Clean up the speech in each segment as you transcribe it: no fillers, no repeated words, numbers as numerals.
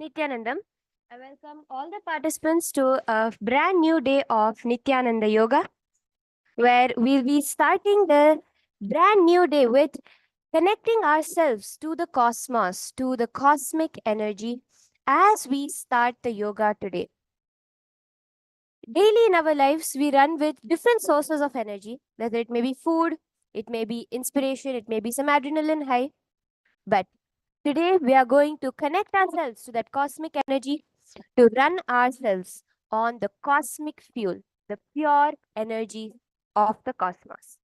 Nithyanandam. I welcome all the participants to a brand new day of Nithyananda Yoga, where we'll be starting the brand new day with connecting ourselves to the cosmos, to the cosmic energy as we start the yoga today. Daily in our lives, we run with different sources of energy, whether it may be food, it may be inspiration, it may be some adrenaline high. But today, we are going to connect ourselves to that cosmic energy to run ourselves on the cosmic fuel, the pure energy of the cosmos.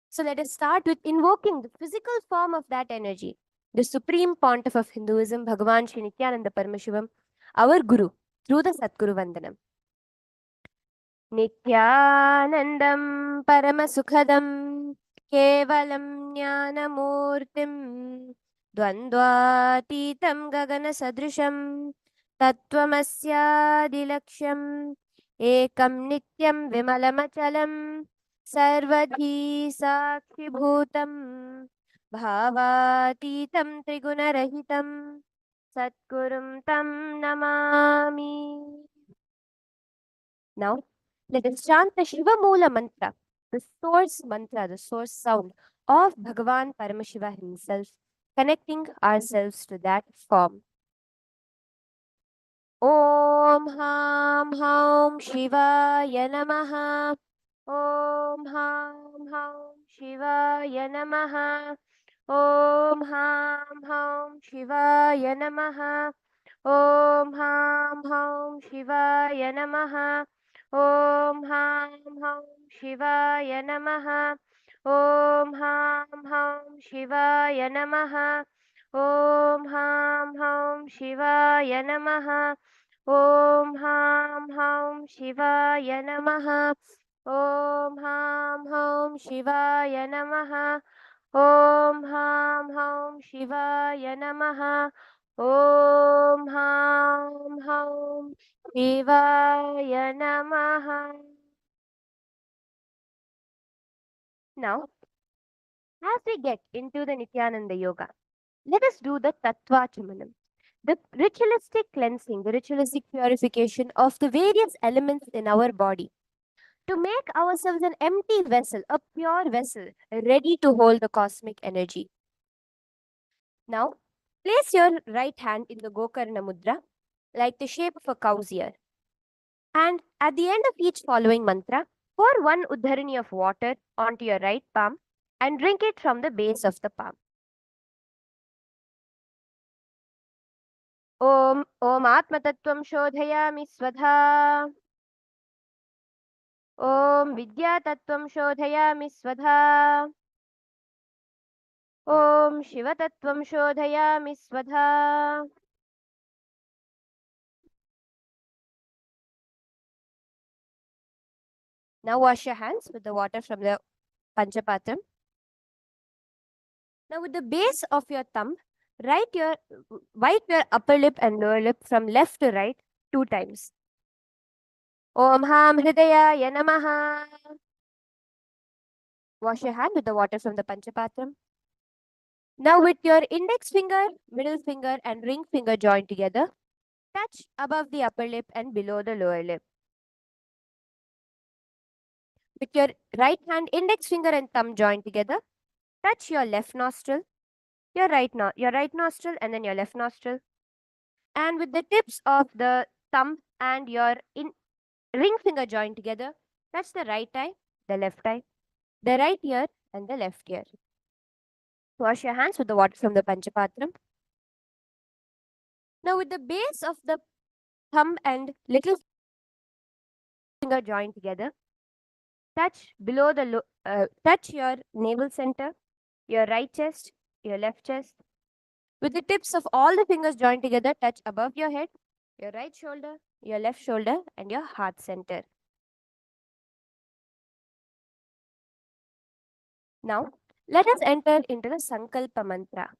So let us start with invoking the physical form of that energy, the supreme pontiff of Hinduism, Bhagavan Sri Nithyananda Paramashivoham, our Guru, through the Satguru Vandanam. Nithyanandam Paramasukhadam Kevalam Jnanamurtim Dvandvatitam Gagana Tattvamasyadilaksham Ekam Nityam Vimalamachalam Sarvadhi Sakshibhutam Bhavatitam Trigunarahitam Satgurum Tam Namami. Now, let us chant the Shiva Moola mantra, the source mantra, the source sound of Bhagavan Paramashiva himself, connecting ourselves to that form. Om Ham Ham Shivaya Namaha. Om Ham Ham Shivaya Namaha. Om Ham Ham Shivaya Namaha. Om Ham Ham Shivaya Namaha. Om Ham Ham Shivaya Namaha. Om Ham Ham Shivaya Namaha. Om Ham Ham Shivaya Namaha. Om Ham Ham Shivaya Namaha. Om Ham Ham Shivaya Namaha. Om Ham Ham Shivaya Namaha. Om Ham Ham Shivaya Namaha. Now, as we get into the Nithyananda Yoga, let us do the Tattva Chamanam, the ritualistic cleansing, the ritualistic purification of the various elements in our body to make ourselves an empty vessel, a pure vessel, ready to hold the cosmic energy. Now, place your right hand in the Gokarna Mudra, like the shape of a cow's ear. And at the end of each following mantra, pour one Uddharani of water onto your right palm and drink it from the base of the palm. Om Atmatattvam Shodhayami Svadha. Om Vidyatattvam Shodhayami Svadha. Om Shivatattvam Shodhayami Svadha. Now wash your hands with the water from the Panchapatram. Now with the base of your thumb, wipe your upper lip and lower lip from left to right 2 times. Om Ham Hridayaya Namaha. Wash your hand with the water from the Panchapatram. Now with your index finger, middle finger and ring finger joined together, touch above the upper lip and below the lower lip. With your right hand, index finger and thumb joined together, touch your left nostril, your right nostril and then your left nostril. And with the tips of the thumb and your ring finger joined together, touch the right eye, the left eye, the right ear and the left ear. Wash your hands with the water from the Panchapatram. Now with the base of the thumb and little finger joined together, touch below the touch your navel center, your right chest, your left chest. With the tips of all the fingers joined together, touch above your head, your right shoulder, your left shoulder and your heart center. Now, let us enter into the Sankalpa mantra.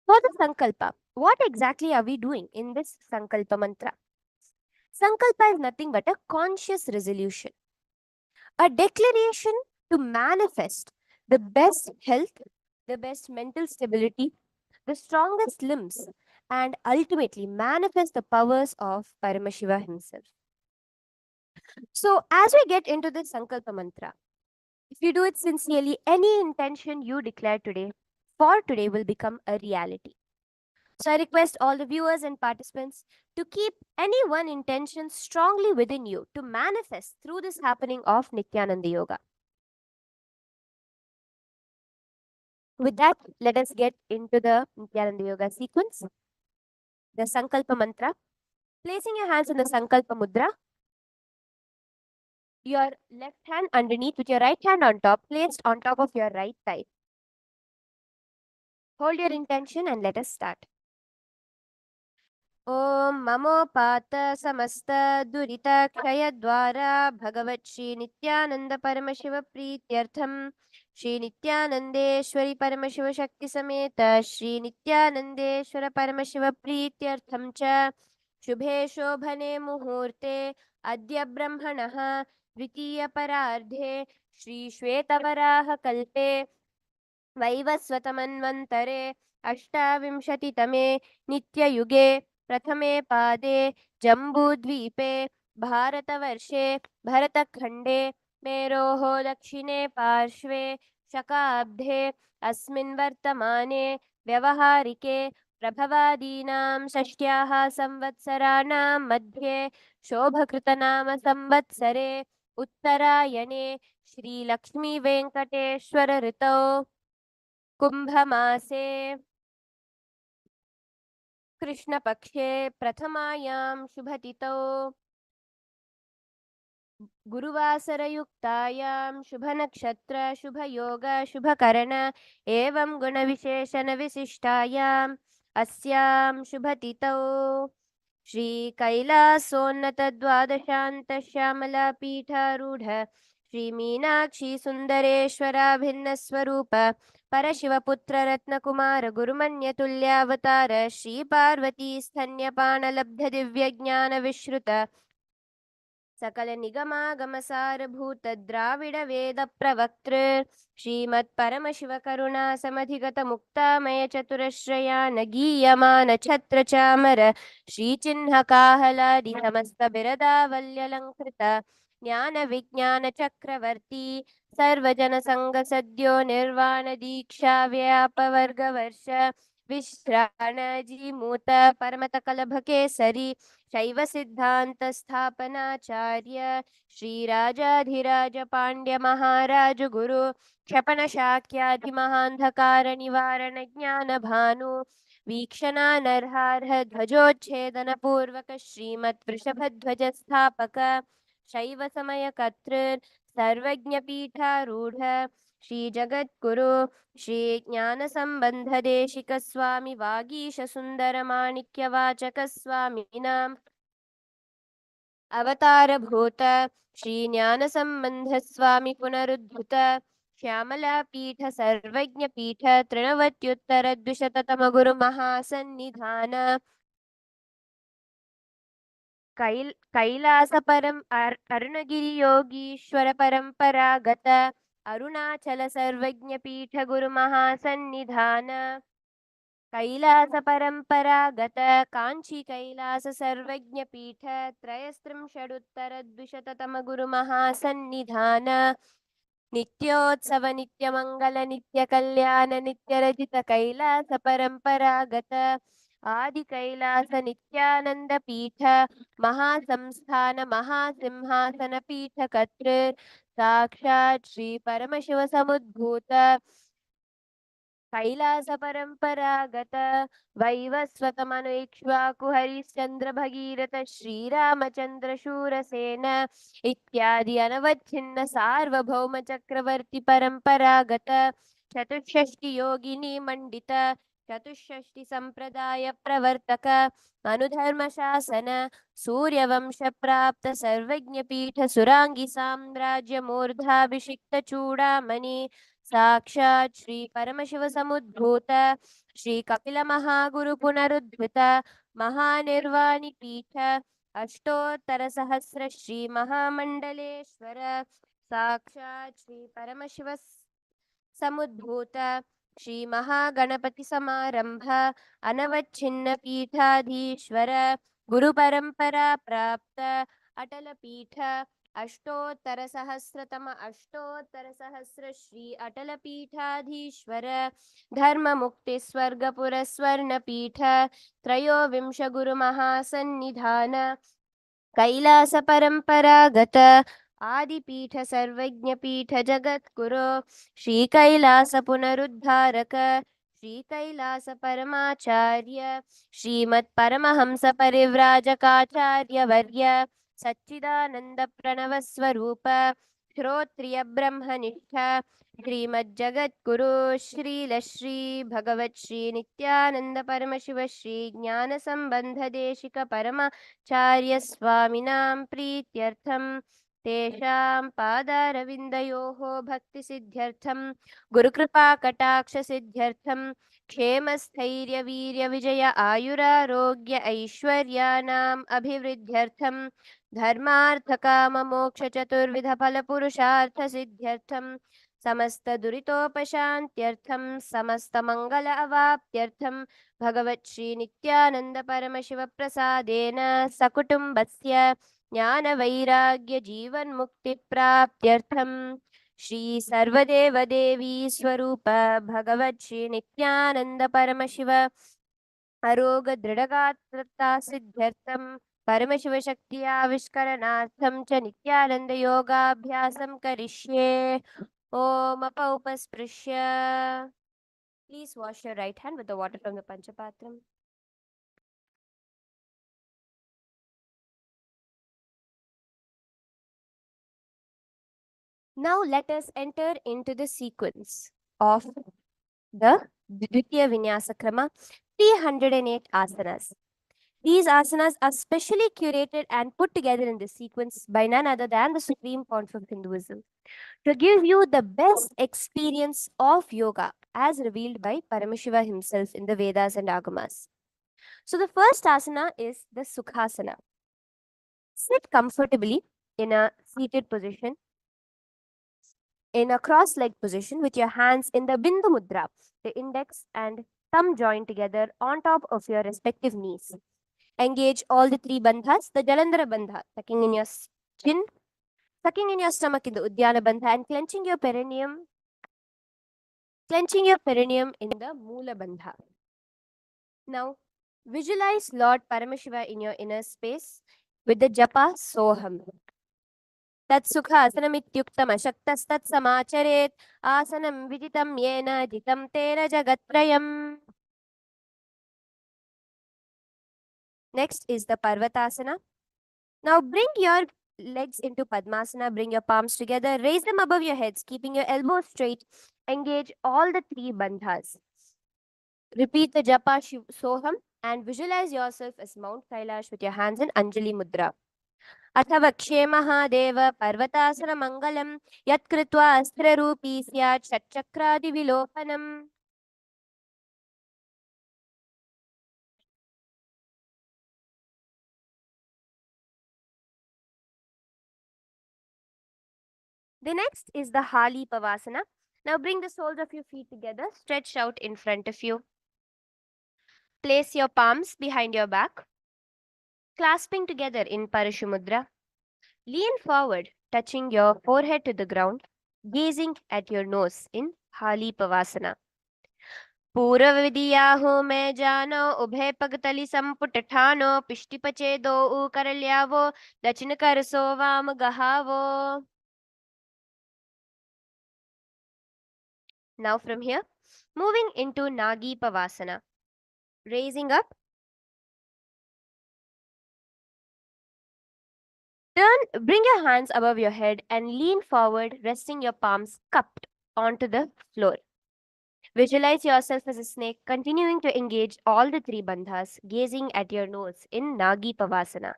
For the Sankalpa, what exactly are we doing in this Sankalpa mantra? Sankalpa is nothing but a conscious resolution, a declaration to manifest the best health, the best mental stability, the strongest limbs, and ultimately manifest the powers of Paramashiva himself. So, as we get into the Sankalpa Mantra, if you do it sincerely, any intention you declare today for today will become a reality. So, I request all the viewers and participants to keep any one intention strongly within you to manifest through this happening of Nithyananda Yoga. With that, let us get into the Nithyananda Yoga sequence, the Sankalpa Mantra. Placing your hands in the Sankalpa Mudra, your left hand underneath with your right hand on top, placed on top of your right thigh. Hold your intention and let us start. ॐ ममोपात समस्त दुरित क्षयद्वारा भगवत् श्री नित्यानंद परमशिव प्रीत्यर्थम श्री नित्यानंदेश्वरी परमशिव शक्ति समेत श्री नित्यानंदेश्वर परमशिव प्रीत्यर्थम च शुभे शोभने मुहूर्ते अद्य ब्रह्मणः द्वितीय परार्धे श्री श्वेतवराह कल्पे वैवस्वतमन्वन्तरे अष्टाविंशतितमे नित्ययुगे प्रथमे पादे जम्बूद्वीपे भारतवर्षे भरतखण्डे मेरोः दक्षिणे पार्श्वे शकाब्धे अस्मिन् वर्तमाने व्यवहारिके प्रभवादीनां षष्ट्याः संवत्सराणां मध्ये शोभकृतनाम संवत्सरे उत्तरायणे श्रीलक्ष्मीवेङ्कटेश्वर ऋतौ कुम्भमासे कृष्णपक्षे प्रथमायां शुभतिथौ गुरुवासरयुक्तायां शुभनक्षत्र शुभयोग शुभकरण एवं गुणविशेषणविशिष्टायाम् अस्यां शुभतिथौ श्रीकैलासोन्नतद्वादशान्तश्यामलापीठारूढ श्रीमीनाक्षी सुन्दरेश्वराभिन्नस्वरूप परशिवपुत्ररत्नकुमार गुरुमन्यतुल्यावतार श्रीपार्वती स्तन्यपाणलब्धदिव्यज्ञानविश्रुत सकल निगमागमसारभूत द्राविड वेद प्रवक्तृ श्रीमत् परमशिव करुणा समधिगत मुक्तामय चतुरश्रयान गीयमान छत्र चामर श्रीचिह्न काहलादि समस्त बिरदावल्यलंकृत ज्ञान विज्ञान चक्रवर्ती सर्वजन संग सद्यो निर्वाण दीक्षा व्यापवर्ग वर्ष विश्राण जीमूत परमत कलभ केसरी शैव सिद्धांत स्थापनाचार्य श्रीराजाधिराज पांड्य महाराज गुरु क्षपण शाक्यादि महांधकार निवारण ज्ञान भानु वीक्षणा नरहार्ह ध्वजोच्छेदन पूर्वक श्रीमत् वृषभध्वज स्थापक शैव समय कर्तृ सर्वज्ञ पीठारूढ़ श्री जगद्गुरु श्री ज्ञान संबंध देशिक स्वामी वागीश सुंदर माणिक्य वाचक स्वामिनां अवतार भूत श्री ज्ञान संबंध स्वामी पुनरुद्धृत श्यामला पीठ सर्वज्ञ पीठ तृणवत्युत्तर द्विशततम गुरु महासन्निधान कैलास परम अरुणगिरि योगीश्वर परंपरागत अरुणाचल सर्वज्ञ पीठ गुरु महासन्निधान कैलास परंपरागत कांची कैलास सर्वज्ञ पीठ त्रयस्त्रिंशदुत्तर द्विशततम गुरु महासन्निधान नित्योत्सव नित्यमंगल नित्य कल्याण नित्यरजित कैलास परंपरागत आदि कैलास नित्यानंद पीठ महासंस्थान महासिंहासन पीठ कर्तृ साक्षात् श्री परमशिव समुद्भूत कैलास परंपरागत वैवस्वतमनुक्ष्वाकु हरिश्चंद्र भगीरथ श्रीरामचंद्र शूरसेन इत्यादि अनवच्छिन्न सार्वभौम चक्रवर्ती परंपरागत चतुष्षष्टि योगिनी मंडित चतुष्षष्टि संप्रदाय प्रवर्तक अनुधर्म शासन सूर्यवंश प्राप्त सर्वज्ञ पीठ सुरांगी साम्राज्य मूर्धाभिषिक्त चूड़ामणि साक्षात् श्री परमशिव समुद्भूत श्री कपिल महागुरु पुनरुद्धृत महानिर्वाणी पीठ अष्टोत्तर सहस्र श्री महामंडलेश्वर साक्षात् श्री परमशिव समुद्भूत श्री महागणपति समारंभ अनवच्छिन्न पीठाधीश्वर गुरु परंपरा प्राप्त अटल पीठ अष्टोत्तर सहस्र श्री अटल पीठाधीश्वर धर्म मुक्ति स्वर्ग पुरस्वर्ण पीठ त्रयोविंश गुरु महासन्निधान कैलास परंपरागत आदिपीठ सर्वज्ञपीठ जगद्गुरो श्री कैलास पुनरुद्धारक श्री कैलास परमाचार्य श्रीमत् परमहंस परिव्राजकाचार्य वर्य सच्चिदानंद प्रणव स्वरूप श्रोत्रिय ब्रह्मनिष्ठ श्रीमज्जगद्गुरु श्री भगवत श्री नित्यानंद परमशिव श्री ज्ञान संबंध देशिक परम चार्य स्वामिनां प्रीत्यर्थं तेषां पादारविन्दयोः भक्तिसिद्ध्यर्थं गुरुकृपा कटाक्षसिद्ध्यर्थं क्षेमस्थैर्यवीर्यविजय आयुरारोग्य ऐश्वर्याणाम् अभिवृद्ध्यर्थं धर्मार्थकाममोक्षचतुर्विधफलपुरुषार्थसिद्ध्यर्थं समस्तदुरितोपशान्त्यर्थं समस्तमङ्गल अवाप्त्यर्थं भगवत् श्री नित्यानंद परमशिव प्रसादेन सकुटुम्बस्य ज्ञानवैराग्य जीवन्मुक्ति प्राप्त्यर्थं श्री सर्वदेव देवी स्वरूप भगवत् श्री नित्यानंद परमशिव अरोग दृढगात्रता सिद्ध्यर्थं परमशिव शक्ति आविष्करणार्थं च नित्यानंद योगाभ्यासं करिष्ये ओम अपौपस्पृश्य. Please wash your right hand with the water from the Panchapatram. Now let us enter into the sequence of the Dvitiya Vinyasa Krama, 308 asanas. These asanas are specially curated and put together in this sequence by none other than the Supreme Pontiff of Hinduism to give you the best experience of yoga as revealed by Paramashiva himself in the Vedas and Agamas. So the first asana is the Sukhasana. Sit comfortably in a seated position, in a cross-legged position with your hands in the Bindu Mudra, the index and thumb joined together on top of your respective knees. Engage all the three bandhas, the Jalandhara bandha, tucking in your chin, tucking in your stomach in the Udyana bandha, and clenching your perineum in the Moola bandha. Now, visualize Lord Paramashiva in your inner space with the japa Soham. तत्सुखासनमित्युक्तम् अशक्तस्तत्समाचरेत् आसनं विदितं येन जितं तेन जगत्त्रयम्. Next is the Parvatasana. Now bring your legs into Padmasana, bring your palms together, raise them above your heads, keeping your elbows straight. Engage all the three bandhas. Repeat the japa Soham and visualize yourself as Mount Kailash with your hands in Anjali Mudra. अथवा क्षेमहादेव पर्वतासन मंगलम यत्कृत्वा अस्त्ररूपी स्यात् षट्चक्रादिविलोपनम्. The next is the Hali Pavasana. Now bring the soles of your feet together, stretched out in front of you. Place your palms behind your back, clasping together in Parashumudra. Lean forward, touching your forehead to the ground, gazing at your nose in Hali Pavasana. पूर्व विदियाहो मैं जानो उभय पगतली संपुट ठानो पिष्टिपचे दो कर ल्यावो दक्षिण कर सो वाम गहावो. Now from here, moving into Nagi Pavasana. Raising up. Bring your hands above your head and lean forward, resting your palms cupped onto the floor. Visualize yourself as a snake, continuing to engage all the three bandhas, gazing at your nose in Nagi Pavasana.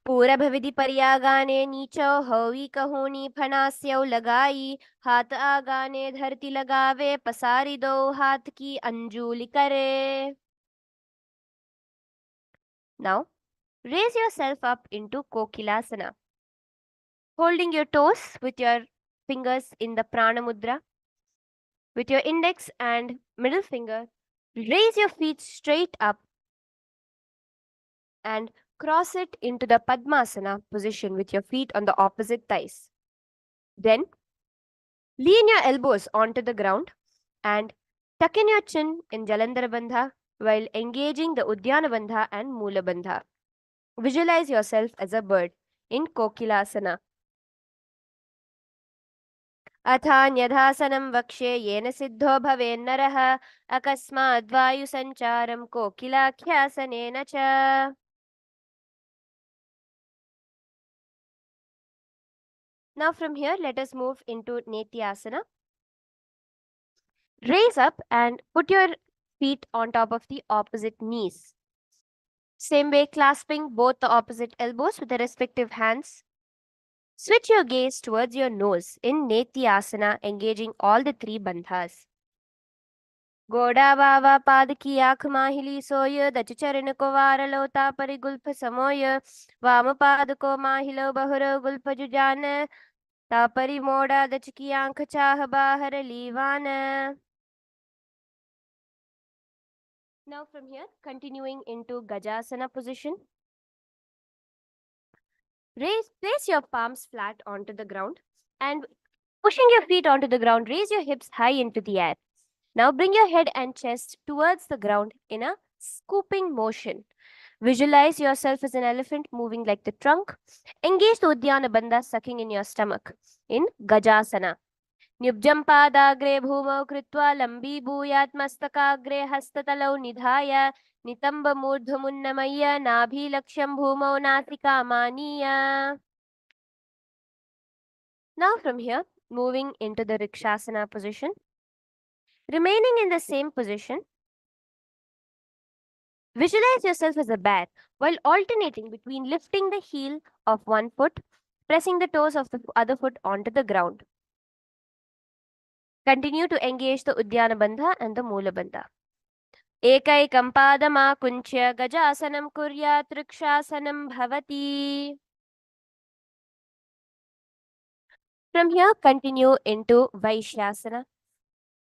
पूरभ विधि पर्यागाने नीचो हवी कहोनी फनास्यौ लगाई हाथ आगाने धरती लगावे पसारी दो हाथ की अंजूली करे. Now raise yourself up into Kokilasana, holding your toes with your fingers in the Prana Mudra. With your index and middle finger, raise your feet straight up and cross it into the Padmasana position with your feet on the opposite thighs. Then, lean your elbows onto the ground and tuck in your chin in Jalandhara Bandha while engaging the Udyana Bandha and Mula Bandha. Visualize yourself as a bird in Kokilasana. अथान्यथासनं वक्ष्ये येन सिद्धो भवेन्नरः अकस्माद्वायुसञ्चारं कोकिलाख्यासनेन च. Now from here, let us move into Nithyananda. Raise up and put your feet on top of the opposite knees. Same way, clasping both the opposite elbows with the respective hands. Switch your gaze towards your nose in Nithyananda, engaging all the three bandhas. गोड़ा बावा पाद की आँख माहिली सोय दच चरण को वार लोता परि Gulf समोय वाम पाद को माहिलो बहुर गुल्फ जुजान तापरि मोड़ा दच की आँख चाह बाहर लीवान. Now from here, continuing into Gajasana position. Place your palms flat onto the ground and pushing your feet onto the ground, raise your hips high into the air. Now bring your head and chest towards the ground in a scooping motion. Visualize yourself as an elephant moving like the trunk. Engage the Udyana Bandha sucking in your stomach in Gajasana. Nyubjam padagre bhumau kritva lambi bhuyat mastakaagre hastatalau nidhaya nitamba murdhamunnamaya nabhi laksham bhumau natika maniya. Now from here, moving into the Rikshasana position. Remaining in the same position, visualize yourself as a bear while alternating between lifting the heel of one foot, pressing the toes of the other foot onto the ground. Continue to engage the Udyana Bandha and the Mula Bandha. Ekaikam padamakunchya gajasanam kuryat rikshasanam bhavati. From here, continue into Vaishyasana.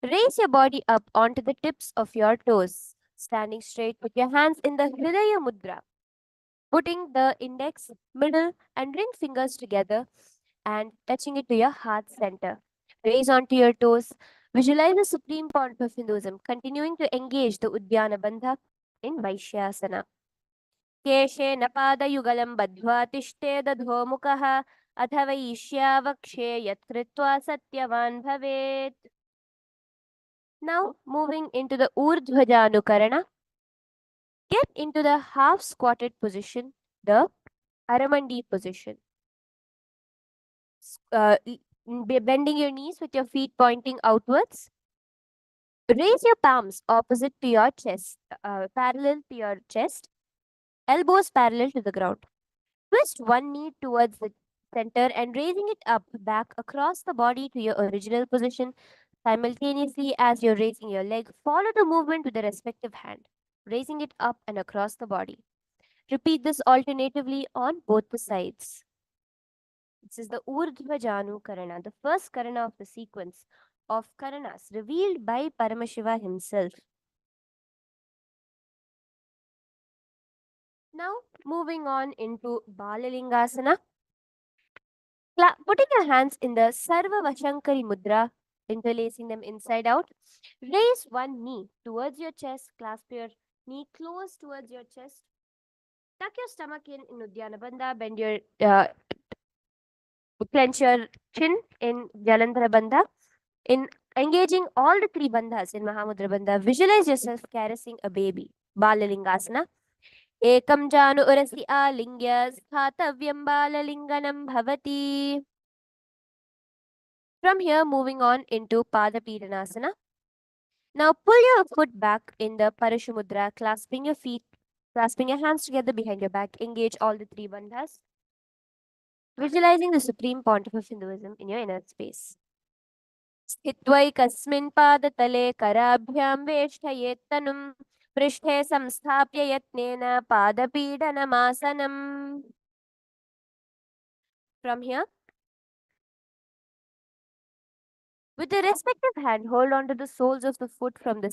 Raise your body up onto the tips of your toes. Standing straight, put your hands in the Hridaya Mudra. Putting the index, middle, and ring fingers together and touching it to your heart center. Raise onto your toes. Visualize the supreme point of Hinduism, continuing to engage the Udyana Bandha in Vaishyasana. केशेन पादयुगलं बद्ध्वा तिष्ठेदधोमुखः अथ वैश्यावक्षे यत्कृत्वा सत्यवान् भवेत्. Now moving into the Urdhvajanukarana. Get into the half squatted position, the Aramandi position. Bending your knees with your feet pointing outwards. Raise your palms opposite to your chest, parallel to your chest, elbows parallel to the ground. Twist one knee towards the center and raising it up back across the body to your original position. Simultaneously, as you're raising your leg, follow the movement with the respective hand, raising it up and across the body. Repeat this alternatively on both the sides. This is the Urdhvajanu Karana, the first Karana of the sequence of Karanas revealed by Paramashiva himself. Now, moving on into Balalingasana. Putting your hands in the Sarva Vashankari Mudra, interlacing them inside out. Raise one knee towards your chest, clasp your knee close towards your chest. Tuck your stomach in Udyana Bandha, bend your clench your chin in Jalandhara Bandha. In engaging all the three bandhas in Mahamudra Bandha, visualize yourself caressing a baby. Balalingasana. Ekam janu urasi alingya sthatavyam balalinganam bhavati. From here, moving on into Padapidanasana. Now pull your foot back in the Parashumudra, clasping your hands together behind your back. Engage all the three bandhas. Visualizing the supreme pontiff of Hinduism in your inner space. स्थित्वैकस्मिन् पादतले कराभ्यां वेष्टयेत् तनुं पृष्ठे संस्थाप्य यत्नेन पादपीडनमासनम्. From here, With the respective hand, hold on to the soles of the foot from the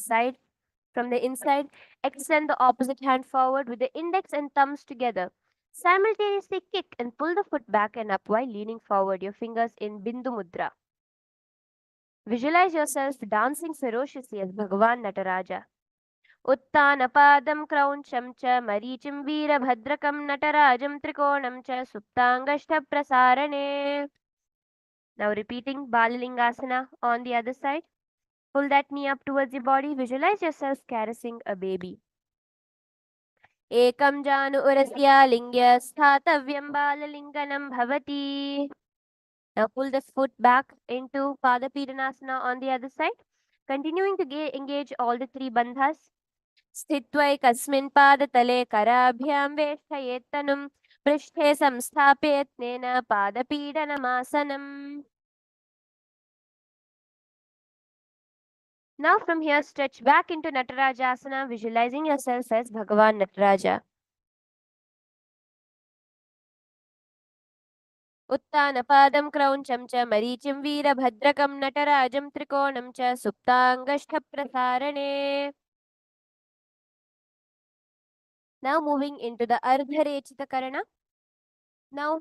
inside. Extend the opposite hand forward with the index and thumbs together. Simultaneously kick and pull the foot back and up while leaning forward, your fingers in Bindu Mudra. Visualize yourself dancing ferociously as Bhagavan Nataraja. उत्तानपादं क्रौञ्चं च मरीचिं वीरभद्रकं नटराजं त्रिकोणं च सुप्ताङ्गष्ठप्रसारणे. Now repeating Balalingasana on the other side. Pull that knee up towards the body. Visualize yourself caressing a baby. Ekam janu urasya lingya sthathavyam balalinganam bhavati. Now pull the foot back into Padapidanasana on the other side. Continuing to engage all the three bandhas. स्थित्वैकस्मिन् पादतले कराभ्यां वेष्टयेत् तनुं पृष्ठे संस्थापयेत् तेन पादपीडनमासनम्. Now from here stretch back into Natarajasana, visualizing yourself as Bhagavan Nataraja. उत्तानपादं क्रौञ्चं च मरीचिं वीरभद्रकं नटराजं त्रिकोणं च सुप्ताङ्गष्ठप्रसारणे. Now moving into the Ardharechita Karana. Now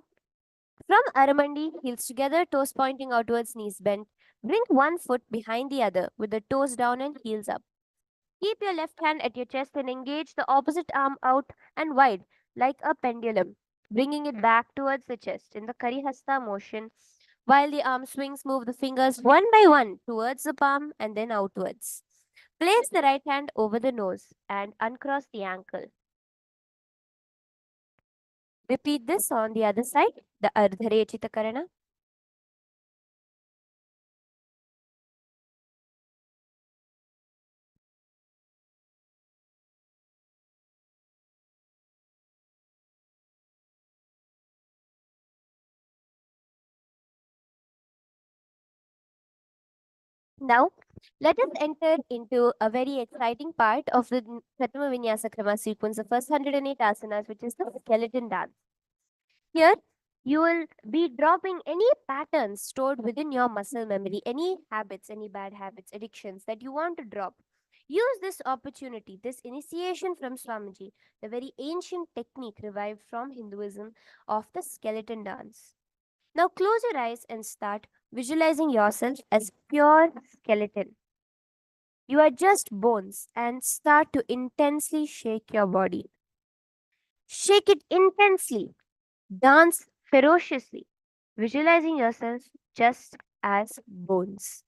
from Aramandi, heels together, toes pointing outwards, knees bent. Bring one foot behind the other with the toes down and heels up. Keep your left hand at your chest and engage the opposite arm out and wide like a pendulum, bringing it back towards the chest in the Karihasta motion. While the arm swings, move the fingers one by one towards the palm and then outwards. Place the right hand over the nose and uncross the ankle. Repeat this on the other side, the Ardharechita Karana. Now, let us enter into a very exciting part of the Pratama Vinyasa Krama sequence, the first 108 asanas, which is the skeleton dance. Here, you will be dropping any patterns stored within your muscle memory, any habits, any bad habits, addictions that you want to drop. Use this opportunity, this initiation from Swamiji, the very ancient technique revived from Hinduism of the skeleton dance. Now close your eyes and start visualizing yourself as pure skeleton. You are just bones and start to intensely shake your body. Shake it intensely. Dance ferociously, visualizing yourself just as bones.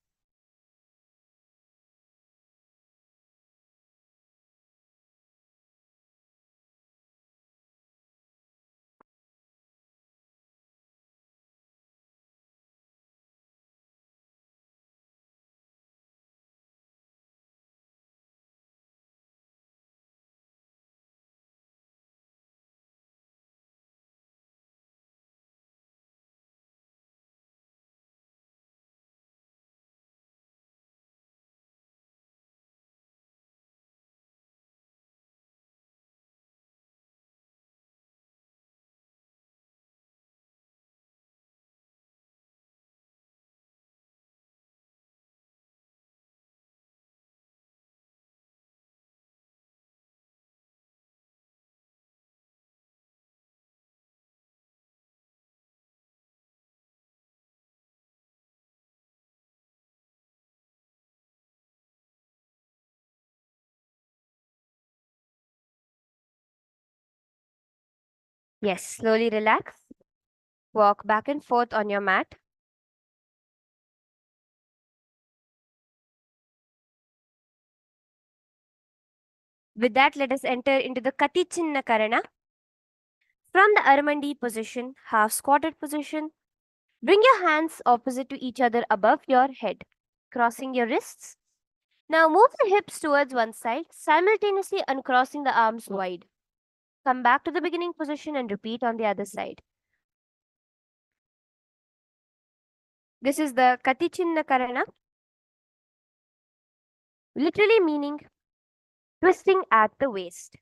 Yes, slowly relax. Walk back and forth on your mat. With that, let us enter into the Katichinna Karana. From the Aramandi position, half squatted position, bring your hands opposite to each other above your head, crossing your wrists. Now move the hips towards one side, simultaneously uncrossing the arms wide. Come back to the beginning position and repeat on the other side. This is the Katichinna Karana, literally meaning twisting at the waist.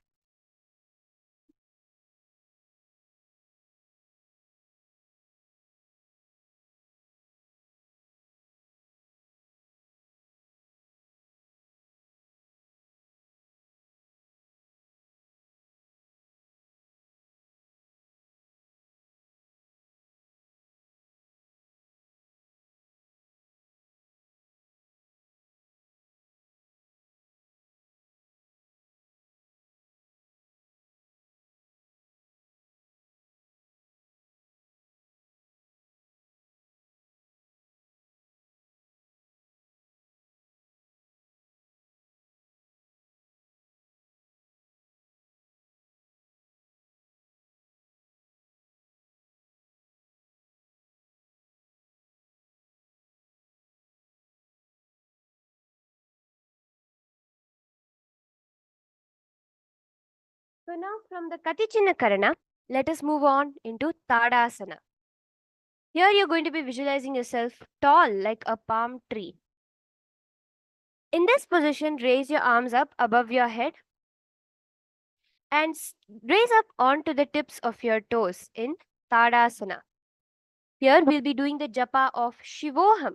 So now from the Katichinna Karana, let us move on into Tadasana. Here you're going to be visualizing yourself tall like a palm tree. In this position, raise your arms up above your head and raise up onto the tips of your toes in Tadasana. Here we'll be doing the japa of Shivoham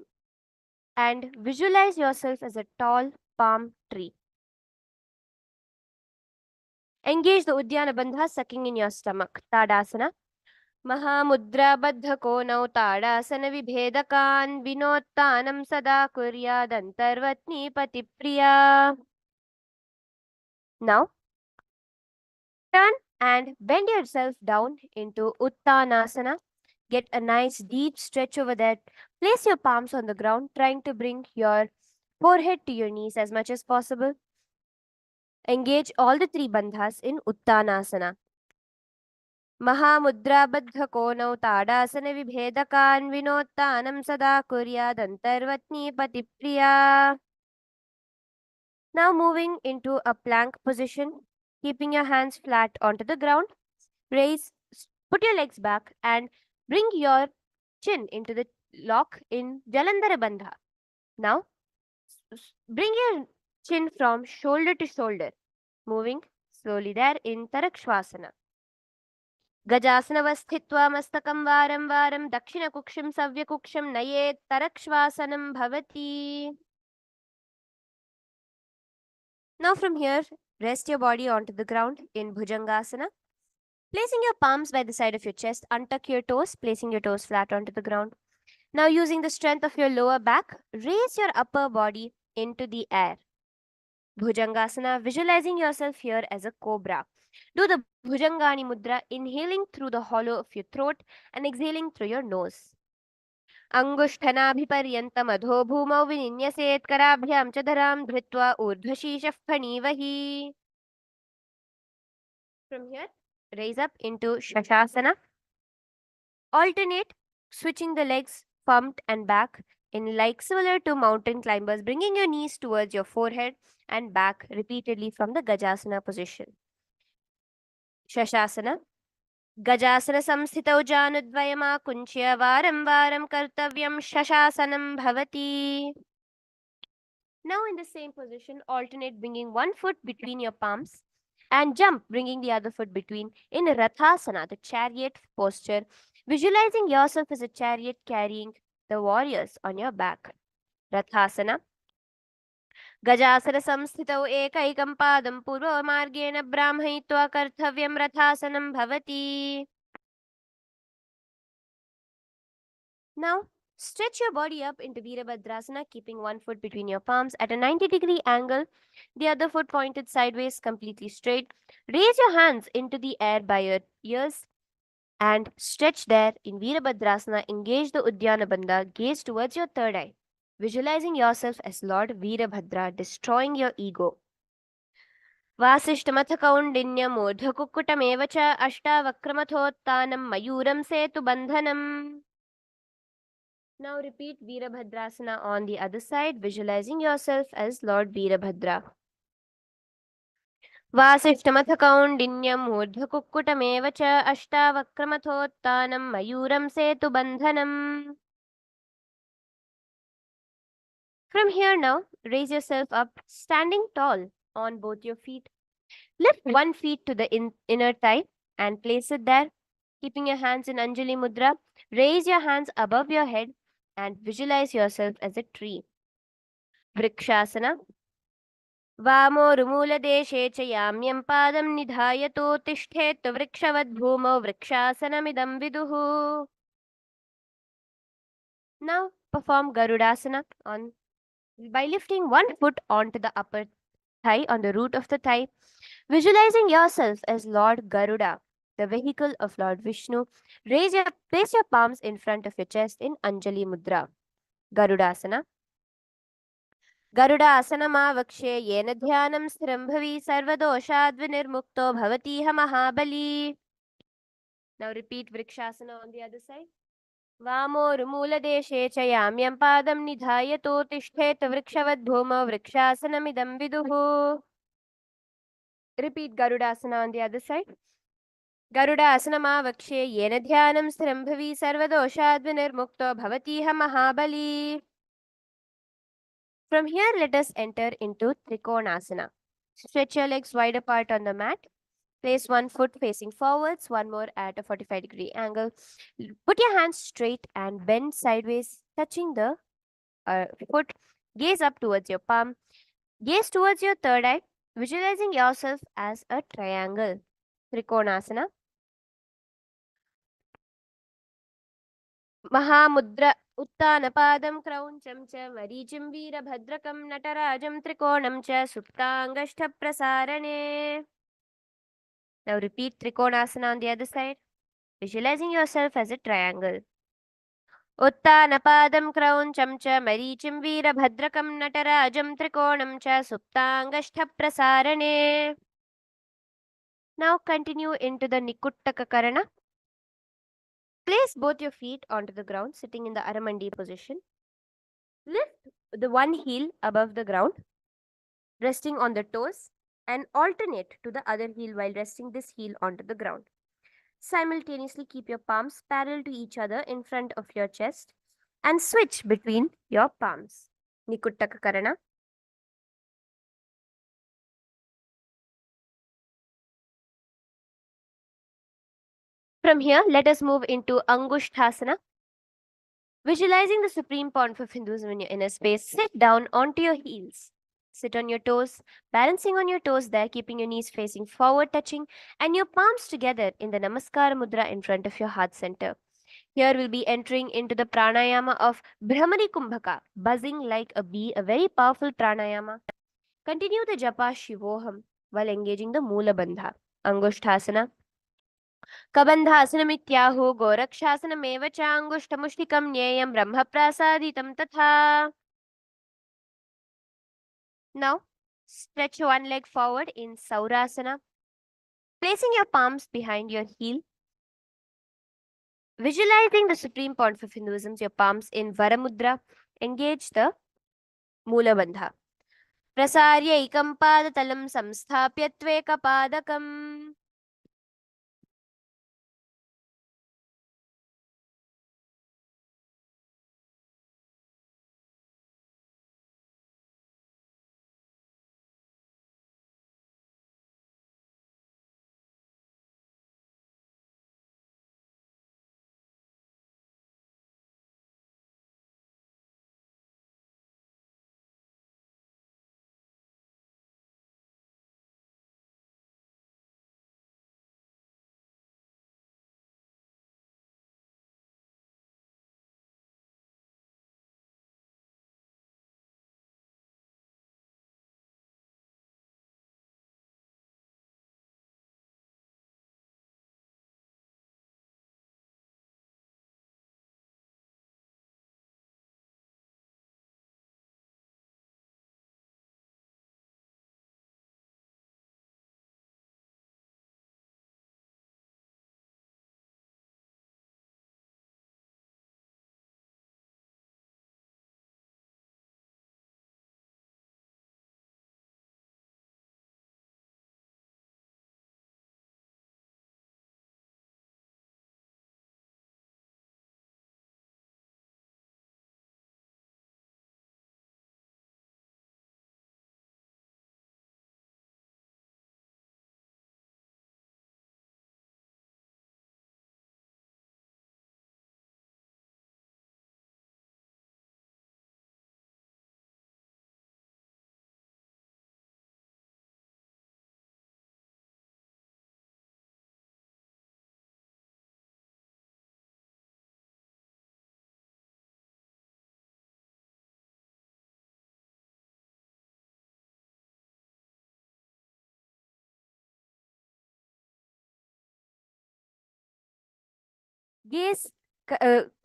and visualize yourself as a tall palm tree. Engage the Uddiyana Bandha sucking in your stomach. Tadasana. महामुद्राबद्धकोनौ ताडासनविभेदकान् विनोत्तानं सदा कुर्यादन्तर्वत्नीपतिप्रिया. Now, turn and bend yourself down into Uttanasana. Get a nice deep stretch over there. Place your palms on the ground, trying to bring your forehead to your knees as much as possible. Engage all the three bandhas in Uttanasana. महामुद्राबद्धकोनौ ताडासनविभेदकान् विनोत्तानं सदा कुर्यादन्तर्वत्नीपतिप्रिया. Now moving into a plank position, keeping your hands flat onto the ground. Put your legs back and bring your chin into the lock in Jalandhara Bandha. Now, bring your chin from shoulder to shoulder, moving slowly there in Tarakshvasana. गजासनवस्थित्वा मस्तकं वारं वारं दक्षिणकुक्षं सव्यकुक्षं नयेत् तरक्श्वासनं भवति. Now from here, rest your body onto the ground in Bhujangasana. Placing your palms by the side of your chest, untuck your toes, placing your toes flat onto the ground. Now using the strength of your lower back, raise your upper body into the air. Bhujangasana, visualizing yourself here as a cobra. Do the Bhujangani Mudra, inhaling through the hollow of your throat and exhaling through your nose. Angushthanaabhiparyantam bhumau vininyaset karabhyam ch dharam dhritva urdhvashishah phanivahi. From here, raise up into Shashasana. Alternate, switching the legs front and back in like similar to mountain climbers, bringing your knees towards your forehead and back repeatedly from the Gajasana position. Shashasana. गजासन संस्थितौ जानुद्वयमाकुञ्च्य वारं वारं कर्तव्यं शशासनं भवति. Now in the same position, alternate bringing one foot between your palms and jump, bringing the other foot between in Rathasana, the chariot posture, visualizing yourself as a chariot carrying the warriors on your back. Rathasana. गजासन संस्थितौ एकैकं पादं पूर्वमार्गेण ब्राह्मयित्वा कर्तव्यं रथासनं भवति. Now, stretch your body up into Virabhadrasana, keeping one foot between your palms at a 90-degree angle, the other foot pointed sideways, completely straight. Raise your hands into the air by your ears and stretch there in Virabhadrasana. Engage the Uddiyana Bandha, gaze towards your third eye, visualizing yourself as Lord Virabhadra, destroying your ego. वासिष्ठमथ कौण्डिन्यम् ऊर्ध्वकुक्कुटमेव च अष्टावक्रमथोत्तानं मयूरं सेतुबन्धनम्. Now repeat Virabhadrasana on the other side, visualizing yourself as Lord Virabhadra. वासिष्ठमथ कौण्डिन्यम् ऊर्ध्वकुक्कुटमेव च अष्टावक्रमथोत्तानं मयूरं सेतुबन्धनम्. From here now, raise yourself up, standing tall on both your feet. Lift one feet to the inner thigh and place it there, keeping your hands in Anjali Mudra. Raise your hands above your head and visualize yourself as a tree. Vrikshasana. वामोरुमूलदेशे च याम्यं पादं निधायतो तिष्ठेत् वृक्षवद्भूमौ वृक्षासनमिदं विदुः. Now perform Garudasana by lifting one foot onto the upper thigh on the root of the thigh, visualizing yourself as Lord Garuda, the vehicle of Lord Vishnu. Place your palms in front of your chest in Anjali Mudra. Garudasana. गरुडासनमावक्ष्ये येन ध्यानं स्थिरं भवि सर्वदोषाद्विनिर्मुक्तो भवतीह महाबली. Now repeat Vrikshasana on the other side. वामोरुमूलदेशे च याम्यं पादं निधायतो तिष्ठेत् वृक्षवद्भूमौ वृक्षासनमिदं विदुः. Repeat Garudasana on the other side. Garudasana yena dhyanam sthiram bhavi sarvadoshadvinirmukto bhavatiha mahabali. From here, let us enter into Trikonasana. Stretch your legs wide apart on the mat. Place one foot facing forwards, one more at a 45-degree angle. Put your hands straight and bend sideways, touching the foot. Gaze up towards your palm. Gaze towards your third eye, visualizing yourself as a triangle. Trikonasana. Mahamudra उत्तानपादं क्रौञ्चं च मरीचिं वीरभद्रकं नटराजं त्रिकोणं च सुप्ताङ्गष्ठप्रसारणे. Now repeat Trikonasana on the other side, visualizing yourself as a triangle. उत्तानपादं क्रौञ्चं च मरीचिं वीरभद्रकं नटराजं त्रिकोणं च सुप्ताङ्गष्ठप्रसारणे. Now continue into the Nikuttaka Karana. Place both your feet onto the ground, sitting in the Aramandi position. Lift the one heel above the ground, resting on the toes, and alternate to the other heel while resting this heel onto the ground. Simultaneously keep your palms parallel to each other in front of your chest and switch between your palms. Nikuttaka Karana. From here, let us move into Angushthasana. Visualizing the supreme point of Hinduism in your inner space, sit down onto your heels. Sit on your toes, balancing on your toes there, keeping your knees facing forward, touching, and your palms together in the Namaskara Mudra in front of your heart center. Here we'll be entering into the pranayama of Brahmari Kumbhaka, buzzing like a bee, a very powerful pranayama. Continue the japa Shivoham while engaging the Mula Bandha. Angushthasana. कबन्धासनमित्याहो गोरक्षासनमेव च अङ्गुष्ठमुष्टिकं ज्ञेयं ब्रह्मप्रासादितं तथा. Now, stretch one leg forward in Saurasana, placing your palms behind your heel. Visualizing the supreme point of Hinduism, your palms in Varamudra. Engage the Mula Bandha. Prasaryaikum padatalam samsthapya tvekapadakam.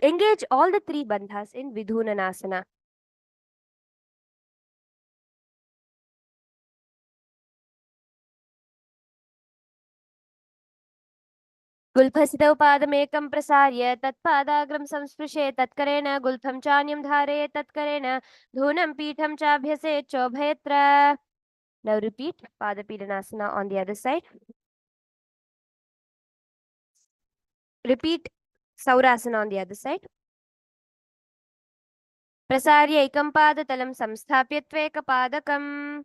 Engage all the three bandhas in Vidhunanasana. गुल्फसितौ पादमेकं प्रसार्य तत्पादाग्रं संस्पृशे तत्करेण गुल्फं चान्यं धारये तत्करेण धूनं पीठं चाभ्यसेत् चोभयत्र. Now repeat Padapidanasana on the other side. Repeat Saurasana on the other side. Prasarya ekam padatalam samsthapya tvekapadakam.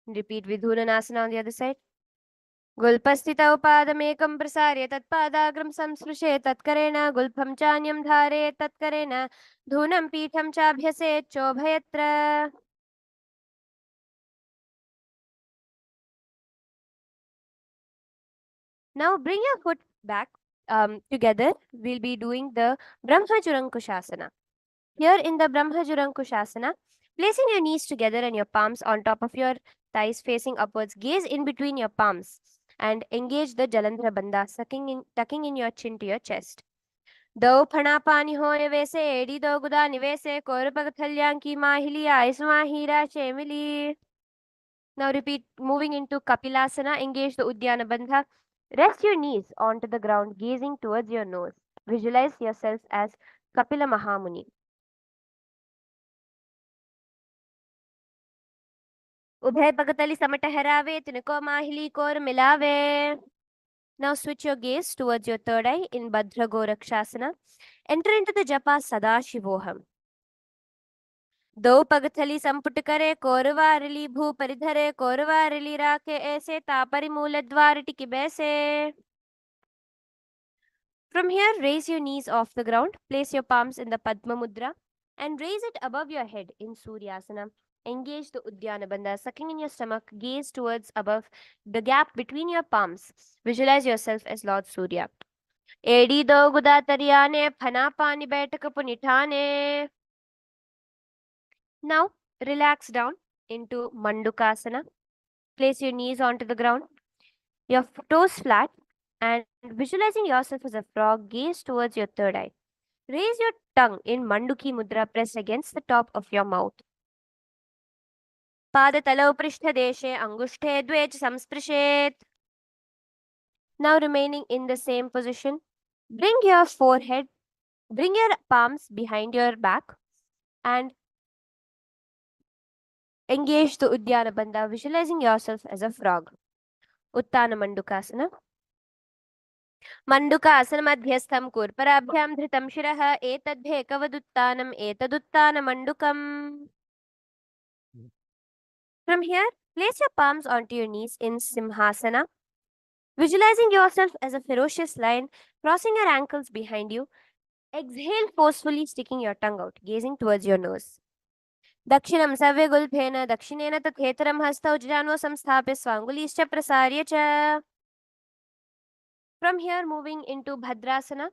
Repeat Vidhunanasana on the other side. गुल्पस्थितौ पादमेकं प्रसार्य तत्पादाग्रं संस्पृशे तत्करेण गुल्फं चान्यं धारे तत्करेण धूनं पीठं चाभ्यसेत् चोभयत्र. Now bring your foot back together. We'll be doing the Brahmajurankushasana. Here in the Brahmajurankushasana, placing your knees together and your palms on top of your thighs facing upwards, gaze in between your palms and engage the Jalandhara Bandha, tucking in your chin to your chest. दो फणा पानी होए वैसे AD दो गुदा निवेसे कोरपग थल्यां की माहिली आइसमा हीरा शेमिली. Now repeat, moving into Kapilasana, engage the Uddiyana Bandha. Rest your knees onto the ground, gazing towards your nose. Visualize yourself as Kapila Mahamuni. उभय पगतली समट हरावे तिनको माहिली कोर मिलावे. Now switch your gaze towards your third eye in Bhadra Gorakshasana. Enter into the japa Sadashivoham. दो पगथली संपुट करे कोरवारली भू परिधरे कोरवारली राखे ऐसे तापरि मूल द्वार टिकी बैसे. From here, raise your knees off the ground, place your palms in the Padma Mudra and raise it above your head in Suryasana. Engage the Uddiyana Bandha, sucking in your stomach, gaze towards above the gap between your palms. Visualize yourself as Lord Surya. Edi do guda tariyane phana pani baitaka punithane. Now, relax down into Mandukasana. Place your knees onto the ground, your toes flat, and visualizing yourself as a frog, gaze towards your third eye. Raise your tongue in Manduki Mudra pressed against the top of your mouth. Padatalau prishtadeshe angushte dve ch samsprishet. Now remaining in the same position, bring your palms behind your back and engage the Uddiyana Bandha, visualizing yourself as a frog. Uttana Mandukasana. मण्डुकासनमध्यस्थं कूर्पराभ्यां धृतं शिरः एतद्भेकवदुत्तानम् एतदुत्तानमण्डुकम्. From here, place your palms onto your knees in Simhasana, visualizing yourself as a ferocious lion, crossing your ankles behind you. Exhale forcefully, sticking your tongue out, gazing towards your nose. दक्षिणं सव्यगुल्फेन दक्षिणेन तथेतरं हस्तौ जजान्वौ संस्थाप्य स्वाङ्गुलीश्च प्रसार्य च. From here, moving into Bhadrasana,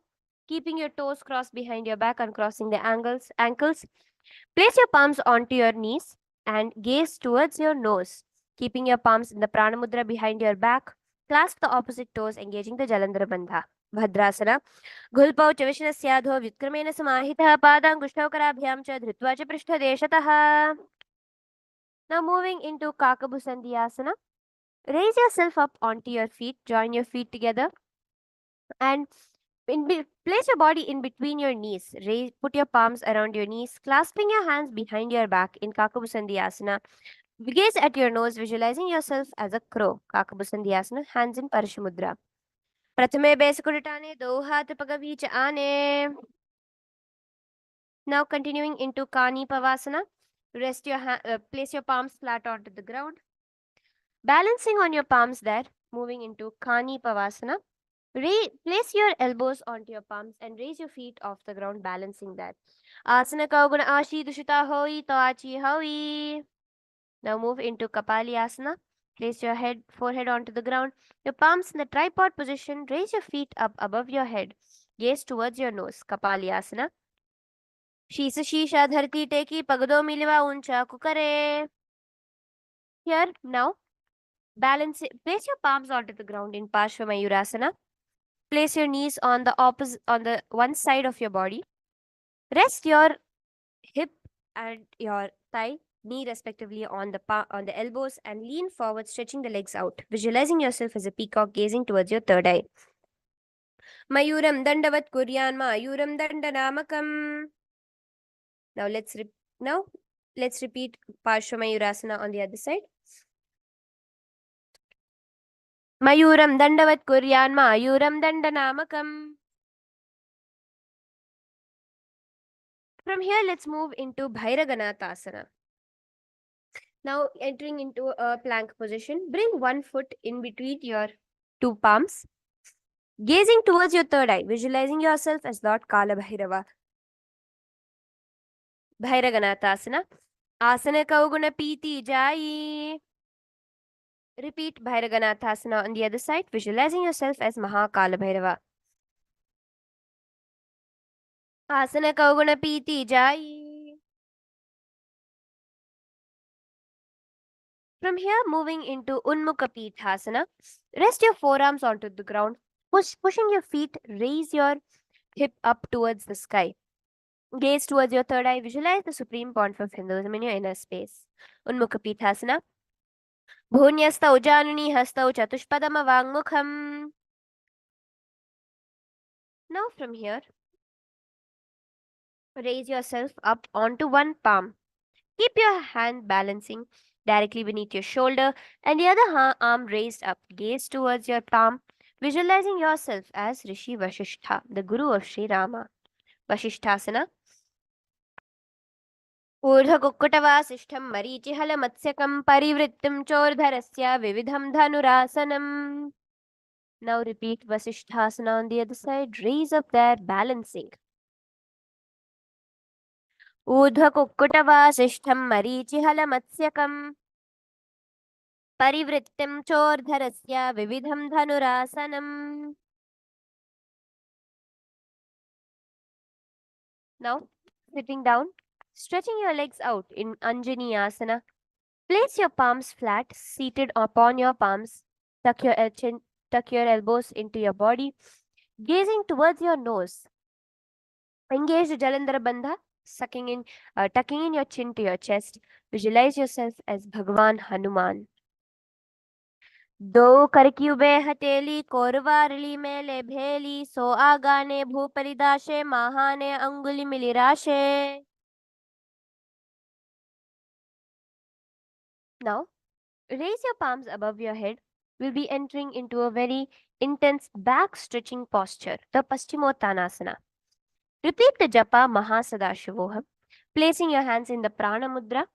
keeping your toes crossed behind your back, uncrossing the ankles. Place your palms onto your knees and gaze towards your nose, keeping your palms in the Prana Mudra behind your back. Clasp the opposite toes, engaging the Jalandhara Bandha. Bhadrasana. Gulpau च विष्णस्याधो व्युत्क्रमेण समाहितः पादाङ्गुष्ठौ कराभ्यां च धृत्वा च पृष्ठदेशतः. Now moving into Kakabhusandhyasana. Raise yourself up onto your feet, join your feet together and place your body in between your knees. Put your palms around your knees, clasping your hands behind your back in Kakabhusandhyasana. Gaze at your nose, visualizing yourself as a crow. Kakabhusandhyasana, hands in Parshamudra. Prathame Besakuritane, do hath pagavicha ane. Now continuing into Kani Pavasana. Place your palms flat onto the ground. Balancing on your palms there, moving into Kani Pavasana. Place your elbows onto your palms and raise your feet off the ground, balancing that. Asana kauguna ashi dushita hoi toachi hoi. Now move into Kapali Asana. Place your forehead onto the ground. Your palms in the tripod position. Raise your feet up above your head. Gaze towards your nose. Kapali Asana. Shisa shisha dharti teki pagdo miliva uncha kukare. Here now, place your palms onto the ground in Parshva Mayurasana. Place your knees on the one side of your body. Rest your hip and your thigh, knee respectively on the elbows and lean forward, stretching the legs out. Visualizing yourself as a peacock, gazing towards your third eye. Mayuram dandavat kuryan mayuram dandanamakam. Now Let's repeat Parshvamayurasana on the other side. Mayuram dandavat kuryan mayuram dandanamakam. From here, let's move into Bhairaganathasana. Now, entering into a plank position, bring one foot in between your two palms, gazing towards your third eye, visualizing yourself as Lord Kala Bhairava. Bhairaganathasana. Asana Kauguna Piti Jayi. Repeat Bhairaganathasana on the other side, visualizing yourself as Mahakala Bhairava. Asana Kauguna Piti Jayi. From here, moving into Unmukha Pithasana, rest your forearms onto the ground, pushing your feet, raise your hip up towards the sky. Gaze towards your third eye, visualize the supreme point of Hinduism in your inner space. Unmukha Pithasana. Bhunyastau Januni Hastau Chatushpadama Vangmukham. Now from here, raise yourself up onto one palm. Keep your hand balancing directly beneath your shoulder and the other arm raised up. Gaze towards your palm, visualizing yourself as Rishi Vasishtha, the Guru of Sri Rama. Vasishthasana. ऊर्ध्वकुक्कुटवासिष्ठं मरीचिहलमत्स्यकं परिवृत्तिं चोर्धरस्य विविधं धनुरासनम्. Now repeat Vasishthasana on the other side. Raise up there, balancing. ऊर्ध्वकुक्कुटवासिष्ठं मरीचिहलमत्स्यकं परिवृत्तिं चोर्धरस्य विविधं धनुरासनम्. Now, sitting down, stretching your legs out in Anjani Asana. Place your palms flat, seated upon your palms. Tuck your elbows into your body, gazing towards your nose. Engage the Jalandhara Bandha, tucking in your chin to your chest. Visualize yourself as Bhagwan Hanuman. दो करक्यूबे हटेली कोरवारली मेले भेली सो आगाने भूपरिदाशे महाने अंगुली मिलिराशे. Now, raise your palms above your head. We'll be entering into a very intense back stretching posture, the Paschimottanasana. Repeat the japa Mahasadashivoham, placing your hands in the prana mudra,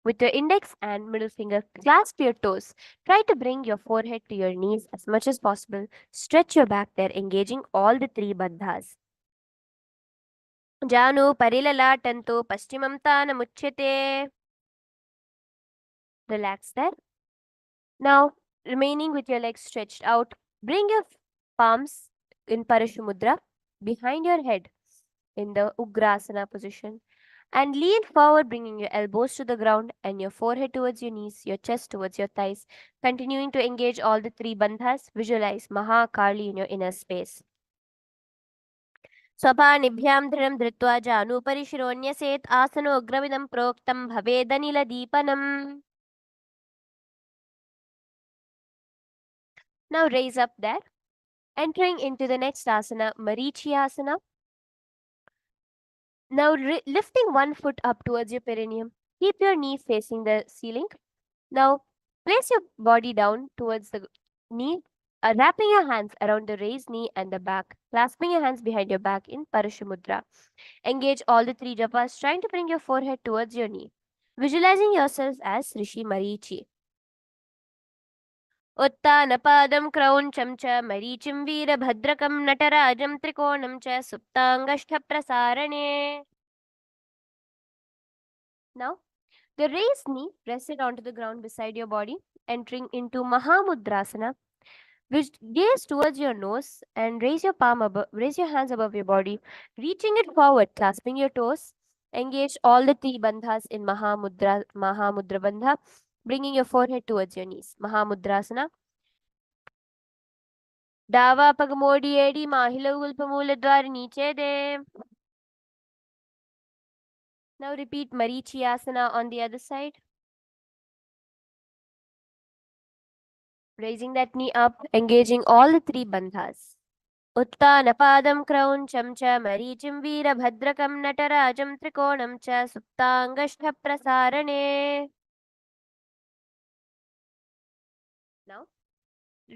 with your index and middle finger, clasp your toes. Try to bring your forehead to your knees as much as possible. Stretch your back there, engaging all the three bandhas. Janu parilalatanto paschimam tanamuchyate. Relax there. Now, remaining with your legs stretched out, bring your palms in Parashumudra behind your head in the Ugrasana position and lean forward, bringing your elbows to the ground and your forehead towards your knees, your chest towards your thighs. Continuing to engage all the three bandhas, visualize Mahakali in your inner space. स्वपानिभ्यां दृढं धृत्वा जानुपरि शिरोन्यसेत् आसनोग्रमिदं प्रोक्तं भवेदनिलदीपनम्. Now raise up there. Entering into the next asana, Marichyasana. Now lifting one foot up towards your perineum. Keep your knee facing the ceiling. Now place your body down towards the knee, wrapping your hands around the raised knee and the back, clasping your hands behind your back in Parashumudra. Engage all the three japas, trying to bring your forehead towards your knee. Visualizing yourself as Rishi Marichi. उत्तानपादं क्रौञ्चं च मरीचिं वीरभद्रकं नटराजं त्रिकोणं च सुप्ताङ्गष्ठप्रसारणे. Now, the raised knee rested onto the ground beside your body, entering into Mahamudrasana. Gaze towards your nose and raise your hands above your body, reaching it forward, clasping your toes. Engage all the three bandhas in Mahamudra Bandha, bringing your forehead towards your knees. Mahamudrasana. डावा पग मोड़ी एड़ी माहिला उल्प मूल द्वार नीचे दे. Now repeat Marichyasana on the other side. Raising that knee up, engaging all the three bandhas. उत्तानपादं क्रौञ्चं च मरीचिं वीरभद्रकं नटराजं त्रिकोणं च सुप्ताङ्गष्ठप्रसारणे. Now,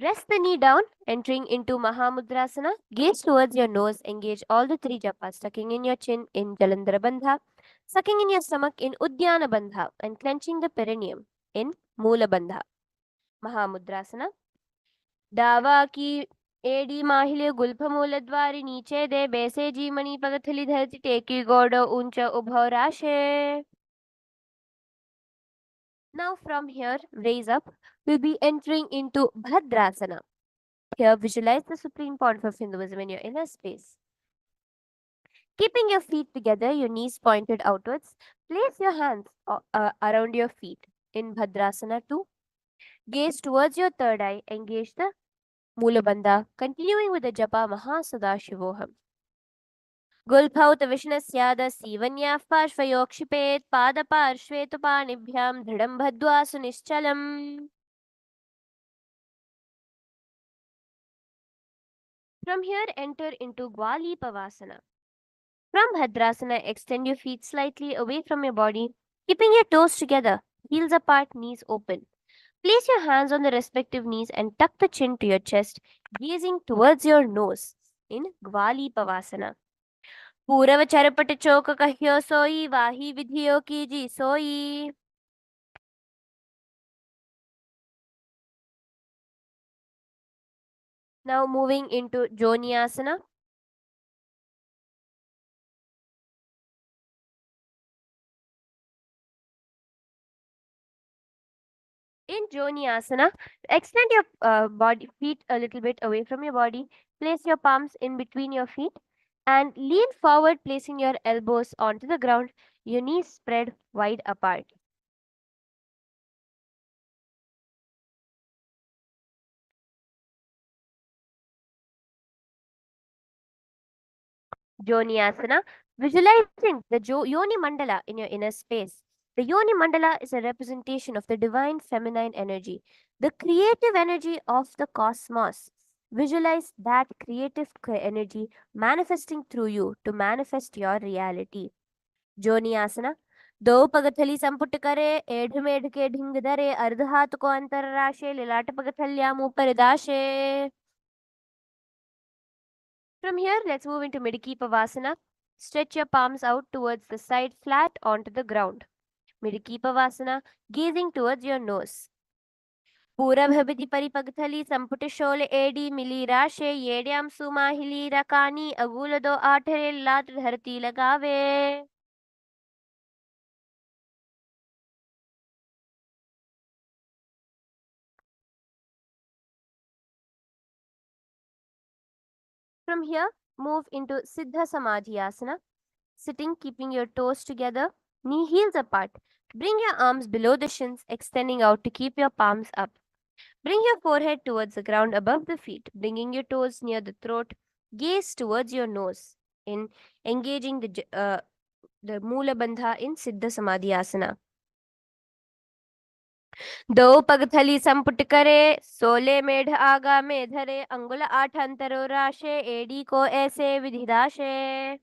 rest the knee down, entering into Mahamudrasana. Gaze towards your nose. Engage all the three japas, tucking in your chin in Jalandhara Bandha, sucking in your stomach in Udyana Bandha, and clenching the perineum in Moola Bandha. Mahamudrasana. दावा की AD माहिले Gulf मूलद्वारी नीचे दे बेसे जी मणि पगथली धरती टेकी गोड ऊंच उभव राशे. Now from here, raise up. We'll be entering into Bhadrasana. Here, visualize the supreme point of Hinduism in your inner space. Keeping your feet together, your knees pointed outwards, place your hands around your feet in Bhadrasana 2. Gaze towards your third eye, engage the Mulabandha, continuing with the Japa Mahasadashivoham. Gulphauta Vishnasya Sivanya Parshvayokshipeet Padaparshvetupanibyam Dhridam Bhadvasu Nischalam. From here, enter into Gwali Pavasana. From Bhadrasana, extend your feet slightly away from your body, keeping your toes together, heels apart, knees open. Place your hands on the respective knees and tuck the chin to your chest, gazing towards your nose in Gwali Pavasana. पूरव चरपट चौक कह्यो सोई वाही विधियो की जी सोई. Now moving into Joniasana. In Joniasana, extend your body feet a little bit away from your body. Place your palms in between your feet and lean forward, placing your elbows onto the ground, your knees spread wide apart. Joniasana, visualizing the Yoni Mandala in your inner space. The Yoni Mandala is a representation of the divine feminine energy, the creative energy of the cosmos. Visualize that creative energy manifesting through you to manifest your reality. Joniasana. दो पगथली संपुट करे एढ़ मेढ़ के ढिंग धरे अर्ध हाथ को अंतर राशे लिलाट पगथल्याम ऊपर दाशे. From here, let's move into Midiki Pavasana. Stretch your palms out towards the side, flat onto the ground. Midiki Pavasana, gazing towards your nose. पूरभभिति परिपगथली संपुट शोल एडी मिली राशे येड्याम सुमाहिली रकानी अगूल दो आठरे लात धरती लगावे. From here, move into Siddha Samadhi Asana. Sitting, keeping your toes together, knee heels apart. Bring your arms below the shins, extending out to keep your palms up. Bring your forehead towards the ground above the feet, bringing your toes near the throat. Gaze towards your nose in engaging the Moola Bandha in Siddha Samadhi Asana. दो पगथली संपुट करे सोले मेढ़ आगा में धरे अंगुल आठ अंतरो राशे AD को ऐसे विधिदाशे.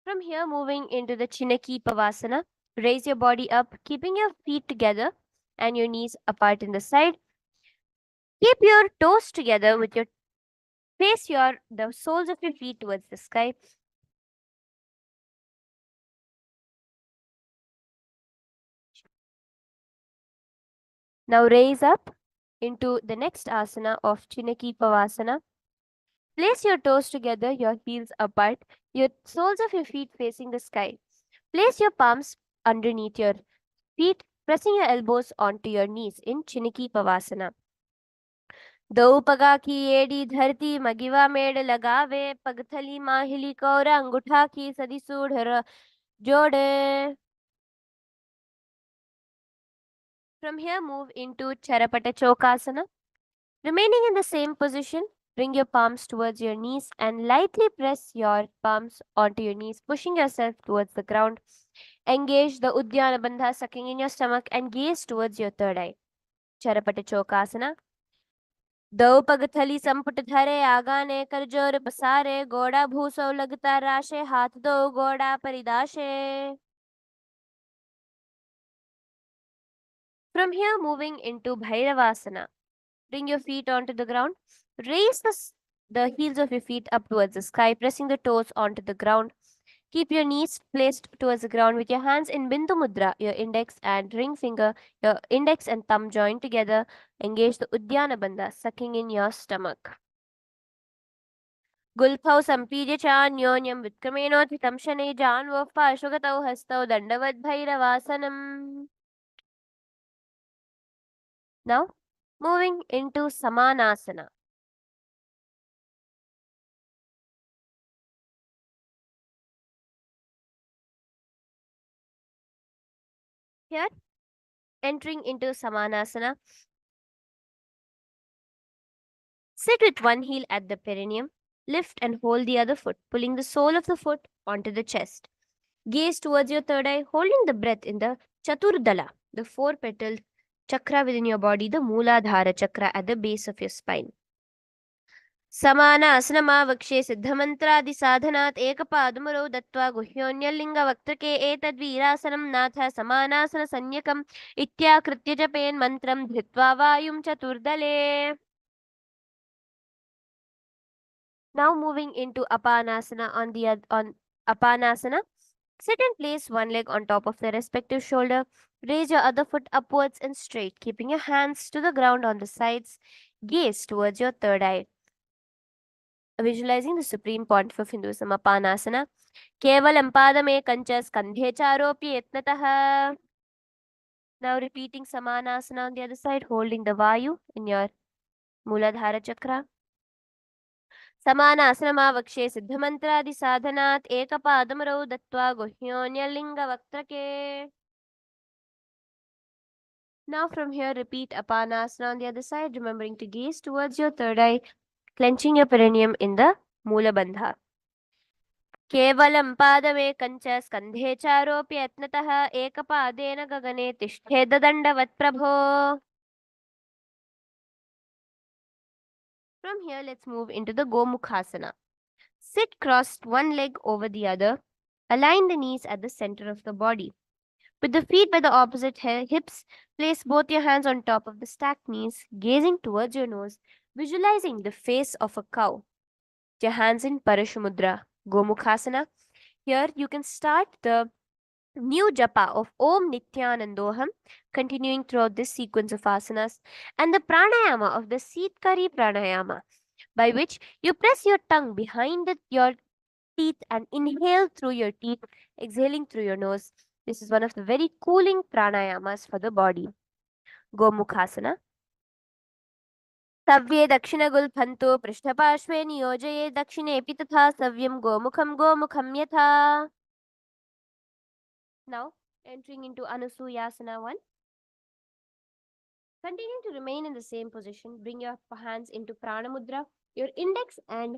From here, moving into the Chinaki Pavasana, raise your body up, keeping your feet together and your knees apart in the side. Keep your toes together with your face the soles of your feet towards the sky. Now raise up into the next asana of Chinaki Pavasana. Place your toes together, your heels apart, your soles of your feet facing the sky. Place your palms underneath your feet, pressing your elbows onto your knees in Chinaki Pavasana. दो पगा की AD धरती मगिवा मेड़ लगावे पगथली माहिली कौरा अंगूठा की सदी सूढ़ जोड़े. From here, move into Charapata Chokasana. Remaining in the same position, bring your palms towards your knees and lightly press your palms onto your knees, pushing yourself towards the ground. Engage the Udyana Bandha, sucking in your stomach and gaze towards your third eye. Charapata Chokasana. दो पग थली संपुट धरे आगाने कर जोर पसारे गोड़ा भूसो लगता राशे हाथ दो गोड़ा परिदाशे. From here, moving into Bhairavasana. Bring your feet onto the ground. Raise the heels of your feet up towards the sky, pressing the toes onto the ground. Keep your knees placed towards the ground with your hands in Bindu Mudra, your index and ring finger, your index and thumb joined together. Engage the Uddiyana Bandha, sucking in your stomach. Gulphau Sampidya Chanyonyam Vitkamenotitam Shane Janvo Pashvagatau Hastau Dandavad Bhairavasanam. Now, moving into Samanasana. Here, entering into Samanasana, sit with one heel at the perineum, lift and hold the other foot, pulling the sole of the foot onto the chest. Gaze towards your third eye, holding the breath in the Chaturdala, the four-petaled chakra within your body, the Mooladhara chakra at the base of your spine. समानासनमावक्षे सिद्धमन्त्रादिसाधनात् एकपादमुरौ दत्त्वा गुह्योऽन्यलिङ्गवक्त्रके एतद्वीरासनं नाथ समानासनसंज्ञकम् इत्याकृत्य जपेन्मन्त्रं धृत्वा वायुं चतुर्दले. Now moving into Apanasana on Apanasana. Sit and place one leg on top of the respective shoulder. Raise your other foot upwards and straight, keeping your hands to the ground on the sides. Gaze towards your third eye. Visualizing the supreme point of Hinduism, Apanasana. Kevalam padame skandhe charopye yatnatah. Now repeating Samanasana on the other side, holding the Vayu in your Mooladhara chakra. समानासनमावक्षे सिद्धमन्त्रादिसाधनात् एकपादमरौ दत्त्वा गुह्योऽन्यलिङ्गवक्त्रके. Now from here, repeat Apanasana on the other side, remembering to gaze towards your third eye, clenching your perineum in the Moola Bandha. केवलं पादमेकञ्च स्कन्धे चारोप्यत्नतः एकपादेन गगने तिष्ठेददण्डवत् प्रभो. From here, let's move into the Gomukhasana. Sit crossed one leg over the other. Align the knees at the center of the body. With the feet by the opposite hips, place both your hands on top of the stacked knees, gazing towards your nose, visualizing the face of a cow. Your hands in Parashamudra, Gomukhasana. Here you can start the new japa of Om Nithyanandoham, continuing throughout this sequence of asanas, and the pranayama of the Seetkari pranayama, by which you press your tongue behind your teeth and inhale through your teeth, exhaling through your nose. This is one of the very cooling pranayamas for the body. Gomukhasana. सव्ये दक्षिणगुल्फन्तो पृष्ठपार्श्वे नियोजये दक्षिणेऽपि तथा सव्यं गोमुखं यथा. Now, entering into Anusuyasana 1. Continue to remain in the same position. Bring your hands into Prana Mudra. Your index and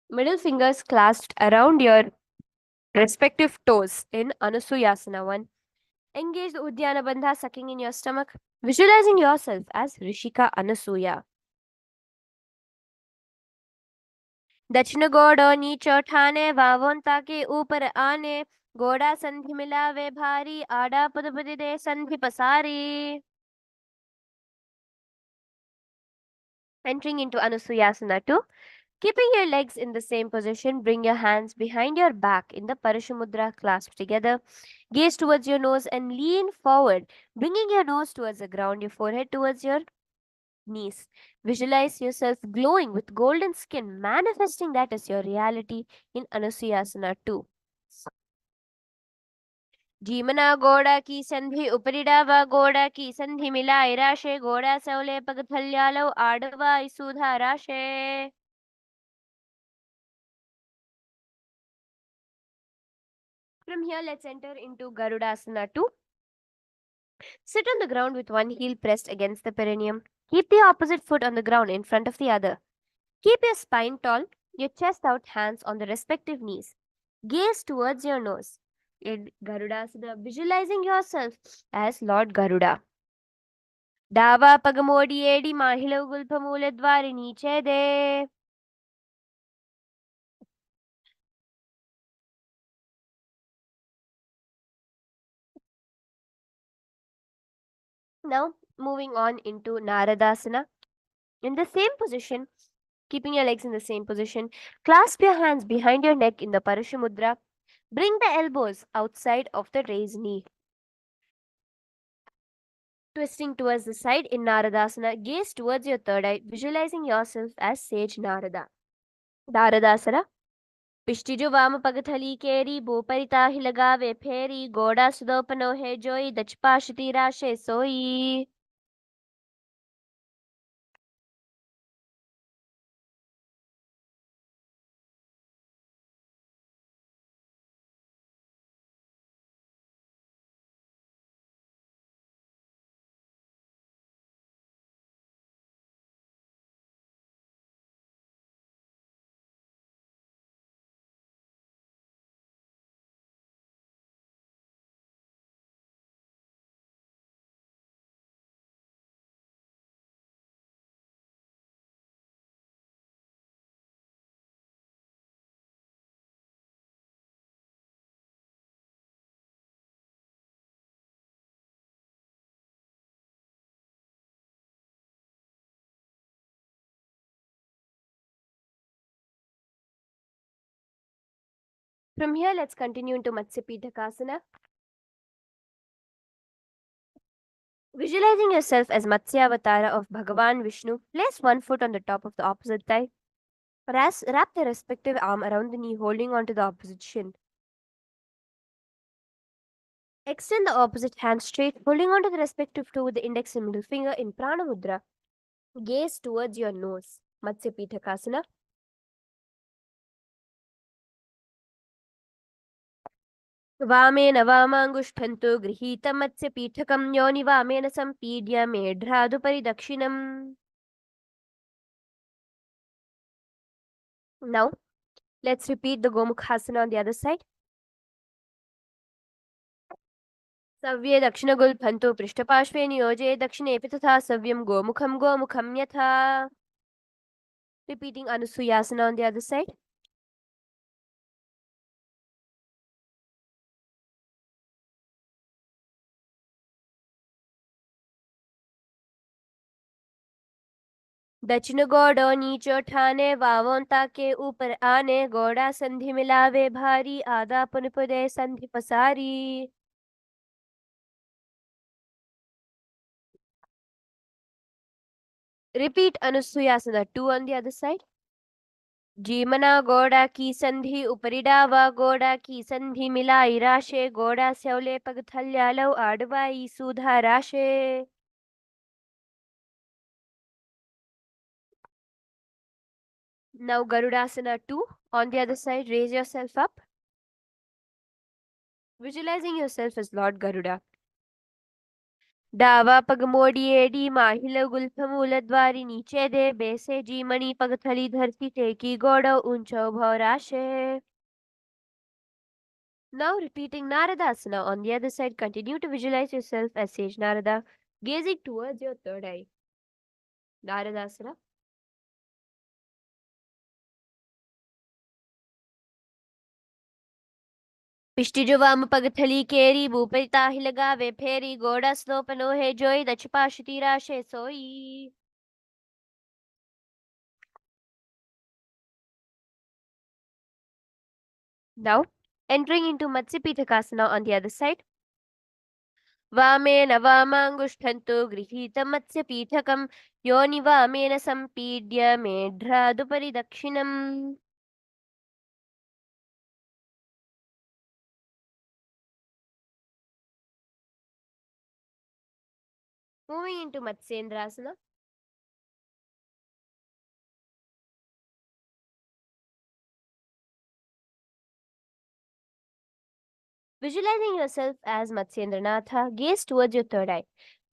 middle fingers clasped around your respective toes in Anusuyasana 1. Engage the Uddiyana Bandha, sucking in your stomach, visualizing yourself as Rishika Anasuya. दक्षिण गोड़ो नीचो ठाने वावोंता के ऊपर आने गोड़ा संधि मिलावे भारी आड़ा पदपति दे संधि पसारी. Entering into Anusuyasana 2. Keeping your legs in the same position, bring your hands behind your back in the Parashamudra clasped together. Gaze towards your nose and lean forward, bringing your nose towards the ground, your forehead towards your knees. Visualize yourself glowing with golden skin, manifesting that as your reality in Anusuyasana 2. जीमना गोड़ा की संधि उपरिडा व गोड़ा की संधि मिलाए राशे गोड़ा सौले पगथल्यालो आडवा सुधा राशे. From here, let's enter into Garudasana 2. Sit on the ground with one heel pressed against the perineum. Keep the opposite foot on the ground in front of the other. Keep your spine tall, your chest out, hands on the respective knees. Gaze towards your nose. In Garudasana, visualizing yourself as Lord Garuda. Dava pagamodi edi mahila gulpamula dwarini chede. Now, moving on into Naradasana. In the same position, keeping your legs in the same position, clasp your hands behind your neck in the Parashamudra. Bring the elbows outside of the raised knee. Twisting towards the side in Naradasana, gaze towards your third eye, visualizing yourself as Sage Narada. Naradasana. पिष्टि जो वाम पगथली केरी बोपरिता ही लगावे फेरी गोड़ा सुदोपनो है जोई दचपाशति राशे सोई. From here, let's continue into Matsya Pitakasana. Visualizing yourself as Matsya Avatara of Bhagavan Vishnu, place one foot on the top of the opposite thigh. Wrap the respective arm around the knee, holding onto the opposite shin. Extend the opposite hand straight, holding onto the respective toe with the index and middle finger in Prana Mudra. Gaze towards your nose. Matsya Pitakasana. वामेन वामाङ्गुष्ठन्तु गृहीतमत्स्य पीठकं योनि वामेन सम्पीड्य मेढ्रादुपरि दक्षिणम्. Now, let's repeat the Gomukhasana on the other side. सव्ये दक्षिणगुल्फन्तु पृष्ठपार्श्वे नियोजे दक्षिणेऽपि तथा सव्यं गोमुखं गोमुखं यथा. Repeating Anusuyasana on the other side. दक्षिण गोड़ो नीचो ठाने वावोंता के ऊपर आने गोड़ा संधि मिलावे भारी आधा पुनपुदे संधि पसारी. Repeat Anusuyasana 2 on the other side. जीमना गोड़ा की संधि उपरिडावा गोड़ा की संधि मिलाई राशे गोड़ा स्यौले पगथल्यालो आडवाई सुधा राशे. Now Garudasana 2 on the other side. Raise yourself up, visualizing yourself as Lord Garuda. डावा पग मोड़िए डी माहिल गुल्फमूल द्वारी नीचे दे बेसे जी मणि पगथली धरती टेकी गोड़ो ऊंचो भौराशे. Now repeating Naradasana on the other side, continue to visualize yourself as Sage Narada, gazing towards your third eye. Naradasana. पिष्टि जो वाम पगथली केरी भूपरिता ही लगावे फेरी गोड़ा स्लोपनो है जोई दचपाशति राशे सोई. Now entering into Matsya Pitakasana on the other side. वामेन वामाङ्गुष्ठन्तु गृहीतमत्स्य पीठकं योनि वामेन सम्पीड्य मेढ्रादुपरि दक्षिणम्. Moving into Matsyendrasana. Visualizing yourself as Matsyendranatha, gaze towards your third eye.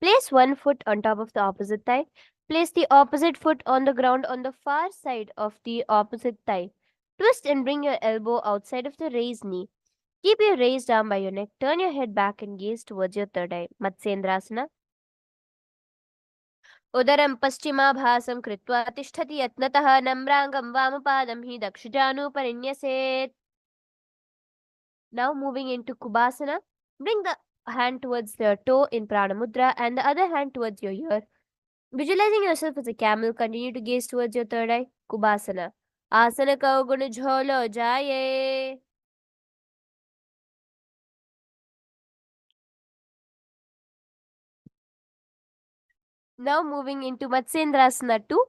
Place one foot on top of the opposite thigh. Place the opposite foot on the ground on the far side of the opposite thigh. Twist and bring your elbow outside of the raised knee. Keep your raised arm by your neck. Turn your head back and gaze towards your third eye. Matsyendrasana. उदरं पश्चिमाभासं कृत्वा तिष्ठति यत्नतः नम्राङ्गं वामपादं हि दक्षजानुपरिण्यसेत्. Now moving into Kubasana, bring the hand towards the toe in Prana Mudra and the other hand towards your ear. Visualizing yourself as a camel, continue to gaze towards your third eye. Kubasana. Asana ka gun jholo jaye. Now moving into Matsyendrasana 2.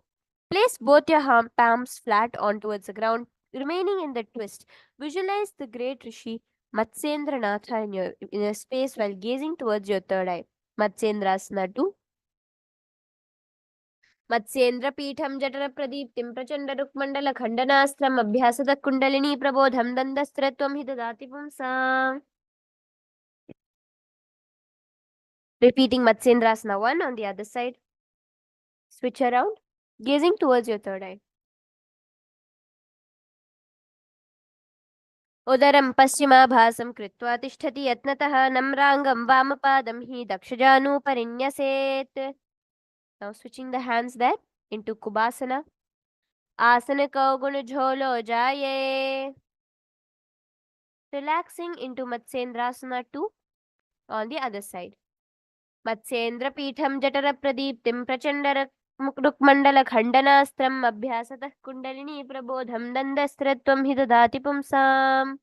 Place both your palms flat on towards the ground, remaining in the twist. Visualize the great Rishi Matsyendranath in your space while gazing towards your third eye. Matsyendrasana 2. मत्स्येन्द्रपीठं जठरप्रदीप्तिं प्रचण्डरुक्मण्डलखण्डनास्त्रम् अभ्यासतः kundalini प्रबोधं दन्दस्त्रत्वं हि ददाति पुंसाम्. Repeating Matsyendrasana 1 on the other side. Switch around, gazing towards your third eye. उदरं पश्चिमाभासं कृत्वा तिष्ठति यत्नतः नम्राङ्गं वामपादं हि दक्षजानुपरिण्यसेत्. Now switching the hands there into Kubasana. Asana Kauguna Jholo Jaye. Relaxing into Matsyendrasana 2 on the other side. मत्स्येन्द्रपीठं जठरप्रदीप्तिं प्रचण्डरुक्मण्डलखण्डनास्त्रम् अभ्यासतः kundalini प्रबोधं दन्दस्त्रत्वं हि ददाति पुंसाम्.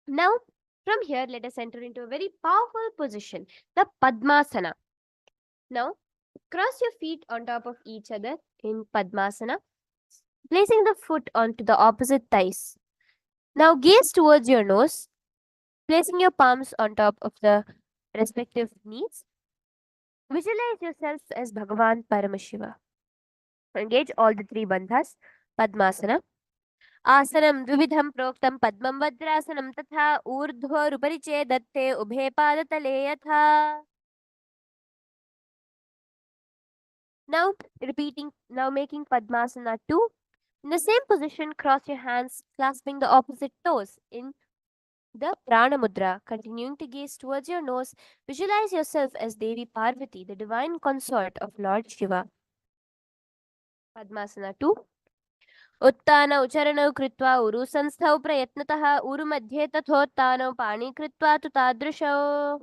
Now, from here, let us enter into a very powerful position, the Padmasana. Now, cross your feet on top of each other in Padmasana, placing the foot onto the opposite thighs. Now, gaze towards your nose, placing your palms on top of the respective knees. Visualize yourself as Bhagavan Paramashiva. Engage all the three bandhas. Padmasana. आसनं द्विविधं प्रोक्तं पद्मं वज्रासनं तथा ऊर्ध्वोरुपरि चेदत्ते उभे पादतले यथा. Now making Padmasana 2. In the same position, cross your hands, clasping the opposite toes in the Prana Mudra. Continuing to gaze towards your nose, visualize yourself as Devi Parvati, the divine consort of Lord Shiva. Padmasana 2. उत्तानौ चरणौ कृत्वा उरु संस्थौ प्रयत्नतः उरु मध्ये तथोत्तानौ पाणि कृत्वा तु तादृशौ.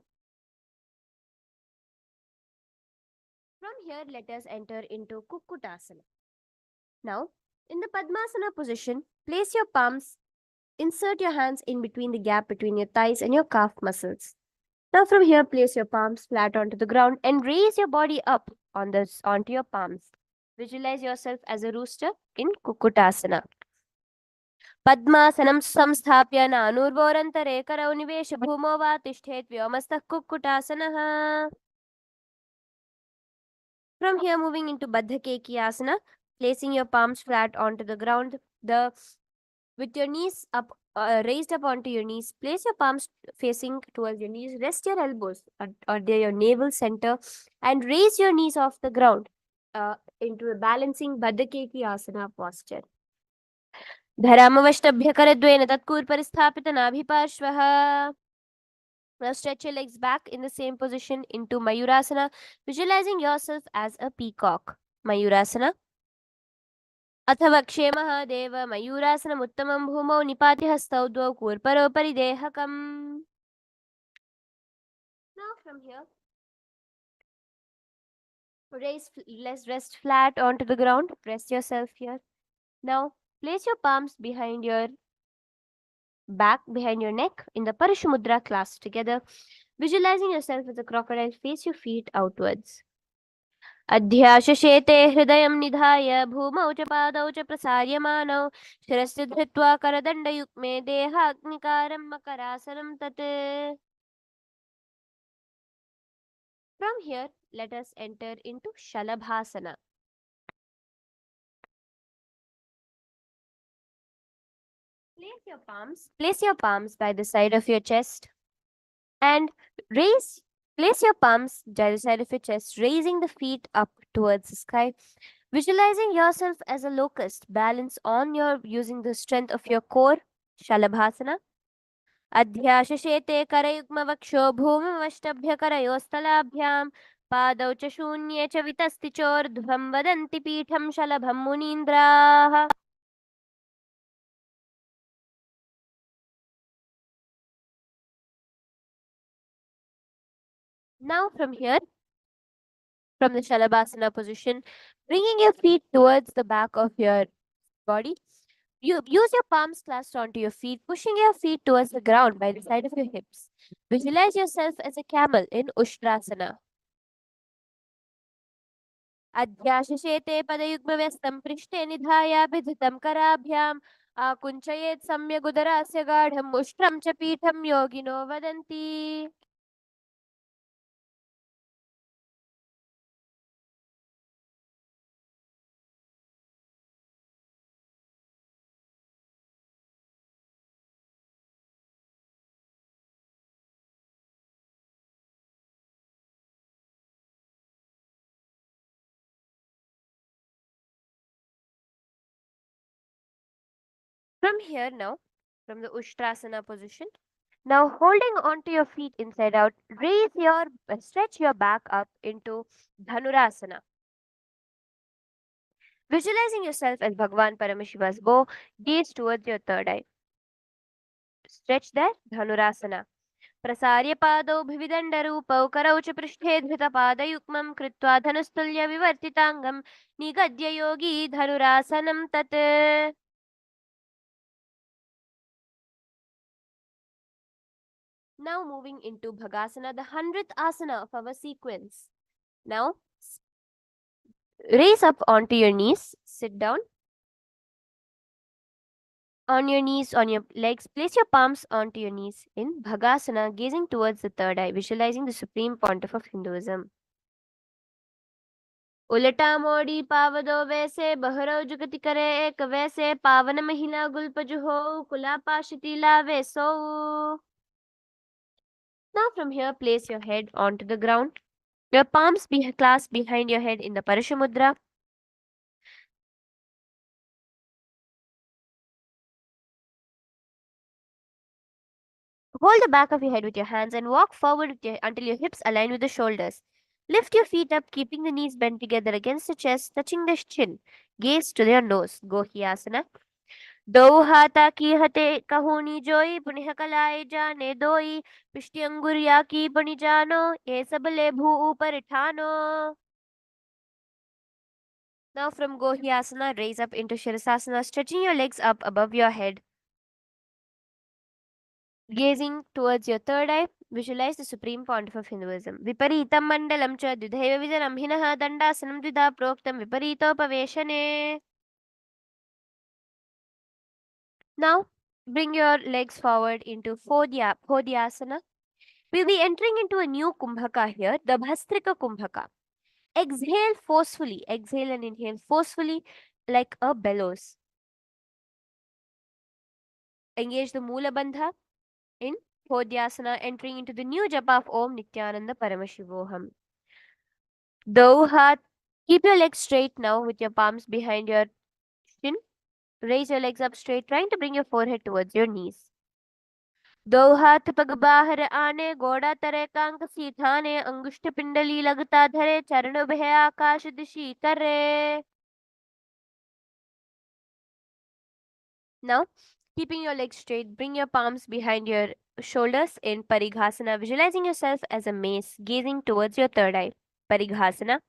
From here, let us enter into Kukkutasana. Now, in the Padmasana position, place your palms, insert your hands in between the gap between your thighs and your calf muscles. Now, from here, place your palms flat onto the ground and raise your body up onto your palms. Visualize yourself as a rooster in Kukkutasana. पद्मासनं संस्थाप्य नानूर्वोरन्तरे करौ निवेश भूमौ वा तिष्ठेत् व्योमस्थः कुक्कुटासनः. From here, moving into Baddha Asana, placing your palms flat onto the ground, with your knees up, raised up onto your knees. Place your palms facing towards your knees. Rest your elbows or your navel center, and raise your knees off the ground into a balancing Baddha Asana posture. धरामवष्टभ्यकरद्वयेन तत्कूर्परिस्थापितनाभिपार्श्वः. Now stretch your legs back in the same position into Mayurasana, visualizing yourself as a peacock. Mayurasana. अथवा क्षेमः देव मयूरासनमुत्तमं भूमौ निपाति हस्तौ द्वौ कूर्परोपरि देहकम्. Now from here, rest flat onto the ground. Rest yourself here. Now place your palms behind your back, behind your neck in the Parashumudra clasped together. Visualizing yourself as a crocodile, face your feet outwards. अध्याशेते हृदयं निधाय भूमौ च पादौ च प्रसार्यमानौ शिरस्य धृत्वा करदण्डयुग्मे देहाग्निकारं मकरासनं तत्. From here, let us enter into Shalabhasana. Place your palms by the side of your chest and place your palms by the side of your chest, raising the feet up towards the sky. Visualizing yourself as a locust, balance on using the strength of your core, Shalabhasana. अध्याशशेते करयुग्मवक्षो भूमिमवष्टभ्यकरयोस्तलाभ्यां पादौ च शून्ये च वितस्ति चोर्ध्वं वदन्ति पीठं शलभं मुनीन्द्राः. Now from here, from the Shalabhasana position, bringing your feet towards the back of your body. You use your palms clasped onto your feet, pushing your feet towards the ground by the side of your hips. Visualize yourself as a camel in Ushtrasana. अध्याशेते पदयुग्मव्यस्तं पृष्ठे निधायाभिधृतं कराभ्याम् आकुञ्चयेत् सम्यगुदरस्य गाढम् उष्ट्रं च पीठं योगिनो वदन्ति. From here now, from the Ushtrasana position, now holding onto your feet inside out, stretch your back up into Dhanurasana. Visualizing yourself as Bhagwan Paramashiva's bow, gaze towards your third eye. Stretch there, Dhanurasana. प्रसार्य पादौ भिविदण्डरूपौ करौ च पृष्ठे धृतपादयुग्मं कृत्वा धनुस्तुल्यविवर्तिताङ्गं निगद्य योगी धनुरासनं तत्. Now moving into Bhagasana, the 100th asana of our sequence. Now raise up onto your knees, sit down. On your knees, on your legs, place your palms onto your knees in Bhagasana, gazing towards the third eye, visualizing the supreme pontiff of Hinduism. उलटा मोड़ी पावदो वैसे बहरो जुगति करे एक वैसे पावन महिला गुलपजु हो कुला पाशतीला vaso. Now from here, place your head onto the ground. Your palms be clasped behind your head in the Parashamudra. Hold the back of your head with your hands and walk forward until your hips align with the shoulders. Lift your feet up, keeping the knees bent together against the chest, touching the chin. Gaze to your nose. Gohyasana. दो हाथा की हते कहूनी जोई पुण्य कलाए जाने दोई पिष्टि अंगुरिया की बनी जानो ये सब ले भू ऊपर ठानो. Now from Gohyasana, raise up into Shirasasana, stretching your legs up above your head. Gazing towards your third eye, visualize the supreme pontiff of Hinduism. Viparitam mandalam cha dvidhaiva vijanam hinaha dandasanam dvidha proktam viparitopaveshane. Now, bring your legs forward into Phodyasana. We'll be entering into a new Kumbhaka here, the Bhastrika Kumbhaka. Exhale forcefully. Exhale and inhale forcefully like a bellows. Engage the Mula Bandha in Phodyasana, entering into the new japa of Om Nithyananda Paramashivoham. Keep your legs straight now with your palms behind your shin. Raise your legs up straight, trying to bring your forehead towards your knees. दो हाथ पग बाहर आने गोड़ा तरे कांक सीठाने अंगुष्ठ पिंडली लगता धरे चरण भय आकाश दिशी करे. Now, keeping your legs straight, bring your palms behind your shoulders in Parighasana, visualizing yourself as a mace, gazing towards your third eye. Parighasana.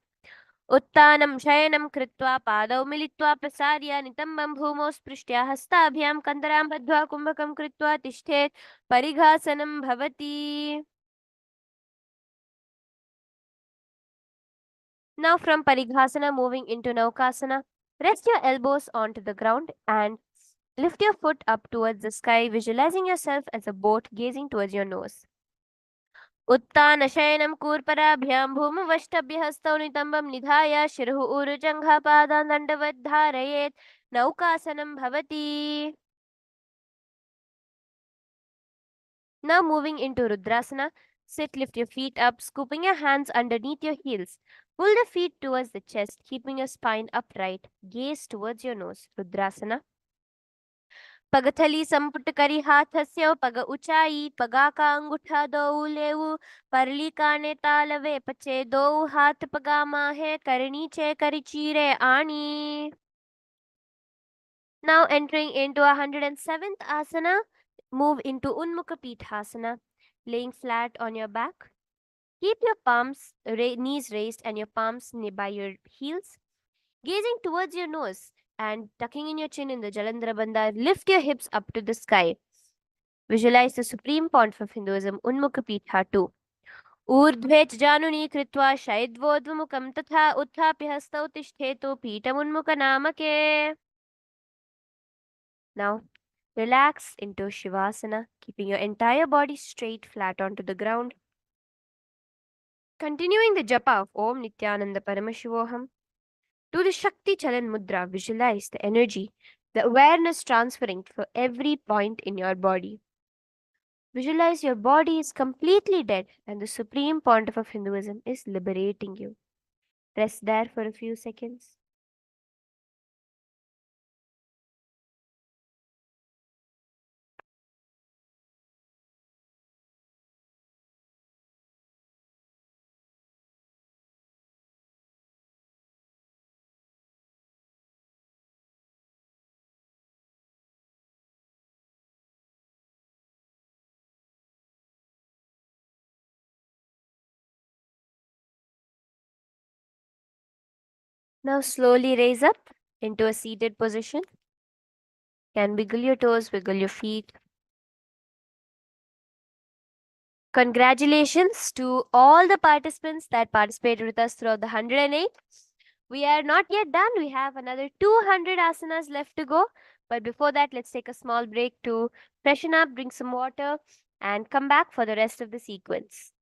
उत्तानं शयनं कृत्वा पादौ मिलित्वा प्रसार्य नितम्बं भूमौ स्पृष्ट्या हस्ताभ्यां कन्दरां बद्ध्वा कुम्भकं कृत्वा तिष्ठेत् परिघासनं भवति. Now from Parighasana, moving into Naukasana, rest your elbows onto the ground and lift your foot up towards the sky, visualizing yourself as a boat gazing towards your nose. उत्तानशयनं कूर्पराभ्यां भूमवष्टभ्यहस्तौ नितम्बं निधाय शिरः ऊरुजङ्घापादान् दण्डवत् धारयेत् नौकासनं भवति. Now moving into Rudrasana, sit, lift your feet up, scooping your hands underneath your heels. Pull the feet towards the chest, keeping your spine upright. Gaze towards your nose. Rudrasana. पगथली संपुट करी हाथस्य पग ऊंचाई पगा का अंगूठा दो लेऊ परली काने तालवे पचे दो हाथ पगा माहे करनी चे करी चीरे आनी. Now entering into 107th asana, move into Unmukha Pithasana, laying flat on your back. Keep your knees raised and your palms by your heels. Gazing towards your nose and tucking in your chin in the Jalandhara Bandha, lift your hips up to the sky. Visualize the supreme point of Hinduism, Unmukha Pitha 2. ऊर्ध्वे च जानुनी कृत्वा शयद्वोद्मुखं तथा उत्थाप्य हस्तौ तिष्ठेतु पीठमुन्मुखनामके. Now, relax into Shivasana, keeping your entire body straight flat onto the ground. Continuing the japa of Om Nithyananda Paramashivoham, do the Shakti Chalan Mudra. Visualize the energy, the awareness transferring for every point in your body. Visualize your body is completely dead and the supreme point of Hinduism is liberating you. Rest there for a few seconds. Now slowly raise up into a seated position. Can wiggle your toes, wiggle your feet. Congratulations to all the participants that participated with us throughout the 108. We are not yet done. We have another 200 asanas left to go. But before that, let's take a small break to freshen up, drink some water, and come back for the rest of the sequence.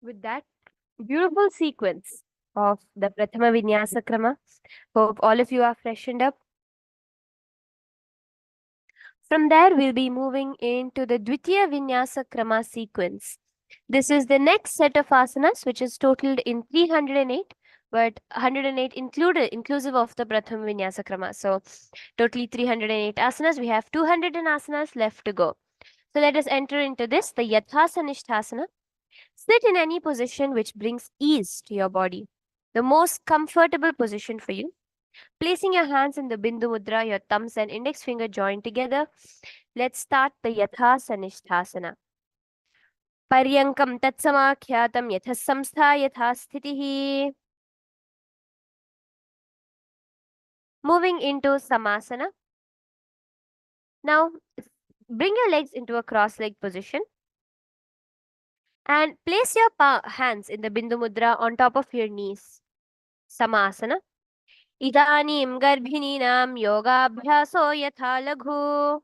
With that beautiful sequence of the Prathama Vinyasa Krama, hope all of you are freshened up. From there, we'll be moving into the Dvitiya Vinyasa Krama sequence. This is the next set of asanas, which is totaled in 308, but 108 inclusive of the Prathama Vinyasa Krama. So, totally 308 asanas. We have 200 asanas left to go. So, let us enter into this, the Yathasanishthasana. Sit in any position which brings ease to your body, the most comfortable position for you. Placing your hands in the Bindu Mudra, your thumbs and index finger joined together. Let's start the Yatha Sanishthasana. Paryankam Tatsamakhyatam Yatha Samstha Yatha Sthitihi. Moving into Samasana. Now, bring your legs into a cross-legged position and place your hands in the Bindu Mudra on top of your knees. Samasana. Idanim Garbhininam Yogabhyaso Yatha Laghu.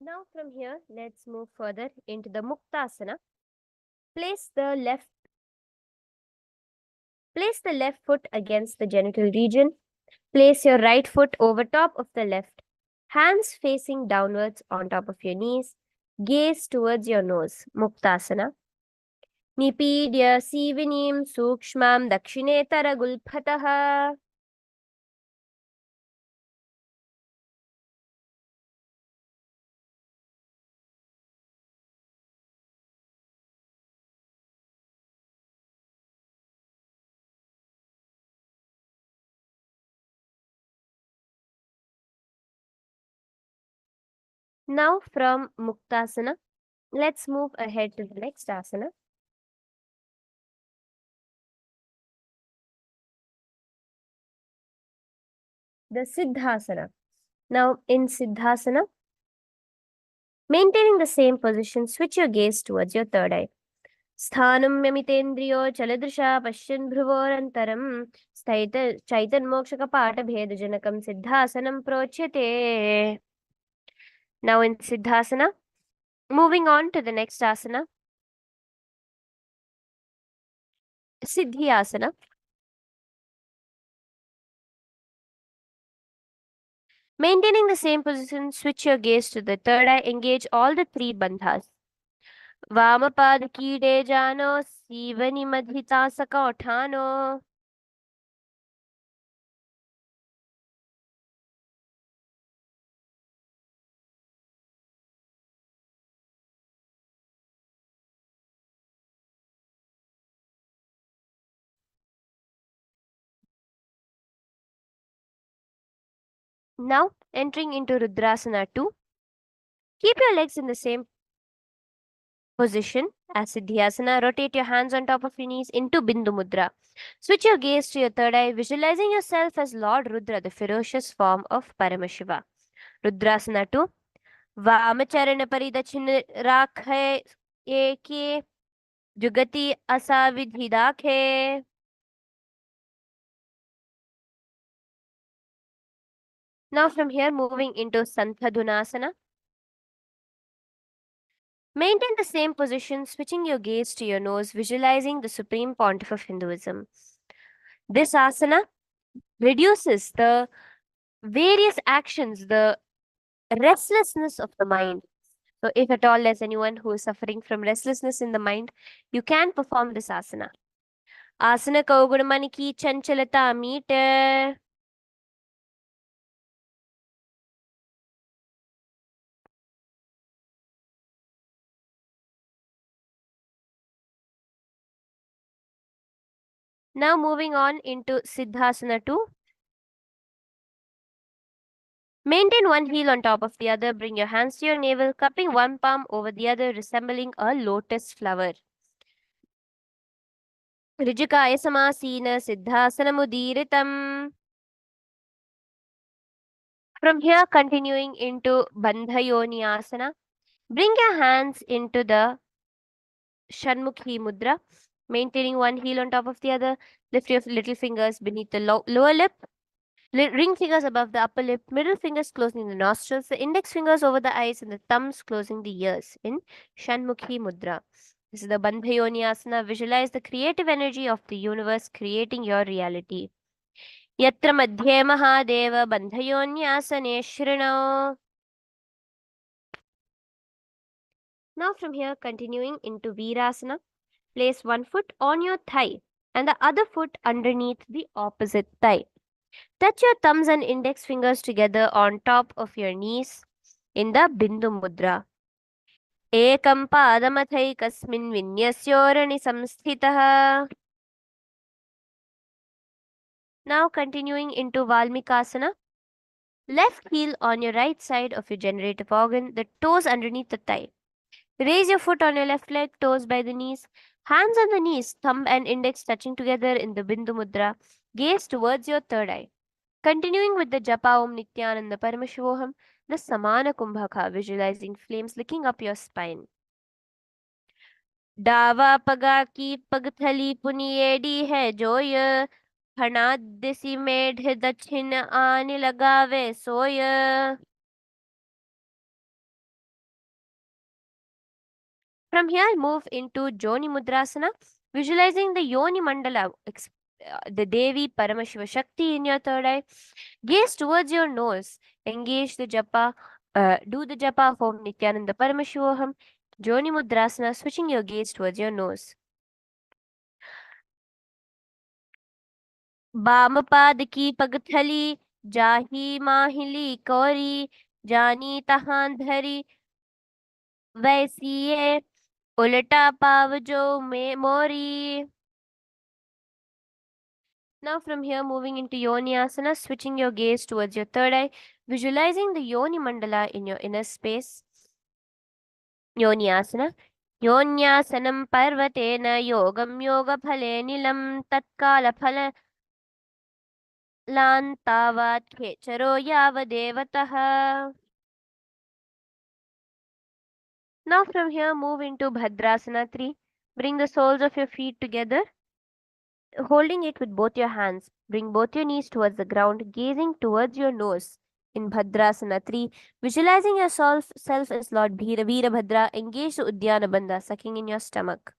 Now from here, let's move further into the Muktasana. Place the left foot against the genital region. Place your right foot over top of the left. Hands facing downwards on top of your knees. Gaze towards your nose. Muktasana. Nipidya Sivinim Sukshmam Dakshinetara Gulphataha. Now from Muktasana, let's move ahead to the next asana. The Siddhasana. Now in Siddhasana, maintaining the same position, switch your gaze towards your third eye. Sthanam Yamitendriyo Chaladrisha Pashyan Bhruvorantaram Chaitanmokshaka Bhedajanakam Siddhasanam Prochyate. Now in Siddhasana, moving on to the next asana, Siddhyasana. Maintaining the same position, switch your gaze to the third eye, engage all the three bandhas. Vamapad Kide Jano Sivani Madhita Sakaothano. Now entering into Rudrasana 2. Keep your legs in the same position as Siddhyasana. Rotate your hands on top of your knees into Bindu Mudra. Switch your gaze to your third eye, visualizing yourself as Lord Rudra, the ferocious form of Paramashiva. Rudrasana 2. Vamacharana Paridachin Rakhe Eke Jugati Asavidhidakhe. Now from here, moving into Santhadunasana. Maintain the same position, switching your gaze to your nose, visualizing the supreme pontiff of Hinduism. This asana reduces the various actions, the restlessness of the mind. So, if at all there's anyone who is suffering from restlessness in the mind, you can perform this asana. Asana Kaugudamaniki Chanchalata Meter. Now, moving on into Siddhasana 2. Maintain one heel on top of the other. Bring your hands to your navel, cupping one palm over the other, resembling a lotus flower. Rijikaya Samasina Siddhasanamudiritam. From here, continuing into Bandhayoni Asana. Bring your hands into the Shanmukhi Mudra. Maintaining one heel on top of the other. Lift your little fingers beneath the lower lip. Ring fingers above the upper lip, middle fingers closing the nostrils, the index fingers over the eyes, and the thumbs closing the ears in Shanmukhi Mudra. This is the Bandhayoni Asana. Visualize the creative energy of the universe creating your reality. Yatra Madhye Mahadeva Bandhayonyasane Shrino. Now from here, continuing into Virasana, place one foot on your thigh and the other foot underneath the opposite thigh. Touch your thumbs and index fingers together on top of your knees in the Bindu Mudra. Ekam padamathaiकस्मिन् विन्यस्योरणि संस्थितः. Now continuing into Valmikasana. Left heel on your right side of your generative organ, the toes underneath the thigh. Raise your foot on your left leg, toes by the knees. Hands on the knees, thumb and index touching together in the Bindu Mudra. Gaze towards your third eye. Continuing with the Japa Om Nithyananda Paramashivoham, the Samana Kumbhaka, visualizing flames licking up your spine. डावा पगा की पगथली पुनिएडी है जोय फणादिसी मेढ दक्षिण आन लगावे सोय. From here, move into Joni Mudrasana, visualizing the Yoni Mandala, the Devi Paramashiva Shakti in your third eye. Gaze towards your nose. Engage the japa. Do the japa Om Nithyananda Paramashivoham. Joni Mudrasana, switching your gaze towards your nose. बामपाद की पगथली जाही माहिली कौरी जानी तहां धरी वैसिए उल्टा पाव जो में मोरी. Now from here, moving into Yoni Asana, switching your gaze towards your third eye, visualizing the Yoni Mandala in your inner space. Yoni Asana. Yonyasanam parvatena yogam yoga phale nilam tatkala phala lantavat khecharo yavadevatah. Now from here, move into Bhadrasana 3. Bring the soles of your feet together, holding it with both your hands. Bring both your knees towards the ground, gazing towards your nose. In Bhadrasana 3, visualizing yourself as Lord Veerabhadra, engage the Udyana Bandha, sucking in your stomach.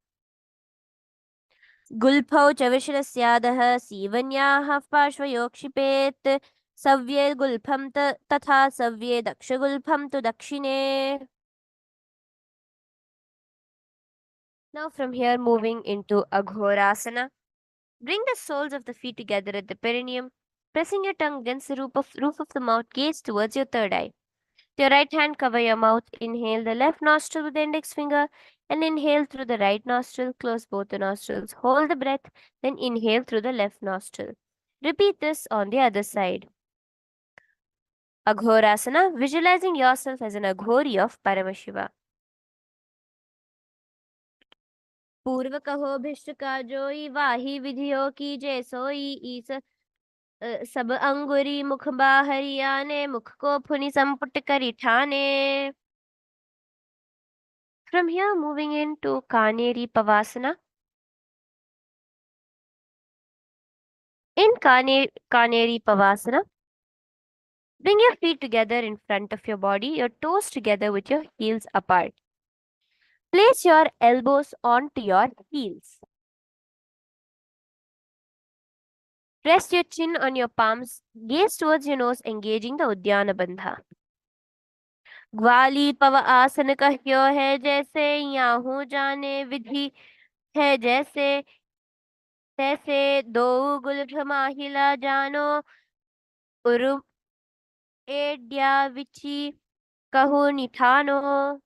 Gulphau Chavishrasyadah Sivanyaha Parshvayokshipeet Savye Gulpham Tatha Savye Dakshagulpham tu Dakshine. Now from here, moving into Aghorasana. Bring the soles of the feet together at the perineum, pressing your tongue against the roof of the mouth, gaze towards your third eye. With your right hand, cover your mouth. Inhale the left nostril with the index finger and inhale through the right nostril. Close both the nostrils. Hold the breath, then inhale through the left nostril. Repeat this on the other side. Aghorasana, visualizing yourself as an Aghori of Paramashiva. पूर्व कहो भिष्ट का जोई वाही विधियों की जय सोई ईस सब अंगुरी मुख बाहरी आने मुख को फुनि संपुट करी ठाने. From here, moving into Kaneri Pavasana. In Kaneri Pavasana, bring your feet together in front of your body, your toes together with your heels apart. Place your elbows onto your heels. Rest your chin on your palms, gaze towards your nose, engaging the Udyana Bandha. ग्वाली पव आसन कह्यो है जैसे Yahoo जाने विधि है जैसे तैसे दो Gulf माहिला जानो उरु एड्या विची कहू निठानो.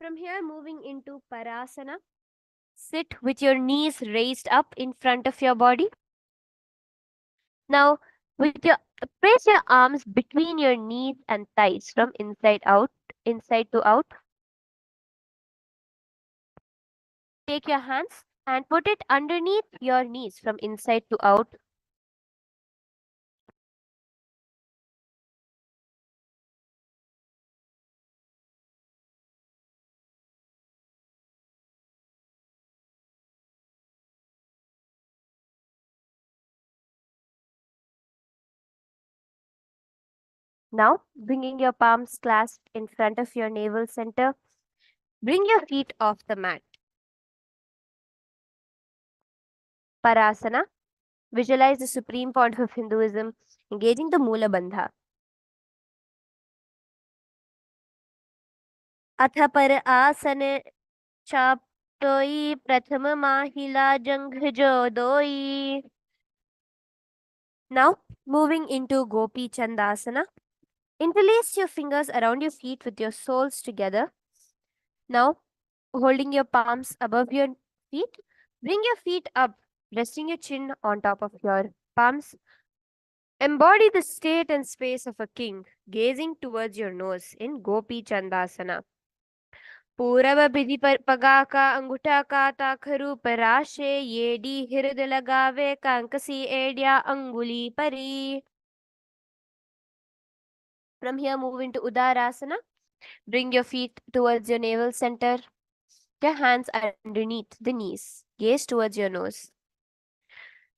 From here, moving into Parasana. Sit with your knees raised up in front of your body. Now, place your arms between your knees and thighs from inside to out. Take your hands and put it underneath your knees from inside to out. Now, bringing your palms clasped in front of your navel center, bring your feet off the mat. Parasana. Visualize the supreme point of Hinduism, engaging the Mula Bandha. अथ पर आसन चाप्तोई प्रथम महिला जंघ जोदोई. Now, moving into Gopi Chandasana. Interlace your fingers around your feet with your soles together. Now, holding your palms above your feet, bring your feet up, resting your chin on top of your palms. Embody the state and space of a king, gazing towards your nose in Gopi Chandasana. पूरब विधि पर पगा का अंगूठा का ताखरू पराशे येडी हिरद लगावे कांकसी एडिया अंगुली परी. From here, move into Udarasana. Bring your feet towards your navel center. Your hands underneath the knees. Gaze towards your nose.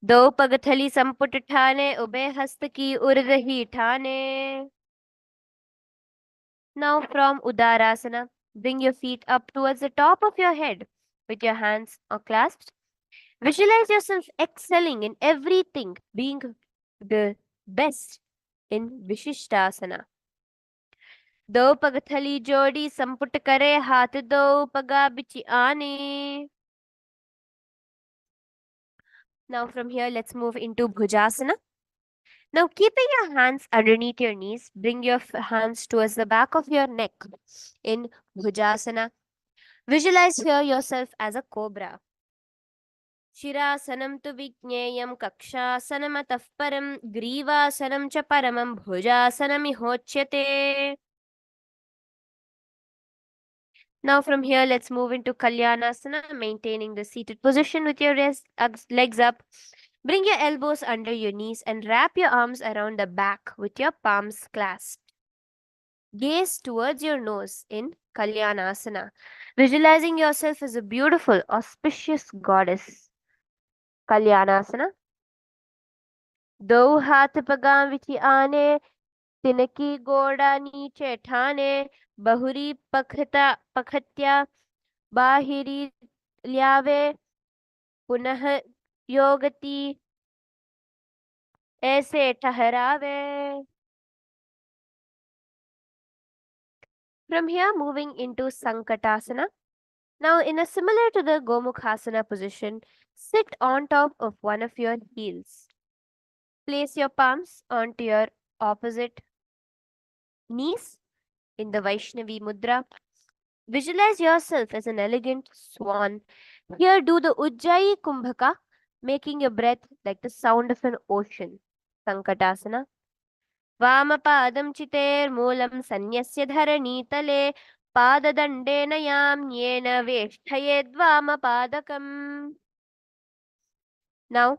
दो पगथली संपुट ठाने उबे हस्त की उर्द ही ठाने. Now from Udarasana, bring your feet up towards the top of your head with your hands clasped. Visualize yourself excelling in everything, being the best in Vishishtasana. दो पगथली जोड़ी संपुट करे हाथ दो पगा बिच आने. Now from here, let's move into Bhujasana. Now, keeping your hands underneath your knees, bring your hands towards the back of your neck in Bhujasana. Visualize here yourself as a cobra. Shirasanam tu vigneyam kakshasanam ataf param grivasanam cha paramam bhujasanam ihochyate. Now from here, let's move into Kalyanasana, maintaining the seated position with your legs up. Bring your elbows under your knees and wrap your arms around the back with your palms clasped. Gaze towards your nose in Kalyanasana, visualizing yourself as a beautiful, auspicious goddess. Kalyanasana. दो हाथ पगां विच आने तिनकी गोड़ा नीचे ठाने बहुरी पखत्या बाहिरी ल्यावे पुनः योगति ऐसे ठहरावे. From here, moving into Sankatasana. Now, in a similar to the Gomukhasana position, sit on top of one of your heels. Place your palms onto your opposite knees in the Vaishnavi Mudra. Visualize yourself as an elegant swan. Here, do the Ujjayi Kumbhaka, making your breath like the sound of an ocean. Sankatasana. वामपादं चितेर्मूलं सन्न्यस्य धरणीतले पाददण्डेन याम्येन वेष्ठयेद्वामपादकम्. Now,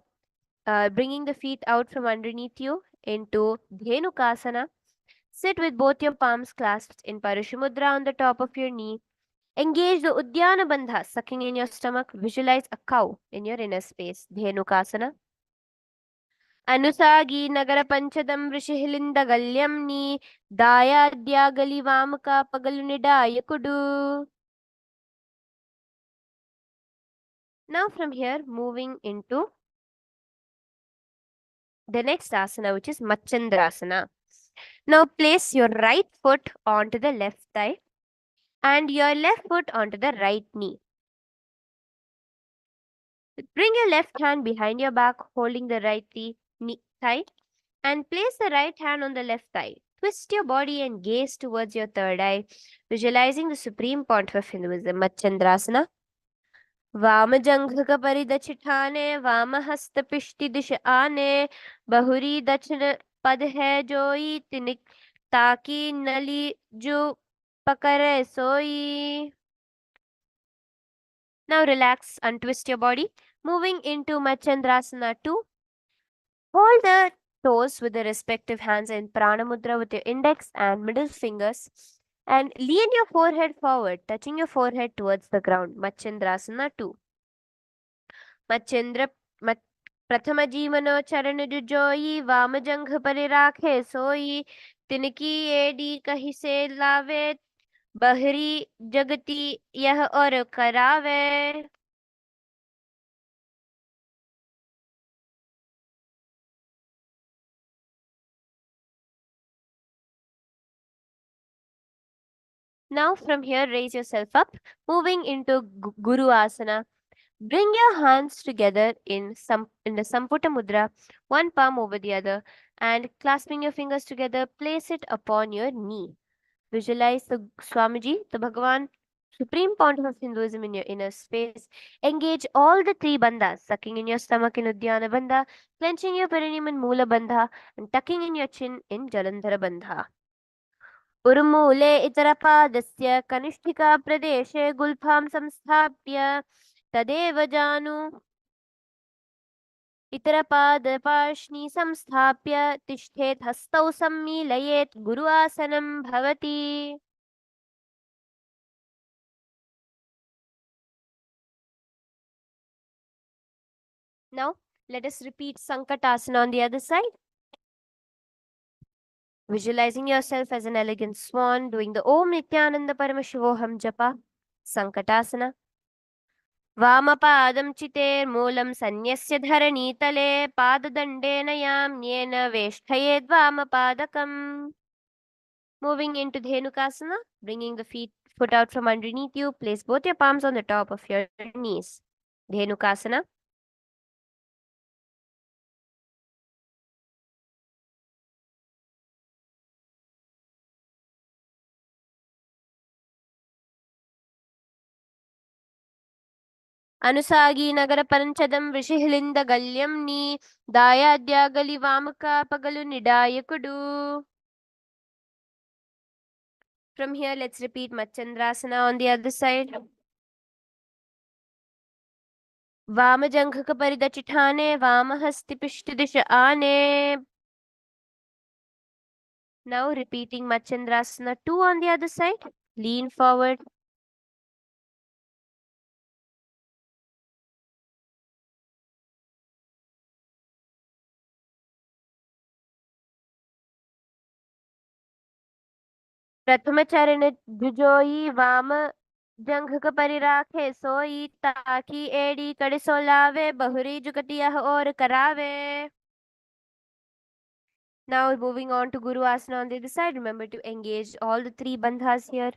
bringing the feet out from underneath you into Dhenukasana. Sit with both your palms clasped in Parashamudra on the top of your knee. Engage the Udyana Bandha, sucking in your stomach. Visualize a cow in your inner space. Dhenukasana. अनुसागी Nagar पंचदम ऋषिहिलिंद गल्यमनी दायाद्यागली वामका पगलुनिडाय कुडु. Now from here, moving into the next asana, which is Machandrasana. Now place your right foot onto the left thigh and your left foot onto the right knee. Bring your left hand behind your back, holding the right thigh, and place the right hand on the left thigh. Twist your body and gaze towards your third eye, visualizing the supreme point of Hinduism, Machandrasana. वाम जंघ का परिदक्षिठाने वाम हस्त पिष्टि दिश आने बहुरी दक्षिण पद है जोई तिनिक ताकि नली जो पकड़े सोई. Now relax, untwist your body. Moving into Machandrasana 2. Hold the toes with the respective hands in Prana Mudra with your index and middle fingers. And lean your forehead forward, touching your forehead towards the ground. Machandrasana 2. Machandra प्रथम जीवनो चरण जुजोई वाम जंघ परि राखे सोई तिनकी AD कहीं से लावे, बहरी जगती यह और करावे। Now from here, raise yourself up, moving into Guru Asana. Bring your hands together in the Samputa Mudra, one palm over the other, and clasping your fingers together, place it upon your knee. Visualize the Swamiji, the Bhagavan, supreme point of Hinduism in your inner space. Engage all the three bandhas, sucking in your stomach in Udyana Bandha, clenching your perineum in Mula Bandha, and tucking in your chin in Jalandhara Bandha. उर्मूले इतरपादस्य कनिष्ठिका प्रदेशे गुल्फां संस्थाप्य तदेव जानु इतरपादपार्ष्णि संस्थाप्य तिष्ठेत् हस्तौ सम्मीलयेत् गुरुआसनं भवति. Now let us repeat Sankatasana on the other side. Visualizing yourself as an elegant swan doing the Om Nithyananda Paramashivoham japa. Sankatasana. वामपादं चितेर्मूलं सन्न्यस्य धरणीतले पाददण्डेन याम्येन वेष्ठयेद्वामपादकम्. Moving into Dhenukasana, bringing the foot out from underneath you, place both your palms on the top of your knees. Dhenukasana. अनुसागी Nagar पंचदम ऋषिहिलिंद गल्यम knee दायाद्यागली वामका पगलु निडायकुडु. From here, let's repeat Machandrasana on the other side. वाम जंघक परिदचिठाने वाम हस्ति पिष्ट दिश आने. Now repeating Machandrasana 2 on the other side. Lean forward. प्रथम चरण जुजोई वाम जंघक परिराखे सोई ताकि एड़ी कड़े सोलावे बहुरी जुगति यह और करावे. Now moving on to Guru Asana on the other side. Remember to engage all the three bandhas here.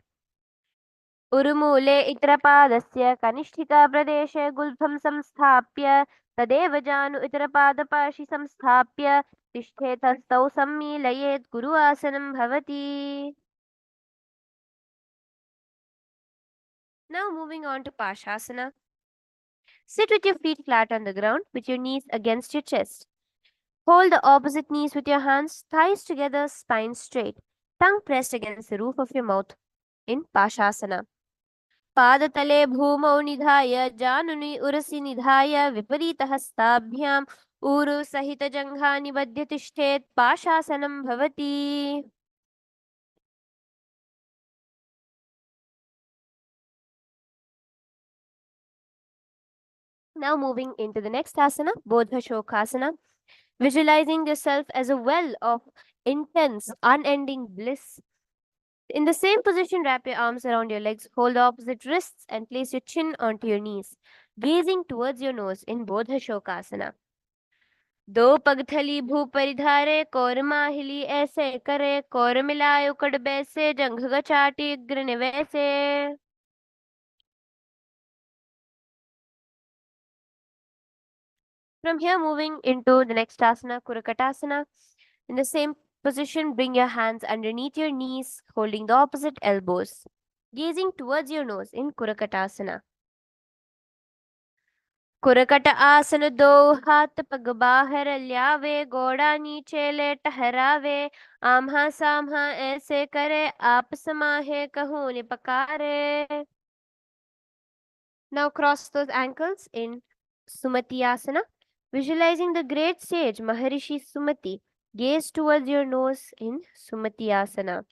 उर्मूले इतरपादस्य कनिष्ठिका प्रदेशे गुल्फं संस्थाप्य तदेव जानु इतरपादपाशि संस्थाप्य तिष्ठेत् हस्तौ सम्मीलयेत् गुरु आसनं भवति. Now moving on to Pashasana. Sit with your feet flat on the ground with your knees against your chest. Hold the opposite knees with your hands, thighs together, spine straight, tongue pressed against the roof of your mouth in Pashasana. पादतले भूमौ निधाय जानुनि उरसि निधाय विपरीतहस्ताभ्याम् ऊरु सहित जङ्घा निबध्य तिष्ठेत् पाशासनं भवति. Now moving into the next asana, Bodha Shokasana. Visualizing yourself as a well of intense, unending bliss. In the same position, wrap your arms around your legs, hold the opposite wrists, and place your chin onto your knees, gazing towards your nose in Bodha Shokasana. दो पगथली भू परिधारे कौर माहिली ऐसे करे कौर मिलाए उकड़ बैसे जंघ चाटी उग्र निवैसे. From here, moving into the next asana, Kurakatasana. In the same position, bring your hands underneath your knees, holding the opposite elbows, gazing towards your nose in Kurakatasana. कुरकट आसन दो हाथ पग बाहर ल्यावे गोड़ा नीचे ले टहरावे आम्हा साम्हा ऐसे करे आप समाहे कहूँ निपकारे. Now cross those ankles in Sumati Asana. Visualizing the great sage Maharishi Sumati, gaze towards your nose in Sumati Asana.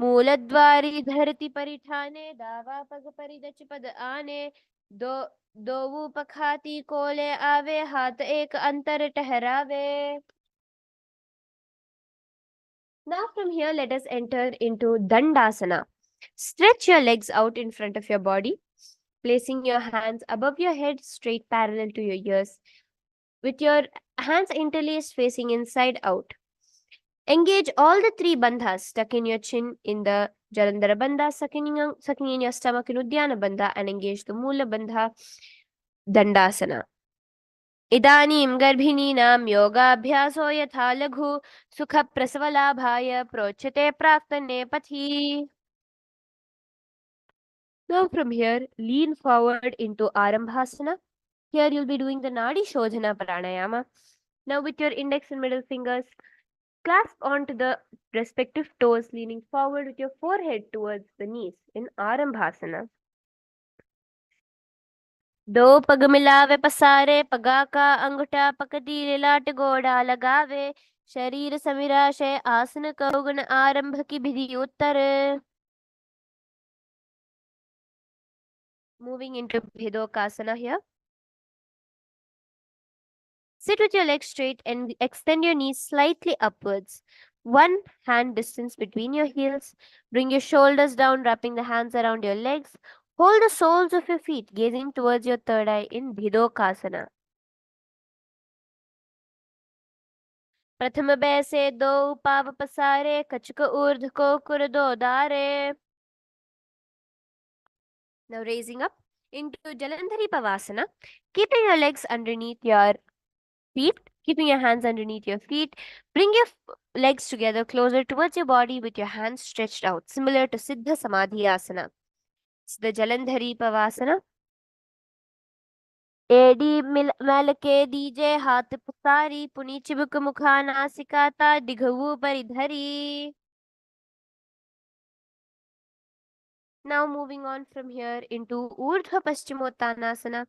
मूलद्वारी धरती परिठाने दावा पग परिदच पद आने दो पखाती कोले आवे हाथ एक अंतर ठहरावे. Now from here, let us enter into Dandasana. Stretch your legs out in front of your body, placing your hands above your head, straight parallel to your ears, with your hands interlaced facing inside out. Engage all the three bandhas stuck in your chin in the Jalandhara bandha, sucking in your stomach in Udyana bandha, and engage the Mula bandha, Dandasana. इदानीं गर्भिणीनां योगाभ्यासो यथा लघु सुखप्रसवलाभाय प्रोच्यते प्राक्तने पथि. Now from here, lean forward into Arambhasana. Here you'll be doing the Nadi Shodhana Pranayama. Now with your index and middle fingers, clasp onto the respective toes, leaning forward with your forehead towards the knees in Arambhasana. दो पग मिलावे पसारे पगा का अंगूठा पकती लाट गोड़ा लगावे शरीर समिराशय आसन कौगुण आरंभ की विधि उत्तर. Moving into Bhedokasana here. Sit with your legs straight and extend your knees slightly upwards. One hand distance between your heels. Bring your shoulders down, wrapping the hands around your legs. Hold the soles of your feet, gazing towards your third eye in Bhedokasana. प्रथम बैसे दो पाव पसारे कचक ऊर्ध्व को कुर दो दारे. Now raising up into Jalandhari Pavasana, keeping your legs underneath your feet, keeping your hands underneath your feet. Bring your legs together closer towards your body with your hands stretched out, similar to Siddha Samadhi Asana. It's the Jalandhari Pavasana. एडी मैल के दीजे हाथ पसारी पुनी चिबुक मुखा नासिकाता दिघवू परिधरी. Now moving on from here into Urdhva Paschimottanasana,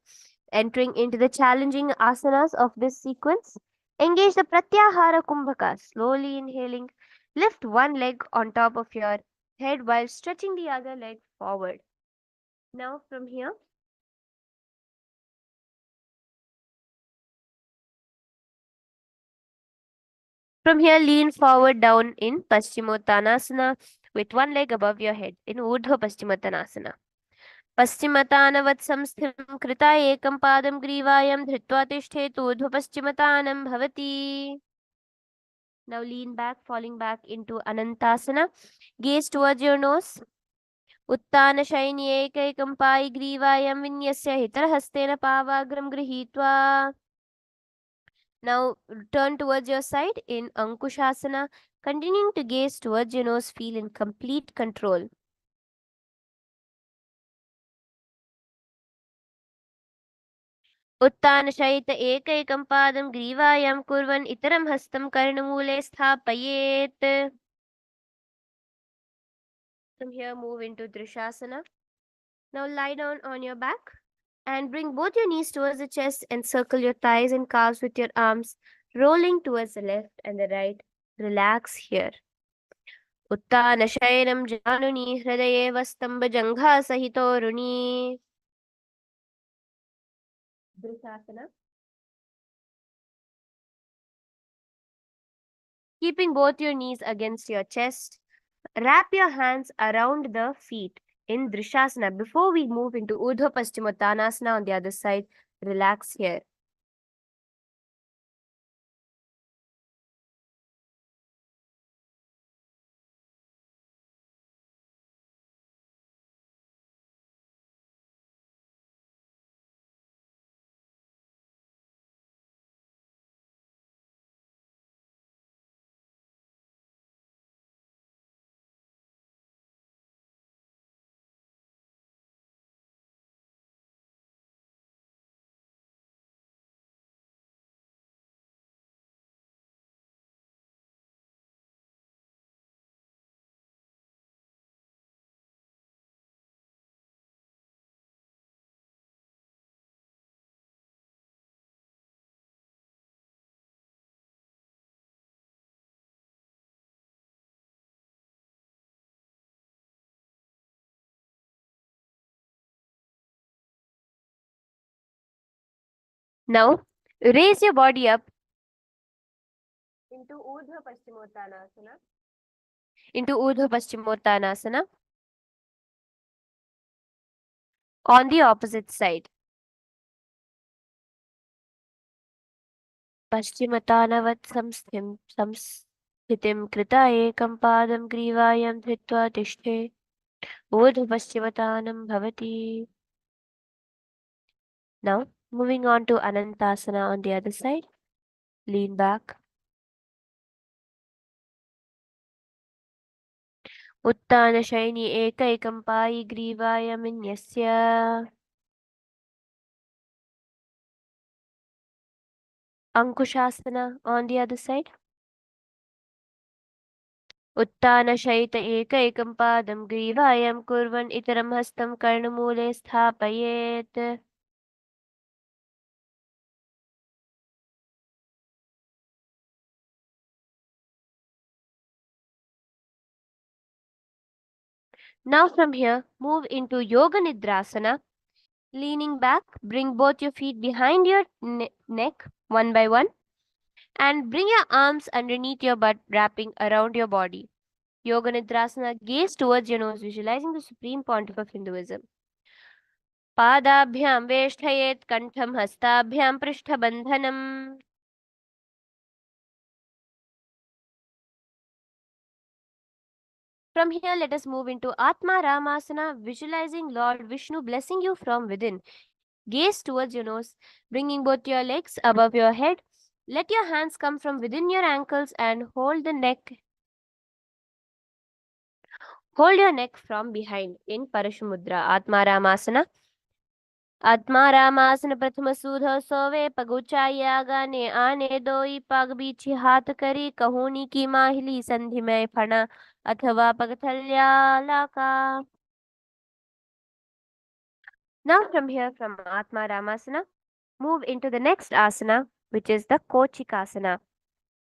entering into the challenging asanas of this sequence. Engage the Pratyahara Kumbhaka, slowly inhaling. Lift one leg on top of your head while stretching the other leg forward. Now from here, lean forward down in Paschimottanasana with one leg above your head in Urdhva Paschimottanasana. पश्चिमतानवत् संस्थितं कृता एकं पादं ग्रीवायां धृत्वा तिष्ठेत् ऊर्ध्वपश्चिमतानं भवति. Now lean back, falling back into Anantasana. Gaze towards your nose. उत्तानशयनी एकैकं पायि ग्रीवायां विन्यस्य हितहस्तेन पावाग्रं गृहीत्वा. Now turn towards your side in Ankushasana. Continuing to gaze towards your nose, feel in complete control. उत्तानशयित एकैकं पादं ग्रीवायां कुर्वन् इतरं हस्तं कर्णमूले स्थापयेत्. From here, move into Drishasana. Now lie down on your back and bring both your knees towards the chest and circle your thighs and calves with your arms, rolling towards the left and the right. Relax here. उत्तानशयनं जानुनि हृदये वस्तम्भजङ्घा सहितोरुणि. Drishasana. Keeping both your knees against your chest, wrap your hands around the feet in Drishasana. Before we move into Urdhva Paschimottanasana on the other side, relax here. Now, raise your body up into Urdhva Paschimottanasana. into Urdhva Paschimottanasana on the opposite side. पश्चिमतानवत् संस्थितिं कृता एकं पादं ग्रीवायां धृत्वा तिष्ठे ऊर्ध्वपश्चिमतानं भवति. Now, moving on to Anantasana on the other side. Lean back. उत्तानशयनी एकैकं Pai ग्रीवायमिन्यस्य Ankushasana on the other side. उत्तानशयित एकैकं पादं ग्रीवायां कुर्वन् इतरं हस्तं कर्णमूले स्थापयेत्. Now from here, move into Yoga Nidrasana. Leaning back, bring both your feet behind your neck one by one and bring your arms underneath your butt, wrapping around your body. Yoga Nidrasana, gaze towards your nose, visualizing the supreme pontiff of Hinduism. पादाभ्यां वेष्ठयेत् कंठं हस्ताभ्यां पृष्ठबन्धनम्. From here, let us move into Atma Ramasana, visualizing Lord Vishnu blessing you from within. Gaze towards your nose, bringing both your legs above your head. Let your hands come from within your ankles and hold the neck. Hold your neck from behind in Parashumudra. Atma Ramasana. आत्मारामासन प्रथम सूध सोवे पगुचाया गाने आने दोई पग बीच हाथ करी कहूनी की माहिली संधि में फणा अथवा पगथल्या Laka. Now from here, from Atma Ramasana, move into the next asana, which is the Kochikasana.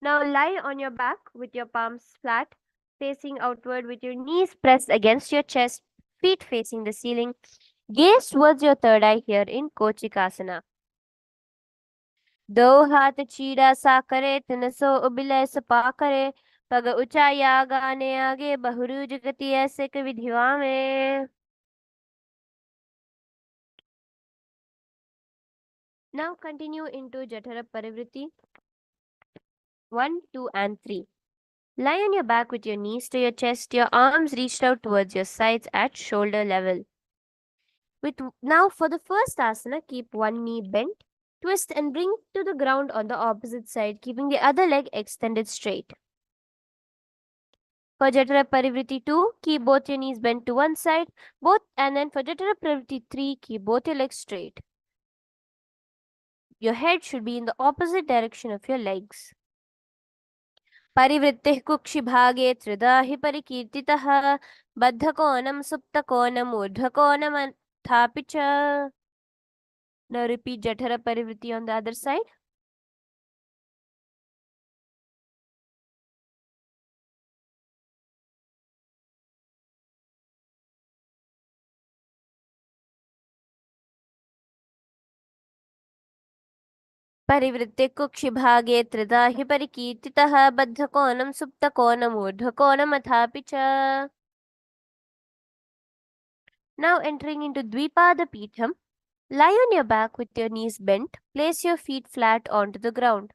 Now lie on your back with your palms flat, facing outward with your knees pressed against your chest, feet facing the ceiling. Gaze towards your third eye here in Kochikasana. दो हाथ चीड़ा सा करे तिन सो उबिलय सपा करे पग ऊंचाया गाने आगे बहुरुज गति ऐसे के विधिवा में. Now continue into Jatara Parivritti 1, 2 and 3. Lie on your back with your knees to your chest, your arms reached out towards your sides at shoulder level. Now for the first asana, keep one knee bent, twist and bring to the ground on the opposite side, keeping the other leg extended straight. For Jatara Parivritti 2, keep both your knees bent to one side, and then for Jatara Parivritti 3, keep both your legs straight. Your head should be in the opposite direction of your legs. परिवृत्तिः कुक्षिभागे त्रिधा हि परिकीर्तितः बद्धकोणं सुप्तकोणम् ऊर्ध्वकोणमथापि च. Now repeat Jatara Parivritti on the other side. परिवृत्ते कुक्षिभागे त्रिधा हि परिकीर्तितः बद्धकोणं सुप्तकोणम् ऊर्ध्वकोणमथापि च. Now entering into Dvipada Pitham. Lie on your back with your knees bent. Place your feet flat onto the ground.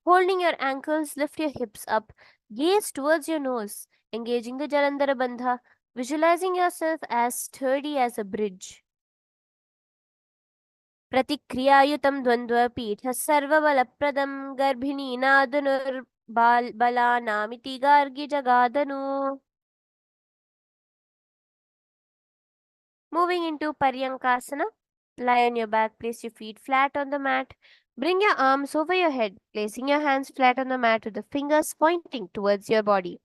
Holding your ankles, lift your hips up. Gaze towards your nose, engaging the Jalandhara Bandha, visualizing yourself as sturdy as a bridge. Pratikriyayutam dvandva pitha sarvabalappradam garbhini nadunur balanamiti gargi jagadanu. Moving into Paryankasana. Lie on your back, place your feet flat on the mat. Bring your arms over your head, placing your hands flat on the mat with the fingers pointing towards your body.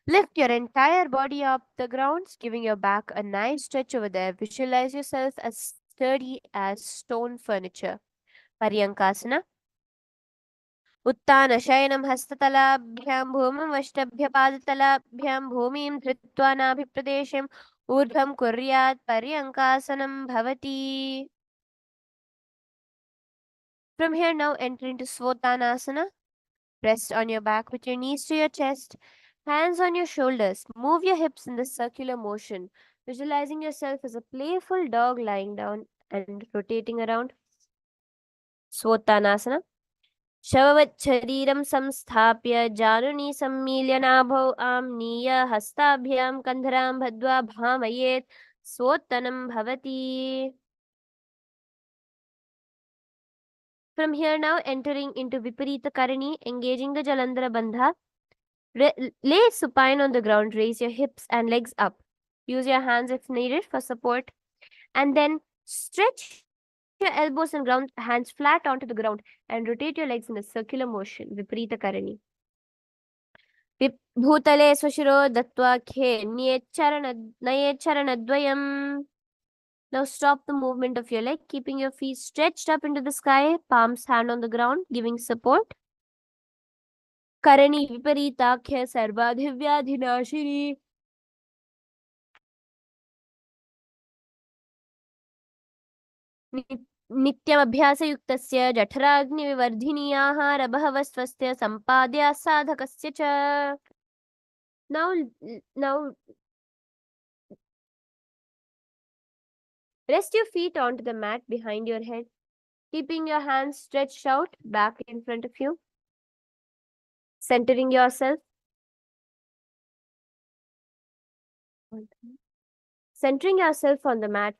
Lift your entire body up the ground, giving your back a nice stretch over there. Visualize yourself as sturdy as stone furniture. Paryankasana. उत्तानशयनं हस्ततलाभ्यां भूमिमष्टभ्यपादतलाभ्यां भूमिं धृत्वा नाभिप्रदेशम् ऊर्ध्वं कुर्यात् पर्यङ्कासनं भवति. From here now enter into Svotanasana. Rest on your back with your knees to your chest. Hands on your shoulders. Move your hips in the circular motion, visualizing yourself as a playful dog lying down and rotating around. Swottanasana. शववच्छरीरं संस्थाप्य जानुनी सम्मील्य नाभौ आम्नीय हस्ताभ्यां कन्धरां बद्ध्वा भामयेत् स्वोत्तनं भवति. From here now, entering into Viparita Karani, engaging the Jalandhara Bandha. Lay supine on the ground, raise your hips and legs up. Use your hands if needed for support. And then stretch your elbows and ground, hands flat onto the ground, and rotate your legs in a circular motion. Viparita Karani. Bhutale swashiro dattva khe nyecharanadvayam. Now stop the movement of your leg, keeping your feet stretched up into the sky, palms hand on the ground, giving support. Karani viparitakhya sarvadhivyadhinashini. नित्यमभ्यासयुक्तस्य जठराग्निविवर्धिनी आहारबहवस्त्वस्य सम्पाद्या साधकस्य च. Now rest your feet onto the mat behind your head, keeping your hands stretched out back in front of you, centering yourself. Centering yourself on the mat,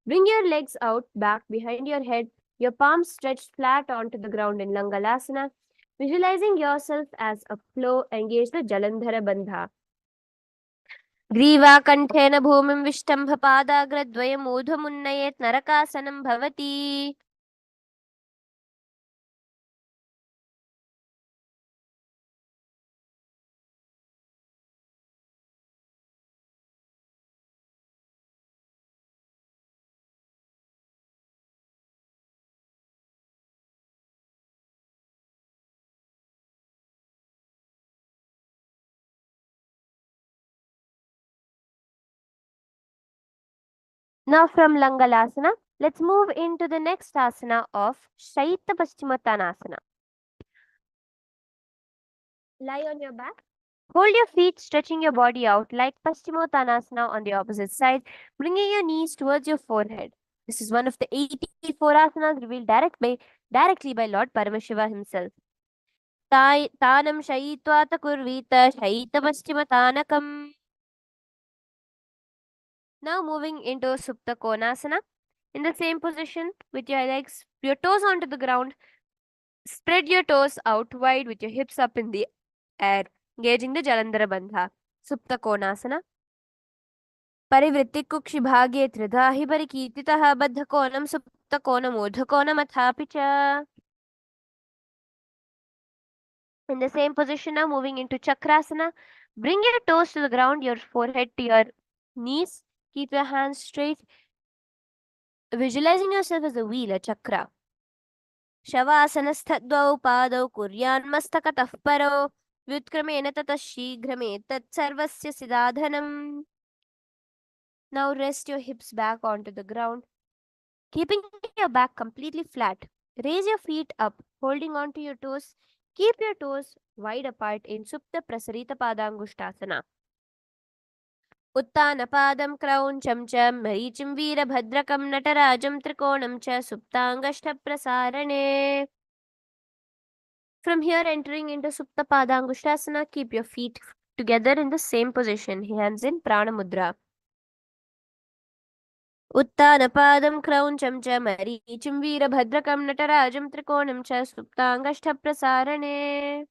bring your legs out back behind your head, your palms stretched flat onto the ground in Langalasana, visualizing yourself as a flow. Engage the Jalandhara Bandha. ग्रीवाकण्ठेन भूमिं विष्टम्भपादाग्रद्वयम् ऊर्ध्वमुन्नयेत् नरकासनं भवति. Now from Langalasana, let's move into the next asana of Shaita Paschimottanasana. Lie on your back. Hold your feet, stretching your body out like Paschimottanasana on the opposite side, bringing your knees towards your forehead. This is one of the 84 asanas revealed directly by Lord Paramashiva himself. Tanam Shaitva Takurvita Shaita Paschimottanakam. Now moving into Supta Konasana. In the same position with your legs, your toes onto the ground. Spread your toes out wide with your hips up in the air, engaging the Jalandhara Bandha. Supta Konasana. Parivritti Kukshi Bhagye Tridha hi Parikititaha Baddha Konam Supta Konam Urdhva Konam Athapicha. In the same position now, moving into Chakrasana. Bring your toes to the ground, your forehead to your knees. Keep your hands straight. Visualizing yourself as a wheel, a chakra. शवासनस्थद्वौ पादौ कुर्यान्मस्तकतः परो व्युत्क्रमेण ततः शीघ्रमेतत् सर्वस्य सिदाधनम्. Now rest your hips back onto the ground, keeping your back completely flat. Raise your feet up, holding onto your toes. Keep your toes wide apart in Supta Prasarita Padangushtasana. उत्तानपादं क्रौञ्चं च मरीचिं वीरभद्रकं नटराजं त्रिकोणं च सुप्ताङ्गष्ठप्रसारणे. From here, entering into Supta Padangushtasana, keep your feet together in the same position, hands in Prana Mudra. उत्तानपादं क्रौञ्चं च मरीचिं वीरभद्रकं नटराजं त्रिकोणं च सुप्ताङ्गष्ठप्रसारणे.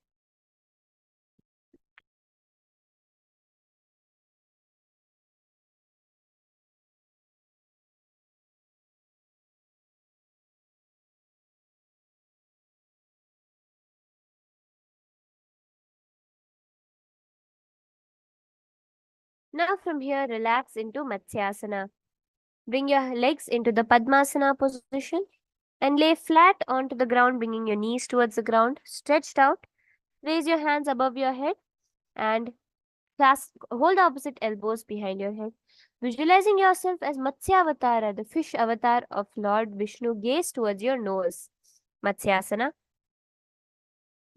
Now from here, relax into Matsyasana. Bring your legs into the Padmasana position and lay flat onto the ground, bringing your knees towards the ground, stretched out. Raise your hands above your head and hold the opposite elbows behind your head. Visualizing yourself as Matsyavatara, the fish avatar of Lord Vishnu, gaze towards your nose. Matsyasana.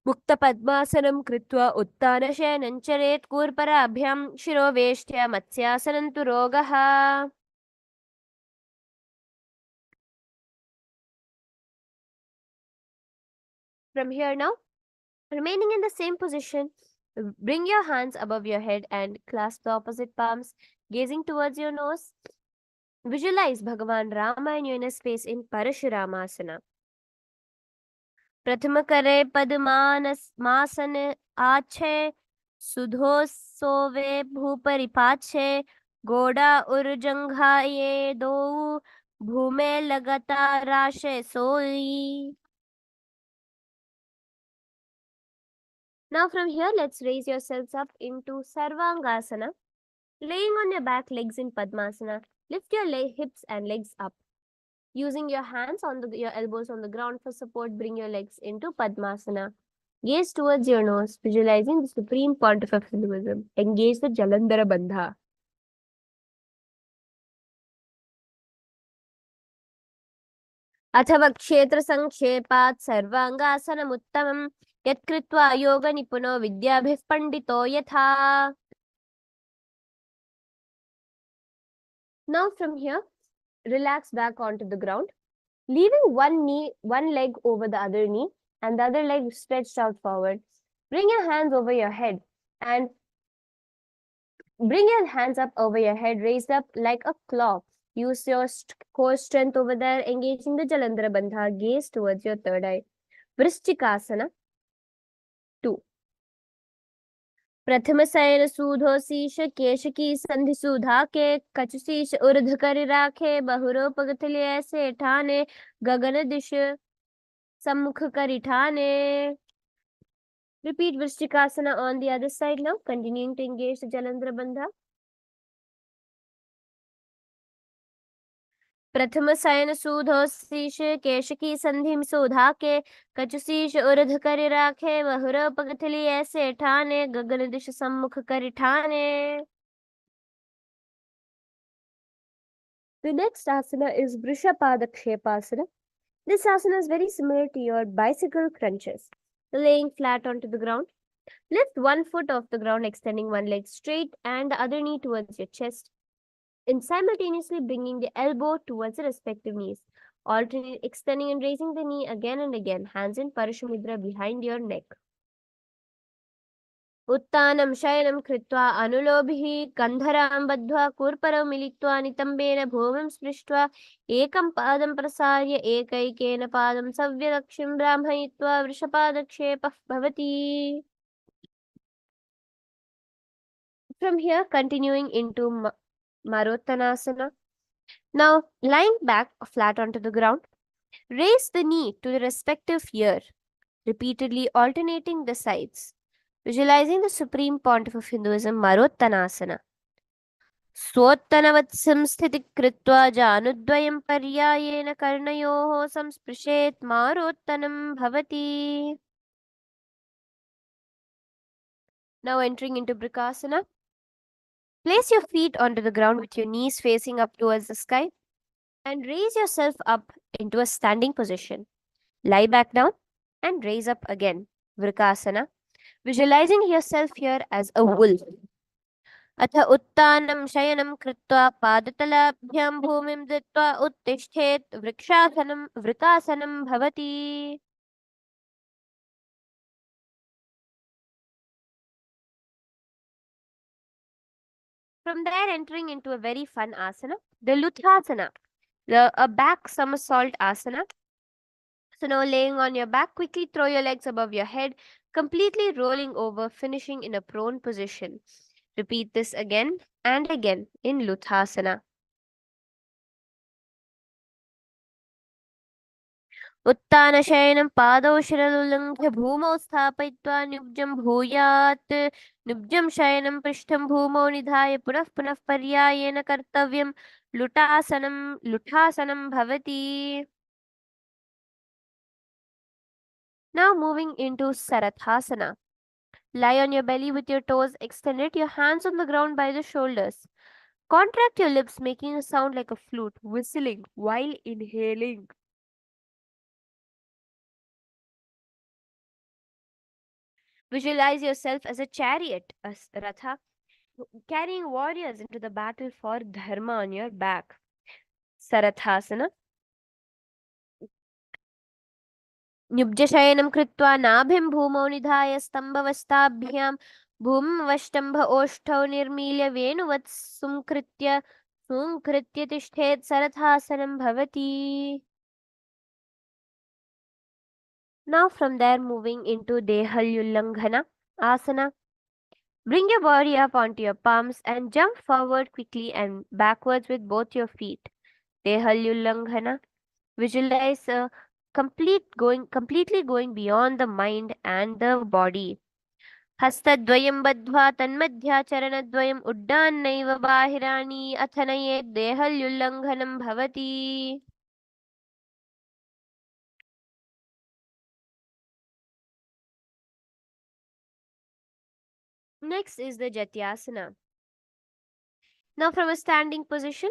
मुक्तपद्मासनं कृत्वा उत्तानशयनं चरेत् कूर्पराभ्यां शिरोवेष्ट्य मत्स्यासनं तु रोगः. From here now, remaining in the same position, bring your hands above your head and clasp the opposite palms, gazing towards your nose. Visualize Bhagavan Rama in your inner space in Parashuramasana. प्रथम करे पद्मानस मासन आछे सुधो सोवे भूपरिपाछे गोड़ा उर्जंघा ये दो भूमे लगता राशे सोई. Now from here, let's raise yourselves up into Sarvangasana. Laying on your back, legs in Padmasana. Lift your hips and legs up. Using your hands on your elbows on the ground for support, bring your legs into Padmasana. Gaze towards your nose, visualizing the supreme pontiff of Hinduism. Engage the Jalandhara Bandha. अथवा क्षेत्र संक्षेपात् सर्वांगासनमुत्तमं यत्कृत्वा योग निपुनो विद्याभिः पंडितो यथा. Now from here, relax back onto the ground, leaving one leg over the other knee and the other leg stretched out forward. Bring your hands over your head and bring your hands up over your head, raised up like a claw. Use your core strength over there, engaging the Jalandhara Bandha. Gaze towards your third eye. Vrishchikasana 2. प्रथम शयन सूधो शीश केश की संधि सुधा के कचशीश ऊर्ध कर राखे बहुरो पगथले ऐसे ठाने गगन दिश सम्मुख करि ठाने. Repeat Vrishchikasana on the other side now, continuing to engage the Jalandhara Bandha. प्रथम शयन सूधो शीश केश की संधि सुधा के कचशीश ऊर्ध कर राखे बहुरो पगथली ऐसे ठाने गगन दिश सम्मुख कर ठाने. The next asana is Vrishapadakshepasana. This asana is very similar to your bicycle crunches. Laying flat onto the ground. Lift one foot off the ground, extending one leg straight and the other knee towards your chest, and simultaneously bringing the elbow towards the respective knees. Alternate extending and raising the knee again and again. Hands in Parashumudra behind your neck. उत्तानं शयनं कृत्वा अनुलोभिः कन्धरां बद्ध्वा कूर्परौ मिलित्वा नितम्बेन भूमिं स्पृष्ट्वा एकं पादं प्रसार्य एकैकेन पादं सव्यदक्षिं ब्राह्मयित्वा वृषपादक्षेपः भवति. From here, continuing into Marottanasana. Now, lying back flat onto the ground, raise the knee to the respective ear, repeatedly alternating the sides. Visualizing the supreme pontiff of Hinduism, Marottanasana. स्वोत्तनवत्संस्थितिः कृत्वा जानुद्वयं पर्यायेन कर्णयोः संस्पृशेत् मारोत्तनं भवति. Now entering into Brikasana. Place your feet onto the ground with your knees facing up towards the sky and raise yourself up into a standing position. Lie back down and raise up again. Vrikasana. Visualizing yourself here as a wolf. अथ उत्तानं शयनं कृत्वा पादतलाभ्यां भूमिं दत्त्वा उत्तिष्ठेत् वृक्षासनं वृकासनं भवति. From there, entering into a very fun asana, the Luthasana, a back somersault asana. So now laying on your back, quickly throw your legs above your head, completely rolling over, finishing in a prone position. Repeat this again and again in Luthasana. उत्तानशयनं पादौ शिरलुलङ्घ्य भूमौ स्थापयित्वा निब्जं भूयात्. निब्जं शयनं पृष्ठं भूमौ निधाय पुनः पुनः पर्यायेन कर्तव्यं. लुठासनं भवति. Now moving into Sarathasana. Lie on your belly with your toes extended, your hands on the ground by the shoulders. Contract your lips, making a sound like a flute, whistling while inhaling. Visualize yourself as a chariot, a ratha, carrying warriors into the battle for dharma on your back. Sarathasana. Nyubjashayanam kritva nabhim bhumau nidhaya stambhavastabhyam भूमवष्टम्भ ओष्ठौ निर्मील्य वेणुवत् सुंकृत्य तिष्ठेत् सरथासनं भवति. Now from there moving into Dehalyullanghana asana. Bring your body up onto your palms and jump forward quickly and backwards with both your feet. Dehalyullanghana. Visualize completely going beyond the mind and the body. हस्तद्वयं बद्ध्वा तन्मध्याचरणद्वयम् उड्डान्नैव बाहिराणि अथ नयेत् देहल्युल्लङ्घनं भवति. Next is the Jatyasana. Now from a standing position,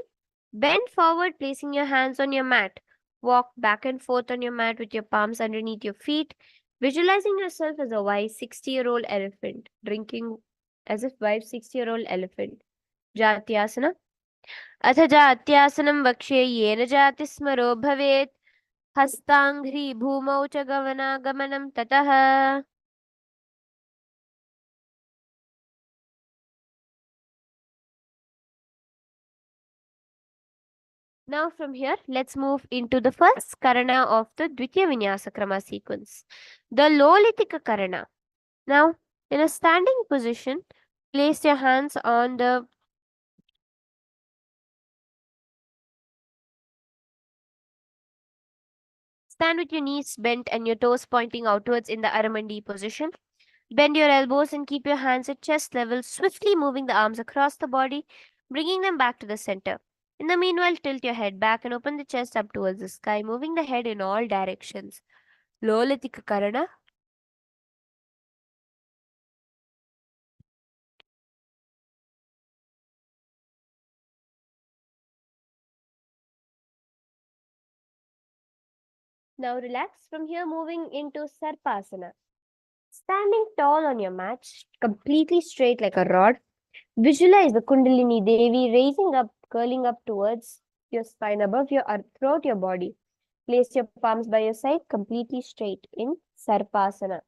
bend forward placing your hands on your mat. Walk back and forth on your mat with your palms underneath your feet, visualizing yourself as a wise 60-year-old elephant, drinking as a wise 60-year-old elephant. Jatyasana. अथ जात्यासनं वक्ष्ये येन जातिस्मरो भवेत् हस्ताङ्घ्रि भूमौ च गमनागमनं ततः. Now from here, let's move into the first karana of the Dvitiya Vinyasa Krama sequence, the Lolitika Karana. Now, in a standing position, place your hands on the stand with your knees bent and your toes pointing outwards in the Aramandi position. Bend your elbows and keep your hands at chest level, swiftly moving the arms across the body, bringing them back to the center. In the meanwhile, tilt your head back and open the chest up towards the sky, moving the head in all directions. Lolitika Karana. Now relax. From here, moving into Sarpasana. Standing tall on your mat, completely straight like a rod. Visualize the Kundalini Devi raising up, curling up towards your spine, above your throughout your body. Place your palms by your side, completely straight in Sarpasana.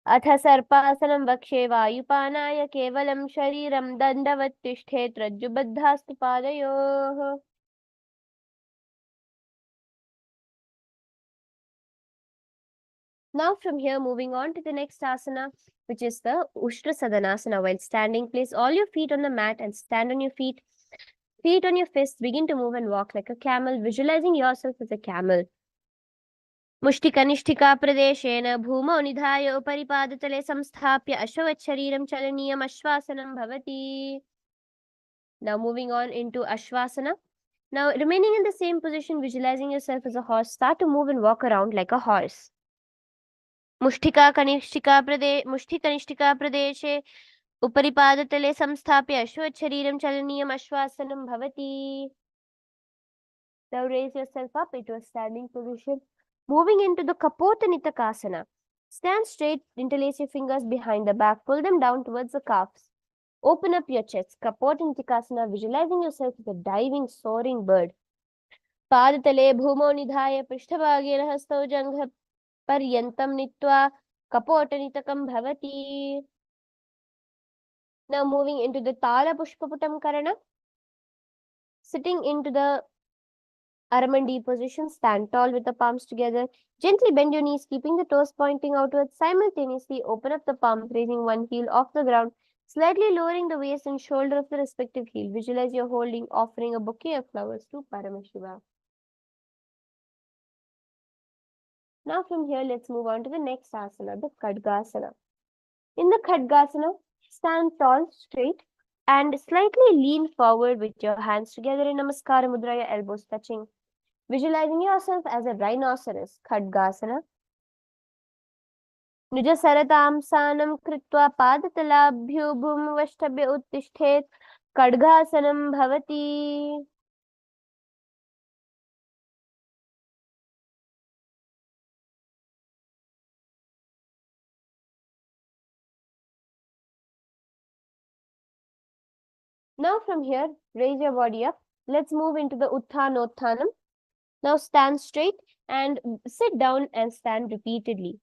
अथ सर्पासनं वक्षे वायुपानाय केवलं शरीरं दण्डवत् तिष्ठेत् रज्जुबद्धास्तु पादयोः. Now from here, moving on to the next asana, which is the Ushtra Sadanasana. While standing, place all your feet on the mat and stand on your feet. Feet on your fists, begin to move and walk like a camel, visualizing yourself as a camel. मुष्टिकनिष्ठिका प्रदेशेन भूमौ निधाय उपरि पादतले संस्थाप्य अश्ववच्छरीरं चलनीयम् अश्वासनं भवति. Now moving on into Ashwasana. Now remaining in the same position, visualizing yourself as a horse, start to move and walk around like a horse. मुष्टिकनिष्ठिका प्रदेशे उपरि पादतले संस्थाप्य अश्वच्छरीरं चलनीयम् अश्वासनं भवति. Now raise yourself up into a standing position. Moving into the Kapotanitakasana. Stand straight, interlace your fingers behind the back, pull them down towards the calves. Open up your chest. Kapotanitakasana, visualizing yourself as a diving, soaring bird. पादतले भूमौ निधाय पृष्ठभागेन हस्तौ जङ्घ पर्यन्तं नीत्वा कपोटनितकं भवति. Now moving into the Tala Pushpaputam Karana. Sitting into the Aramandi position, stand tall with the palms together. Gently bend your knees, keeping the toes pointing outwards. Simultaneously, open up the palms, raising one heel off the ground, slightly lowering the waist and shoulder of the respective heel. Visualize you're holding, offering a bouquet of flowers to Paramashiva. Now from here, let's move on to the next asana, the Khadgasana. In the Khadgasana, stand tall, straight, and slightly lean forward with your hands together in Namaskara Mudra, your elbows touching. Visualizing yourself as a rhinoceros, Khadgasana. निजसरतांसानं कृत्वा पादतलाभ्यो भूमवष्टभ्य उत्तिष्ठेत् खड्गासनं भवति. Now from here, raise your body up. Let's move into the Uttanottanam. Now stand straight and sit down and stand repeatedly.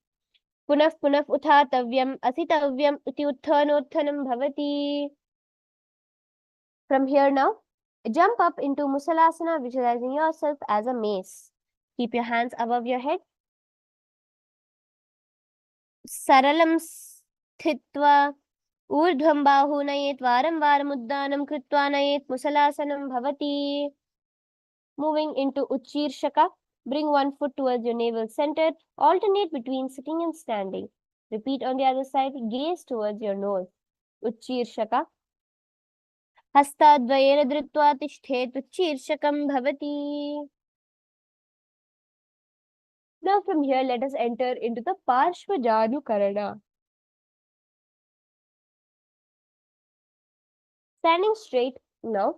Punaf punaf uthatavyam asitavyam uti uttanottanam bhavati. From here now, jump up into Musalasana, visualizing yourself as a mace. Keep your hands above your head. Saralam sthitva ऊर्ध्वं बाहु नयेत् वारं वारम् उद्दानं कृत्वा नयेत् मुसलासनं भवति. Moving into Uchirshaka, bring one foot towards your navel center, alternate between sitting and standing. Repeat on the other side, gaze towards your nose. Uchirshaka. हस्ताद्वयेन धृत्वा तिष्ठेत् उच्चीर्षकं भवति. Now from here, let us enter into the Parshvajanukarana. Standing straight now.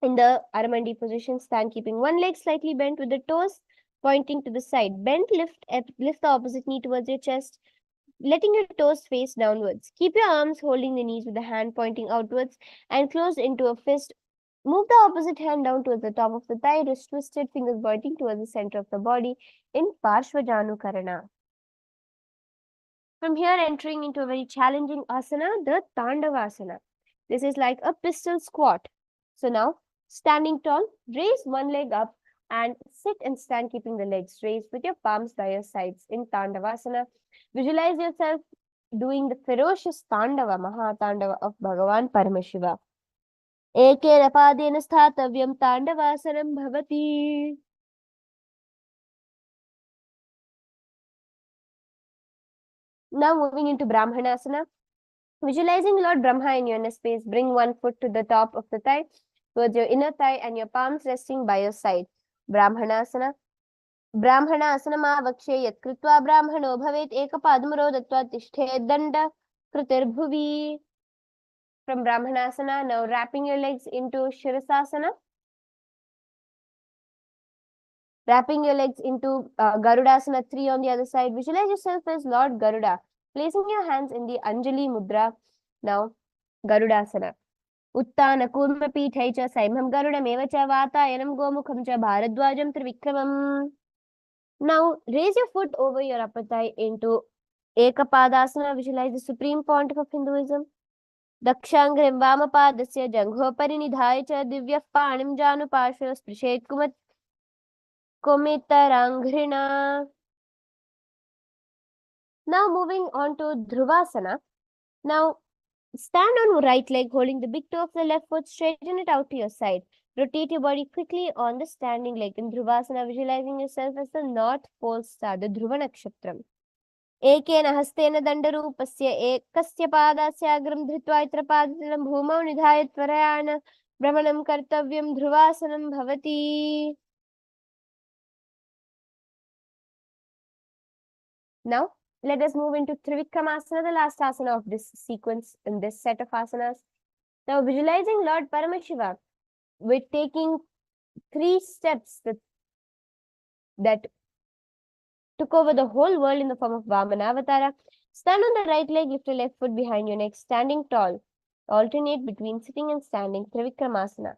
In the Aramandi position, stand keeping one leg slightly bent with the toes pointing to the side. Bend, lift the opposite knee towards your chest, letting your toes face downwards. Keep your arms holding the knees with the hand pointing outwards and closed into a fist. Move the opposite hand down towards the top of the thigh, wrist twisted, fingers pointing towards the center of the body in Parshvajanukarana. From here, entering into a very challenging asana, the Tandavasana. This is like a pistol squat. So now, standing tall, raise one leg up and sit and stand keeping the legs raised with your palms by your sides in Tandavasana. Visualize yourself doing the ferocious Tandava, Mahatandava of Bhagavan Paramashiva. Ekena padena sthatavyam Tandavasanam bhavati. Now moving into Brahmanasana. Visualizing Lord Brahma in your inner space, bring one foot to the top of the thigh, towards your inner thigh and your palms resting by your side. Brahmanasana. Brahmanasana yat kritva brahmano bhavet ekapadamaro dattva tishthed danda kritir. From Brahmanasana, now wrapping your legs into Shirasasana. Wrapping your legs into Garudasana 3 on the other side. Visualize yourself as Lord Garuda. Placing your hands in the Anjali Mudra. Now, Garudasana. उत्तान कूर्मपीठै च सैमं गरुडमेव च वातायनं गोमुखं च भारद्वाजं त्रिविक्रमम्. Now raise your foot over your upper thigh into Ekapadasana. Visualize the supreme point of Hinduism. Dakshangrim Vamapadasya Janghoparinidhaya nidhaya च दिव्यः पाणिं जानुपार्श्वे स्पृशेत् Komitaranghrina. Now moving on to Dhruvasana. Now stand on right leg holding the big toe of the left foot, straighten it out to your side. Rotate your body quickly on the standing leg. In Dhruvasana, visualizing yourself as the North Pole Star, the Dhruva Nakshatram. Ekena hastena dandarupasya ekasya padasyagram dhritva itra padatam bhumau nidhaya tvarayana brahmanam kartavyam Dhruvasanam bhavati. Now, let us move into Trivikramasana, the last asana of this sequence in this set of asanas. Now, visualizing Lord Paramashiva, we're taking 3 steps that took over the whole world in the form of Vamanavatara. Stand on the right leg, lift your left foot behind your neck, standing tall. Alternate between sitting and standing, Trivikramasana.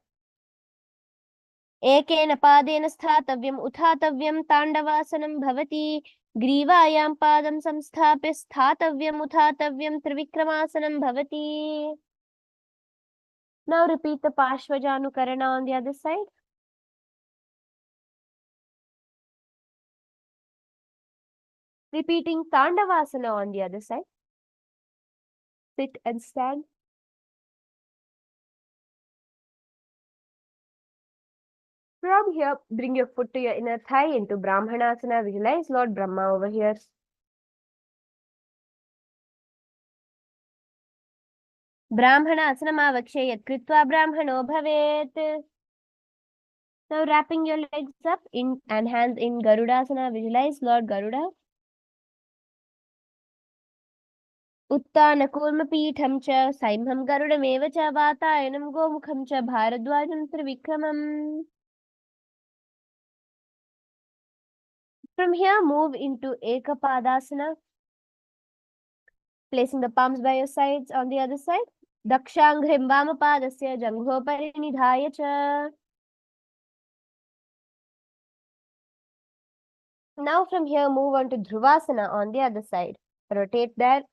Ekena padena sthatavyam uthatavyam Tandavasanam bhavati. Grivayam padam samsthapya sthatavyam uthatavyam Trivikramasana bhavati. Now repeat the Parshvajanukarana on the other side. Repeating Tandavasana on the other side. Sit and stand. From here, bring your foot to your inner thigh into Brahmanasana. Visualize Lord Brahma over here. Brahmanasana yat kritva brahmano bhavet. Now wrapping your legs up in and hands in Garudasana. Visualize Lord Garuda. उत्तान कूर्मपीठं च सैंहं गरुडमेव च वातायनं गोमुखं च भारद्वाजं त्रिविक्रमम्. From here, move into Ekapadasana, placing the palms by your sides on the other side. दक्षाङ्घ्रिं वामपादस्य जङ्घोपरि निधाय च. Now from here move on to Dhruvasana on the other side. Rotate there.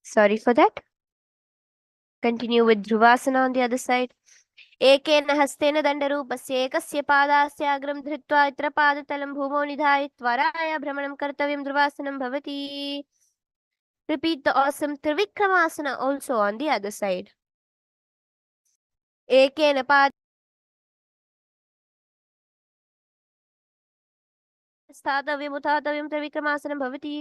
Sorry for that. Continue with Dhruvasana on the other side. एकेन हस्तेन दण्डरूपस्य एकस्य पादास्याग्रं धृत्वा इतर पादतलं भूमौ निधाय त्वराय भ्रमणं कर्तव्यं ध्रुवासनं भवति. Repeat the awesome Trivikramasana also on the other side. एकेन पाद स्थातव्यम् उत्थातव्यं त्रिविक्रमासनं भवति.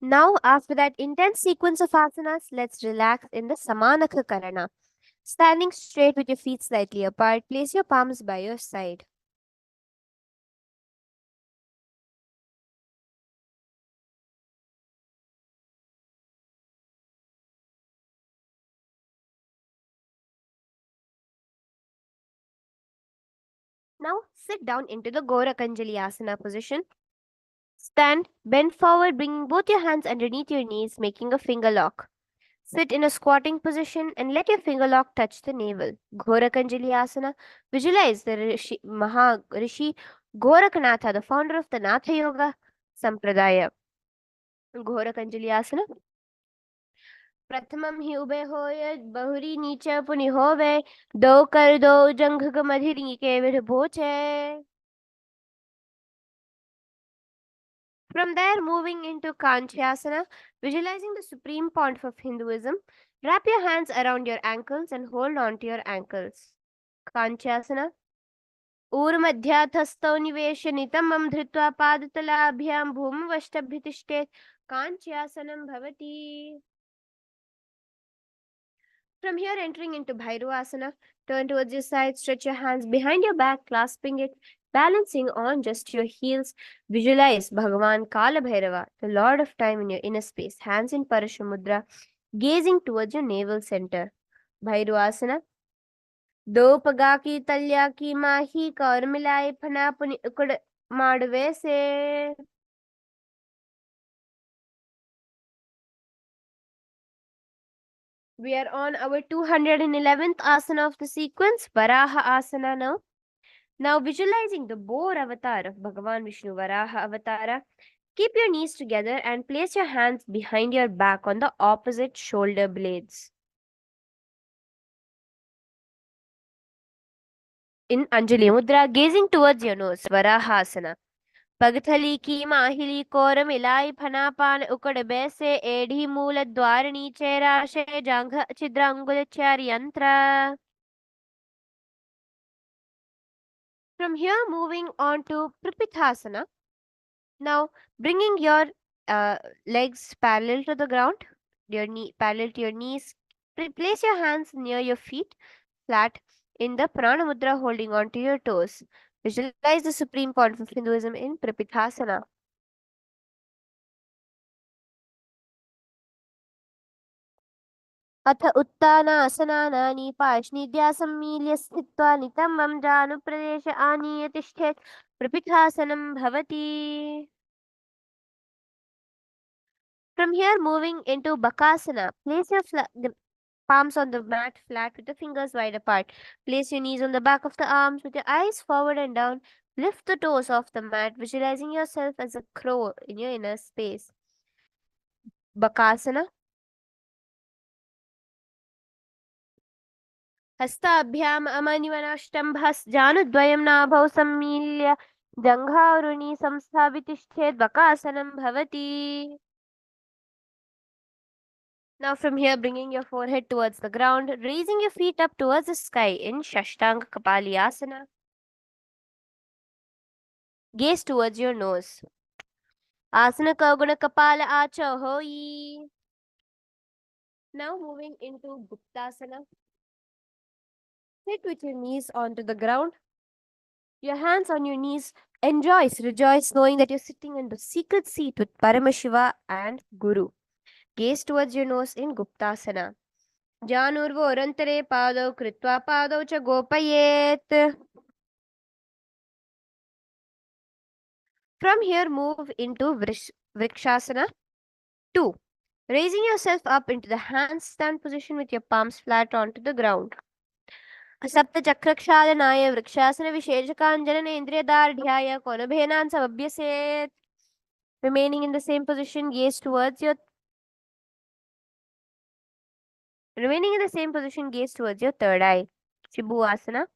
Now, after that intense sequence of asanas, let's relax in the Samanaka Karana. Standing straight with your feet slightly apart, place your palms by your side. Now, sit down into the Gorakanjali Asana position. Stand, bend forward, bringing both your hands underneath your knees, making a finger lock. Sit in a squatting position and let your finger lock touch the navel. Gorakanjali Asana. Visualize the Rishi Gorakhanatha, the founder of the Natha Yoga Sampradaya. Gorakanjali Asana. प्रथमं हि उभे होय बहुरी नीच पुनि होवे दो कर दो जंघ मधिरी के विध भोचे. From there, moving into Kanchyasana, visualizing the supreme point of Hinduism, wrap your hands around your ankles and hold on to your ankles. Kanchyasana. ऊर्मध्याथस्थौ निवेशनितमं धृत्वा पादतलाभ्यां भूमवष्टभ्यतिष्ठेत् काञ्च्यासनं भवति. From here, entering into Bhairuvasana, turn towards your side, stretch your hands behind your back, clasping it, balancing on just your heels. Visualize Bhagavan Kala Bhairava, the Lord of Time in your inner space, hands in Parashamudra, gazing towards your navel center. Bhairuvasana. दो पगा की तल्या की माही कौर मिलाए फना पुनि उकड़ माडवे से. We are on our 211th asana of the sequence, Varaha Asana now. Now visualizing the boar avatar of Bhagavan Vishnu, Varaha Avatara, keep your knees together and place your hands behind your back on the opposite shoulder blades. In Anjali Mudra, gazing towards your nose, Varahasana. पगथली की माहिली core मिलाई फनापान उकड़ बैसे एढ़ी मूल द्वार नीचे राशे जांघ छिद्र अंगुल चार यंत्र. From here, moving on to Pripithasana. Now, bringing your legs parallel to the ground, your knee parallel to your knees. Place your hands near your feet, flat in the Prana Mudra, holding on to your toes. Visualize the supreme point of Hinduism in Pripithasana. अथ उत्तानासनानि पार्ष्णिद्या सम्मील्य स्थित्वा नितम्बं जानुप्रदेश आनीय तिष्ठेत् प्रपिठासनं भवति. From here, moving into Bakasana, place your palms on the mat flat with the fingers wide apart. Place your knees on the back of the arms with your eyes forward and down. Lift the toes off the mat, visualizing yourself as a crow in your inner space. Bakasana. हस्ताभ्याम् अमनिवनष्टम्भस् जानुद्वयं नाभौ सम्मील्य जङ्घारुणि संस्थापितिष्ठेत् बकासनं भवति. Now from here, bringing your forehead towards the ground, raising your feet up towards the sky in Shashtanga Kapalayasana. Gaze towards your nose. Asana Kauguna Kapala Acha Hoi. Now moving into Guptasana. Sit with your knees onto the ground, your hands on your knees. Rejoice, knowing that you're sitting in the secret seat with Paramashiva and Guru. Gaze towards your nose in Guptasana. Janurvo Rantare Pado Kritva Pado Cha Gopayet. From here, move into Vrikshasana 2. Raising yourself up into the handstand position with your palms flat onto the ground. सप्तचक्रक्षालनाय वृक्षासनविशेषकाञ्जननेन्द्रियदार्ढ्याय कोनभेनान् समभ्यसेत्. Remaining in the same position, gaze towards your third eye. Shibuasana.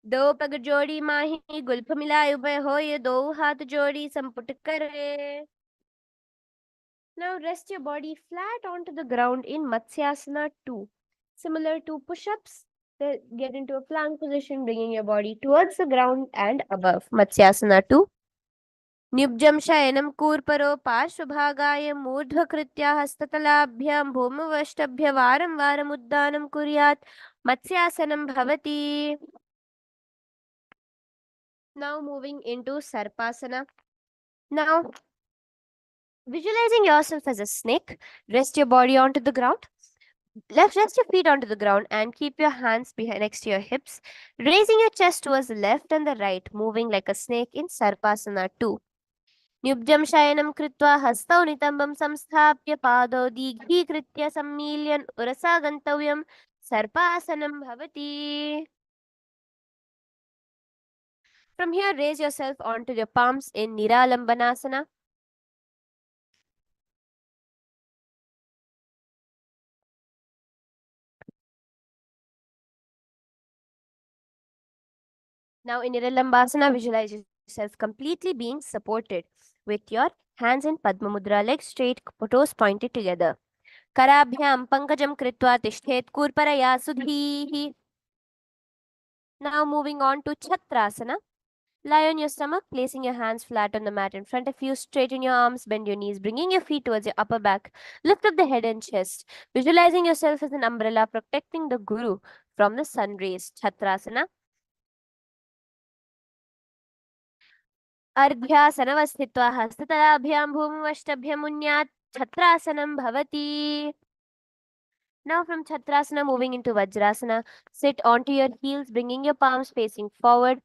दो पग जोड़ी माही Gulf मिलाए उभय हो ये दो हाथ जोड़ी संपुट करे. Now rest your body flat onto the ground in Matsyasana 2. Similar to push-ups, get into a plank position, bringing your body towards the ground and above. Matsyasana 2. Nibjam shayanam kurparo parshvabhagaya murdhvakritya hastatalaabhyam bhumavashtabhya varam varam uddanam kuryat Matsyasanam bhavati. Now moving into Sarpasana. Now visualizing yourself as a snake, rest your body onto the ground. Rest your feet onto the ground and keep your hands next to your hips, raising your chest towards the left and the right, moving like a snake in Sarpasana 2. Nyubjam shayanam kritva hastau nitambam samsthapya padau dighikritya sammilyan urasa gantavyam Sarpasanam bhavati. From here, raise yourself onto your palms in Niralambanasana. Now in Niralambasana, visualize yourself completely being supported with your hands in Padma Mudra, legs straight, toes pointed together. Karabhyam pankajam kritva tishthet kurparaya sudhihi. Now moving on to Chatrasana. Lie on your stomach, placing your hands flat on the mat in front of you. Straighten your arms, bend your knees, bringing your feet towards your upper back. Lift up the head and chest, visualizing yourself as an umbrella protecting the Guru from the sun rays. Chatrasana. अर्ध्यासनवस्थित्वा हस्ततलाभ्यां भूमिवष्टभ्यमुन्यात् छत्रासनं भवति. Now from Chatrasana, moving into Vajrasana, sit onto your heels, bringing your palms facing forward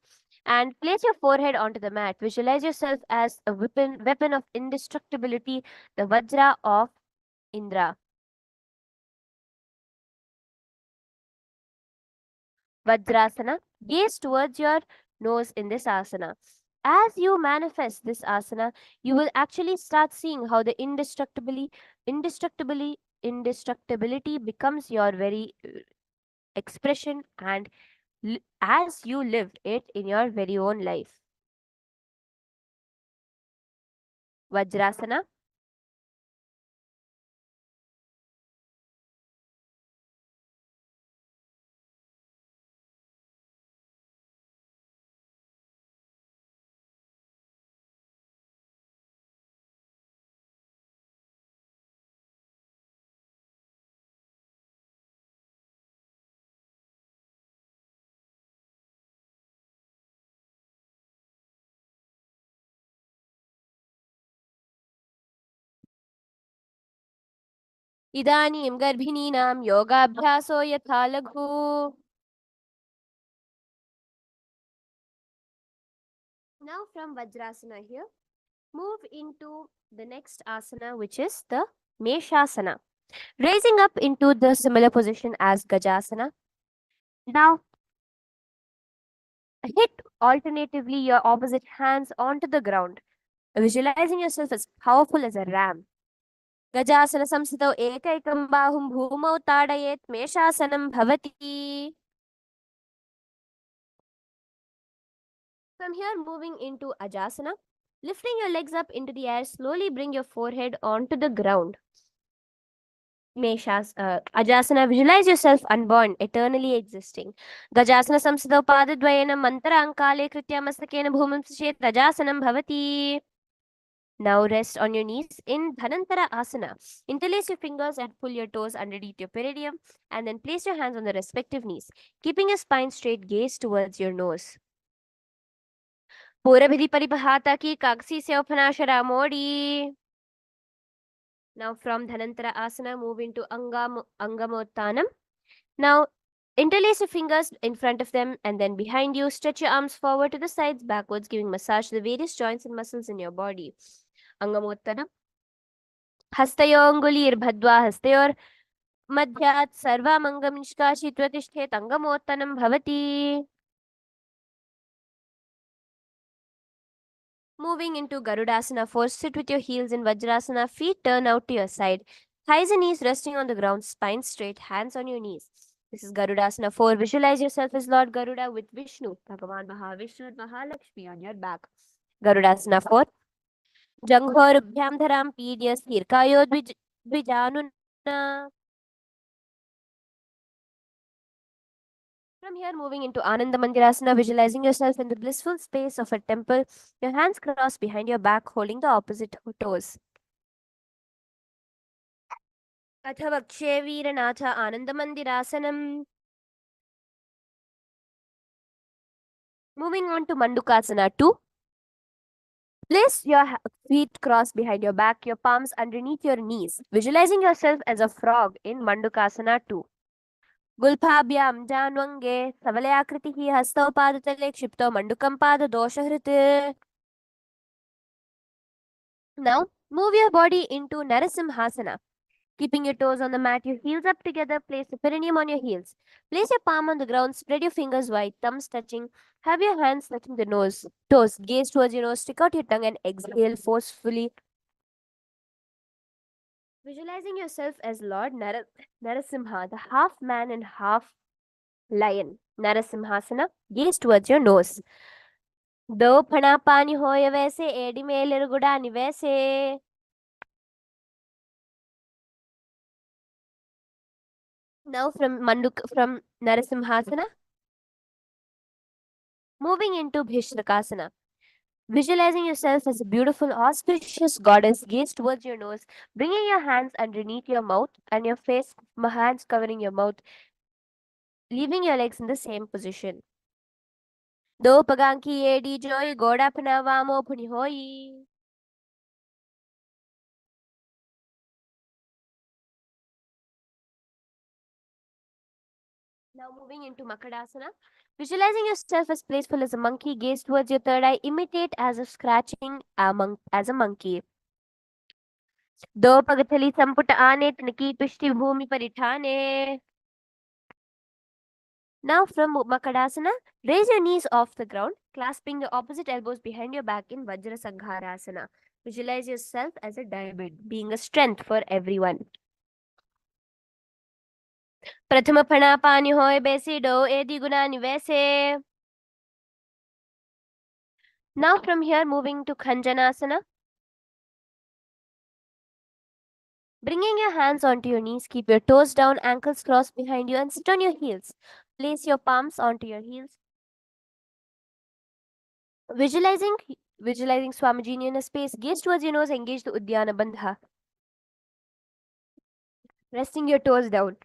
and place your forehead onto the mat. Visualize yourself as a weapon of indestructibility, the Vajra of Indra. Vajrasana, gaze towards your nose in this asana. As you manifest this asana, you will actually start seeing how the indestructibility becomes your very expression and as you live it in your very own life. Vajrasana. इदानीं गर्भिणीनां योगाभ्यासो यथा लघु. Now from Vajrasana here, move into the next asana, which is the Meshasana. Raising up into the similar position as Gajasana. Now, hit alternatively your opposite hands onto the ground, visualizing yourself as powerful as a ram. Gajasana samsitau ekaikam bahum bhumau tadayet meshasanam bhavati. From here, moving into Ajasana, lifting your legs up into the air, slowly bring your forehead onto the ground. Ajasana, visualize yourself unborn, eternally existing. Gajasana samsidau padadvayena mantarankale kritya mastakena bhumim sachet Ajasanam bhavati. Now rest on your knees in Dhanantara Asana. Interlace your fingers and pull your toes underneath your perineum, and then place your hands on the respective knees. Keeping your spine straight, gaze towards your nose. Purabhidi paripahata ki kaksi se uphanashara modi. Now from Dhanantara Asana, move into Angamottanam. Now interlace your fingers in front of them and then behind you. Stretch your arms forward to the sides, backwards, giving massage to the various joints and muscles in your body. Angamottanam. हस्तयोऽङ्गुलीर्भद्वा हस्तयोर्मध्यात् सर्वामङ्गं निष्कासयित्वा तिष्ठेत् अङ्गमोत्तनं भवति. Moving into Garudasana 4, sit with your heels in Vajrasana, feet turn out to your side, thighs and knees resting on the ground, spine straight, hands on your knees. This is Garudasana 4. Visualize yourself as Lord Garuda with Vishnu, Bhagavan Mahavishnu and Mahalakshmi on your back. Garudasana 4. Janghorubhyam dharam pidya sthirkayo dvijanuna. From here, moving into Ananda Mandirasana, visualizing yourself in the blissful space of a temple, your hands crossed behind your back, holding the opposite toes. अथ वक्षे वीरनाथ आनन्दमन्दिरासनम्. Moving on to Mandukasana 2. Place your feet crossed behind your back, your palms underneath your knees, visualizing yourself as a frog in Mandukasana 2. गुल्फाभ्यां जान्वङ्गे सबलयाकृतिः हस्तौ पादतले क्षिप्तौ मण्डुकं पाददोषहृत्. Now, move your body into Narasimhasana. Keeping your toes on the mat, your heels up together, place the perineum on your heels. Place your palm on the ground, spread your fingers wide, thumbs touching. Have your hands touching the toes. Gaze towards your nose, stick out your tongue and exhale forcefully. Visualizing yourself as Lord Narasimha, the half man and half lion. Narasimhasana, gaze towards your nose. दो फणा पानी होय वैसे AD Mailer गुडानी वैसे. Now from Narasimhasana, moving into Bhishrakasana. Visualizing yourself as a beautiful, auspicious goddess, gaze towards your nose, bringing your hands underneath your mouth and your face, hands covering your mouth, leaving your legs in the same position. Do paganki edi joy goda panavamo puni hoyi. Now moving into Makadasana. Visualizing yourself as playful as a monkey, gaze towards your third eye, imitate as if scratching as a monkey. दो पगथली संपुट आने तनकी पृष्ठि भूमि परिठाने. Now from Makadasana, raise your knees off the ground, clasping your opposite elbows behind your back in Vajra Sangharasana. Visualize yourself as a diamond, being a strength for everyone. प्रथम फणा पानी होय बेसी dough एदी गुणानि वैसे. Now from here, moving to Khanjanasana. Bringing your hands onto your knees, keep your toes down, ankles crossed behind you and sit on your heels. Place your palms onto your heels. Visualizing Swamiji in a space, gaze towards your nose, engage the Udyana Bandha. Resting your toes down.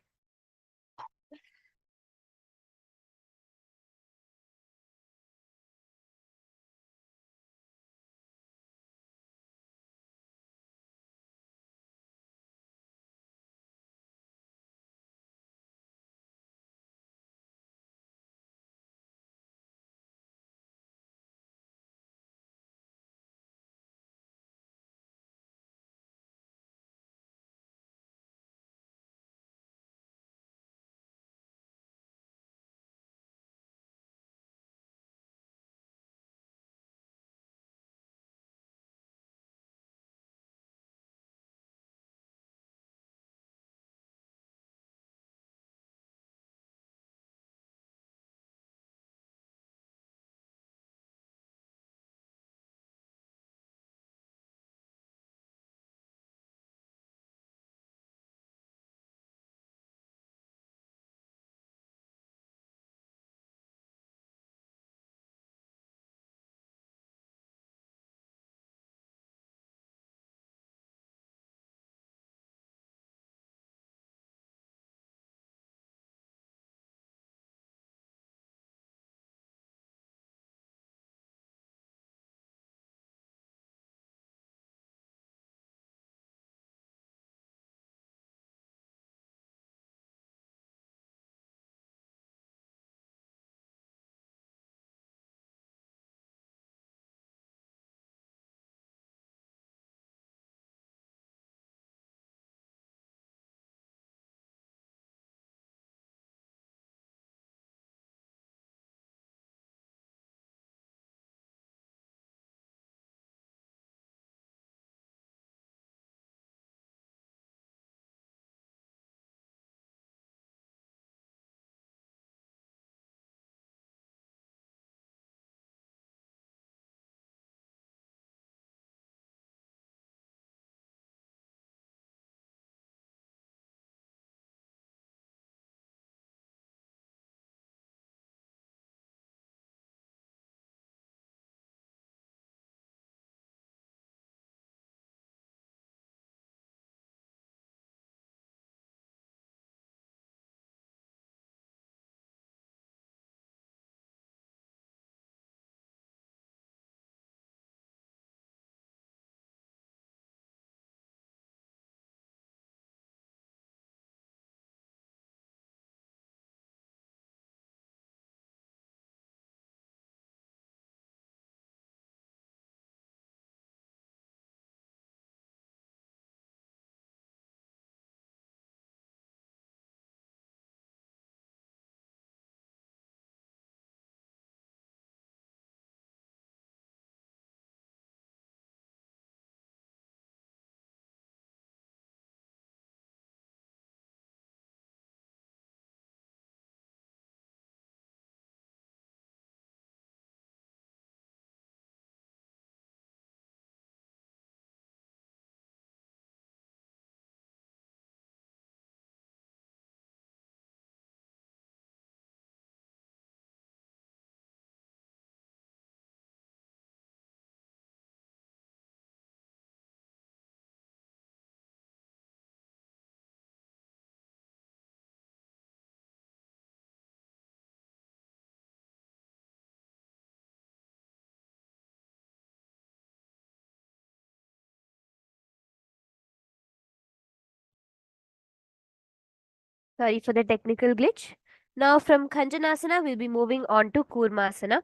Sorry for the technical glitch. Now from Khanjanasana, we'll be moving on to Kurmasana.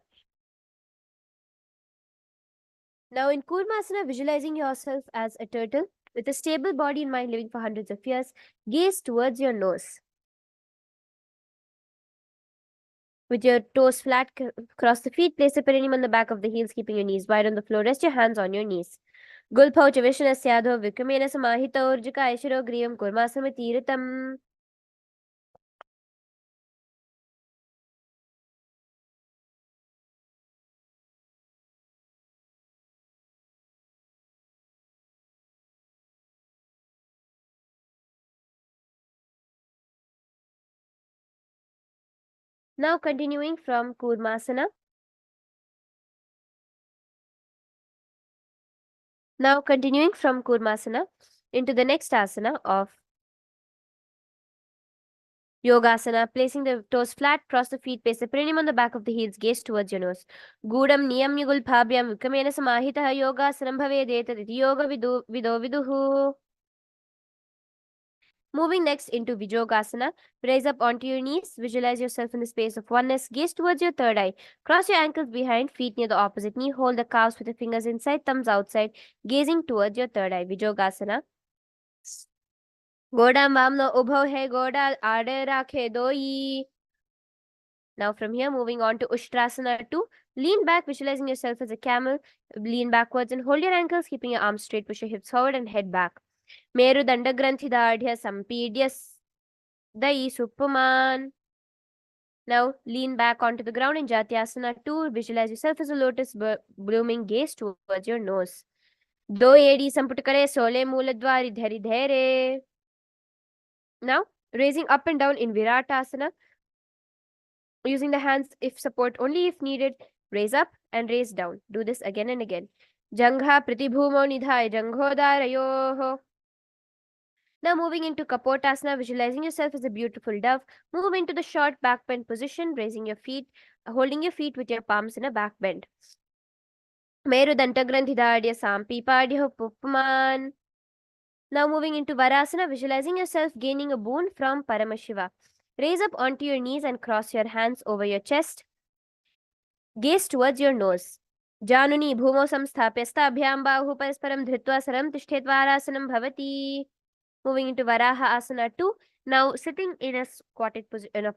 Now in Kurmasana, visualizing yourself as a turtle with a stable body and mind living for hundreds of years, gaze towards your nose. With your toes flat, cross the feet, place a perineum on the back of the heels, keeping your knees wide on the floor. Rest your hands on your knees. Gulpauch Vishnasyaadho Vikamena Samahita Urjika Aishiro Griyam Kurmasamatiiratam. Now continuing from Kurmasana. Now continuing from Kurmasana into the next asana of Yogasana, placing the toes flat, cross the feet, place the perineum on the back of the heels, gaze towards your nose. Gudam niyam yugulbhabhyam vikamena samahitaha yogasanam bhavedet iti yoga vido viduhu. Moving next into Vijogasana, raise up onto your knees, visualize yourself in the space of oneness, gaze towards your third eye, cross your ankles behind, feet near the opposite knee, hold the calves with the fingers inside, thumbs outside, gazing towards your third eye, Vijogasana. Goda mamno ubho hai goda aade rakhe doi. Now from here, moving on to Ushtrasana 2, lean back, visualizing yourself as a camel, lean backwards and hold your ankles, keeping your arms straight, push your hips forward and head back. Meru Danda Granthidadhya Sampidya Dai Supuman. Now lean back onto the ground in Jatyasana 2. Visualize yourself as a lotus blooming, gaze towards your nose. Do edi samputakare sole mooladwari dhari dhere. Now raising up and down in Viratasana. Using the hands if support only if needed. Raise up and raise down. Do this again and again. Jangha pratibhumo nidhaya janghodarayoho. Now moving into Kapotasana, visualizing yourself as a beautiful dove. Move into the short back bend position, raising your feet, holding your feet with your palms in a back bend. Meru Dantagranthidadya Sampi Padya Pupuman. Now moving into Varasana, visualizing yourself gaining a boon from Paramashiva. Raise up onto your knees and cross your hands over your chest. Gaze towards your nose. Januni bhumo samsthapya stabhyam bahu parasparam dhritva saram tishthetvarasana bhavati. Moving into Varaha Asana 2. Now sitting in a squatted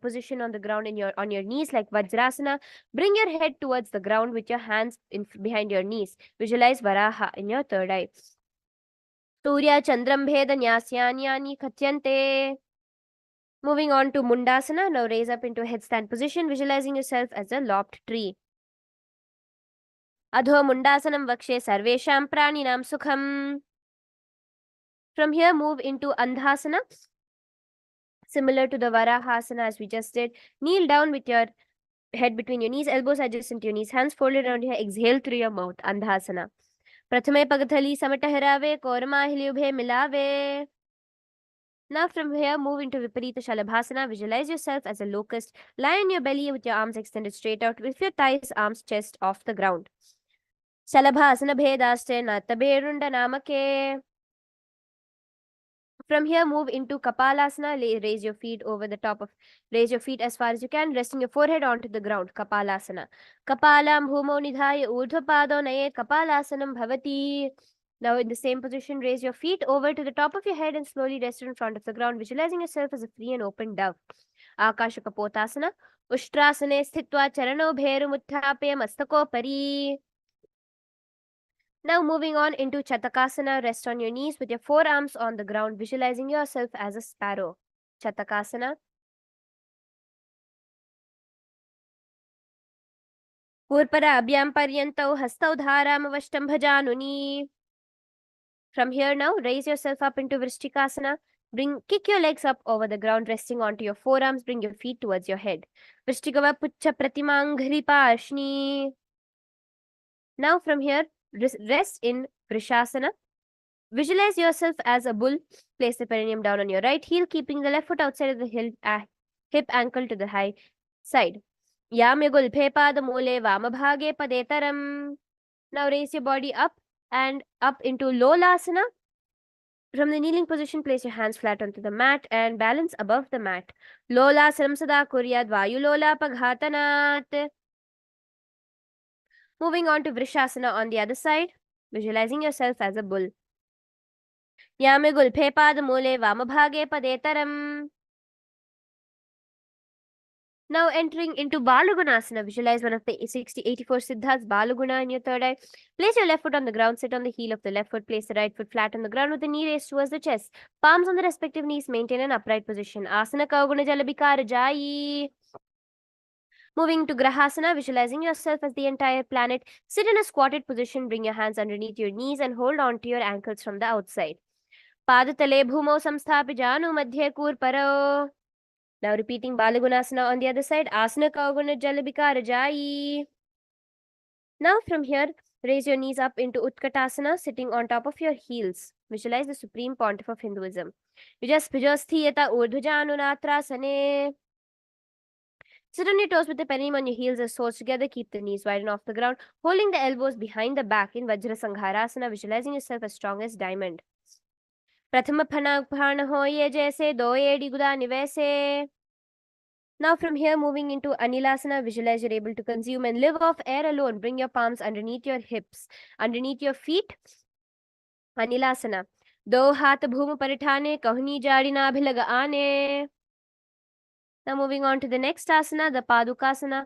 position on the ground on your knees like Vajrasana. Bring your head towards the ground with your hands behind your knees. Visualize Varaha in your third eye. Surya Chandram Bheda Nyasyanyani Khatyante. Moving on to Mundasana. Now raise up into a headstand position, visualizing yourself as a lopped tree. Adho Mundasanam Vakshe Sarvesham Praninam Sukham. From here, move into Andhasana. Similar to the Varahasana as we just did. Kneel down with your head between your knees, elbows adjacent to your knees, hands folded around your head. Exhale through your mouth. Andhasana. Prathame Pagathali Samatahirave Korma Hilyubhe Milave. Now from here, move into Viparita Shalabhasana. Visualize yourself as a locust. Lie on your belly with your arms extended straight out with your thighs, arms, chest off the ground. Shalabhasana Bhedaste Nataberunda Namake. From here, move into Kapalasana. Raise your feet raise your feet as far as you can, resting your forehead onto the ground. Kapalasana. Kapalam bhumo nidhaya urdhvapado nayet kapalasanam bhavati. Now in the same position, raise your feet over to the top of your head and slowly rest in front of the ground, visualizing yourself as a free and open dove. Akasha Kapotasana. Ushtrasane sthitva charano bherum utthapya mastako pari. Now moving on into Chatakasana, rest on your knees with your forearms on the ground, visualizing yourself as a sparrow. Chatakasana. Purpara abhyam paryantau hastau dharam avashtam bhajanuni. From here now, raise yourself up into Vrishtikasana. Kick your legs up over the ground, resting onto your forearms. Bring your feet towards your head. Vrishtikava pucha pratimangri parshni. Now from here, rest in Vrishasana. Visualize yourself as a bull. Place the perineum down on your right heel, keeping the left foot outside of the hip ankle to the high side. Yamyagul phepada mule vamabhage padetaram. Now raise your body up and up into Lolasana. From the kneeling position, place your hands flat onto the mat and balance above the mat. Lola Saramsada Kuryad Vayu Lola Paghatanat. Moving on to Vrishasana on the other side, visualizing yourself as a bull. Yame Gulphe Pad Mule Vamabhage Padetaram. Now entering into Balagunasana, visualize one of the 84 Siddhas, Balaguna in your third eye. Place your left foot on the ground, sit on the heel of the left foot, place the right foot flat on the ground with the knee raised towards the chest. Palms on the respective knees, maintain an upright position. Asana Kauguna Jalabikara Jayi. Moving to Grahasana, visualizing yourself as the entire planet. Sit in a squatted position, bring your hands underneath your knees and hold on to your ankles from the outside. Padatale bhumo samsthapijanu madhye kurparo. Now repeating Balagunasana on the other side. Asana Kauguna Jalabika Rajayi. Now from here, raise your knees up into Utkatasana, sitting on top of your heels. Visualize the supreme pontiff of Hinduism. Vijaspijasthiyata urdhvajanunatrasane. Sit on your toes with the penny on your heels as swords together. Keep the knees wide and off the ground, holding the elbows behind the back in Vajra Sangharasana, visualizing yourself as strong as diamond. Prathama phana hoye jaise do edi guda nivese. Now from here, moving into Anilasana, visualize you're able to consume and live off air alone. Bring your palms underneath your hips, underneath your feet. Anilasana. Do hath bhuma paritane, kahuni jadina bhilaga ane. Now moving on to the next asana, the Padukasana.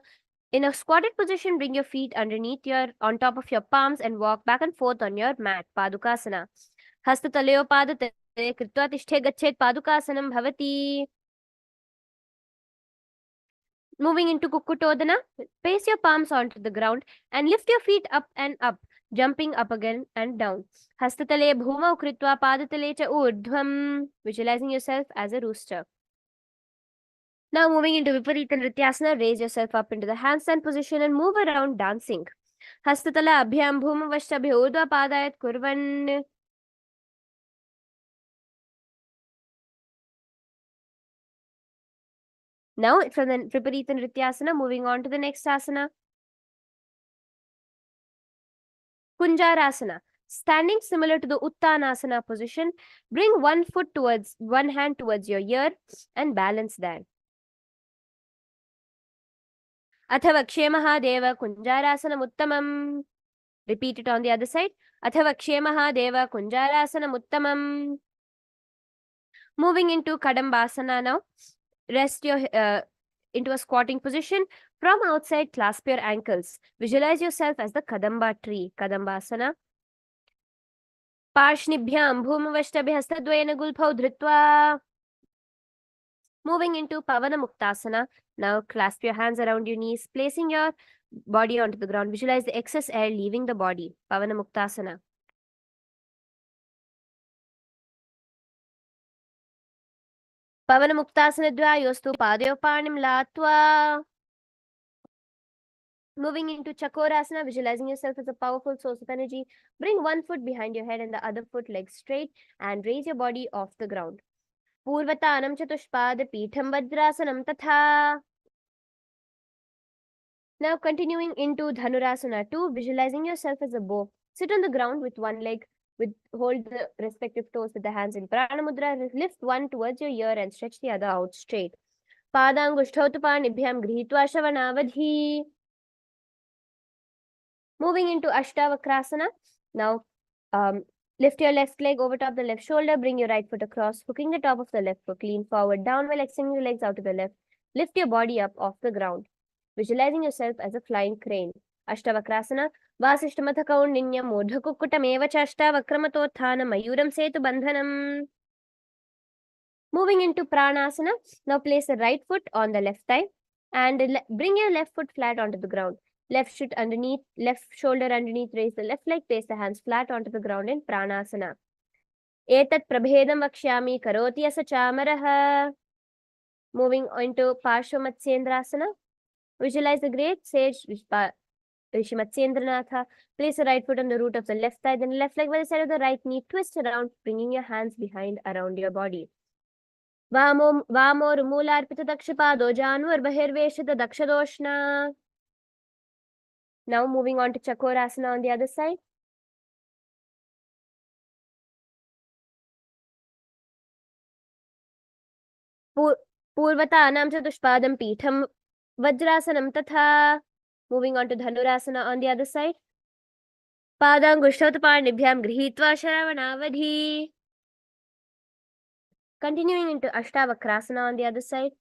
In a squatted position, bring your feet on top of your palms and walk back and forth on your mat. Padukasana. Hasta taleo padate kritva tishthe gachet Padukasanam bhavati. Moving into Kukutodana, place your palms onto the ground and lift your feet up and up, jumping up again and down. Hastatale bhuma ukritva padatale cha urdhvam, visualizing yourself as a rooster. Now moving into Viparita Nrityasana, raise yourself up into the handstand position and move around dancing. Hastatala abhyam bhuma vashtabhya urdhva padayat kurvan. Now from the Viparita Nrityasana, moving on to the next asana. Kunjarasana. Standing similar to the Uttanasana position, bring one hand towards your ear and balance that. Athavakshe Mahadeva Kunjarasana Uttamam. Repeat it on the other side. Athavakshe Mahadeva Kunjarasana Uttamam. Moving into Kadambasana now. Rest your into a squatting position. From outside, clasp your ankles. Visualize yourself as the Kadamba tree. Kadambasana. Parshnibhyam bhumavashtabhya hastadvayena gulphau dhritva. Moving into Pavana Muktasana. Now clasp your hands around your knees, placing your body onto the ground. Visualize the excess air leaving the body. Pavana Muktasana. Pavana Muktasana dvyayostu padayopanim latva. Moving into Chakorasana, visualizing yourself as a powerful source of energy. Bring one foot behind your head and the other foot leg straight and raise your body off the ground. Purvatanam chatushpada pitham vajrasanam tatha. Now continuing into Dhanurasana 2, visualizing yourself as a bow. Sit on the ground with one leg, hold the respective toes with the hands in Pranamudra, lift one towards your ear and stretch the other out straight. Padangushthautupanibhyam grihitva shavanavadhi. Moving into Ashtavakrasana. Now lift your left leg over top the left shoulder, bring your right foot across, hooking the top of the left foot, lean forward, down while extending the legs out to the left. Lift your body up off the ground. Visualizing yourself as a flying crane. Ashtavakrasana. Vasishtamatha kaundinyam modhakukutameva cha ashtavakramatotthana mayuram setu bandhanam. Moving into Pranasana. Now place the right foot on the left thigh and bring your left foot flat onto the ground. Left shoulder underneath, raise the left leg, place the hands flat onto the ground in Pranasana. Etat prabhedam vakshyami karoti asa chamaraha. Moving into Parshvamatsendrasana. Visualize the great sage Rishi Matsyendranath. Place the right foot on the root of the left thigh, then left leg by the side of the right knee. Twist around, bringing your hands behind around your body. Vamo Rumularpita Dakshapado Janvar Bahirveshita Dakshadoshna. Now moving on to Chakorasana on the other side. पूर्वतानां चतुष्पादं पीठं वज्रासनं तथा. Moving on to Dhanurasana on the other side. पादाङ्गुष्ठौतपाणिभ्यां गृहीत्वा शरवणावधि. Continuing into Ashtavakrasana on the other side.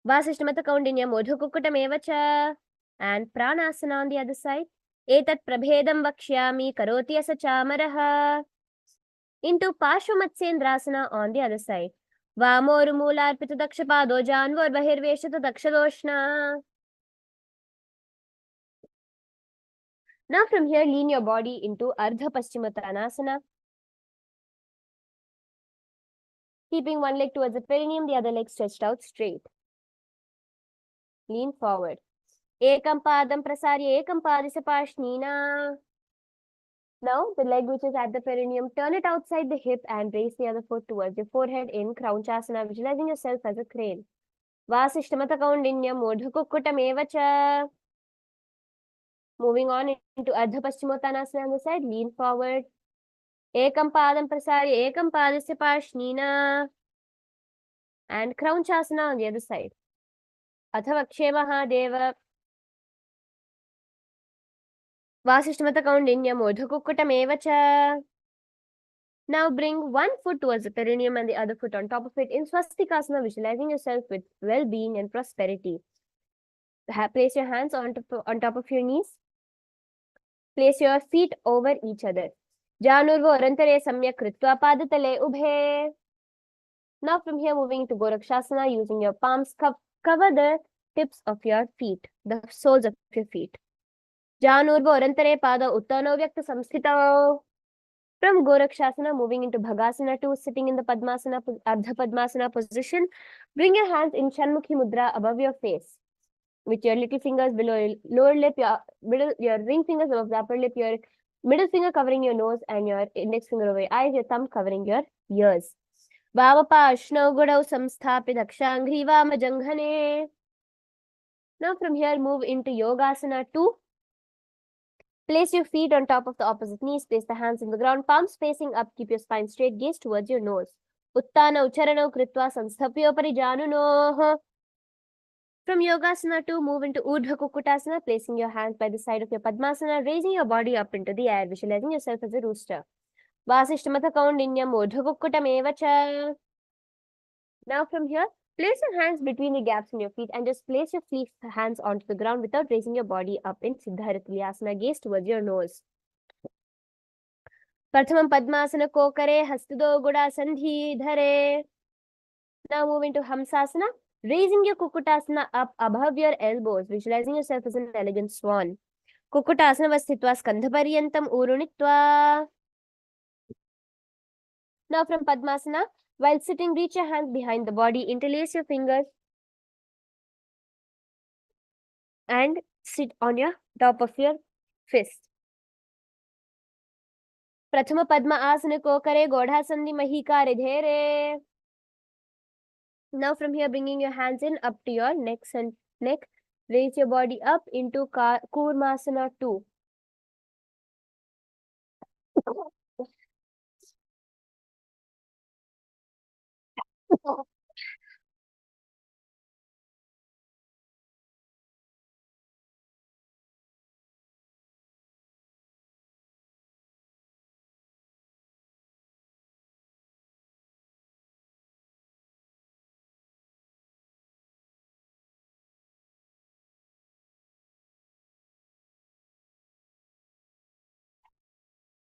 Vasishtamata Modhukukutameva cha. And Pranasana on the other side. Etat prabhedam vakshyami karoti asa chamaraha. Into Pashvamatsendrasana on the other side. Vamorumularpita dakshapado janvor bahirveshata dakshadoshna. Now from here, lean your body into Ardha Paschimottanasana. Keeping one leg towards the perineum, the other leg stretched out straight. Lean forward. Ekam padam prasarya ekam padasya pashnina. Now the leg which is at the perineum, turn it outside the hip and raise the other foot towards your forehead in Kraunchasana, visualizing yourself as a crane. Vasishtamata kaundinyam modhukukkutam evacha. Moving on into Ardha Paschimottanasana on the side, lean forward. Ekam padam prasarya ekam padasya pashnina. And Kraunchasana on the other side. Athavakshe Mahadeva. Vasishtamata kaundinyam modhukukkutam evacha. Now bring one foot towards the perineum and the other foot on top of it in Swastikasana, visualizing yourself with well-being and prosperity. Place your hands on top of your knees. Place your feet over each other. Janurvo Rantare Samyak Kritva Padatale Ubhe. Now from here, moving to Gorakshasana, using your palms, cover the tips of your feet, the soles of your feet. Janurvo Rantare Pada Uttano Vyakta Samsthito. From Gorakshasana, moving into Bhagasana 2, sitting in the Padmasana, Ardha Padmasana position. Bring your hands in Shanmukhi Mudra above your face. With your little fingers below your lower lip, your ring fingers above the upper lip, your middle finger covering your nose, and your index finger over your eyes, your thumb covering your ears. Vavapa Ashno Godau Samsthapi Dakshangri Vama Janghane. Now from here, move into Yogasana 2. Place your feet on top of the opposite knees. Place the hands in the ground, palms facing up. Keep your spine straight, gaze towards your nose. Uttana Ucharano Kritva Sanstapyo Parijanuno. From Yogasana 2, move into Urdhva Kukutasana, placing your hands by the side of your Padmasana, raising your body up into the air, visualizing yourself as a rooster. Vasishtamata Kaundinyam Urdhva Kukutam evacha. Now from here, place your hands between the gaps in your feet and just place your hands onto the ground without raising your body up in Siddharitviasana. Gaze towards your nose. Prathamam Padmasana Kokare Hastado Guda Sandhi Dhare. Now move into Hamsasana. Raising your Kukutasana up above your elbows, visualizing yourself as an elegant swan. Kukutasana vasthitva skandhaparyantam urunitva. Now from Padmasana, while sitting, reach your hands behind the body, interlace your fingers, and sit on your top of your fist. Prathama Padma Asana Kokare Godha Sandhi Mahikare Dhere. Now from here, bringing your hands in up to your neck. Raise your body up into Kurmasana 2.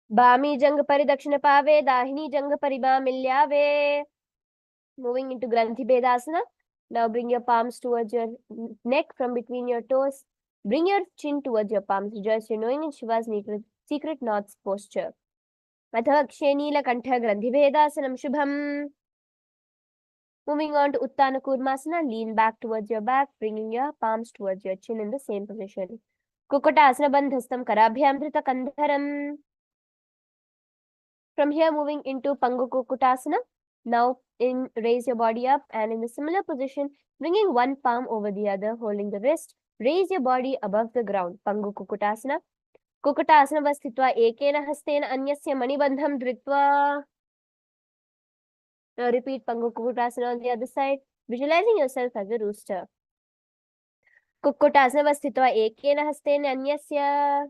Bami Jang Paridakshina Pave, Dahini Jang Paribamilyave. Moving into Granthi Bedasana. Now bring your palms towards your neck from between your toes. Bring your chin towards your palms. Rejoice your knowing in Shiva's secret knots posture. Athakshe Neela Kantha Granthi Bedasanam Shubham. Moving on to Uttana Kurmasana. Lean back towards your back, bringing your palms towards your chin in the same position. Kukutasana Bandhastam Karabhyam Dhrita Kandharam. From here, moving into Pangu Kukutasana. Now, raise your body up and in a similar position, bringing one palm over the other, holding the wrist. Raise your body above the ground. Pangu Kukutasana. कुक्कुटासने स्थित्वा एकेन हस्तेन अन्यस्य मणिबन्धं धृत्वा. Now repeat Pangu Kukutasana on the other side, visualizing yourself as a rooster. Kukutasana sthitva ekena hastena anyasya.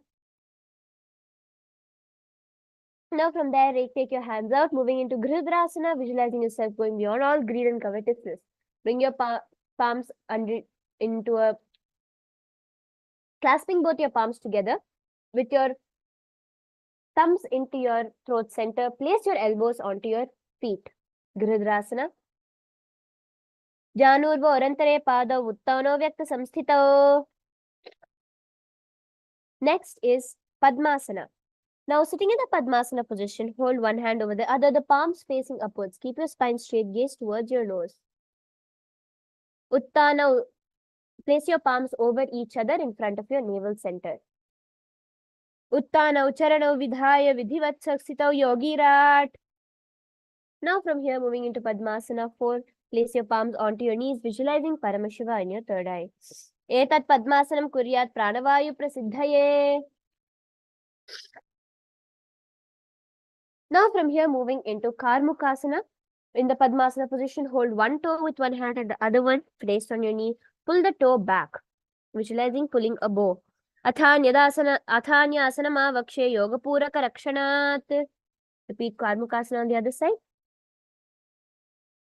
Now from there, take your hands out, moving into Gridrasana, visualizing yourself going beyond all greed and covetousness. Bring your palms into a, clasping both your palms together with your thumbs into your throat center. Place your elbows onto your feet. Gridrasana. Janurvo orantare pada uttano vyakta samsthito. Next is Padmasana. Now, sitting in the Padmasana position, hold one hand over the other, the palms facing upwards. Keep your spine straight, gaze towards your nose. Uttana, place your palms over each other in front of your navel center. Uttana, Ucharana, Vidhaya, Vidhivat, Saksitau, Yogirat. Now, from here, moving into Padmasana 4, place your palms onto your knees, visualizing Paramashiva in your third eye. Etat Padmasanam Kuryat Pranavayu Prasiddhaye. Now from here, moving into Karmukasana. In the Padmasana position, hold one toe with one hand and the other one placed on your knee. Pull the toe back, visualizing pulling a bow. Athanyasana ma vakshe yoga puraka rakshanat. Repeat Karmukasana on the other side.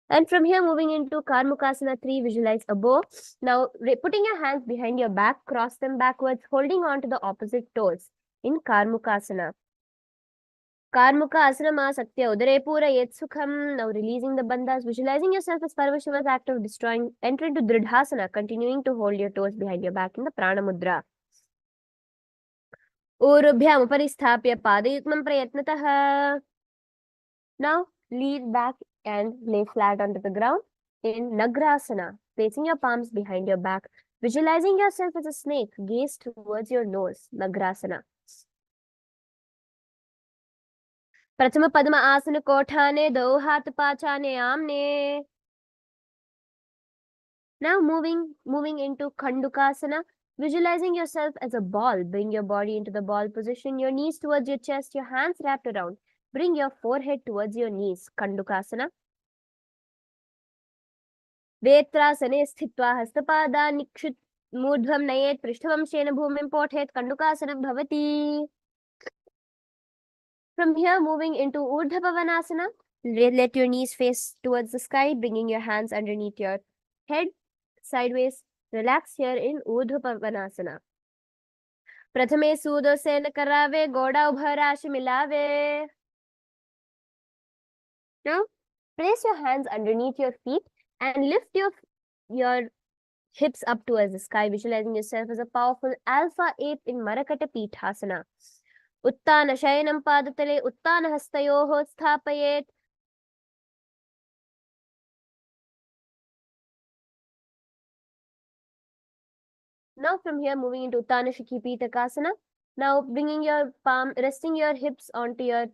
And from here, moving into Karmukasana 3, visualize a bow. Now, putting your hands behind your back, cross them backwards, holding on to the opposite toes in Karmukasana. Karmuka Asana Satya Udare Pura Yet Sukham. Now releasing the bandhas, visualizing yourself as Paramashiva's act of destroying. Enter into Dridhasana, continuing to hold your toes behind your back in the Prana Mudra. Urubhyam Uparistapya Padayutmam Prayatnataha. Now lean back and lay flat onto the ground in Nagrasana, placing your palms behind your back, visualizing yourself as a snake, gaze towards your nose, Nagrasana. Prathama Padma Asana Kothane, do Hat Pachane Amne. Now moving into Khandukasana, visualizing yourself as a ball. Bring your body into the ball position, your knees towards your chest, your hands wrapped around. Bring your forehead towards your knees, Khandukasana. Vetrasane sthitva hastapada nikshut murdhvam nayet prishtavam shena bhumim pothet Khandukasana bhavati. From here, moving into Urdhva Pavanasana, let your knees face towards the sky, bringing your hands underneath your head, sideways. Relax here in Urdhva Pavanasana. Prathame Sudo Sena Karave, Goda Ubharashi Milave. Now, place your hands underneath your feet and lift your hips up towards the sky, visualizing yourself as a powerful alpha ape in Marakata Pithasana. Uttana Shayanam Padatale, Uttana Hastayoho Sthapayet. Now from here, moving into Uttana Shikhipitakasana. Now bringing your palm, resting your hips onto your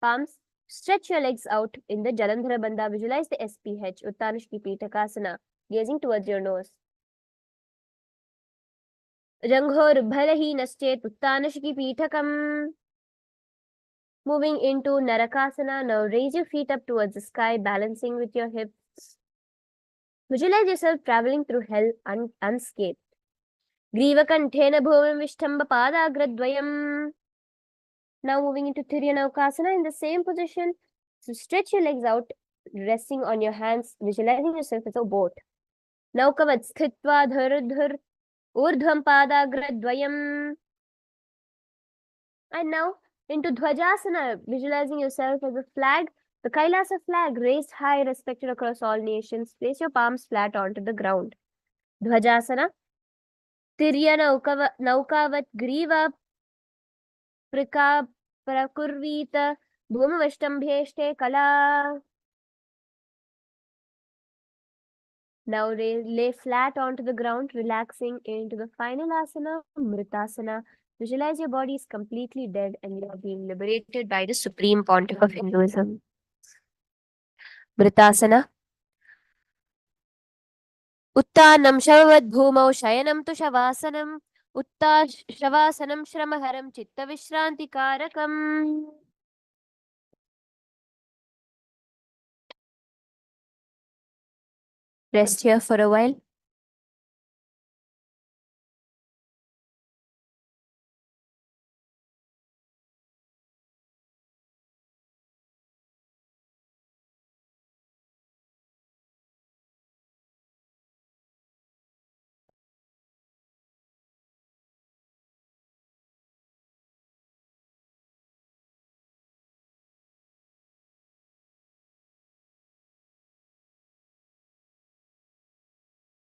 palms. Stretch your legs out in the Jalandhara Bandha. Visualize the SPH, Uttana Shikhipitakasana, gazing towards your nose. Jangho Rubhalahi Naschet, Uttana Shikhipitakam. Moving into Narakasana. Now raise your feet up towards the sky, balancing with your hips. Visualize yourself traveling through hell unscathed. Grivakanthena bhumim vishtamba padagradvayam. Now moving into Tiryanavakasana in the same position. So stretch your legs out, resting on your hands, visualizing yourself as a boat. Now kavat sthitva dhar urdhvam padagradvayam. And now into Dhwajasana, visualizing yourself as a flag, the Kailasa flag raised high, respected across all nations. Place your palms flat onto the ground. Dhwajasana. Naukavat Griva Prakurvita Bhumavashtambheshte Kala. Now lay flat onto the ground, relaxing into the final asana, Mritasana. Visualize your body is completely dead and you are being liberated by the Supreme Pontiff of Hinduism. Mritasana. Uttanam Shavad Bhumau Shayanam Tu Shavasanam. Shavasanam Shramaharam Chitta Vishranti. Rest here for a while.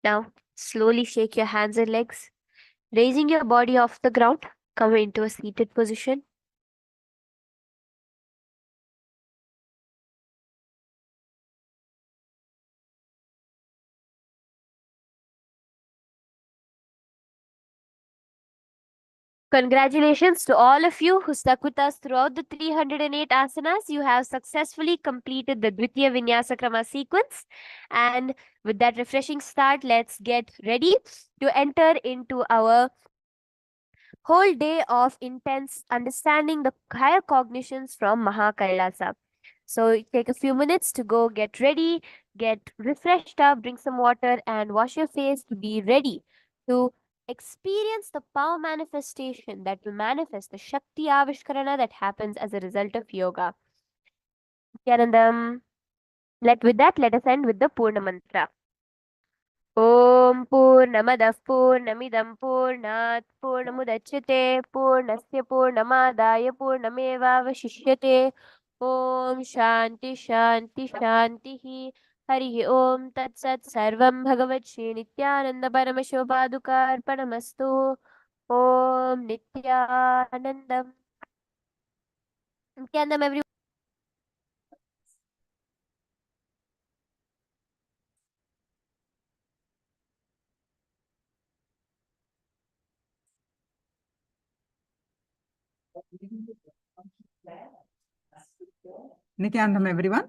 Now, slowly shake your hands and legs, raising your body off the ground. Come into a seated position. Congratulations to all of you who stuck with us throughout the 308 asanas. You have successfully completed the Dvitiya Vinyasa Krama sequence. And with that refreshing start, let's get ready to enter into our whole day of intense understanding the higher cognitions from Mahakailasa. So take a few minutes to go get ready, get refreshed up, drink some water, and wash your face to be ready to experience the power manifestation that will manifest the Shakti Avishkarana that happens as a result of yoga. Nityanandam. With that, let us end with the Purna Mantra. ॐ पूर्णमदः पूर्णमिदं पूर्णात् पूर्णमुदच्यते पूर्णस्य पूर्णमादाय पूर्णमेवावशिष्यते ॐ शान्ति शान्ति शान्तिः हरिः ॐ तत्सत् सर्वं भगवत् श्रीनित्यानन्दपरमशिवपादुकार्पणमस्तु ॐ नित्यानन्दम् everyone. Nithyananda, everyone.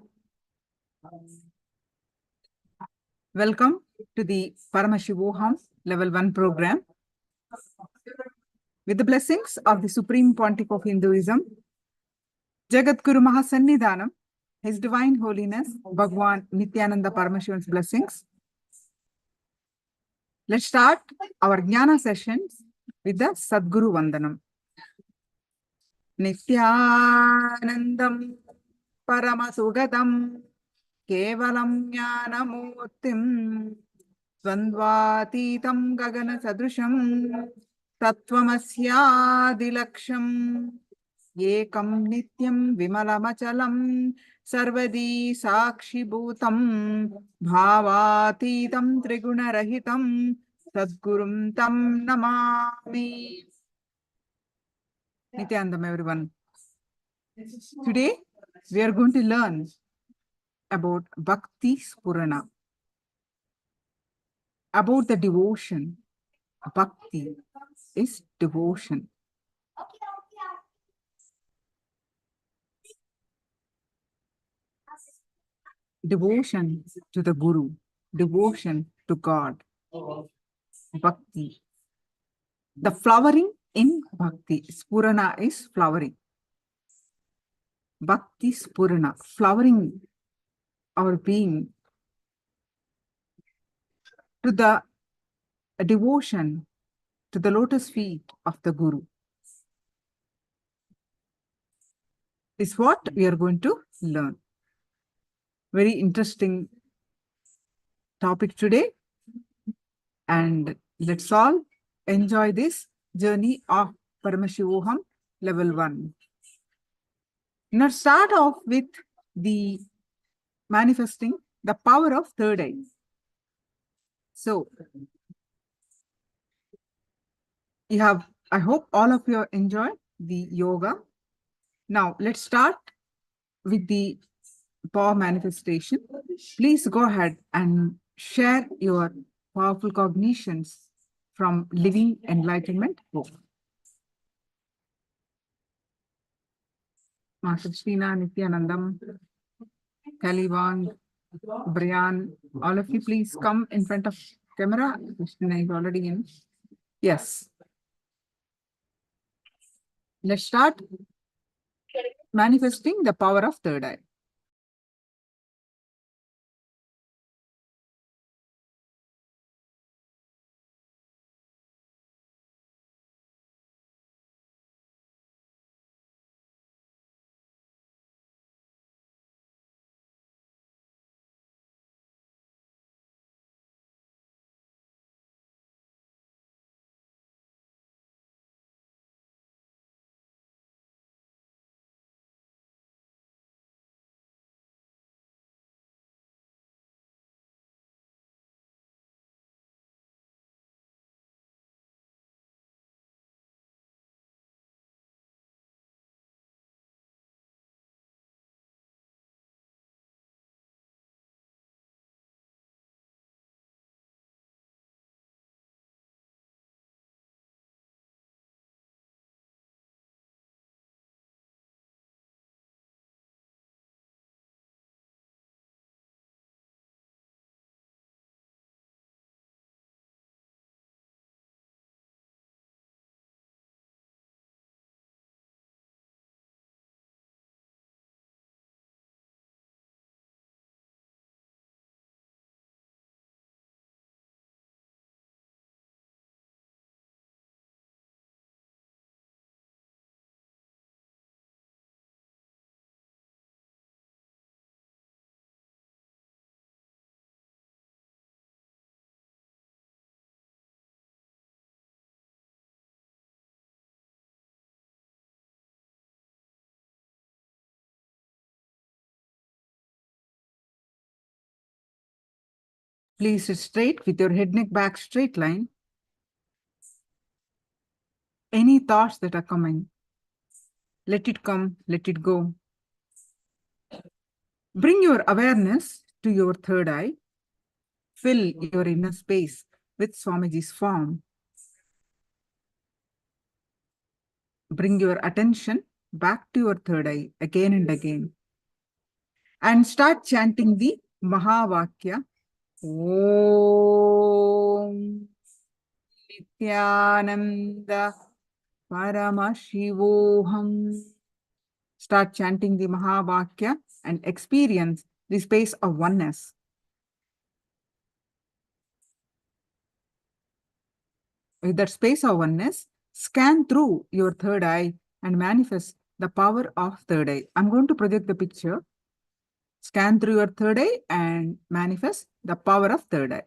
Welcome to the Paramashivoham Level 1 program. With the blessings of the Supreme Pontiff of Hinduism, Jagat Guru Mahasannidhanam, His Divine Holiness, Bhagwan Nithyananda Paramashivan's blessings. Let's start our Jnana sessions with the Sadguru Vandanam. Nithyanandam Paramasugadam Kevalam Jnanamurtim Svandvatitam Gagana Sadrusham Tattvamasyadilaksham Ekam Nityam Vimalamachalam Sarvadi Sakshi Bhutam Bhavatitam Trigunarahitam Sadgurum Tam Namami. Nithyanandam, everyone. Today, we are going to learn about Bhakti Spurana, about the devotion. Bhakti is devotion. Devotion to the Guru, devotion to God. Bhakti. The flowering in Bhakti. Spurana is flowering. Bhakti Spurana, flowering our being to the devotion to the lotus feet of the Guru. Is what we are going to learn. Very interesting topic today. And let's all enjoy this journey of Paramashivoham Level 1. Now start off with the manifesting the power of third eye. So you have, I hope all of you enjoy the yoga. Now let's start with the power manifestation. Please go ahead and share your powerful cognitions from Living Enlightenment book. Master Srina, Nithyanandam, Kalivang, Brian, all of you please come in front of camera. Krishna is already in. Yes. Let's start manifesting the power of third eye. Please sit straight with your head neck back straight line. Any thoughts that are coming, let it come, let it go. Bring your awareness to your third eye. Fill your inner space with Swamiji's form. Bring your attention back to your third eye again and again. And start chanting the Mahavakya. Om Nithyananda Paramashivoham. Start chanting the Mahavakya and experience the space of oneness. With that space of oneness, scan through your third eye and manifest the power of third eye. I'm going to project the picture. Scan through your third eye and manifest the power of third eye.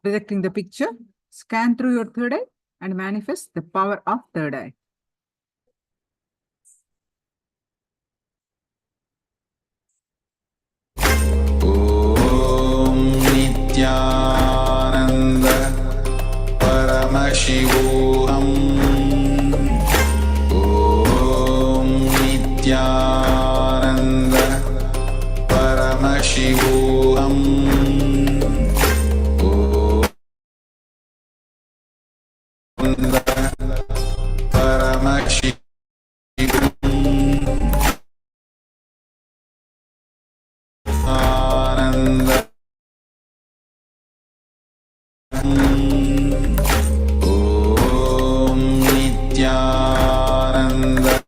Projecting the picture, scan through your third eye and manifest the power of third eye. Om Nithyananda Paramashivoham. Om Nithyananda Paramashivoham. Om Paramashivoham. Om Nithyananda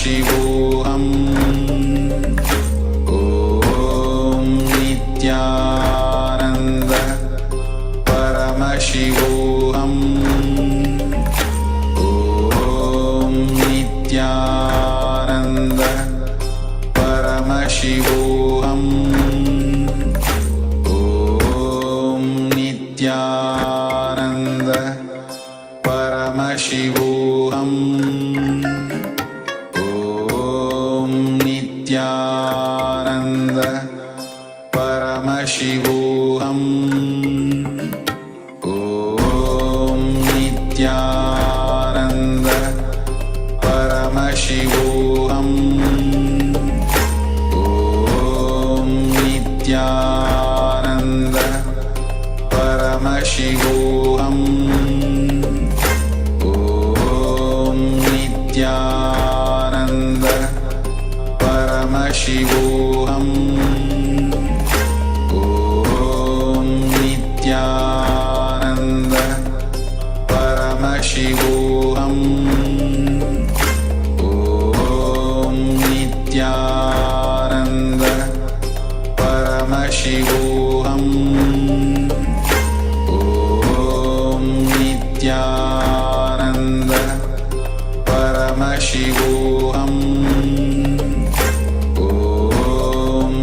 Paramashivoham. Om Nithyananda. Paramashivoham. Om Nithyananda. Paramashivoham. Om Nithyananda. Paramashivoham. Om Nithyananda. Paramashivoham. Om Nithyananda. Paramashivoham. Om Nithyananda. Paramashivoham. Om Nithyananda. Paramashivoham. Om Nithyananda. Paramashivoham. Om Nithyananda. Paramashivoham. Om Nithyananda. Paramashivoham. Om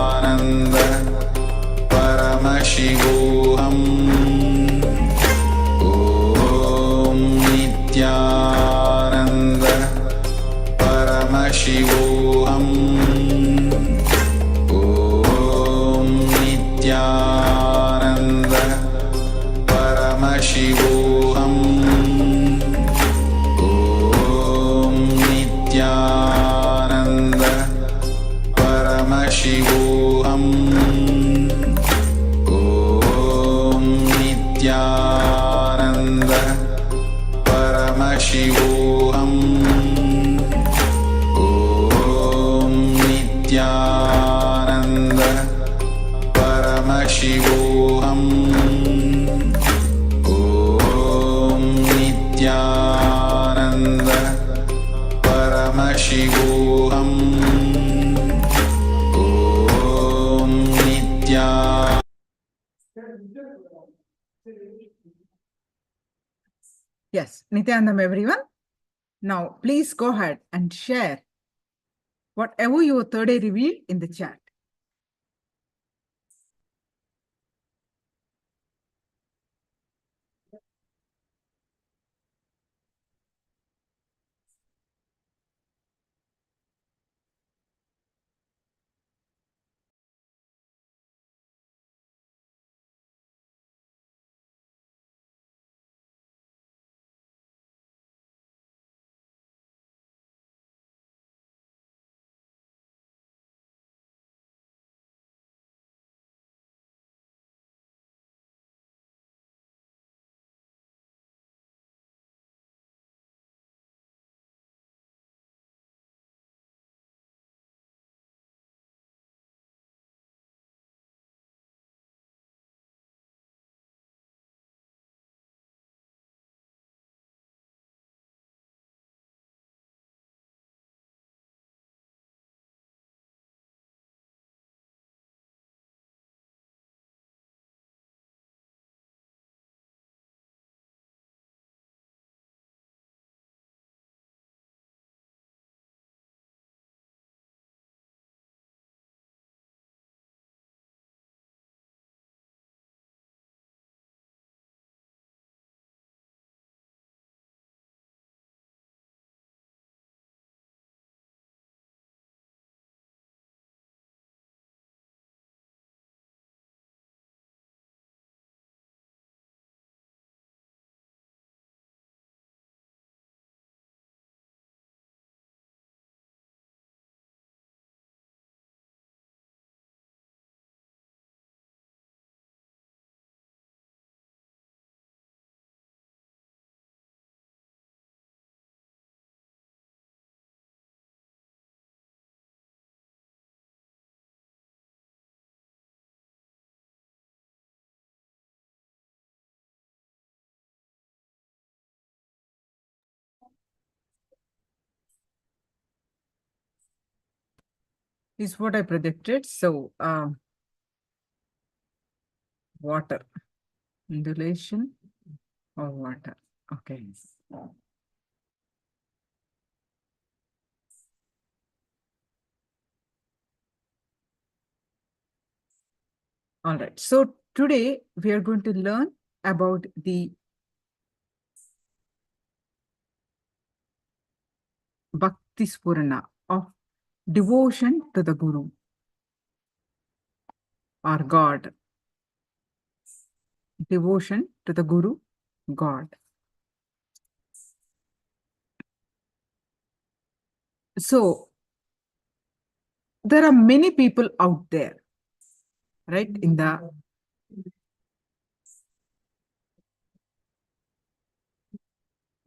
Nithyananda. Paramashivoham. Om Nithyananda. Paramashivoham. Om Nithyananda. Paramashivoham. Om Nithyananda. Paramashivoham. Om Nithyananda. Paramashivoham. Om Nithyananda. Paramashivoham. Om Nithyananda. Paramashivoham. Om Nithyananda. Yes, Nithyanandam, everyone. Now, please go ahead and share whatever your third eye revealed in the chat. is what I predicted. So, water, undulation or water. Okay. All right. So today we are going to learn about the Bhakti Spurana of devotion to the Guru or God. Devotion to the Guru, God. So there are many people out there, right?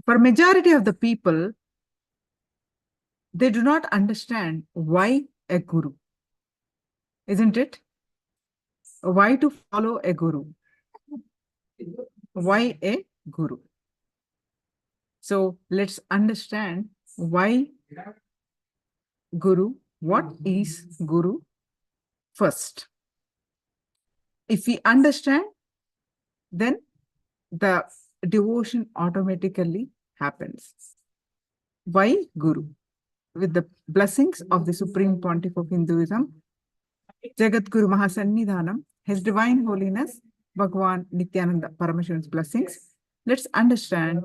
For majority of the people, they do not understand why a guru, isn't it? Why to follow a guru? Why a guru? So let's understand why guru, what is guru first. If we understand, then the devotion automatically happens. Why guru? With the blessings of the Supreme Pontiff of Hinduism, Jagat Guru Mahasannidhanam, His Divine Holiness, Bhagwan Nithyananda Paramashivoham's blessings, let's understand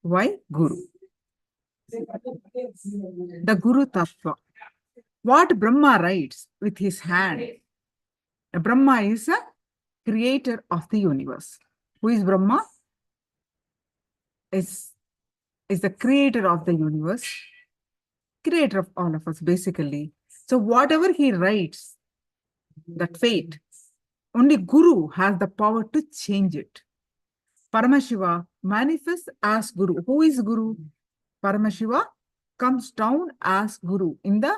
why Guru. The Guru Tattva. What Brahma writes with his hand. Brahma is a creator of the universe. Who is Brahma? Is the creator of the universe, creator of all of us, basically. So whatever he writes, that fate, only Guru has the power to change it. Paramashiva manifests as Guru. Who is Guru? Paramashiva comes down as Guru in the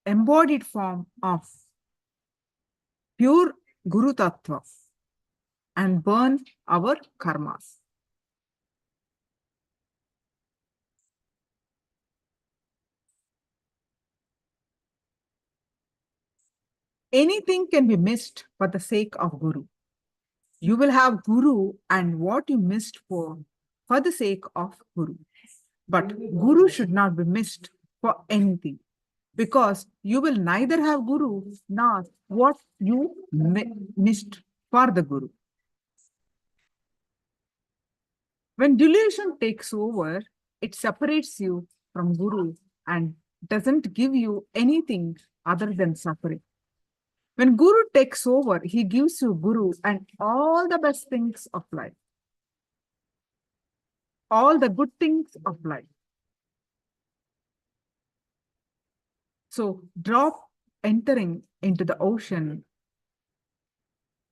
embodied form of pure Guru Tattva and burn our karmas. Anything can be missed for the sake of Guru. You will have Guru and what you missed for the sake of Guru. But Guru should not be missed for anything, because you will neither have Guru nor what you missed for the Guru. When delusion takes over, it separates you from Guru and doesn't give you anything other than suffering. When Guru takes over, he gives you Guru and all the best things of life, all the good things of life. So, drop entering into the ocean,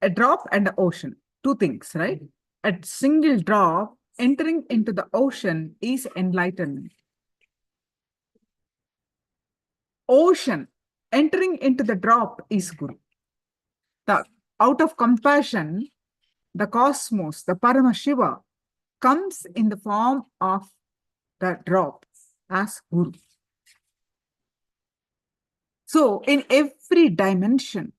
a drop and the ocean, two things, right? A single drop entering into the ocean is enlightenment. Ocean entering into the drop is Guru. Out of compassion, the cosmos, the Paramashiva, comes in the form of the drop as Guru. So, in every dimension,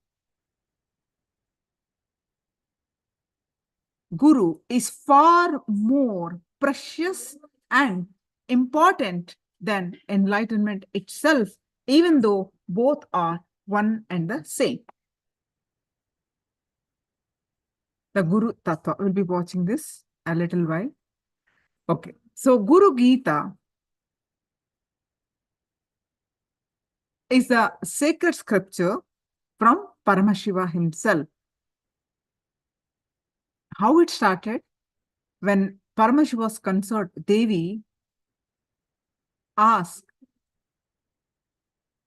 Guru is far more precious and important than enlightenment itself, even though both are one and the same. The Guru Tattva. We'll be watching this a little while. Okay. So, Guru Gita is the sacred scripture from Paramashiva himself. How it started? When Paramashiva's consort Devi asked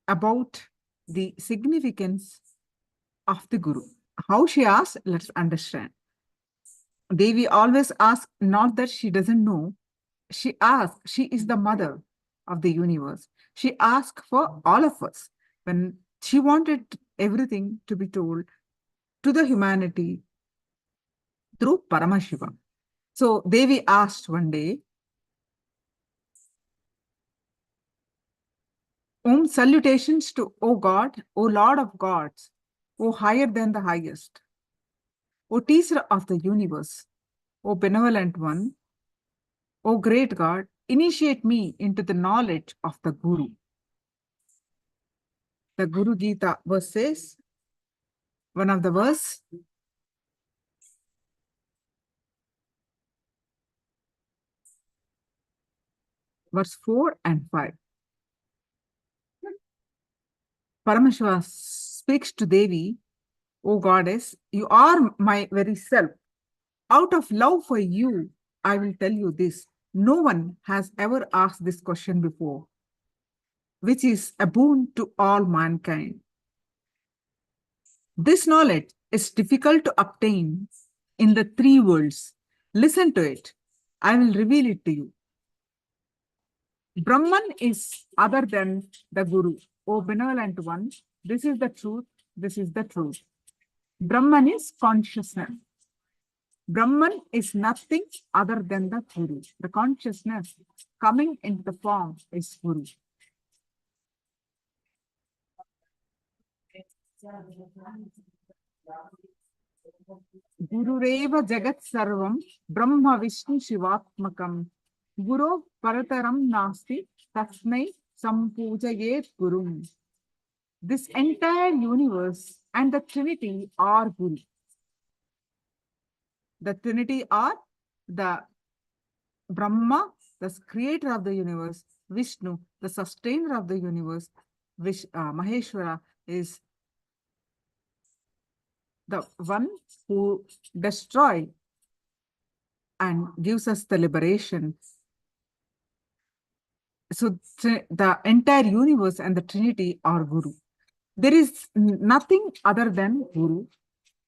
about the significance of the Guru. How she asked, let's understand. Devi always asks, not that she doesn't know. She asks, she is the mother of the universe. She asked for all of us. When she wanted everything to be told to the humanity through Paramashiva. So Devi asked one day, Om salutations to O God, O Lord of gods, O higher than the highest, O teacher of the universe, O benevolent one, O great God, initiate me into the knowledge of the Guru. The Guru Gita verse says, one of the verse, verse 4 and 5. Paramashiva speaks to Devi, O goddess, you are my very self. Out of love for you, I will tell you this. No one has ever asked this question before, which is a boon to all mankind. This knowledge is difficult to obtain in the three worlds. Listen to it. I will reveal it to you. Brahman is other than the Guru. O benevolent one, this is the truth. This is the truth. Brahman is consciousness. Brahman is nothing other than the Guru. The consciousness coming into the form is Guru. Gurureva Jagat Sarvam Brahma Vishnu Shivatmakam Guru Parataram Nasti Tasmai Sampujayet Gurum. This entire universe and the Trinity are Guru. The Trinity are the Brahma, the creator of the universe, Vishnu, the sustainer of the universe, Maheshwara is the one who destroys and gives us the liberation. So the entire universe and the Trinity are Guru. There is nothing other than Guru.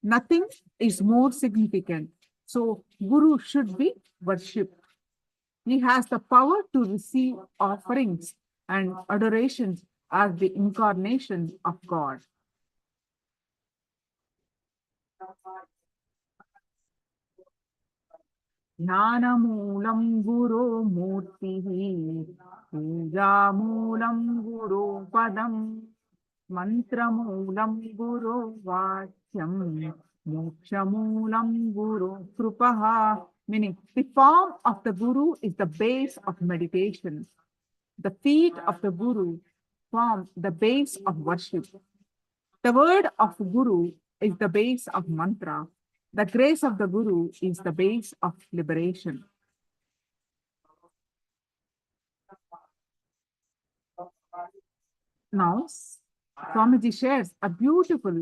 Nothing is more significant. So Guru should be worshipped. He has the power to receive offerings and adorations as the incarnation of God. Jnanamulam Guru Murtihi, Pujamulam Guru Padam, Mantramulam Guru Vachyam, Mokshamulam Guru Krupaha. Meaning, the form of the Guru is the base of meditation. The feet of the Guru form the base of worship. The word of Guru is the base of mantra. The grace of the Guru is the base of liberation. Now, Swamiji shares a beautiful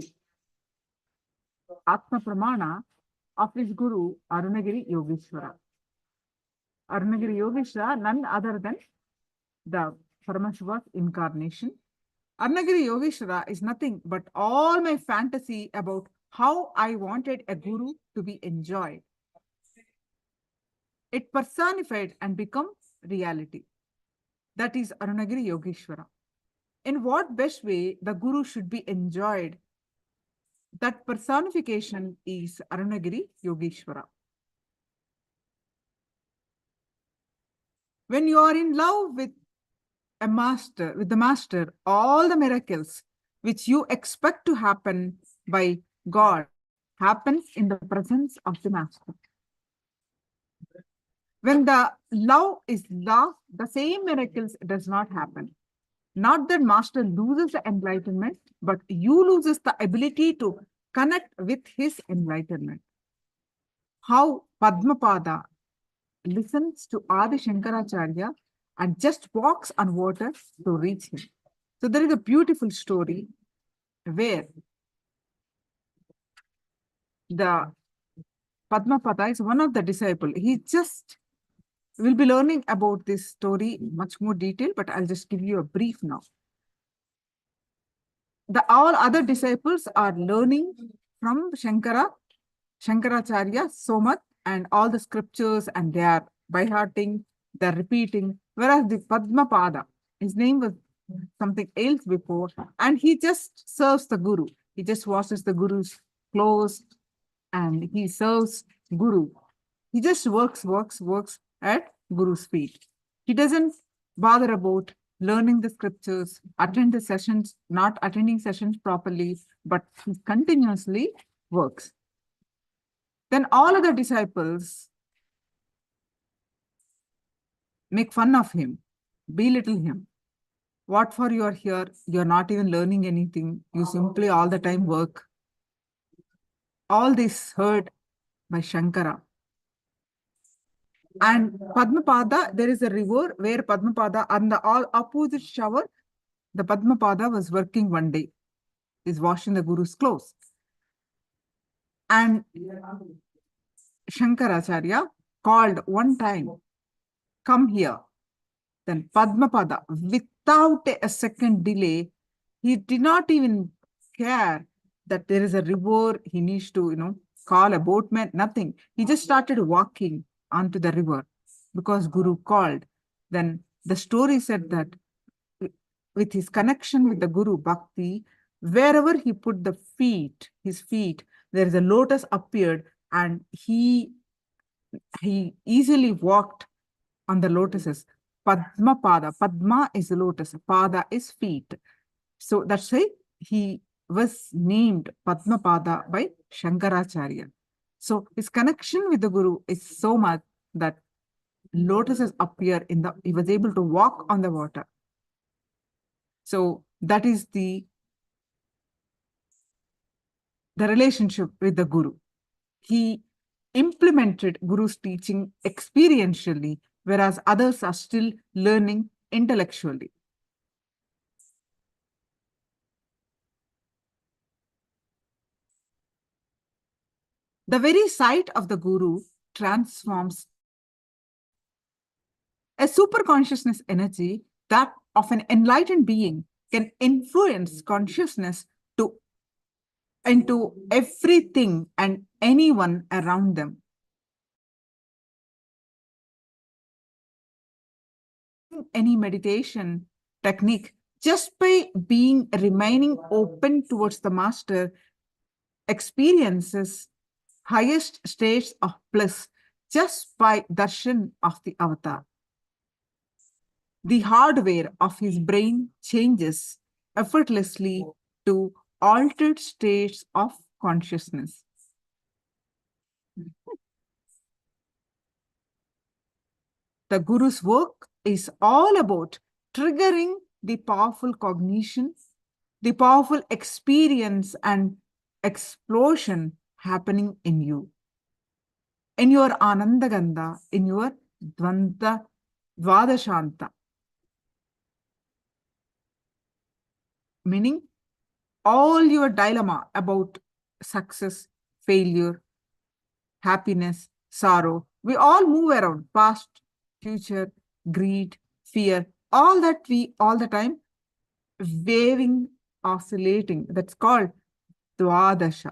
Atma Pramana of his Guru, Arunagiri Yogeshwara. Arunagiri Yogeshwara, none other than the Paramashiva's incarnation. Arunagiri Yogeshwara is nothing but all my fantasy about how I wanted a Guru to be enjoyed. It personified and become reality. That is Arunagiri Yogeshwara. In what best way the Guru should be enjoyed? That personification is Arunagiri Yogeshwara. When you are in love with a master, with the master, all the miracles which you expect to happen by God happens in the presence of the master. When the love is lost, the same miracles does not happen. Not that master loses the enlightenment, but you loses the ability to connect with his enlightenment. How Padmapada listens to Adi Shankaracharya and just walks on water to reach him. So there is a beautiful story where the Padmapada is one of the disciples. We'll be learning about this story much more detail, but I'll just give you a brief now. All other disciples are learning from Shankaracharya so much, and all the scriptures, and they are by hearting, they're repeating. Whereas the Padmapada, his name was something else before, and he just serves the Guru. He just washes the Guru's clothes and he serves Guru. He just works at Guru's feet. He doesn't bother about learning the scriptures, attend the sessions, not attending sessions properly, but he continuously works. Then all other disciples make fun of him, belittle him. What for you are here? You're not even learning anything. You simply all the time work. All this heard by Shankara. And Padmapada, there is a river where Padmapada, on the all opposite shower, the Padmapada was working one day, is washing the Guru's clothes. And Shankaracharya called one time, come here. Then Padmapada, without a second delay, he did not even care that there is a river, he needs to, call a boatman, nothing. He just started walking onto the river because Guru called. Then the story said that with his connection with the Guru Bhakti, wherever he put his feet, there is a lotus appeared and he easily walked on the lotuses. Padma Pada. Padma is the lotus. Pada is feet. So that's why he was named Padma Pada by Shankaracharya. So his connection with the Guru is so much that lotuses appear he was able to walk on the water. So that is the relationship with the Guru. He implemented Guru's teaching experientially, whereas others are still learning intellectually. The very sight of the Guru transforms a super consciousness energy that of an enlightened being can influence consciousness into everything and anyone around them. Any meditation technique, just by remaining open towards the master, experiences highest states of bliss just by darshan of the avatar. The hardware of his brain changes effortlessly to altered states of consciousness. The Guru's work is all about triggering the powerful cognition, the powerful experience and explosion happening in you, in your Anandagandha, in your Dvadashanta. Meaning, all your dilemma about success, failure, happiness, sorrow, we all move around past, future, greed, fear, all that we all the time waving, oscillating. That's called Dvadasha.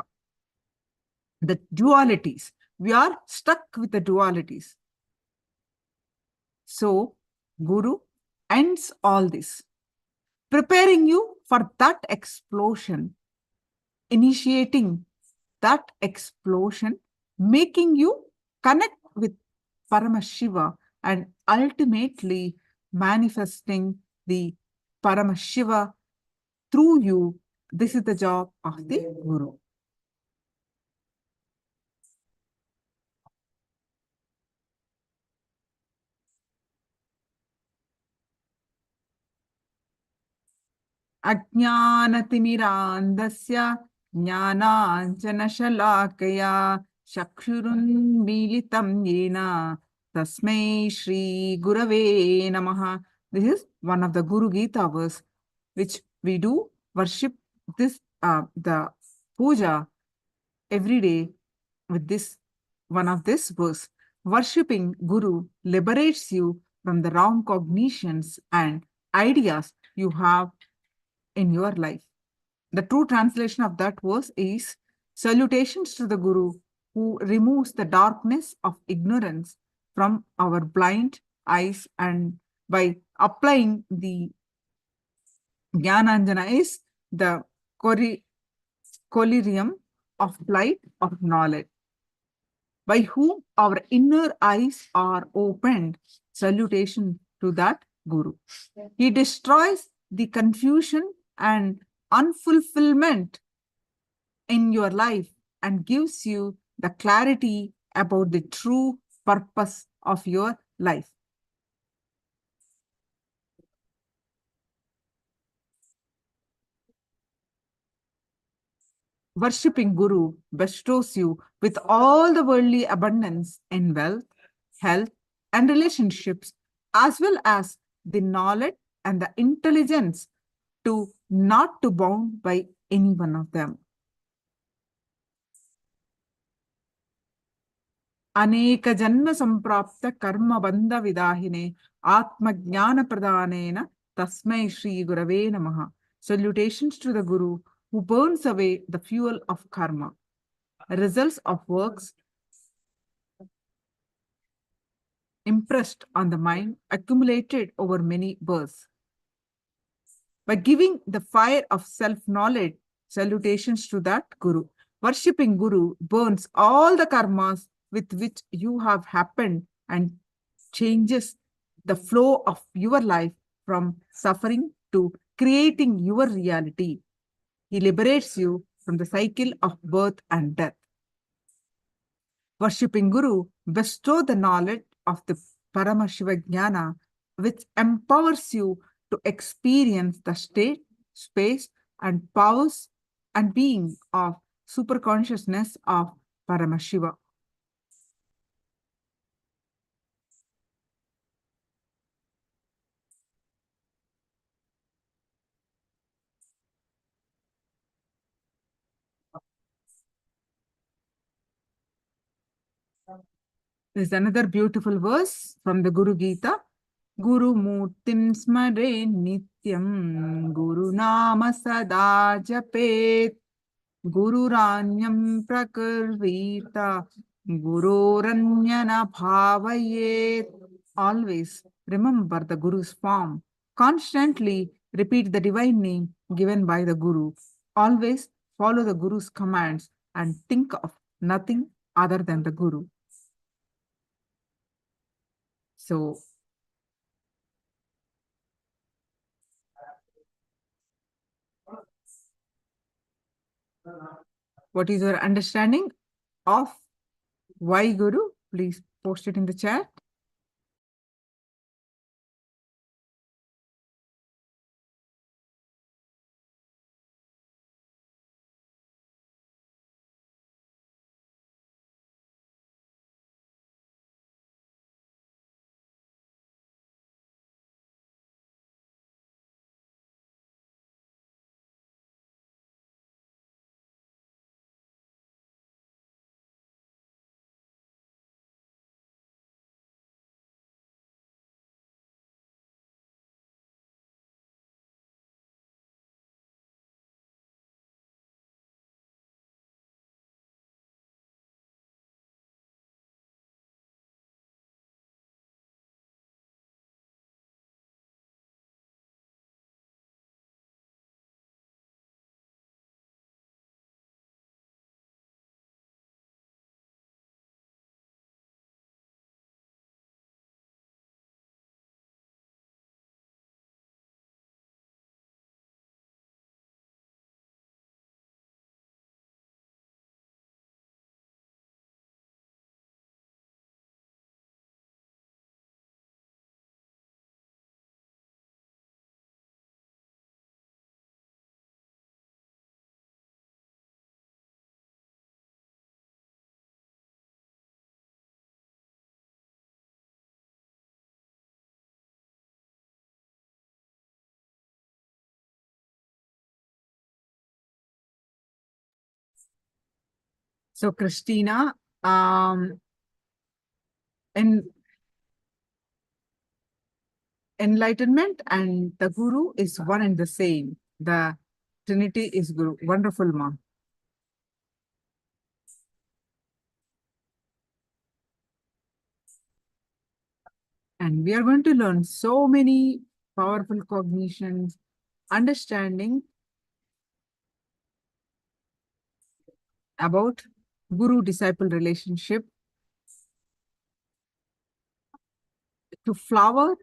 The dualities. We are stuck with the dualities. So, Guru ends all this, preparing you for that explosion, initiating that explosion, making you connect with Paramashiva and ultimately manifesting the Paramashiva through you. This is the job of the Guru. Ajnanatimirandasya jnananjanashalakaya chakshurunmilitam yena tasmai Shri Gurave Namaha. This is one of the Guru Gita verse, which we do worship this, the puja every day with this one of this verse. Worshipping Guru liberates you from the wrong cognitions and ideas you have in your life. The true translation of that verse is salutations to the Guru who removes the darkness of ignorance from our blind eyes, and by applying the Jnananjana is the collyrium of light of knowledge, by whom our inner eyes are opened. Salutation to that Guru. He destroys the confusion and unfulfillment in your life and gives you the clarity about the true purpose of your life. Worshipping Guru bestows you with all the worldly abundance in wealth, health, and relationships, as well as the knowledge and the intelligence to not to bound by any one of them. अनेक जन्म संप्राप्त कर्म बंध विदाहिने आत्मज्ञान प्रदानेन तस्मै श्री गुरवे नमः. Salutations to the Guru who burns away the fuel of karma, results of works impressed on the mind, accumulated over many births. By giving the fire of self-knowledge, salutations to that Guru. Worshipping Guru burns all the karmas with which you have happened and changes the flow of your life from suffering to creating your reality. He liberates you from the cycle of birth and death. Worshipping Guru bestow the knowledge of the Paramashivoham, which empowers you to experience the state, space, and powers and being of superconsciousness of Paramashiva. There's another beautiful verse from the Guru Gita. Guru Murtim Smare Nityam Guru Nama Sada Japet Gururanyam Prakurvita Gururanyana Bhavayet. Always remember the Guru's form. Constantly repeat the divine name given by the Guru. Always follow the Guru's commands and think of nothing other than the Guru. So, what is your understanding of why Guru? Please post it in the chat. So, Christina, in enlightenment and the Guru is one and the same. The Trinity is Guru. Wonderful, Ma. And we are going to learn so many powerful cognitions, understanding about Guru-disciple relationship to flower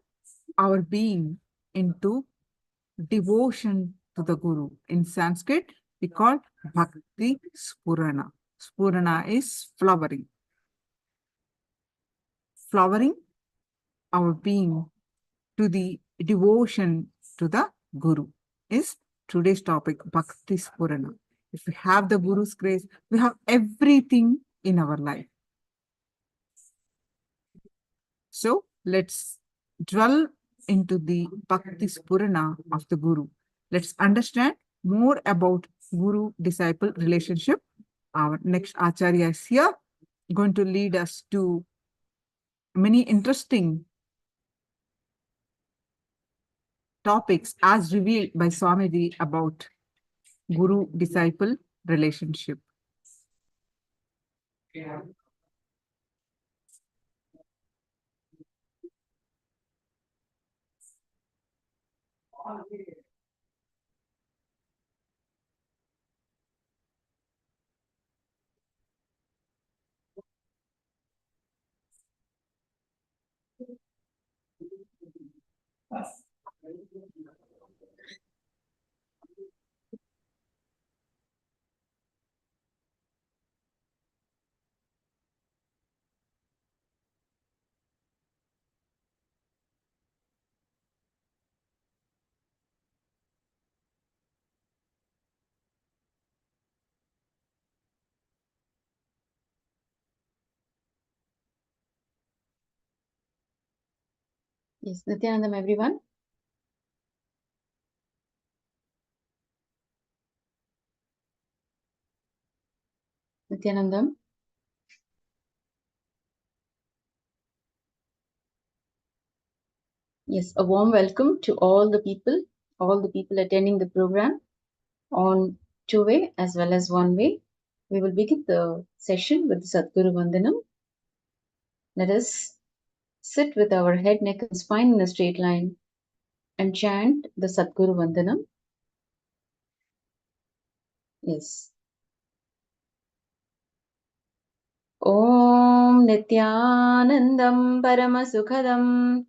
our being into devotion to the Guru. In Sanskrit, we call Bhakti Spurana. Spurana is flowering. Flowering our being to the devotion to the Guru is today's topic, Bhakti Spurana. If we have the Guru's grace, we have everything in our life. So let's dwell into the Bhakti Spurana of the Guru. Let's understand more about Guru-disciple relationship. Our next Acharya is here, going to lead us to many interesting topics as revealed by Swamiji about Guru-disciple relationship. Yes, Nithyanandam, everyone. Nithyanandam. Yes, a warm welcome to all the people attending the program on two-way as well as one-way. We will begin the session with the Sadguru Vandanam. Let us sit with our head, neck and spine in a straight line and chant the Sadguru Vandanam. Yes. Om Nithyanandam Paramasukhadam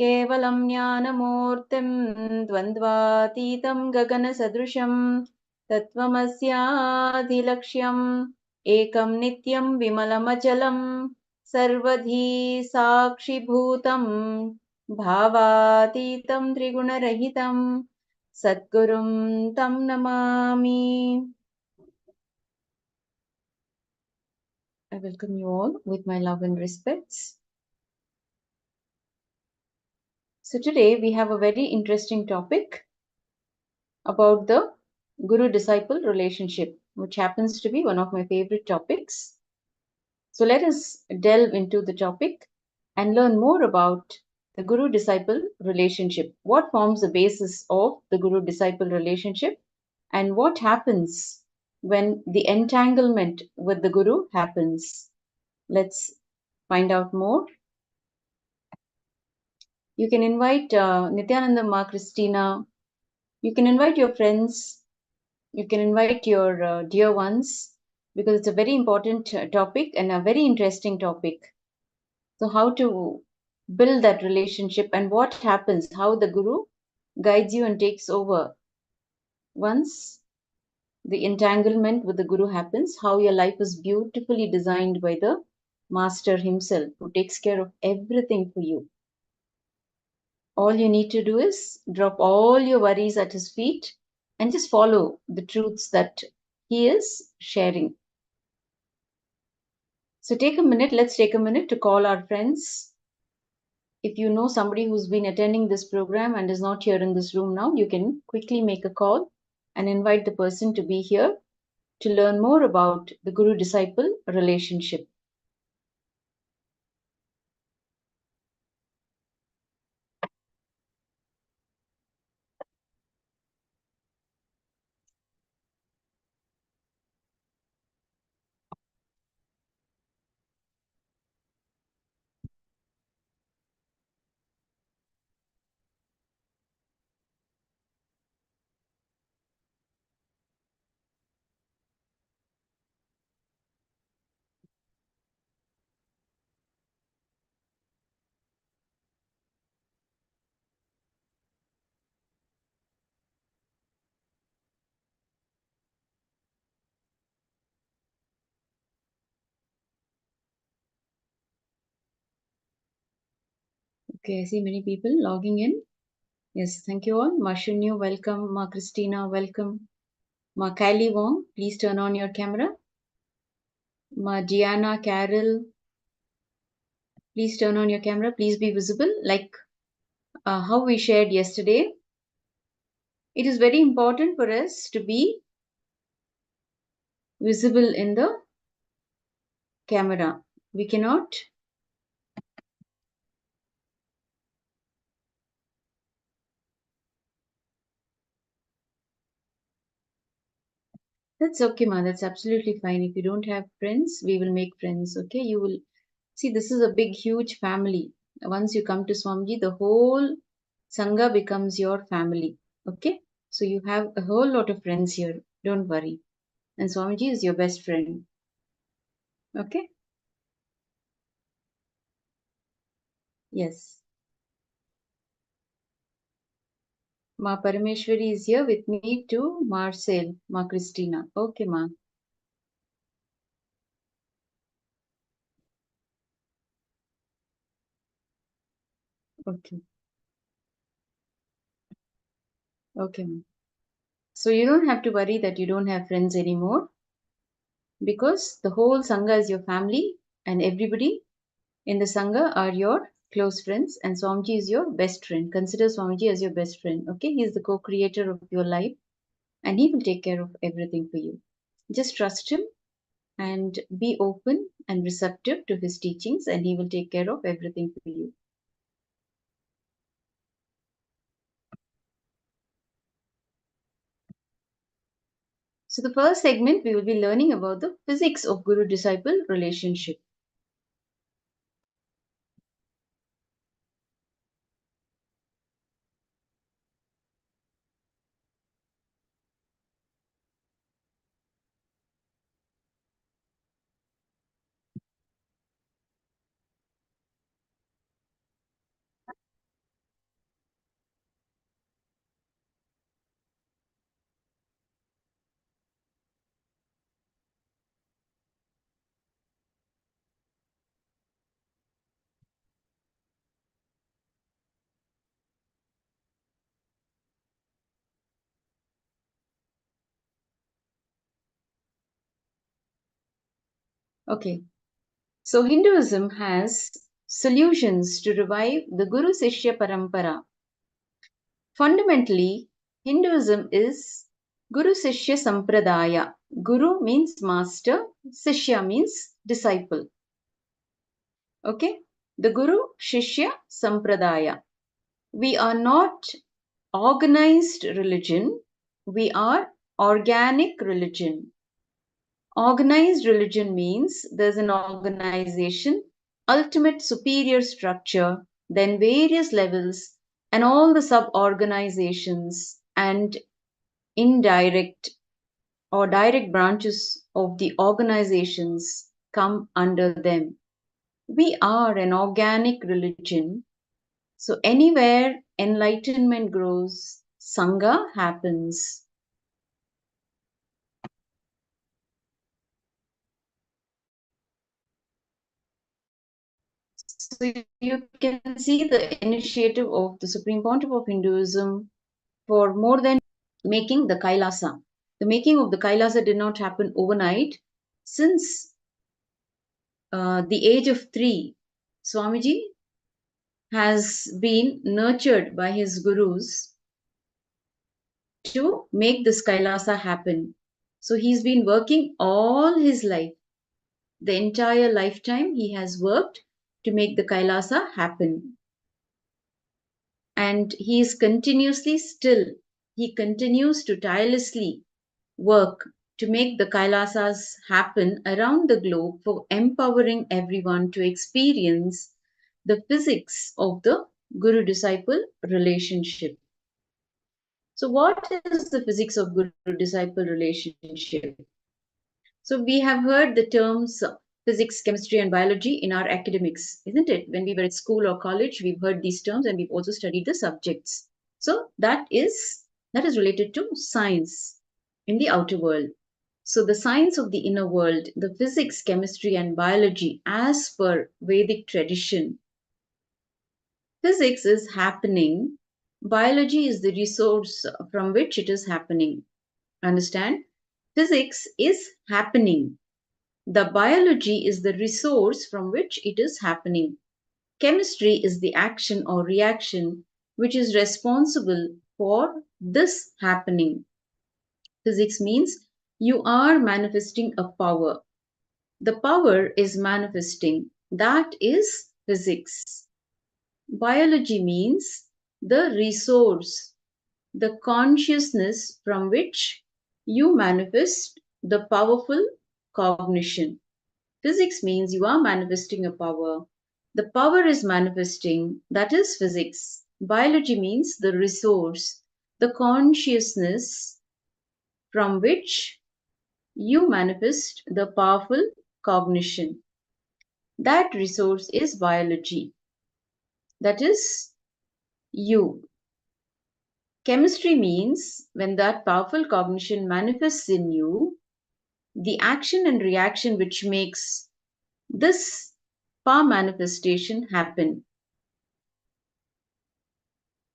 केवलं ज्ञानमूर्तिं द्वन्द्वातीतं गगनसदृशं तत्त्वमस्याधिलक्ष्यम् एकं नित्यं विमलमचलं सर्वधी साक्षिभूतं भावातीतं त्रिगुणरहितं सद्गुरुं तं Namami. I welcome you all with my love and respects. So today we have a very interesting topic about the Guru-disciple relationship, which happens to be one of my favorite topics. So let us delve into the topic and learn more about the Guru-disciple relationship. What forms the basis of the Guru-disciple relationship and what happens when the entanglement with the Guru happens? Let's find out more. You can invite Nithyananda Ma Christina. You can invite your friends. You can invite your dear ones because it's a very important topic and a very interesting topic. So, how to build that relationship and what happens, how the Guru guides you and takes over once the entanglement with the Guru happens, how your life is beautifully designed by the Master himself who takes care of everything for you. All you need to do is drop all your worries at his feet and just follow the truths that he is sharing. So let's take a minute to call our friends. If you know somebody who's been attending this program and is not here in this room now, you can quickly make a call and invite the person to be here to learn more about the Guru-disciple relationship. Okay, I see many people logging in. Yes, thank you all. Ma Shunyu, welcome. Ma Christina, welcome. Ma Kylie Wong, please turn on your camera. Ma Diana Carol, please turn on your camera. Please be visible. Like how we shared yesterday, it is very important for us to be visible in the camera. We cannot. That's okay, ma. That's absolutely fine. If you don't have friends, we will make friends. Okay, you will see. This is a big, huge family. Once you come to Swamiji, the whole Sangha becomes your family. Okay, so you have a whole lot of friends here. Don't worry. And Swamiji is your best friend. Okay? Yes. Ma Parameshwari is here with me too. Marcel, Ma Christina. Okay, ma. Okay. Okay, ma. So you don't have to worry that you don't have friends anymore because the whole Sangha is your family and everybody in the Sangha are your close friends and Swamiji is your best friend. Consider Swamiji as your best friend. Okay? He is the co-creator of your life and he will take care of everything for you. Just trust him and be open and receptive to his teachings and he will take care of everything for you. So the first segment we will be learning about the physics of guru-disciple relationship. Okay, so Hinduism has solutions to revive the Guru Sishya Parampara. Fundamentally, Hinduism is Guru Sishya Sampradaya. Guru means master, Sishya means disciple. Okay, the Guru Shishya Sampradaya. We are not organized religion, we are organic religion. Organized religion means there's an organization, ultimate superior structure, then various levels, and all the sub-organizations and indirect or direct branches of the organizations come under them. We are an organic religion. So anywhere enlightenment grows, Sangha happens. So you can see the initiative of the Supreme Pontiff of Hinduism for more than making the KAILASA. The making of the KAILASA did not happen overnight. Since the age of 3, Swamiji has been nurtured by his gurus to make this Kailasa happen. So he's been working all his life. The entire lifetime he has worked to make the Kailasa happen. And he is continuously still, he continues to tirelessly work to make the Kailasas happen around the globe for empowering everyone to experience the physics of the Guru-disciple relationship. So what is the physics of Guru-disciple relationship? So we have heard the terms physics, chemistry, and biology in our academics, isn't it? When we were at school or college, we've heard these terms and we've also studied the subjects. So that is related to science in the outer world. So the science of the inner world, the physics, chemistry, and biology, as per Vedic tradition, Physics is happening. Biology is the resource from which it is happening. Understand? Physics is happening. The biology is the resource from which it is happening. Chemistry is the action or reaction which is responsible for this happening. Physics means you are manifesting a power. The power is manifesting. That is physics. Biology means the resource, the consciousness from which you manifest the powerful cognition. Physics means you are manifesting a power. The power is manifesting, that is physics. Biology means the resource, the consciousness from which you manifest the powerful cognition. That resource is biology. That is you. Chemistry means when that powerful cognition manifests in you, the action and reaction which makes this power manifestation happen.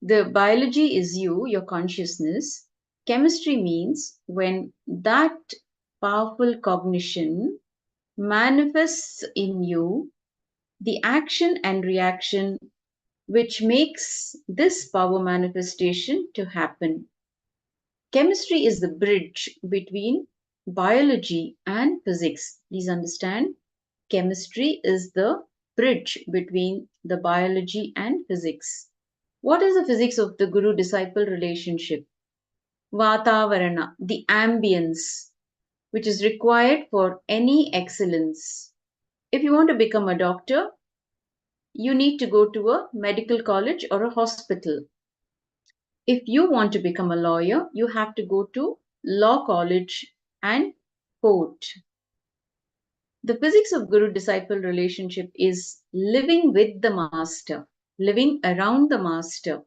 The biology is you, your consciousness. Chemistry means when that powerful cognition manifests in you, the action and reaction which makes this power manifestation to happen. Chemistry is the bridge between biology and physics. Please understand, chemistry is the bridge between the biology and physics. What is the physics of the guru-disciple relationship? Vatavarana, the ambience, which is required for any excellence. If you want to become a doctor, you need to go to a medical college or a hospital. If you want to become a lawyer, you have to go to law college and court. The physics of guru-disciple relationship is living with the master, living around the master.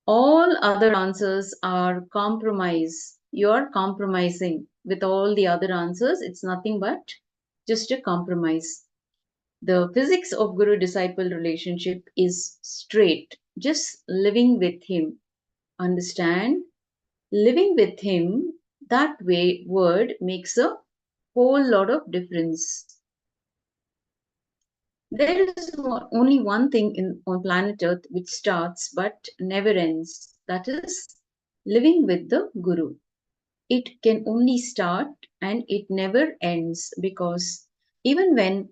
All other answers are compromise. You are compromising with all the other answers. It's nothing but just a compromise. The physics of guru-disciple relationship is straight, just living with him. Understand? Living with him, that way word makes a whole lot of difference. There is only one thing on planet Earth which starts but never ends. That is living with the Guru. It can only start and it never ends, because even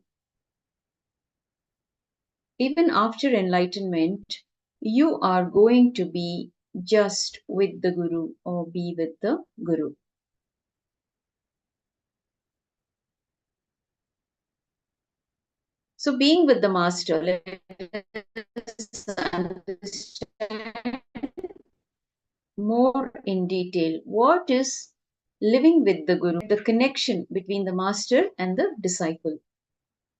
after enlightenment, you are going to be just with the Guru or be with the Guru. So being with the master, let's understand more in detail what is living with the Guru, the connection between the master and the disciple.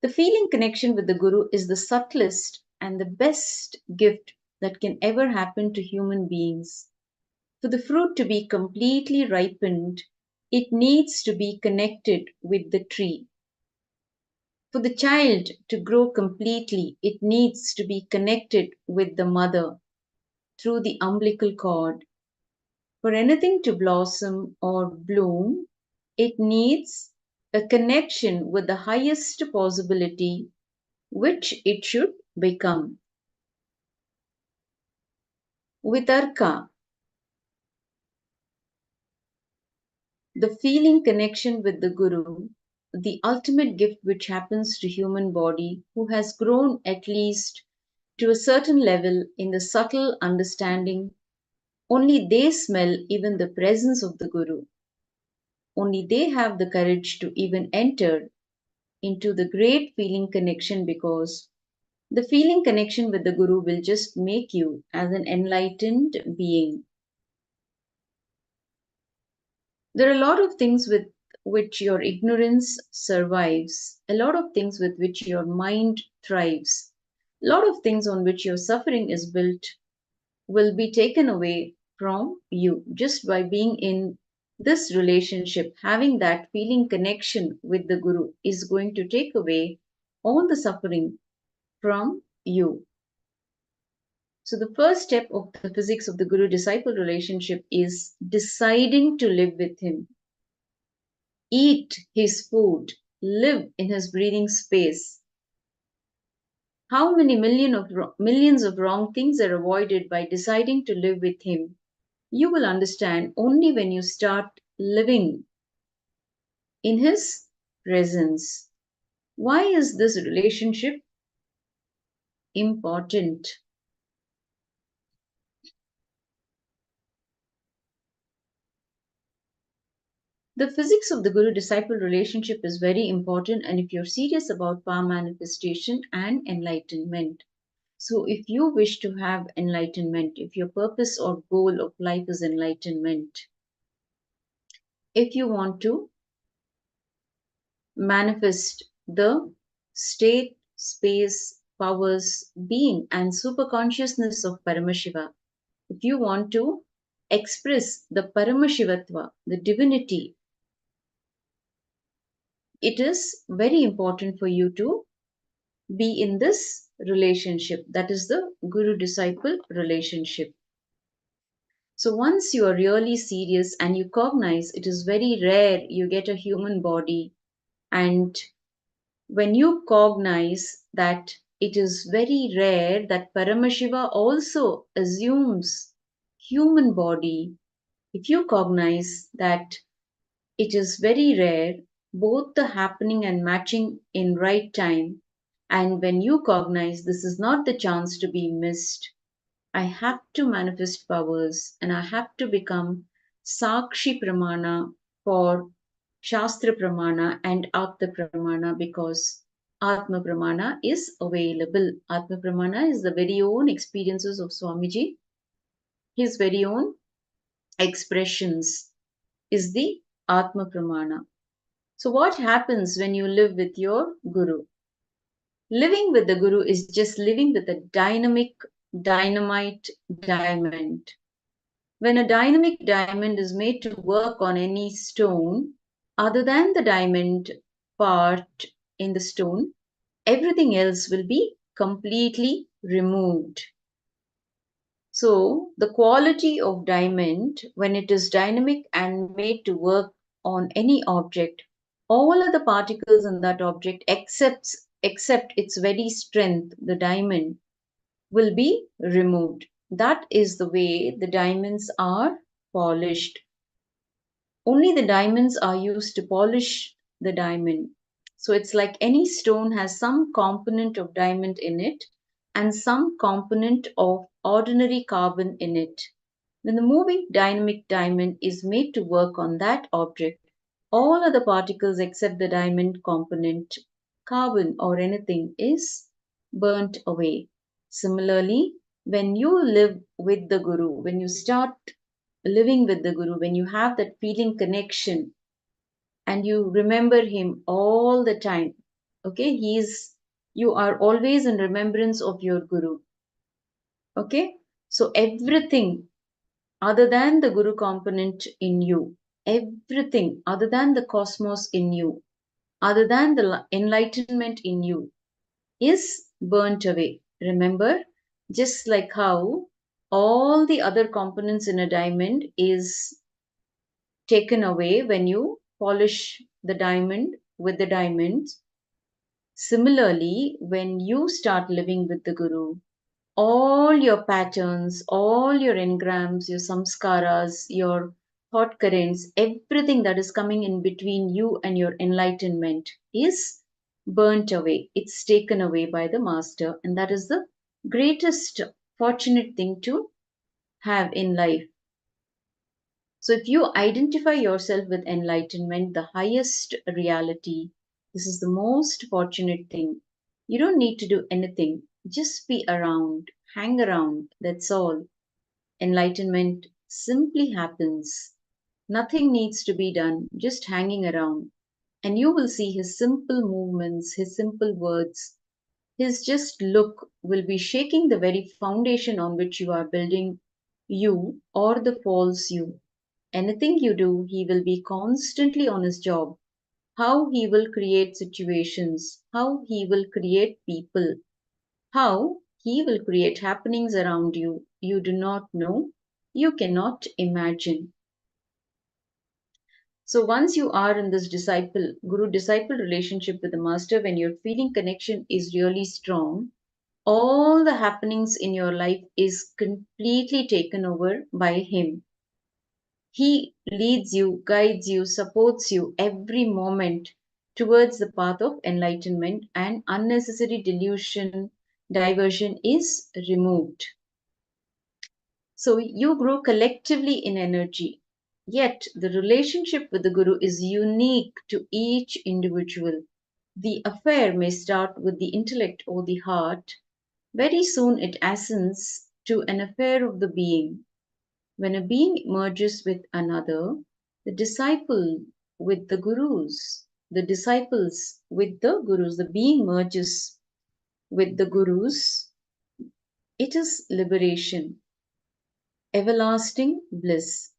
The feeling connection with the Guru is the subtlest and the best gift that can ever happen to human beings. For the fruit to be completely ripened, it needs to be connected with the tree. For the child to grow completely, it needs to be connected with the mother through the umbilical cord. For anything to blossom or bloom, it needs a connection with the highest possibility which it should become. Vitarka, the feeling connection with the Guru, the ultimate gift which happens to human body who has grown at least to a certain level in the subtle understanding. Only they smell even the presence of the Guru. Only they have the courage to even enter into the great feeling connection, because the feeling connection with the Guru will just make you as an enlightened being. There are a lot of things with which your ignorance survives, a lot of things with which your mind thrives, a lot of things on which your suffering is built will be taken away from you just by being in this relationship. Having that feeling connection with the Guru is going to take away all the suffering from you. So the first step of the physics of the guru-disciple relationship is deciding to live with him, eat his food, live in his breathing space. How many millions of wrong things are avoided by deciding to live with him? You will understand only when you start living in his presence. Why is this relationship important? The physics of the guru disciple relationship is very important, and if you're serious about power manifestation and enlightenment. So, if you wish to have enlightenment, if your purpose or goal of life is enlightenment, if you want to manifest the state, space, powers, being, and superconsciousness of Paramashiva, if you want to express the Paramashivatva, the divinity, it is very important for you to be in this relationship. That is the guru disciple relationship. So once you are really serious and you cognize, it is very rare you get a human body, and when you cognize that it is very rare that Paramashiva also assumes human body, if you cognize that it is very rare, both the happening and matching in right time, and when you cognize this is not the chance to be missed, I have to manifest powers and I have to become Sakshi Pramana for Shastra Pramana and Apta Pramana, because Atma Pramana is available. Atma Pramana is the very own experiences of Swamiji, his very own expressions is the Atma Pramana. So, what happens when you live with your Guru? Living with the Guru is just living with a dynamite diamond. When a dynamic diamond is made to work on any stone, other than the diamond part in the stone, everything else will be completely removed. So, the quality of diamond, when it is dynamic and made to work on any object, all of the particles in that object except its very strength, the diamond, will be removed. That is the way the diamonds are polished. Only the diamonds are used to polish the diamond. So it's like any stone has some component of diamond in it and some component of ordinary carbon in it. When the moving dynamic diamond is made to work on that object, all other particles except the diamond component, carbon or anything, is burnt away. Similarly, when you live with the Guru, when you start living with the Guru, when you have that feeling connection and you remember him all the time, okay, you are always in remembrance of your Guru. Okay, so everything other than the Guru component in you, everything other than the cosmos in you, other than the enlightenment in you, is burnt away. Remember, just like how all the other components in a diamond is taken away when you polish the diamond with the diamonds. Similarly, when you start living with the Guru, all your patterns, all your engrams, your samskaras, your thought currents, everything that is coming in between you and your enlightenment is burnt away. It's taken away by the master, and that is the greatest fortunate thing to have in life. So, if you identify yourself with enlightenment, the highest reality, this is the most fortunate thing. You don't need to do anything, just be around, hang around, that's all. Enlightenment simply happens. Nothing needs to be done, just hanging around. And you will see his simple movements, his simple words, his just look will be shaking the very foundation on which you are building you or the false you. Anything you do, he will be constantly on his job. How he will create situations, how he will create people, how He will create happenings around you you do not know, you cannot imagine. So once you are in this guru disciple relationship with the master, when your feeling connection is really strong, all the happenings in your life is completely taken over by him. He leads you, guides you, supports you every moment towards the path of enlightenment, and unnecessary delusion, diversion is removed. So you grow collectively in energy. Yet the relationship with the Guru is unique to each individual. The affair may start with the intellect or the heart. Very soon it ascends to an affair of the being. When a being merges with another, the disciple with the gurus, the disciples with the gurus, the being merges with the gurus, it is liberation, everlasting bliss.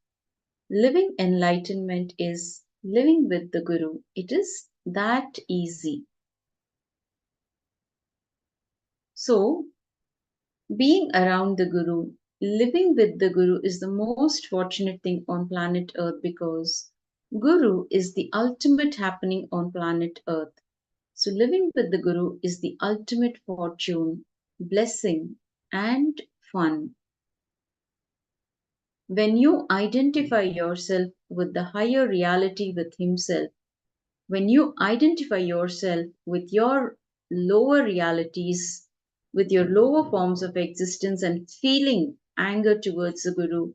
Living enlightenment is living with the Guru. It is that easy. So, being around the Guru, living with the Guru is the most fortunate thing on planet Earth, because Guru is the ultimate happening on planet Earth. So, living with the Guru is the ultimate fortune, blessing, and fun. When you identify yourself with the higher reality, with Himself, when you identify yourself with your lower realities, with your lower forms of existence, and feeling anger towards the Guru,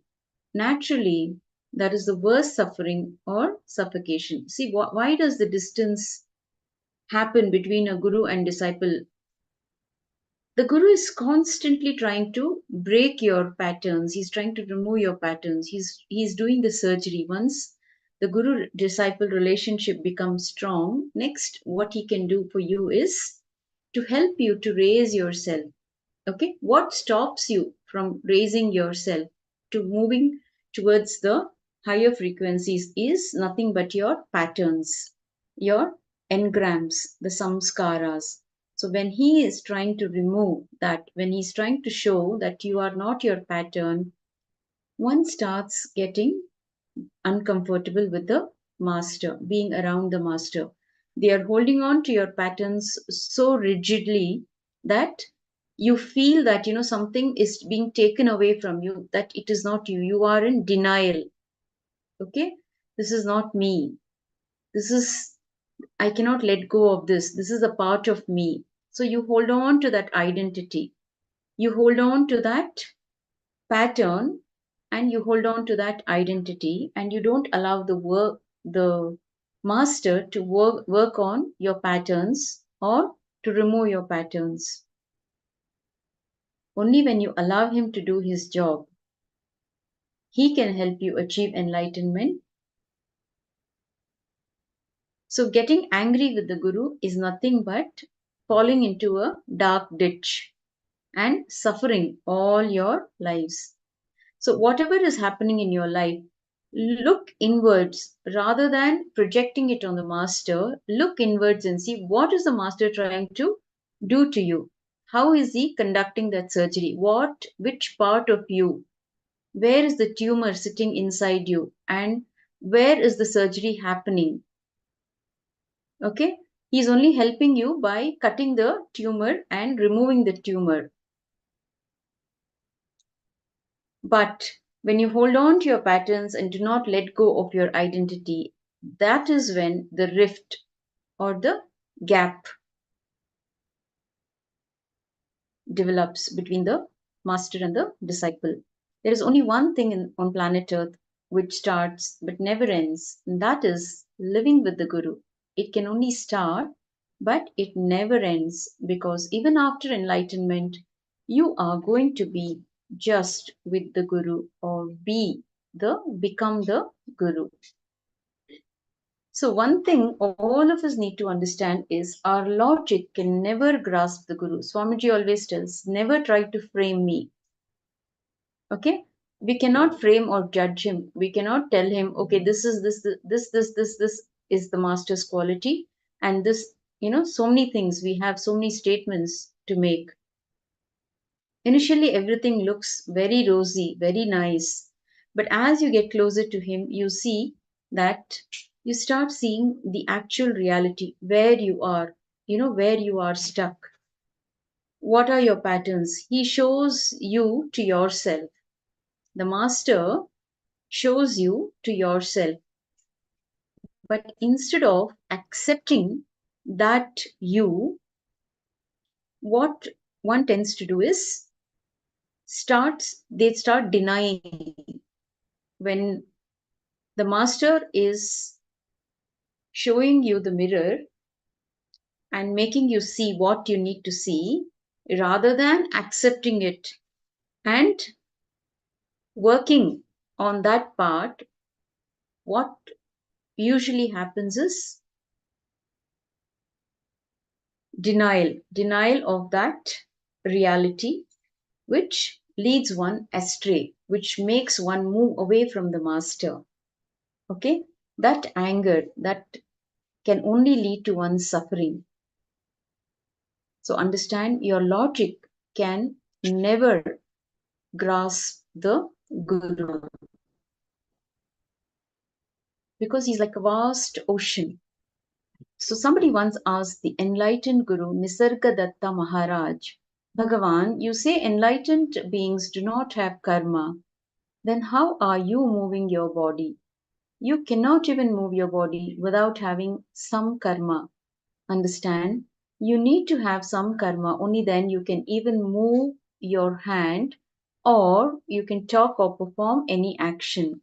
naturally, that is the worst suffering or suffocation. See, why does the distance happen between a Guru and disciple? The Guru is constantly trying to break your patterns. He's trying to remove your patterns. He's doing the surgery. Once the Guru disciple relationship becomes strong, next what he can do for you is to help you to raise yourself. Okay, what stops you from raising yourself to moving towards the higher frequencies is nothing but your patterns, your engrams, the samskaras. So when he is trying to remove that, when he's trying to show that you are not your pattern, one starts getting uncomfortable with the master, being around the master. They are holding on to your patterns so rigidly that you feel that something is being taken away from you, that it is not you. You are in denial. Okay, this is not me. This is, I cannot let go of this. This is a part of me. So you hold on to that identity. You hold on to that pattern, and you hold on to that identity, and you don't allow the master to work on your patterns or to remove your patterns. Only when you allow him to do his job, he can help you achieve enlightenment. So getting angry with the Guru is nothing but falling into a dark ditch and suffering all your lives. So, whatever is happening in your life, look inwards rather than projecting it on the master. Look inwards and see what is the master trying to do to you. How is he conducting that surgery? Which part of you? Where is the tumor sitting inside you? And where is the surgery happening? Okay? He's only helping you by cutting the tumor and removing the tumor. But when you hold on to your patterns and do not let go of your identity, that is when the rift or the gap develops between the master and the disciple. There is only one thing on planet Earth which starts but never ends, and that is living with the Guru. It can only start, but it never ends, because even after enlightenment, you are going to be just with the Guru, or become the Guru. So, one thing all of us need to understand is our logic can never grasp the Guru. Swamiji always tells, never try to frame me. Okay? We cannot frame or judge him. We cannot tell him, okay, this is this is the master's quality, and this, so many things. We have so many statements to make. Initially, everything looks very rosy, very nice. But as you get closer to him, you see that you start seeing the actual reality, where you are, where you are stuck. What are your patterns? He shows you to yourself. The master shows you to yourself. But instead of accepting that what one tends to do is they start denying. When the master is showing you the mirror and making you see what you need to see, rather than accepting it and working on that part, what usually happens is denial of that reality, which leads one astray, which makes one move away from the master. Okay? That anger, that can only lead to one's suffering. So understand, your logic can never grasp the Guru, because he's like a vast ocean. So somebody once asked the enlightened Guru Nisargadatta Maharaj, Bhagavan, you say enlightened beings do not have karma. Then how are you moving your body? You cannot even move your body without having some karma. Understand? You need to have some karma, only then you can even move your hand, or you can talk or perform any action.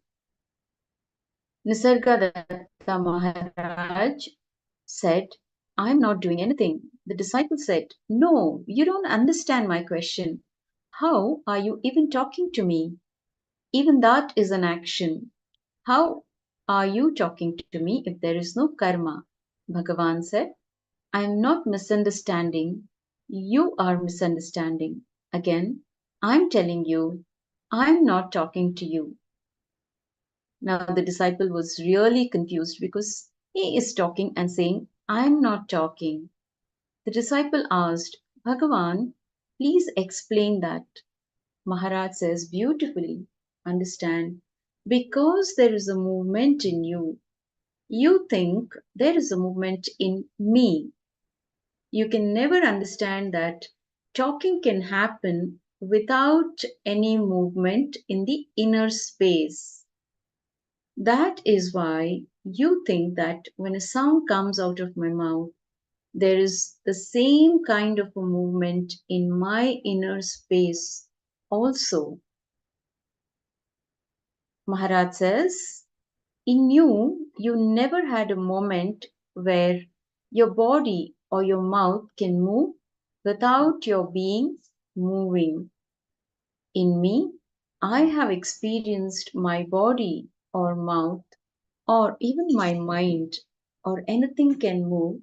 Nisargadatta Maharaj said, I am not doing anything. The disciple said, no, you don't understand my question. How are you even talking to me? Even that is an action. How are you talking to me if there is no karma? Bhagavan said, I am not misunderstanding. You are misunderstanding. Again, I'm telling you, I'm not talking to you. Now the disciple was really confused because he is talking and saying, I'm not talking. The disciple asked, Bhagavan, please explain that. Maharaj says beautifully, understand, because there is a movement in you, you think there is a movement in me. You can never understand that talking can happen without any movement in the inner space. That is why you think that when a sound comes out of my mouth, there is the same kind of a movement in my inner space also. Maharaj says, in you, you never had a moment where your body or your mouth can move without your being moving. In me, I have experienced my body or mouth or even my mind or anything can move,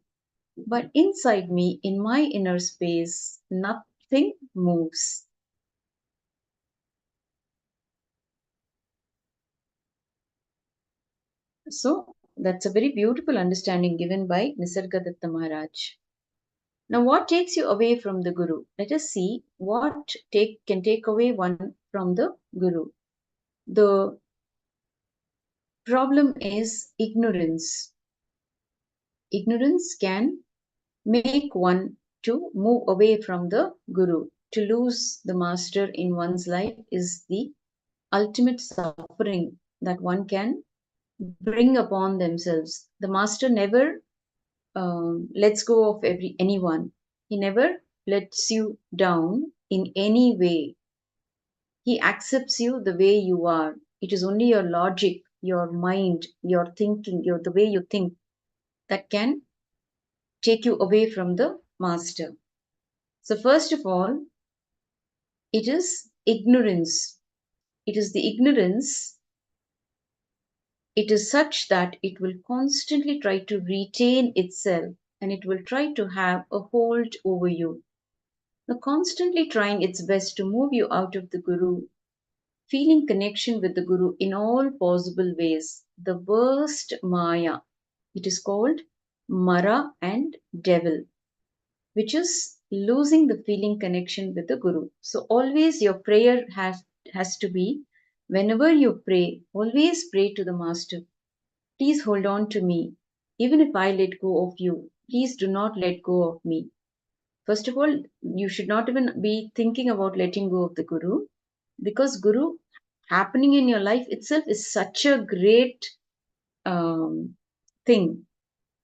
but inside me, in my inner space, nothing moves. So, that's a very beautiful understanding given by Nisargadatta Maharaj. Now, what takes you away from the Guru? Let us see what can take away one from the Guru. The problem is ignorance. Ignorance can make one to move away from the Guru. To lose the master in one's life is the ultimate suffering that one can bring upon themselves. The master never lets go of anyone. He never lets you down in any way. He accepts you the way you are. It is only your logic, your mind, your thinking, the way you think that can take you away from the master. So, first of all, it is ignorance. It is the ignorance. It is such that it will constantly try to retain itself and it will try to have a hold over you. Now, constantly trying its best to move you out of the Guru, feeling connection with the Guru in all possible ways. The worst Maya. It is called Mara and Devil, which is losing the feeling connection with the Guru. So always your prayer has to be, whenever you pray, always pray to the Master. Please hold on to me. Even if I let go of you, please do not let go of me. First of all, you should not even be thinking about letting go of the Guru, because Guru happening in your life itself is such a great thing.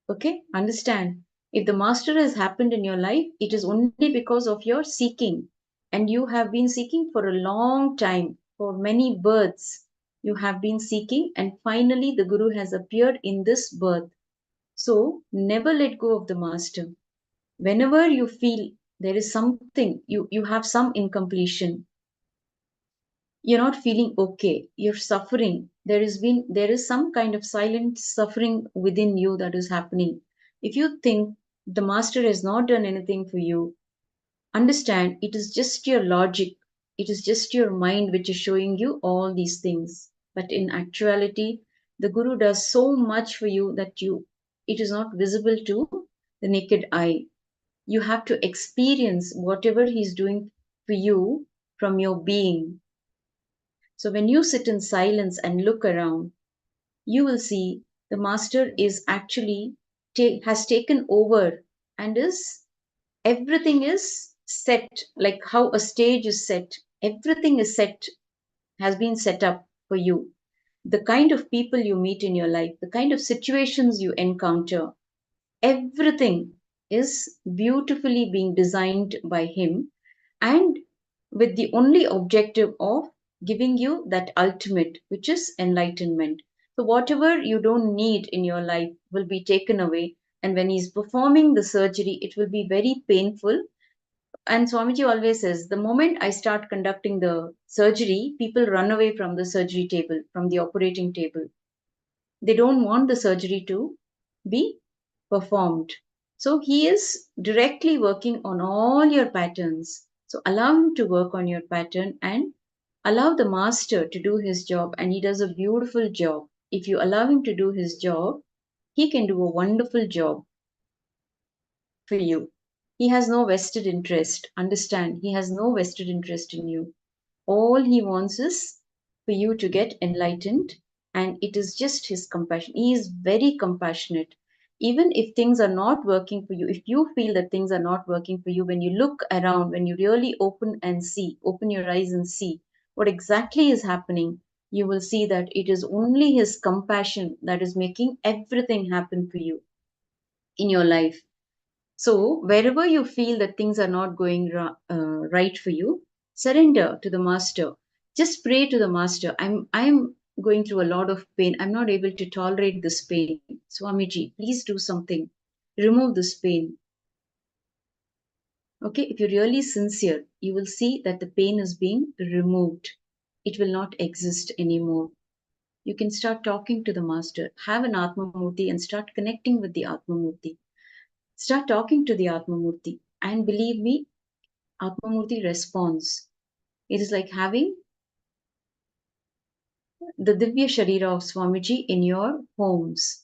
Okay, understand. If the master has happened in your life, it is only because of your seeking. And you have been seeking for a long time, for many births. You have been seeking, and finally the Guru has appeared in this birth. So never let go of the master. Whenever you feel there is something, you have some incompletion, you're not feeling okay, you're suffering, there is some kind of silent suffering within you that is happening. If you think the master has not done anything for you, understand it is just your logic, it is just your mind which is showing you all these things. But in actuality, the Guru does so much for you that it is not visible to the naked eye. You have to experience whatever he's doing for you from your being. So when you sit in silence and look around, you will see the master is actually has taken over, and is everything is set, like how a stage is set. Everything is set, has been set up for you. The kind of people you meet in your life, the kind of situations you encounter, everything is beautifully being designed by him, and with the only objective of giving you that ultimate, which is enlightenment. So whatever you don't need in your life will be taken away, and when he's performing the surgery, it will be very painful. And Swamiji always says, the moment I start conducting the surgery, people run away from the surgery table, from the operating table. They don't want the surgery to be performed. So he is directly working on all your patterns. So allow him to work on your pattern, and allow the master to do his job, and he does a beautiful job. If you allow him to do his job, he can do a wonderful job for you. He has no vested interest. Understand, he has no vested interest in you. All he wants is for you to get enlightened, and it is just his compassion. He is very compassionate. Even if things are not working for you, if you feel that things are not working for you, when you look around, when you really open your eyes and see what exactly is happening, you will see that it is only his compassion that is making everything happen for you in your life. So, wherever you feel that things are not going right for you, surrender to the master. Just pray to the master. I'm going through a lot of pain. I'm not able to tolerate this pain. Swamiji, please do something. Remove this pain. Okay, if you're really sincere, you will see that the pain is being removed. It will not exist anymore. You can start talking to the master. Have an Atma Murti and start connecting with the Atma Murti. Start talking to the Atma Murti. And believe me, Atmamurti responds. It is like having the Divya Sharira of Swamiji in your homes.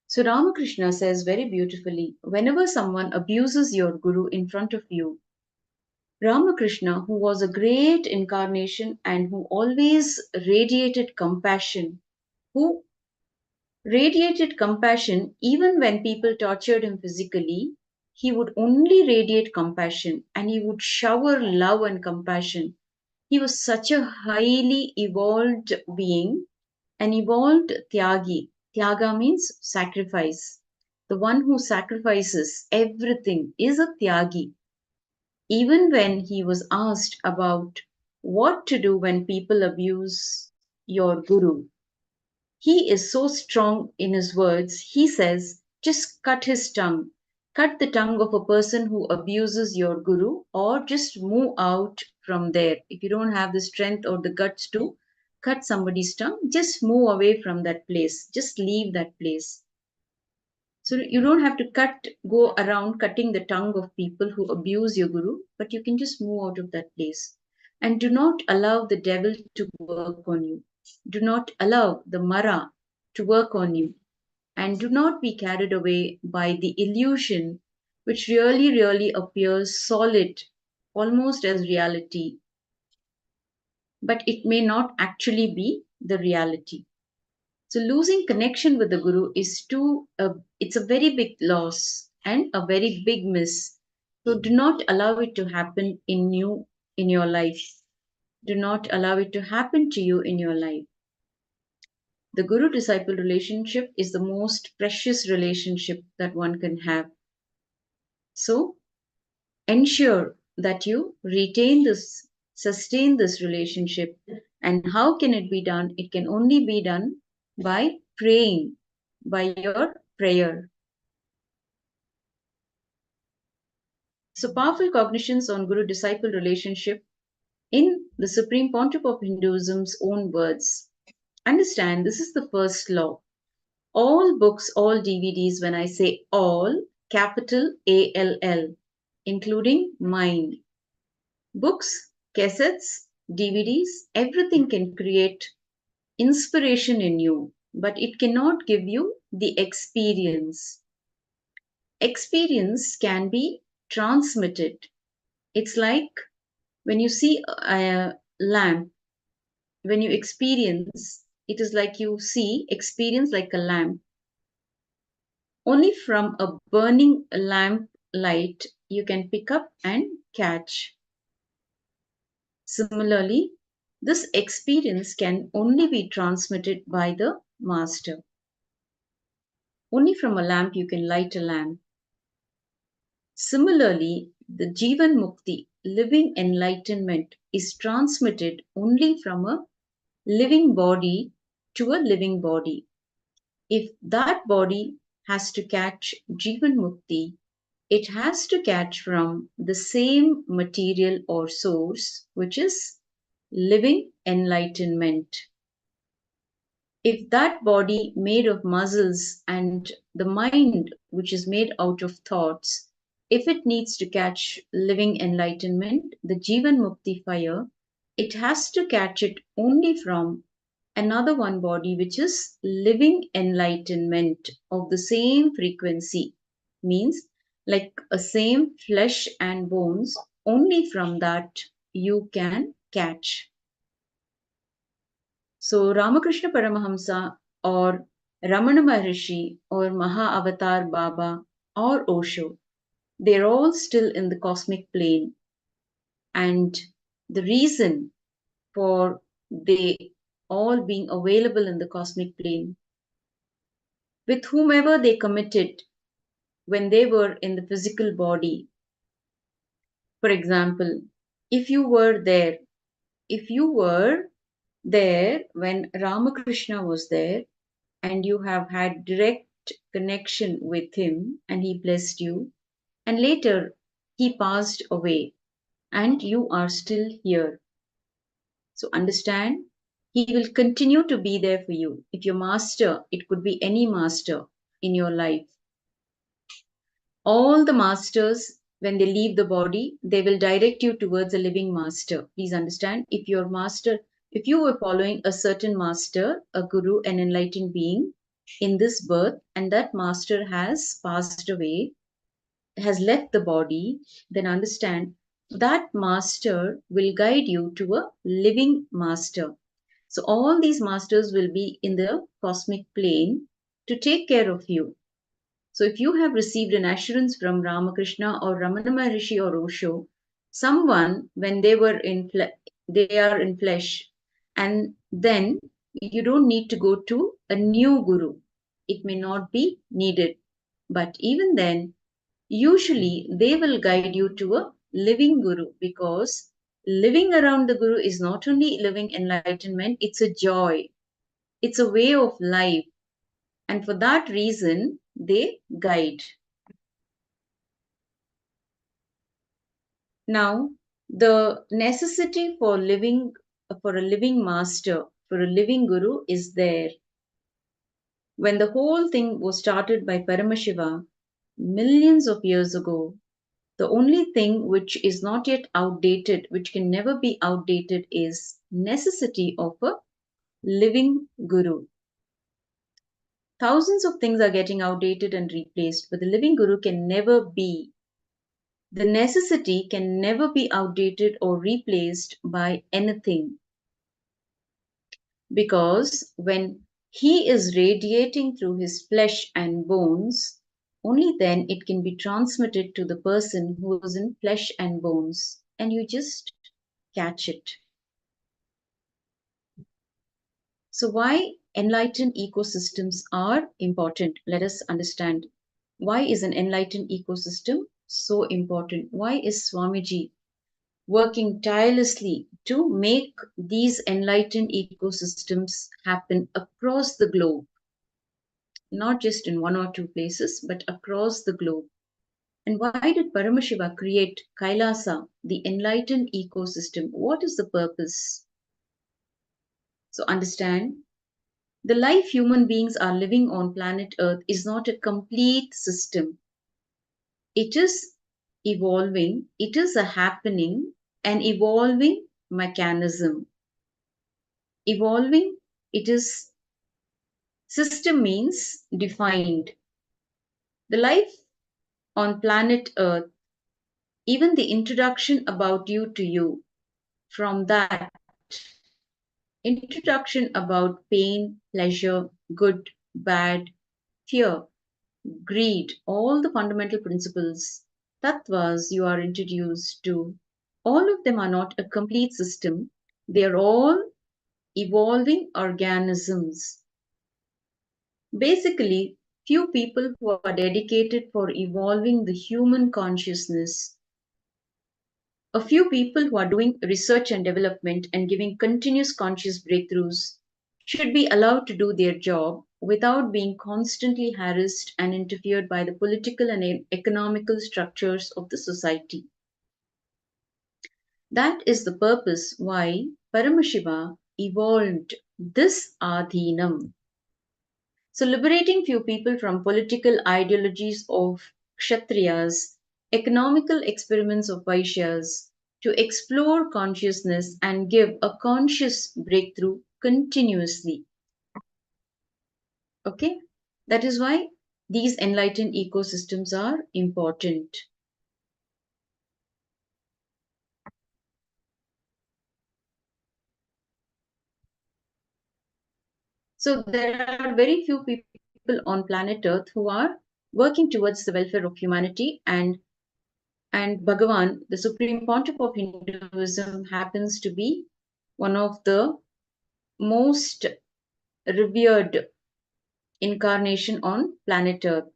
So Ramakrishna says very beautifully, whenever someone abuses your Guru in front of you, Ramakrishna, who was a great incarnation and who always who radiated compassion even when people tortured him physically, he would only radiate compassion, and he would shower love and compassion. He was such a highly evolved being, an evolved Tyagi. Tyaga means sacrifice. The one who sacrifices everything is a Tyagi. Even when he was asked about what to do when people abuse your Guru, he is so strong in his words. He says, just cut his tongue. Cut the tongue of a person who abuses your Guru, or just move out from there. If you don't have the strength or the guts to cut somebody's tongue, just move away from that place. Just leave that place. So you don't have to go around cutting the tongue of people who abuse your Guru, but you can just move out of that place. And do not allow the devil to work on you. Do not allow the Mara to work on you. And do not be carried away by the illusion which really appears solid, almost as reality, but it may not actually be the reality. So losing connection with the Guru is it's a very big loss and a very big miss. So do not allow it to happen in your life. Do not allow it to happen to you in your life. The Guru disciple relationship is the most precious relationship that one can have. So ensure that you sustain this relationship. And how can it be done? It can only be done by praying, by your prayer. So powerful cognitions on Guru disciple relationship in the Supreme Pontiff of Hinduism's own words. Understand, this is the first law. All books, all DVDs, when I say all, capital ALL, including mine. Books, cassettes, DVDs, everything can create inspiration in you, but it cannot give you the experience. Experience can be transmitted. It's like when you see a lamp, when you experience, it is like you experience like a lamp. Only from a burning lamp light you can pick up and catch. Similarly, this experience can only be transmitted by the master. Only from a lamp you can light a lamp. Similarly, the Jivan Mukti, living enlightenment, is transmitted only from a living body to a living body. If that body has to catch Jivan Mukti, it has to catch from the same material or source, which is living enlightenment. If that body made of muscles and the mind, which is made out of thoughts, if it needs to catch living enlightenment, the Jivan Mukti fire, it has to catch it only from another one body, which is living enlightenment of the same frequency. Means like a same flesh and bones, only from that you can catch. So Ramakrishna Paramahamsa or Ramana Maharishi or Maha-Avatar Baba or Osho, they're all still in the cosmic plane. And the reason for they all being available in the cosmic plane, with whomever they committed when they were in the physical body. For example, if you were there when Ramakrishna was there, and you have had direct connection with him and he blessed you, and later he passed away and you are still here. So understand, he will continue to be there for you. If your master, it could be any master in your life. All the masters, when they leave the body, they will direct you towards a living master. Please understand, if you were following a certain master, a guru, an enlightened being in this birth, and that master has passed away, has left the body, then understand that master will guide you to a living master. So all these masters will be in the cosmic plane to take care of you. So if you have received an assurance from Ramakrishna or Ramana Maharishi or Osho, someone when they are in flesh, and then you don't need to go to a new guru. It may not be needed. But even then, usually they will guide you to a living guru, because living around the guru is not only living enlightenment, it's a joy. It's a way of life. And for that reason, they guide. Now, the necessity for a living master, for a living guru is there. When the whole thing was started by Paramashiva millions of years ago, the only thing which is not yet outdated, which can never be outdated, is necessity of a living guru. Thousands of things are getting outdated and replaced, but the living guru can never be The necessity can never be outdated or replaced by anything, because when he is radiating through his flesh and bones, only then it can be transmitted to the person who is in flesh and bones, and you just catch it. So, why enlightened ecosystems are important? Let us understand. Why is an enlightened ecosystem so important? Why is Swamiji working tirelessly to make these enlightened ecosystems happen across the globe, not just in one or two places, but across the globe? And why did Paramashiva create Kailasa, the enlightened ecosystem? What is the purpose? So, understand, the life human beings are living on planet Earth is not a complete system. It is evolving, it is a happening, an evolving mechanism. Evolving, it is, system means defined. The life on planet Earth, even the introduction about you to you, from that, introduction about pain, pleasure, good, bad, fear, greed, all the fundamental principles, tattvas you are introduced to, all of them are not a complete system. They are all evolving organisms. Basically, few people who are dedicated for evolving the human consciousness, a few people who are doing research and development and giving continuous conscious breakthroughs should be allowed to do their job without being constantly harassed and interfered by the political and economical structures of the society. That is the purpose why Paramashiva evolved this Adhinam. So, liberating few people from political ideologies of Kshatriyas, economical experiments of Vaishyas, to explore consciousness and give a conscious breakthrough continuously. Okay? That is why these enlightened ecosystems are important. So, there are very few people on planet Earth who are working towards the welfare of humanity, and Bhagavan, the supreme pontiff of Hinduism, happens to be one of the most revered incarnation on planet Earth.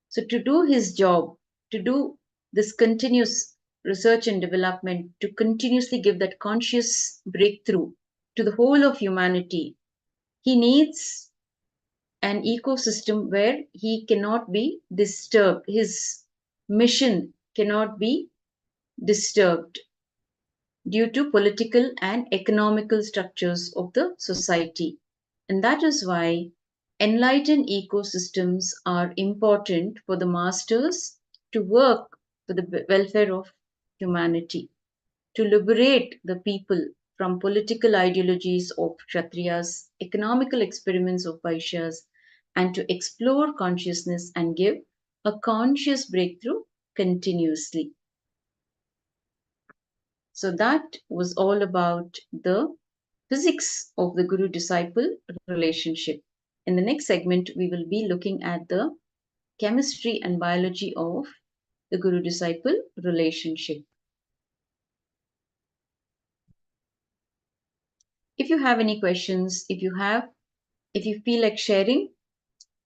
So to do his job, to do this continuous research and development, to continuously give that conscious breakthrough to the whole of humanity, he needs an ecosystem where he cannot be disturbed. His mission cannot be disturbed due to political and economical structures of the society. And that is why enlightened ecosystems are important for the masters to work for the welfare of humanity, to liberate the people from political ideologies of Kshatriyas, economical experiments of Vaishyas, and to explore consciousness and give a conscious breakthrough continuously. So that was all about the physics of the guru disciple relationship. In the next segment, we will be looking at the chemistry and biology of the guru disciple relationship. If you have any questions, if you feel like sharing,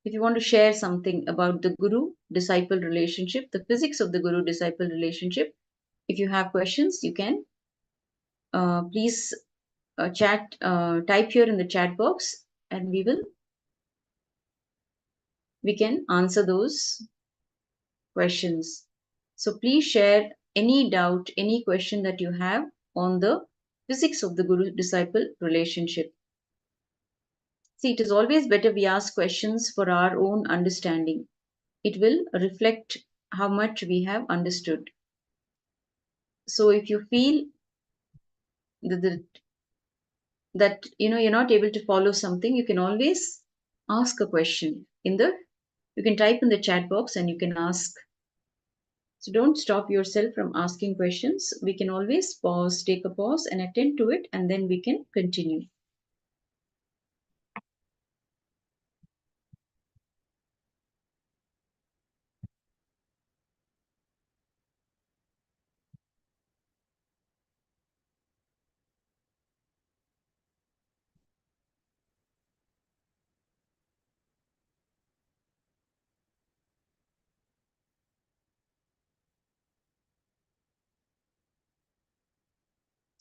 if you want to share something about the guru disciple relationship, the physics of the guru disciple relationship, if you have questions, you can please type here in the chat box, and we can answer those questions. So please share any doubt, any question that you have on the physics of the guru disciple relationship. See, it is always better we ask questions for our own understanding. It will reflect how much we have understood. So if you feel that you're not able to follow something, you can always ask a question you can type in the chat box and you can ask So don't stop yourself from asking questions. We can always pause, take a pause and attend to it, and then we can continue.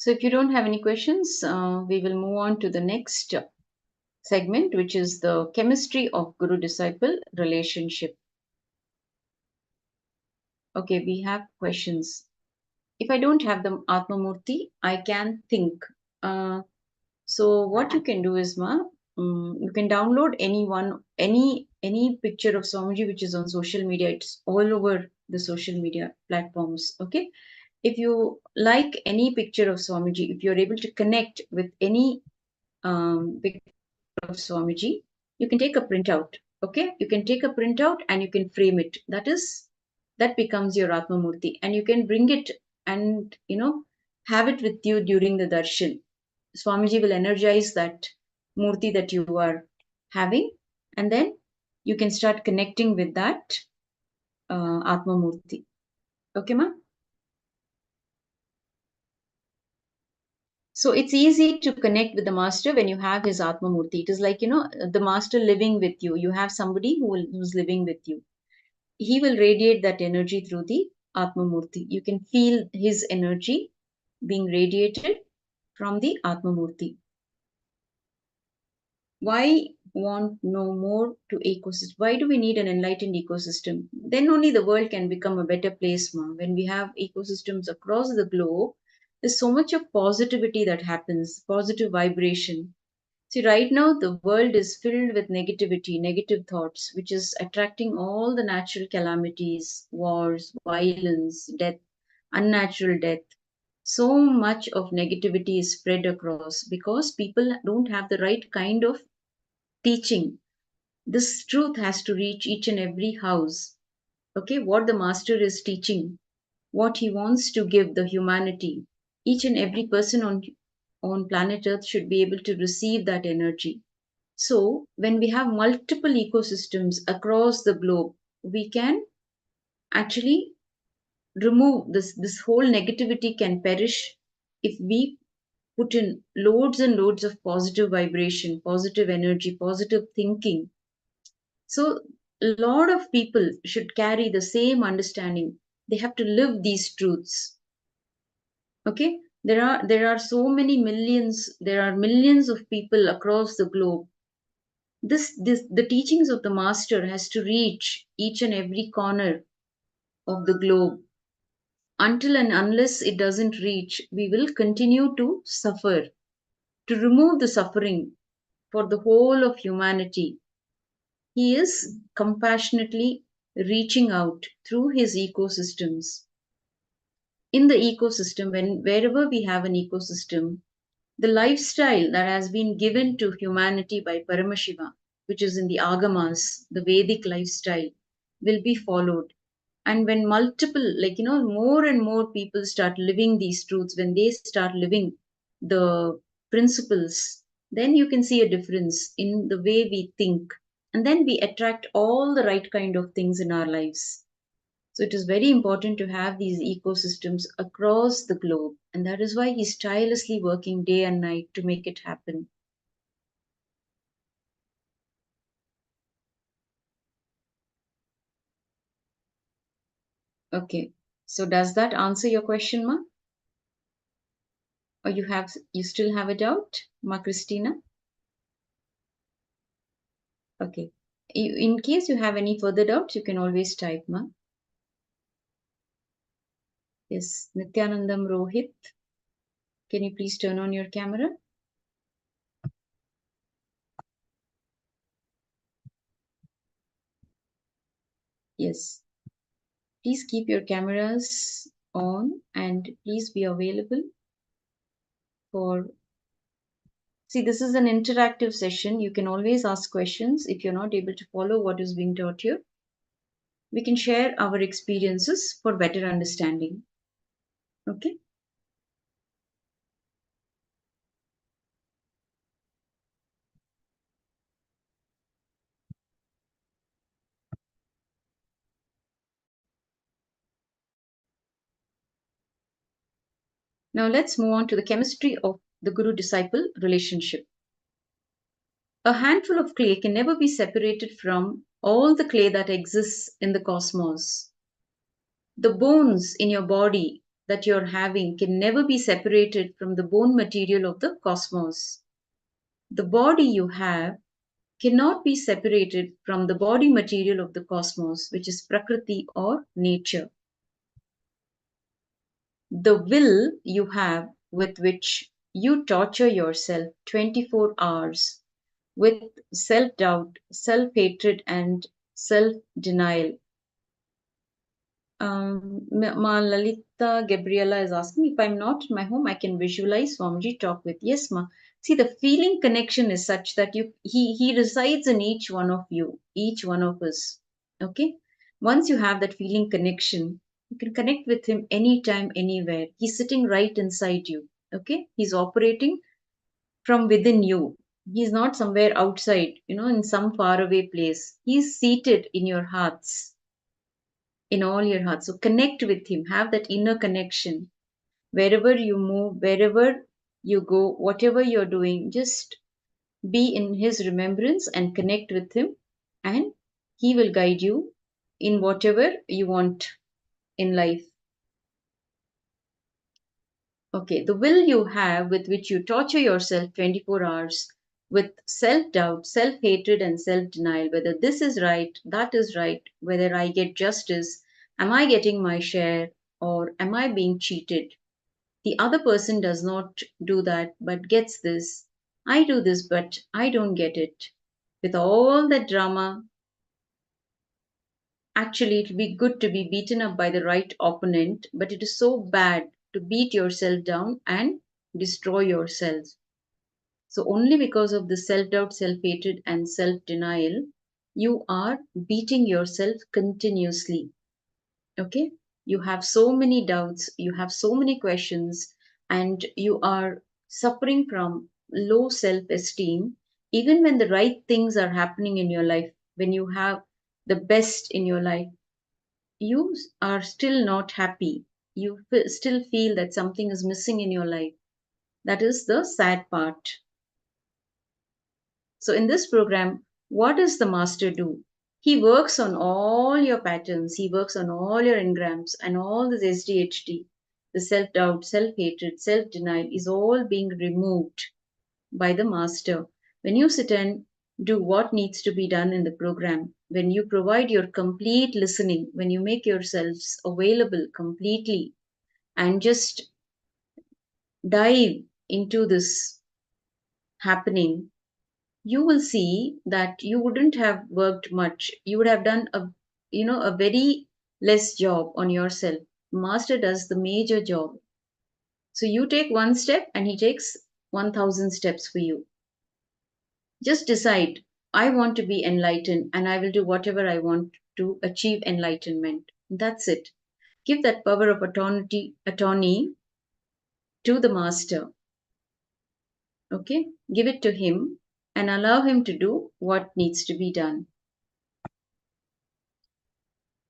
So if you don't have any questions, we will move on to the next segment, which is the chemistry of Guru-disciple relationship. Okay, we have questions. If I don't have the Atmamurti, I can think. So what you can do is, you can download any picture of Swamiji which is on social media. It's all over the social media platforms. Okay, if you like any picture of Swamiji, if you're able to connect with any picture of Swamiji, you can take a printout. Okay, you can take a printout and you can frame it. That becomes your Atmamurti, and you can bring it and have it with you during the darshan. Swamiji will energize that murti that you are having, and then you can start connecting with that Atma Murti. Okay, ma? So it's easy to connect with the master when you have his Atma Murti. It is like, the master living with you. You have somebody who's living with you. He will radiate that energy through the Atma Murti. You can feel his energy being radiated from the Atma Murti. Why want no more to ecosystem? Why do we need an enlightened ecosystem? Then only the world can become a better place, ma. When we have ecosystems across the globe, there's so much of positivity that happens, positive vibration. See, right now the world is filled with negativity, negative thoughts, which is attracting all the natural calamities, wars, violence, death, unnatural death. So much of negativity is spread across because people don't have the right kind of teaching. This truth has to reach each and every house. Okay, what the master is teaching, what he wants to give the humanity, each and every person on planet earth should be able to receive that energy. So when we have multiple ecosystems across the globe, we can actually remove this whole negativity can perish if we put in loads and loads of positive vibration, positive energy, positive thinking. So a lot of people should carry the same understanding. They have to live these truths. Okay? There are so many millions, there are millions of people across the globe. This the teachings of the master has to reach each and every corner of the globe. Until and unless it doesn't reach, we will continue to suffer. To remove the suffering for the whole of humanity, he is compassionately reaching out through his ecosystems. In the ecosystem, wherever we have an ecosystem, the lifestyle that has been given to humanity by Paramashiva, which is in the Agamas, the Vedic lifestyle, will be followed. And when multiple, more and more people start living these truths, when they start living the principles, then you can see a difference in the way we think. And then we attract all the right kind of things in our lives. So it is very important to have these ecosystems across the globe. And that is why he's tirelessly working day and night to make it happen. Okay. So does that answer your question, Ma? Or you still have a doubt, Ma Christina? Okay. In case you have any further doubts, you can always type, Ma. Yes, Nithyanandam Rohit. Can you please turn on your camera? Yes. Please keep your cameras on and please be available for. See, this is an interactive session. You can always ask questions if you're not able to follow what is being taught here. We can share our experiences for better understanding. Okay? Now let's move on to the chemistry of the guru-disciple relationship. A handful of clay can never be separated from all the clay that exists in the cosmos. The bones in your body that you're having can never be separated from the bone material of the cosmos. The body you have cannot be separated from the body material of the cosmos, which is Prakriti or nature. The will you have with which you torture yourself 24 hours with self doubt, self hatred, and self denial. Ma Lalita Gabriela is asking, if I'm not in my home, I can visualize Swamiji talk with. Yes, ma. See, the feeling connection is such that he resides in each one of you, each one of us. Okay? Once you have that feeling connection, you can connect with him anytime, anywhere. He's sitting right inside you. Okay? He's operating from within you. He's not somewhere outside, in some faraway place. He's seated in your hearts, in all your hearts. So connect with him, have that inner connection. Wherever you move, wherever you go, whatever you're doing, just be in his remembrance and connect with him, and he will guide you in whatever you want in life. Okay, the will you have with which you torture yourself 24 hours with self doubt, self hatred, and self denial, whether this is right, that is right, whether I get justice, am I getting my share, or am I being cheated? The other person does not do that but gets this. I do this but I don't get it. With all that drama, actually, it will be good to be beaten up by the right opponent, but it is so bad to beat yourself down and destroy yourself. So, only because of the self doubt, self hatred, and self denial, you are beating yourself continuously. Okay? You have so many doubts, you have so many questions, and you are suffering from low self esteem, even when the right things are happening in your life, when you have the best in your life, you are still not happy. You still feel that something is missing in your life. That is the sad part. So, in this program, what does the master do? He works on all your patterns, he works on all your engrams and all this SDHD. The self doubt, self hatred, self denial is all being removed by the master. When you sit and do what needs to be done in the program, when you provide your complete listening, when you make yourselves available completely and just dive into this happening, you will see that you wouldn't have worked much. You would have done a very less job on yourself. Master does the major job. So you take one step and he takes 1000 steps for you. Just decide, I want to be enlightened and I will do whatever I want to achieve enlightenment. That's it. Give that power of attorney to the master. Okay? Give it to him and allow him to do what needs to be done.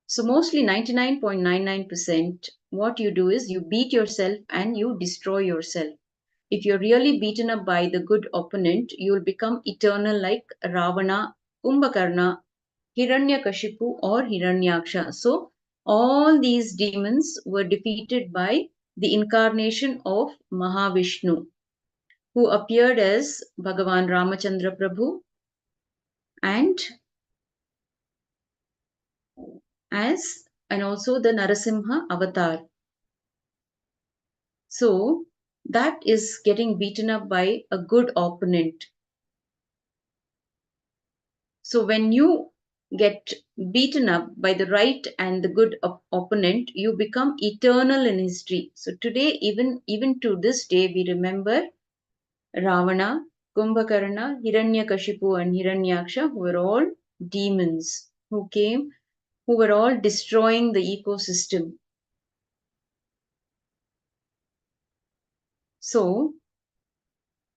So mostly 99.99% what you do is you beat yourself and you destroy yourself. If you're really beaten up by the good opponent, you'll become eternal like Ravana, Kumbhakarna, Hiranyakashipu or Hiranyaksha. So all these demons were defeated by the incarnation of Mahavishnu, who appeared as Bhagavan Ramachandra Prabhu and also the Narasimha avatar. So that is getting beaten up by a good opponent. So when you get beaten up by the right and the good opponent, you become eternal in history. So today, even to this day, we remember Ravana, Kumbhakarna, Hiranyakashipu, and Hiranyaksha, who were all demons who came who were all destroying the ecosystem. So,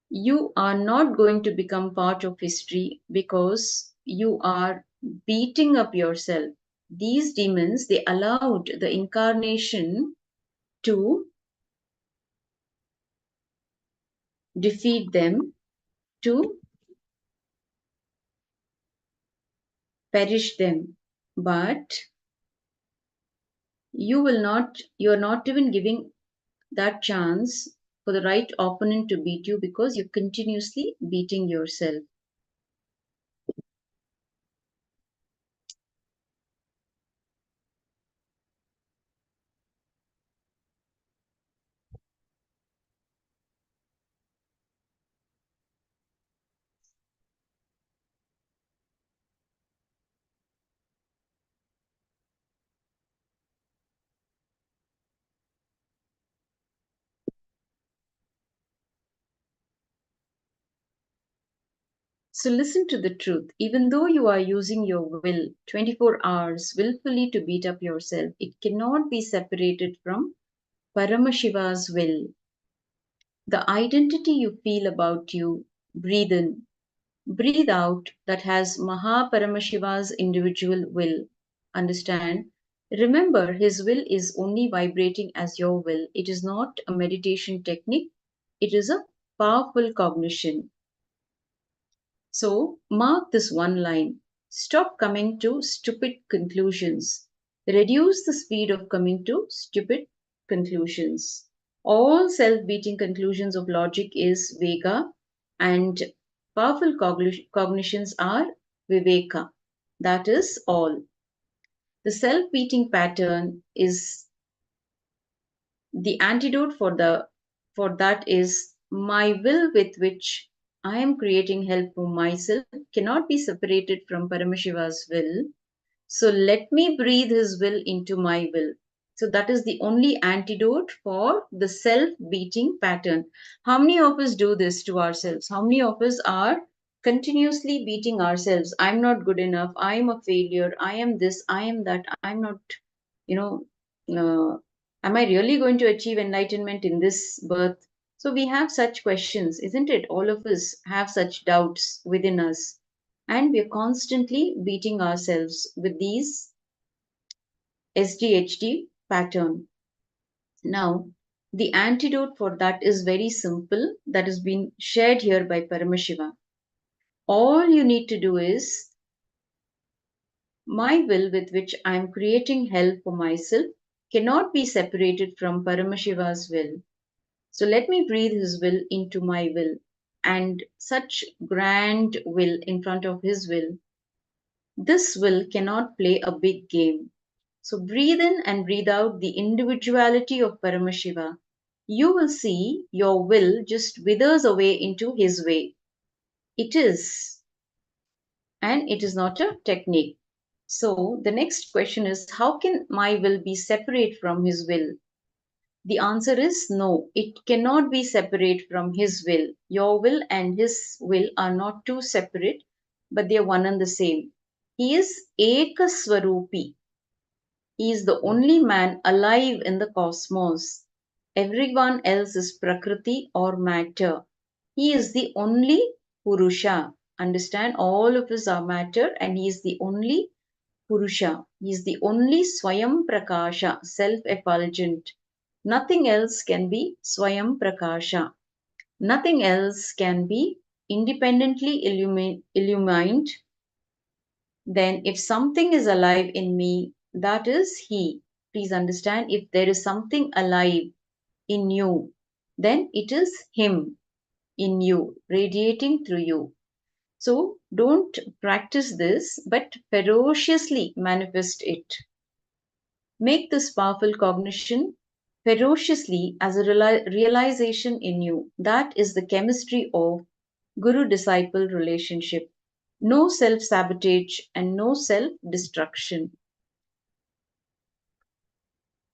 you are not going to become part of history because you are beating up yourself. These demons, they allowed the incarnation to defeat them, to perish them. But you're not even giving that chance for the right opponent to beat you because you're continuously beating yourself. So listen to the truth. Even though you are using your will 24 hours willfully to beat up yourself, it cannot be separated from Paramashiva's will. The identity you feel about you, breathe in, breathe out, that has Mahaparamashiva's individual will. Understand? Remember, his will is only vibrating as your will. It is not a meditation technique, it is a powerful cognition. So, mark this one line. Stop coming to stupid conclusions. Reduce the speed of coming to stupid conclusions. All self-beating conclusions of logic is Vega, and powerful cognitions are Viveka. That is all. The self-beating pattern is the antidote for that is my will, with which I am creating help for myself, cannot be separated from Paramashiva's will. So let me breathe his will into my will. So that is the only antidote for the self-beating pattern. How many of us do this to ourselves? How many of us are continuously beating ourselves? I'm not good enough. I am a failure. I am this. I am that. I'm not, you know, am I really going to achieve enlightenment in this birth? So we have such questions, isn't it? All of us have such doubts within us. And we are constantly beating ourselves with these SDHD pattern. Now, the antidote for that is very simple, that has been shared here by Paramashiva. All you need to do is, my will, with which I am creating hell for myself, cannot be separated from Paramashiva's will. So let me breathe his will into my will, and such grand will in front of his will. This will cannot play a big game. So breathe in and breathe out the individuality of Paramashiva. You will see your will just withers away into his way. It is, and it is not a technique. So the next question is, how can my will be separate from his will? The answer is no, it cannot be separate from his will. Your will and his will are not two separate, but they are one and the same. He is Ekaswarupi. He is the only man alive in the cosmos. Everyone else is Prakriti or matter. He is the only Purusha. Understand, all of us are matter, and he is the only Purusha. He is the only Swayam Prakasha, self-effulgent. Nothing else can be Swayam Prakasha. Nothing else can be independently illumined. Then, if something is alive in me, that is He. Please understand, if there is something alive in you, then it is Him in you, radiating through you. So, don't practice this, but ferociously manifest it. Make this powerful cognition ferociously as a realization in you. That is the chemistry of guru disciple relationship. No self sabotage and no self destruction.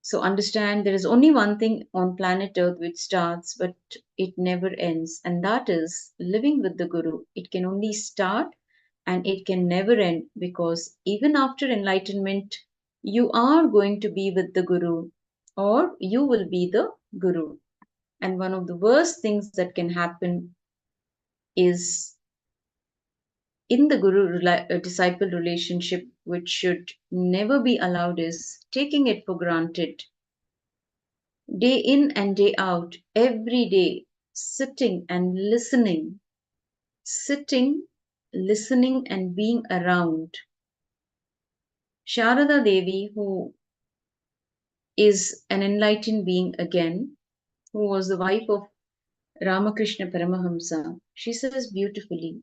So, understand, there is only one thing on planet Earth which starts but it never ends, and that is living with the Guru. It can only start and it can never end, because even after enlightenment, you are going to be with the Guru, or you will be the Guru. And one of the worst things that can happen is in the Guru disciple relationship, which should never be allowed, is taking it for granted. Day in and day out, every day, sitting, listening, and being around. Sharada Devi, who is an enlightened being again, who was the wife of Ramakrishna Paramahamsa, she says beautifully,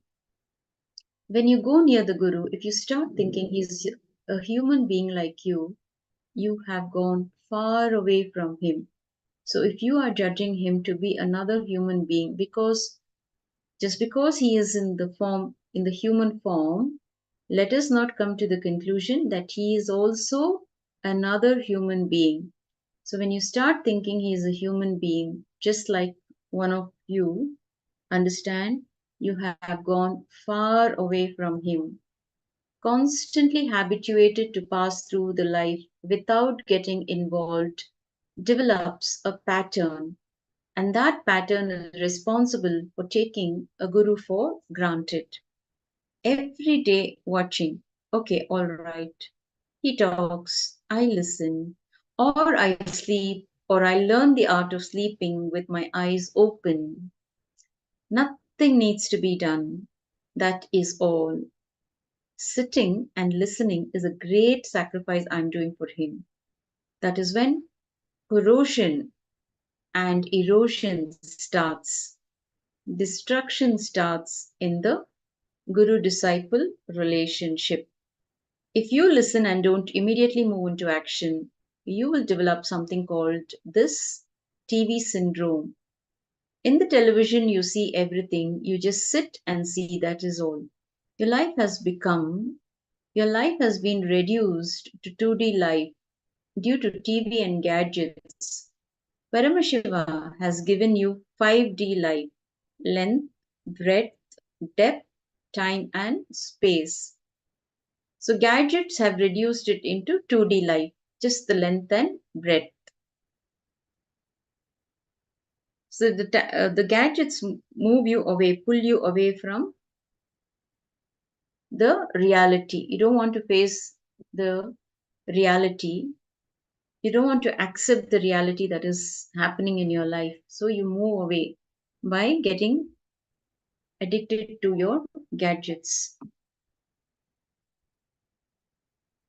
when you go near the Guru, if you start thinking he's a human being like you have gone far away from him. So if you are judging him to be another human being, just because he is in the human form, let us not come to the conclusion that he is also another human being. So when you start thinking he is a human being, just like one of you, understand you have gone far away from him. Constantly habituated to pass through the life without getting involved develops a pattern, and that pattern is responsible for taking a guru for granted. Every day watching, okay, all right, he talks, I listen, or I sleep, or I learn the art of sleeping with my eyes open. Nothing needs to be done. That is all. Sitting and listening is a great sacrifice I'm doing for him. That is when corrosion and erosion starts. Destruction starts in the guru disciple relationship. If you listen and don't immediately move into action, you will develop something called this TV syndrome. In the television, you see everything, you just sit and see, that is all. Your life has been reduced to 2D life due to TV and gadgets. Paramashiva has given you 5D life: length, breadth, depth, time, and space. So gadgets have reduced it into 2D life, just the length and breadth. So the gadgets move you away, pull you away from the reality. You don't want to face the reality. You don't want to accept the reality that is happening in your life. So you move away by getting addicted to your gadgets.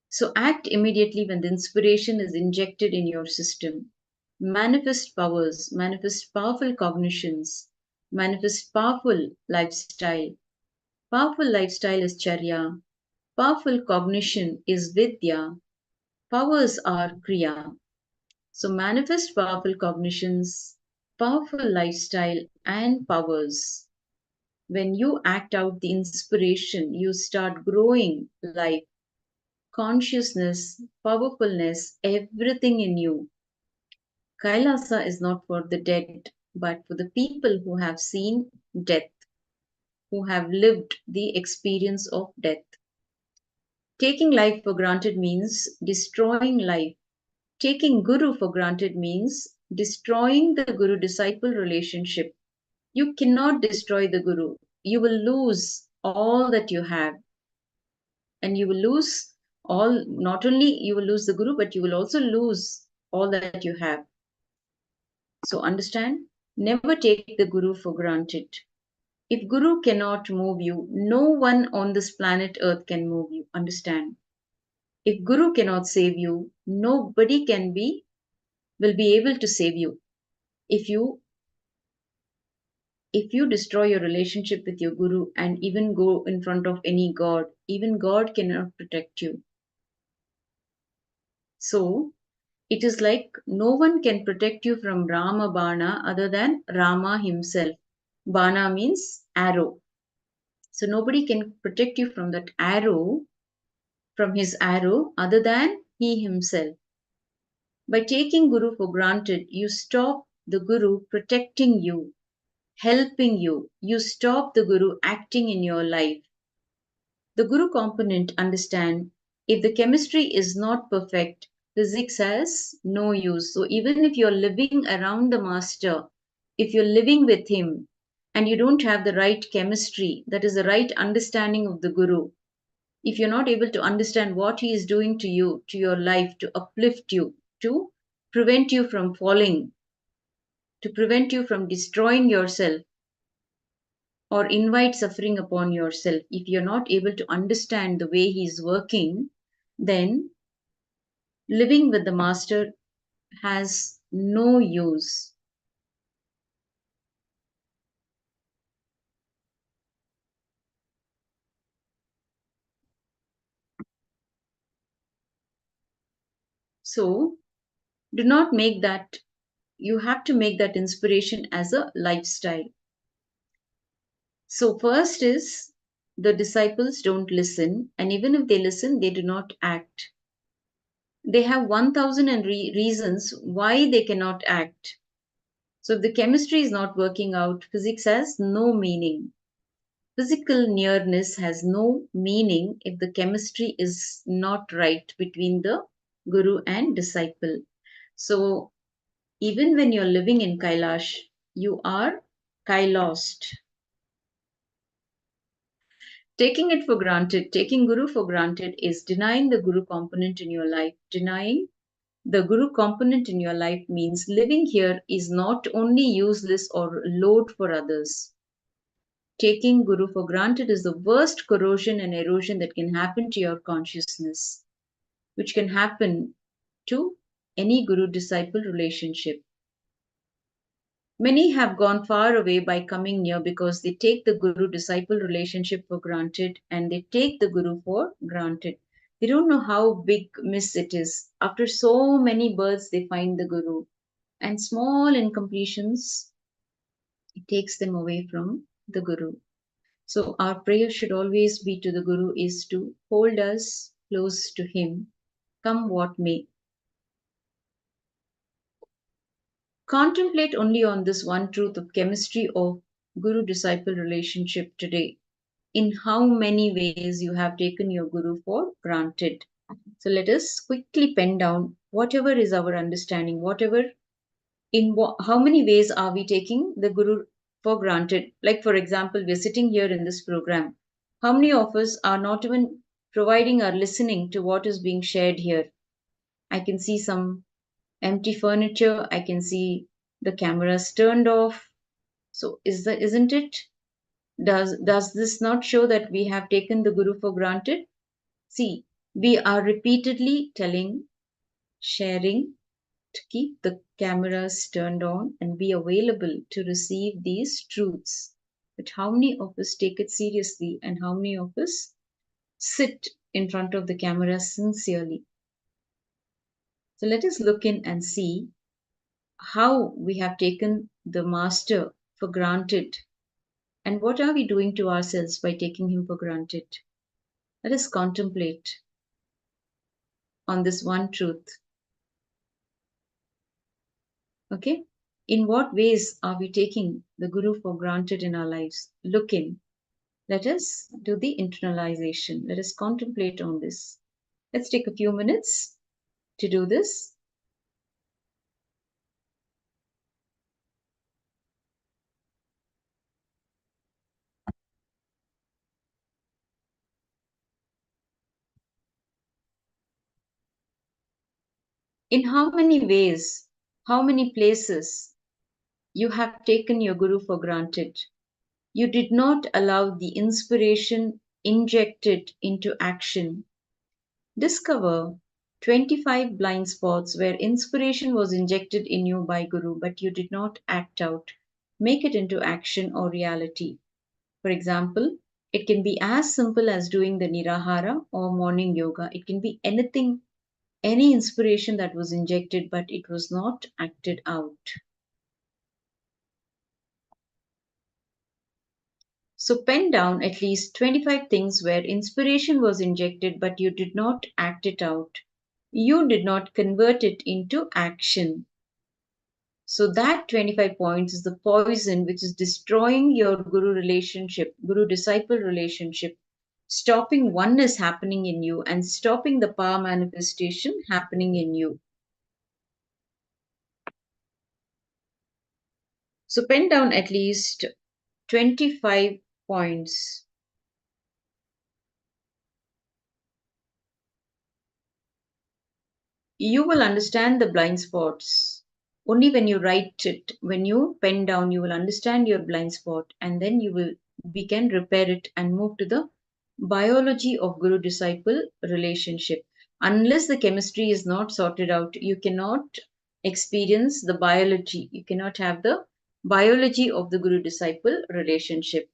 So act immediately when the inspiration is injected in your system. Manifest powers, manifest powerful cognitions, manifest powerful lifestyle. Powerful lifestyle is charya. Powerful cognition is vidya. Powers are kriya. So manifest powerful cognitions, powerful lifestyle, and powers. When you act out the inspiration, you start growing life, consciousness, powerfulness, everything in you. Kailasa is not for the dead, but for the people who have seen death, who have lived the experience of death. Taking life for granted means destroying life. Taking Guru for granted means destroying the Guru disciple relationship. You cannot destroy the Guru. You will lose all that you have. And you will lose not only you will lose the Guru, but you will also lose all that you have. So understand, never take the Guru for granted. If Guru cannot move you, no one on this planet Earth can move you. Understand. If Guru cannot save you, nobody will be able to save you. If you destroy your relationship with your Guru and even go in front of any God, even God cannot protect you. So it is like no one can protect you from Rama Bana other than Rama himself. Bana means arrow. So nobody can protect you from that arrow, from his arrow, other than he himself. By taking Guru for granted, you stop the Guru protecting you, helping you. You stop the Guru acting in your life. The Guru component, understand, If the chemistry is not perfect, physics has no use. So even if you're living around the master, if you're living with him and you don't have the right chemistry, that is the right understanding of the guru, if you're not able to understand what he is doing to you, to your life, to uplift you, to prevent you from falling, to prevent you from destroying yourself or invite suffering upon yourself, if you're not able to understand the way he is working, then living with the master has no use. So, do not make that, you have to make that inspiration as a lifestyle. So, first is the disciples don't listen, and even if they listen, they do not act. They have 1000 reasons why they cannot act. So, if the chemistry is not working out, physics has no meaning. Physical nearness has no meaning if the chemistry is not right between the guru and disciple. So, even when you're living in Kailash, you are Kailast. Taking it for granted, taking Guru for granted is denying the Guru component in your life. Denying the Guru component in your life means living here is not only useless or load for others. Taking Guru for granted is the worst corrosion and erosion that can happen to your consciousness, which can happen to any Guru disciple relationship. Many have gone far away by coming near because they take the Guru disciple relationship for granted and they take the Guru for granted. They don't know how big miss it is. After so many births, they find the Guru. And small incompletions, it takes them away from the Guru. So our prayer should always be to the Guru is to hold us close to him, come what may. Contemplate only on this one truth of chemistry of Guru-disciple relationship today. In how many ways you have taken your Guru for granted. So let us quickly pen down whatever is our understanding, whatever, how many ways are we taking the Guru for granted. Like for example, we're sitting here in this program. How many of us are not even providing or listening to what is being shared here? I can see some empty furniture. I can see the cameras turned off. So isn't it? Does this not show that we have taken the Guru for granted? See, we are repeatedly telling, sharing to keep the cameras turned on and be available to receive these truths. But how many of us take it seriously and how many of us sit in front of the camera sincerely? So let us look in and see how we have taken the Master for granted and what are we doing to ourselves by taking him for granted. Let us contemplate on this one truth. Okay? In what ways are we taking the Guru for granted in our lives? Look in. Let us do the internalization. Let us contemplate on this. Let's take a few minutes to do this. In how many ways, how many places you have taken your Guru for granted? You did not allow the inspiration injected into action. Discover 25 blind spots where inspiration was injected in you by Guru, but you did not act out. Make it into action or reality. For example, it can be as simple as doing the Nirahara or morning yoga. It can be anything, any inspiration that was injected, but it was not acted out. So pen down at least 25 things where inspiration was injected, but you did not act it out. You did not convert it into action. So that 25 points is the poison which is destroying your guru relationship, guru disciple relationship. stopping oneness happening in you and stopping the power manifestation happening in you. So pen down at least 25 points. You will understand the blind spots. Only when you write it, when you pen down, you will understand your blind spot, and then we can repair it and move to the biology of guru disciple relationship. Unless the chemistry is not sorted out, you cannot experience the biology. You cannot have the biology of the guru disciple relationship.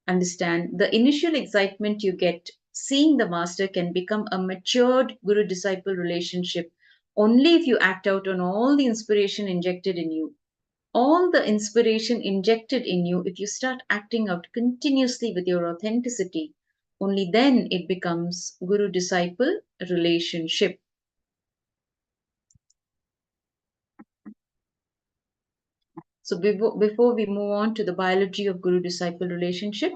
Understand the initial excitement you get seeing the master can become a matured guru disciple relationship only if you act out on all the inspiration injected in you. All the inspiration injected in you, if you start acting out continuously with your authenticity, only then it becomes guru disciple relationship. So before we move on to the biology of guru disciple relationship,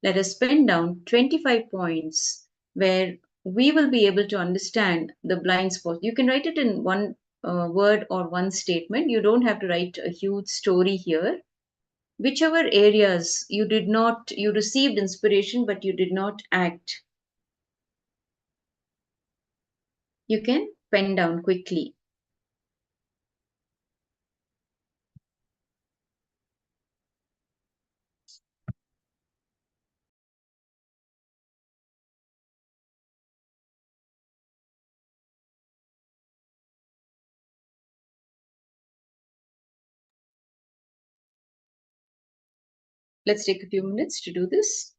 let us pen down 25 points where we will be able to understand the blind spot. You can write it in one word or one statement. You don't have to write a huge story here. Whichever areas you received inspiration but you did not act, you can pen down quickly. Let's take a few minutes to do this.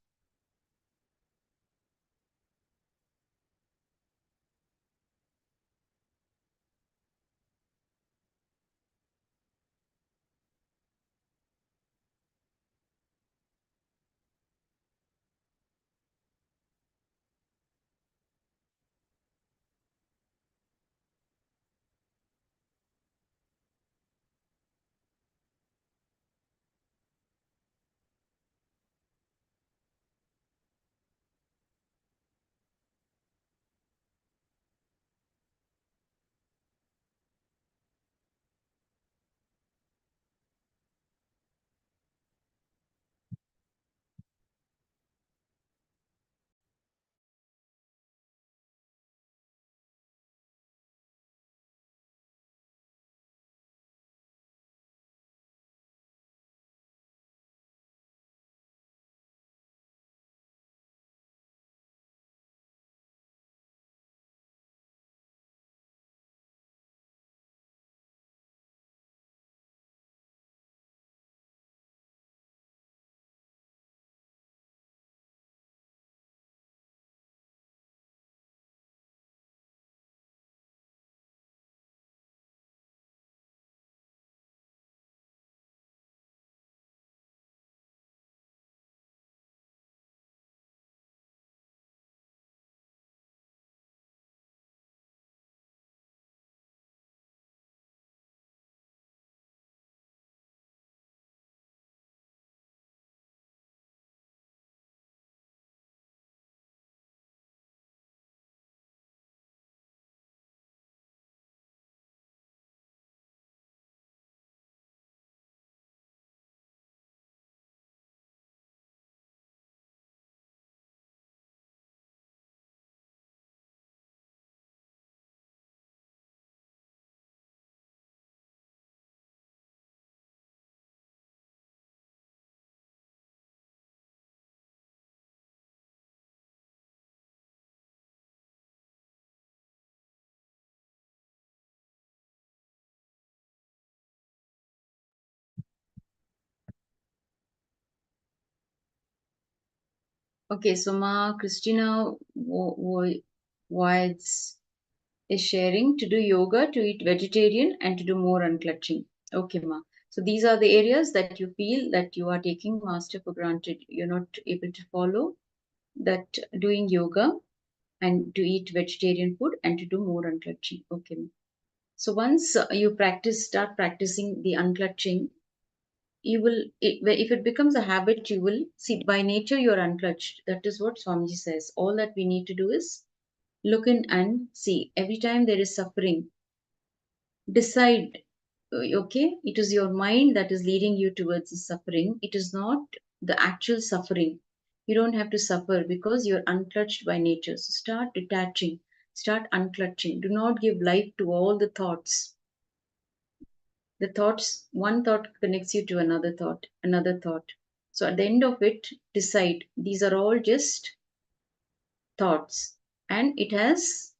Okay, so Ma Christina Wides is sharing to do yoga, to eat vegetarian, and to do more unclutching. Okay, Ma. So these are the areas that you feel that you are taking master for granted. You're not able to follow that doing yoga and to eat vegetarian food and to do more unclutching. Okay. So once you start practicing the unclutching, if it becomes a habit, you will see by nature you are unclutched. That is what Swamiji says. All that we need to do is look in and see. Every time there is suffering, decide, okay, it is your mind that is leading you towards the suffering. It is not the actual suffering. You don't have to suffer because you're unclutched by nature. So start detaching, start unclutching. Do not give life to all the thoughts. The thoughts, one thought connects you to another thought, another thought. So at the end of it, decide these are all just thoughts and it has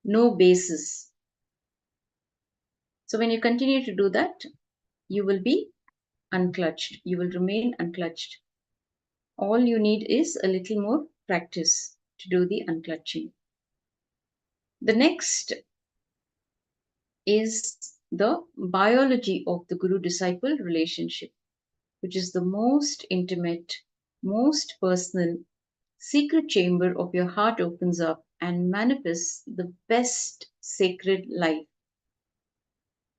no basis. So when you continue to do that, you will be unclutched. You will remain unclutched. All you need is a little more practice to do the unclutching. The next is the biology of the Guru disciple relationship, which is the most intimate, most personal, secret chamber of your heart opens up and manifests the best sacred life.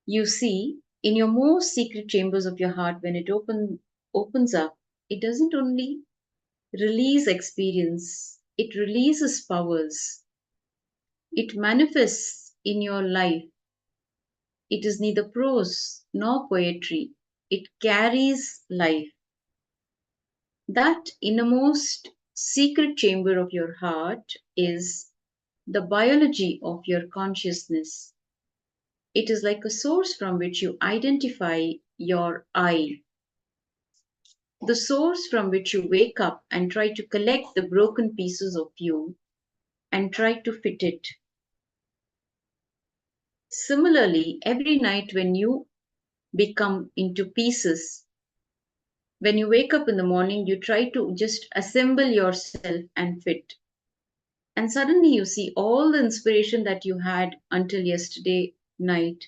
You see, in your most secret chambers of your heart, when it opens up, it doesn't only release experience, it releases powers. It manifests in your life. It is neither prose nor poetry. It carries life. That innermost secret chamber of your heart is the biology of your consciousness. It is like a source from which you identify your I, the source from which you wake up and try to collect the broken pieces of you and try to fit it. Similarly, every night when you become into pieces, when you wake up in the morning, you try to just assemble yourself and fit. And suddenly you see all the inspiration that you had until yesterday night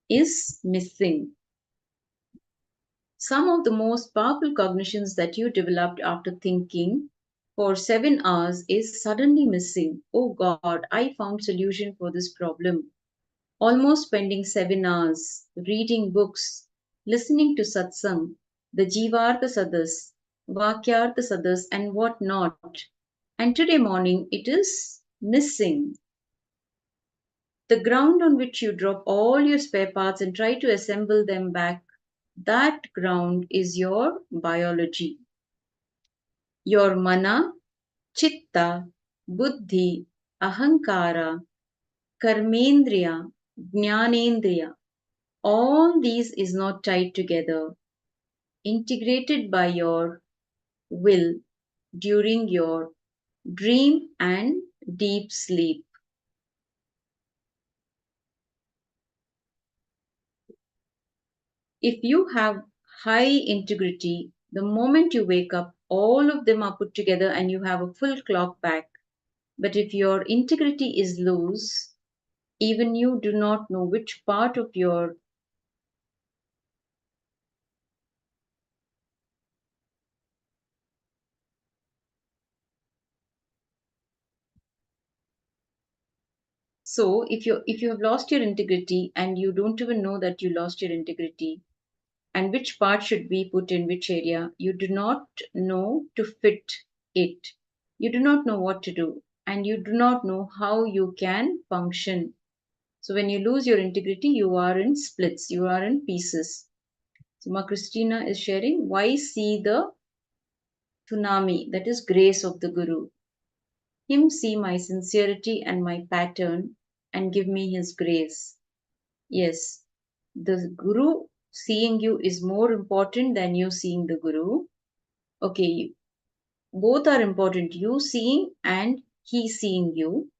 is missing. Some of the most powerful cognitions that you developed after thinking for 7 hours is suddenly missing. Oh God, I found solution for this problem. Almost spending 7 hours reading books, listening to satsang, the Jivartha Sadas, Vakyartha Sadas, and what not. And today morning it is missing. The ground on which you drop all your spare parts and try to assemble them back, that ground is your biology. Your mana, chitta, buddhi, ahankara, karmendriya, jnanendriya. All these is not tied together, integrated by your will during your dream and deep sleep. If you have high integrity, the moment you wake up, all of them are put together and you have a full clock back. But if your integrity is loose, even you do not know which part of your so if you have lost your integrity and you don't even know that you lost your integrity and which part should be put in which area, you do not know to fit it. You do not know what to do and you do not know how you can function. So when you lose your integrity, you are in splits, you are in pieces. So Ma Christina is sharing, why see the tsunami, that is grace of the Guru. Him see my sincerity and my pattern and give me his grace. Yes, the Guru seeing you is more important than you seeing the Guru. Okay, both are important, you seeing and he seeing you.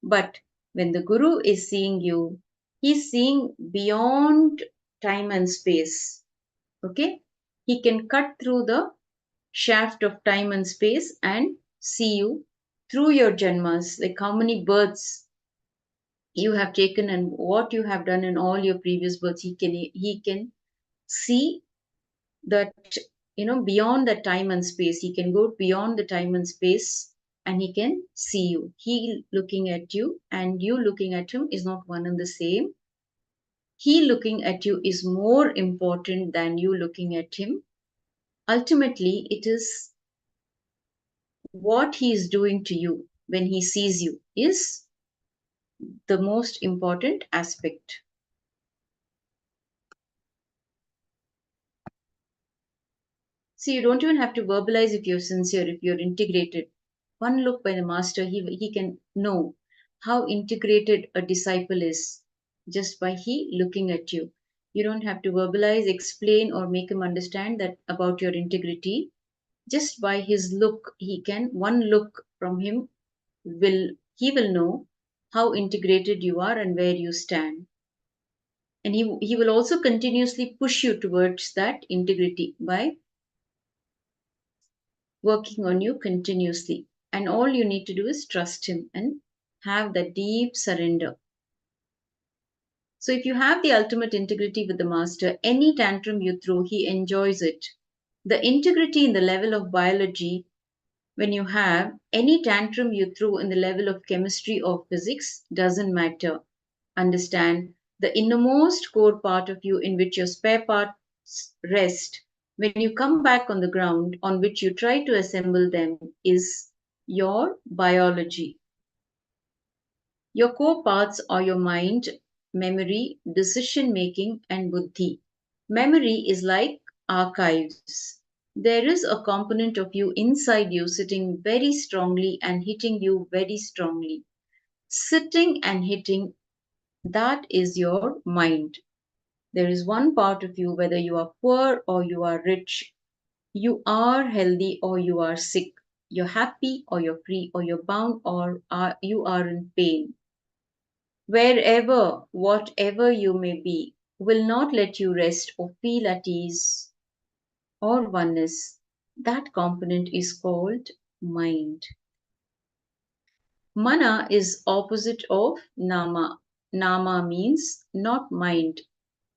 But when the Guru is seeing you, he's seeing beyond time and space. Okay, he can cut through the shaft of time and space and see you through your janmas, like how many births you have taken and what you have done in all your previous births. He can see that, beyond the time and space. He can go beyond the time and space and he can see you. He looking at you and you looking at him is not one and the same. he looking at you is more important than you looking at him. Ultimately, it is what he is doing to you when he sees you is the most important aspect. So you don't even have to verbalize if you're sincere, if you're integrated. One look by the master, he can know how integrated a disciple is just by he looking at you. You don't have to verbalize, explain, or make him understand that about your integrity. Just by his look, one look from him he will know how integrated you are and where you stand. And he will also continuously push you towards that integrity by working on you continuously. And all you need to do is trust him and have that deep surrender. So, if you have the ultimate integrity with the master, any tantrum you throw, he enjoys it. The integrity in the level of biology, when you have any tantrum you throw in the level of chemistry or physics, doesn't matter. Understand the innermost core part of you in which your spare parts rest, when you come back on the ground on which you try to assemble them, is your biology. Your core parts are your mind, memory, decision making, and buddhi. Memory is like archives. There is a component of you inside you sitting very strongly and hitting you very strongly. Sitting and hitting, that is your mind. There is one part of you, whether you are poor or you are rich, you are healthy or you are sick, you're happy or you're free, or you're bound or you are in pain. Wherever, whatever you may be, will not let you rest or feel at ease or oneness. That component is called mind. Mana is opposite of nama. Nama means not mind.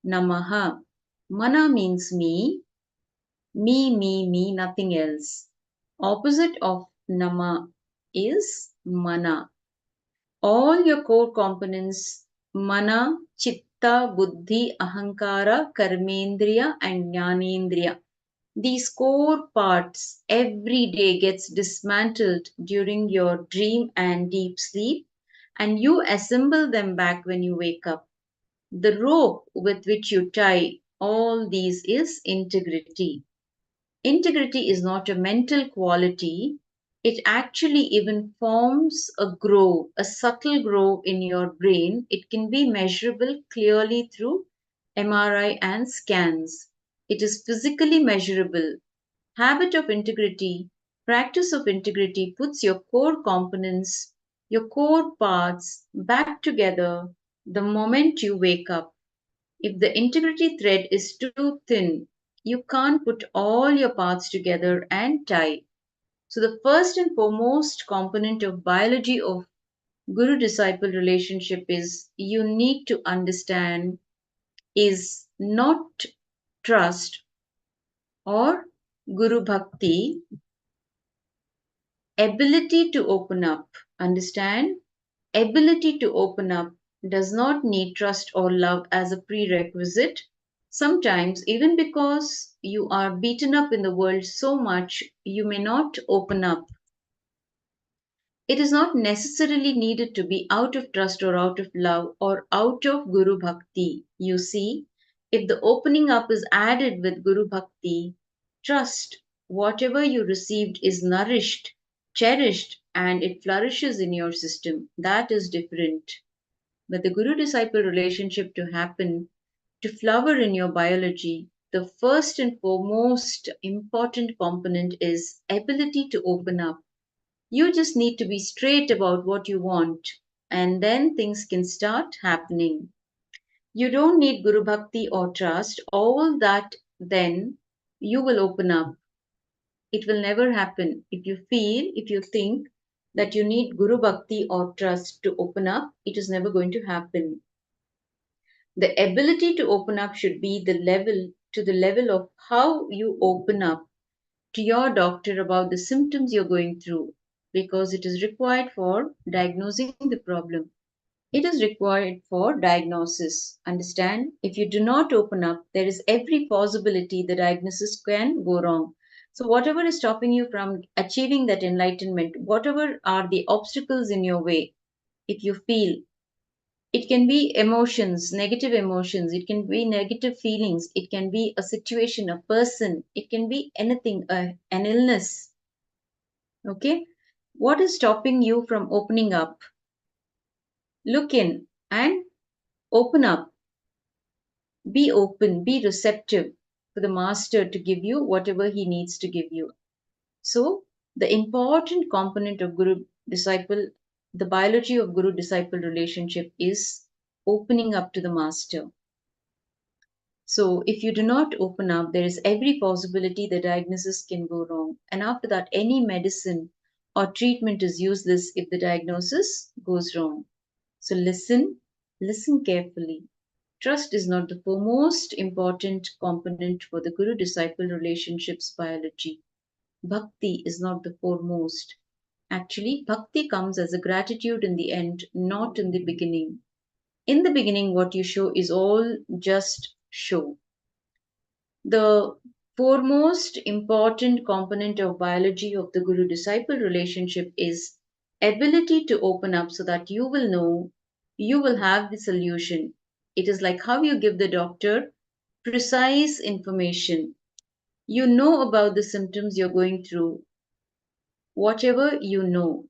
Namaha. Mana means me, me, nothing else. Opposite of nama is mana. All your core components, mana, chitta, buddhi, ahankara, karmendriya, and jnanendriya. These core parts every day gets dismantled during your dream and deep sleep, and you assemble them back when you wake up. The rope with which you tie all these is integrity. Integrity is not a mental quality, it actually even forms a grove, a subtle grove in your brain. It can be measurable clearly through MRI and scans. It is physically measurable. Habit of integrity, practice of integrity puts your core components, your core parts back together the moment you wake up. If the integrity thread is too thin, you can't put all your parts together and tie. So, the first and foremost component of biology of guru disciple relationship is you need to understand is not trust or guru bhakti, ability to open up. Understand? Ability to open up does not need trust or love as a prerequisite. Sometimes, even because you are beaten up in the world so much, you may not open up. It is not necessarily needed to be out of trust or out of love or out of Guru Bhakti. You see, if the opening up is added with Guru Bhakti, trust, whatever you received is nourished, cherished, and it flourishes in your system. That is different. But the Guru disciple relationship to happen, to flower in your biology, the first and foremost important component is ability to open up. You just need to be straight about what you want, and then things can start happening. You don't need Guru Bhakti or trust, all that, then you will open up. It will never happen. If you think that you need Guru Bhakti or trust to open up, it is never going to happen. The ability to open up should be the level of how you open up to your doctor about the symptoms you're going through, because it is required for diagnosing the problem. It is required for diagnosis. Understand? If you do not open up, there is every possibility the diagnosis can go wrong. So, whatever is stopping you from achieving that enlightenment, whatever are the obstacles in your way, if you feel it can be emotions, negative emotions, it can be negative feelings, it can be a situation, a person, it can be anything, an illness. Okay? What is stopping you from opening up? Look in and open up. Be open, be receptive for the master to give you whatever he needs to give you. So, the important component of guru disciple, the biology of guru disciple relationship is opening up to the master. So, if you do not open up, there is every possibility the diagnosis can go wrong. And after that, any medicine or treatment is useless if the diagnosis goes wrong. So, listen carefully. Trust is not the foremost important component for the guru disciple relationships biology. Bhakti is not the foremost. Actually, bhakti comes as a gratitude in the end, not in the beginning. In the beginning, what you show is all just show. The foremost important component of biology of the guru disciple relationship is ability to open up so that you will know, you will have the solution. It is like how you give the doctor precise information. You know about the symptoms you're going through, whatever you know.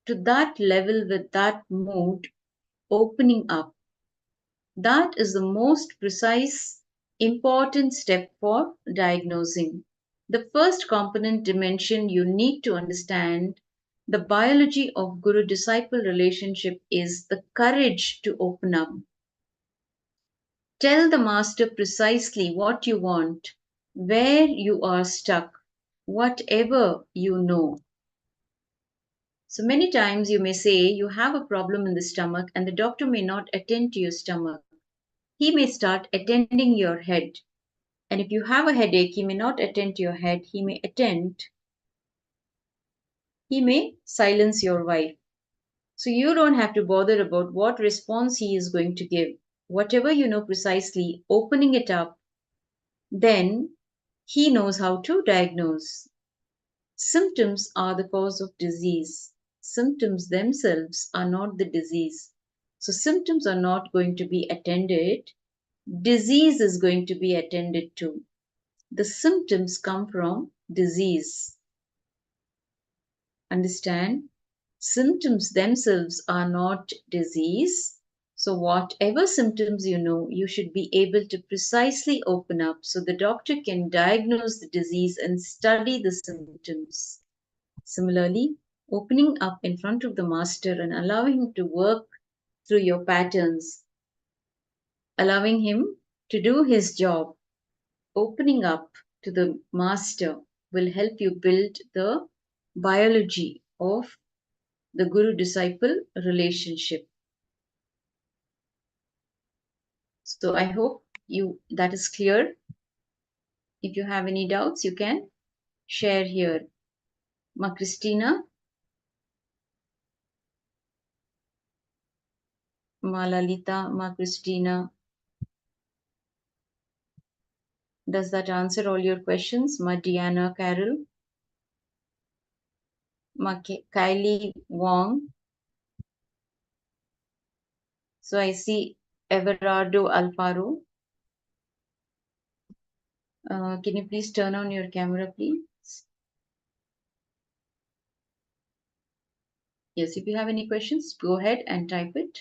To that level, with that mood, opening up. That is the most precise, important step for diagnosing. The first component dimension you need to understand the biology of guru disciple relationship is the courage to open up. Tell the master precisely what you want, where you are stuck, whatever you know. So many times you may say you have a problem in the stomach and the doctor may not attend to your stomach. He may start attending your head. And if you have a headache, he may not attend to your head. He may silence your wife. So you don't have to bother about what response he is going to give. Whatever you know precisely, opening it up, then he knows how to diagnose. Symptoms are the cause of disease. Symptoms themselves are not the disease. So symptoms are not going to be attended. Disease is going to be attended to. The symptoms come from disease. Understand? Symptoms themselves are not disease. So, whatever symptoms you know, you should be able to precisely open up so the doctor can diagnose the disease and study the symptoms. Similarly, opening up in front of the master and allowing him to work through your patterns, allowing him to do his job, opening up to the master will help you build the biology of the guru disciple relationship. So I hope you that is clear. If you have any doubts, you can share here. Ma Christina, Ma Lalita, Ma Christina. Does that answer all your questions? Ma Diana Carol, Ma Kylie Wong. So I see Everardo Alfaro. Can you please turn on your camera, please? Yes, if you have any questions, go ahead and type it.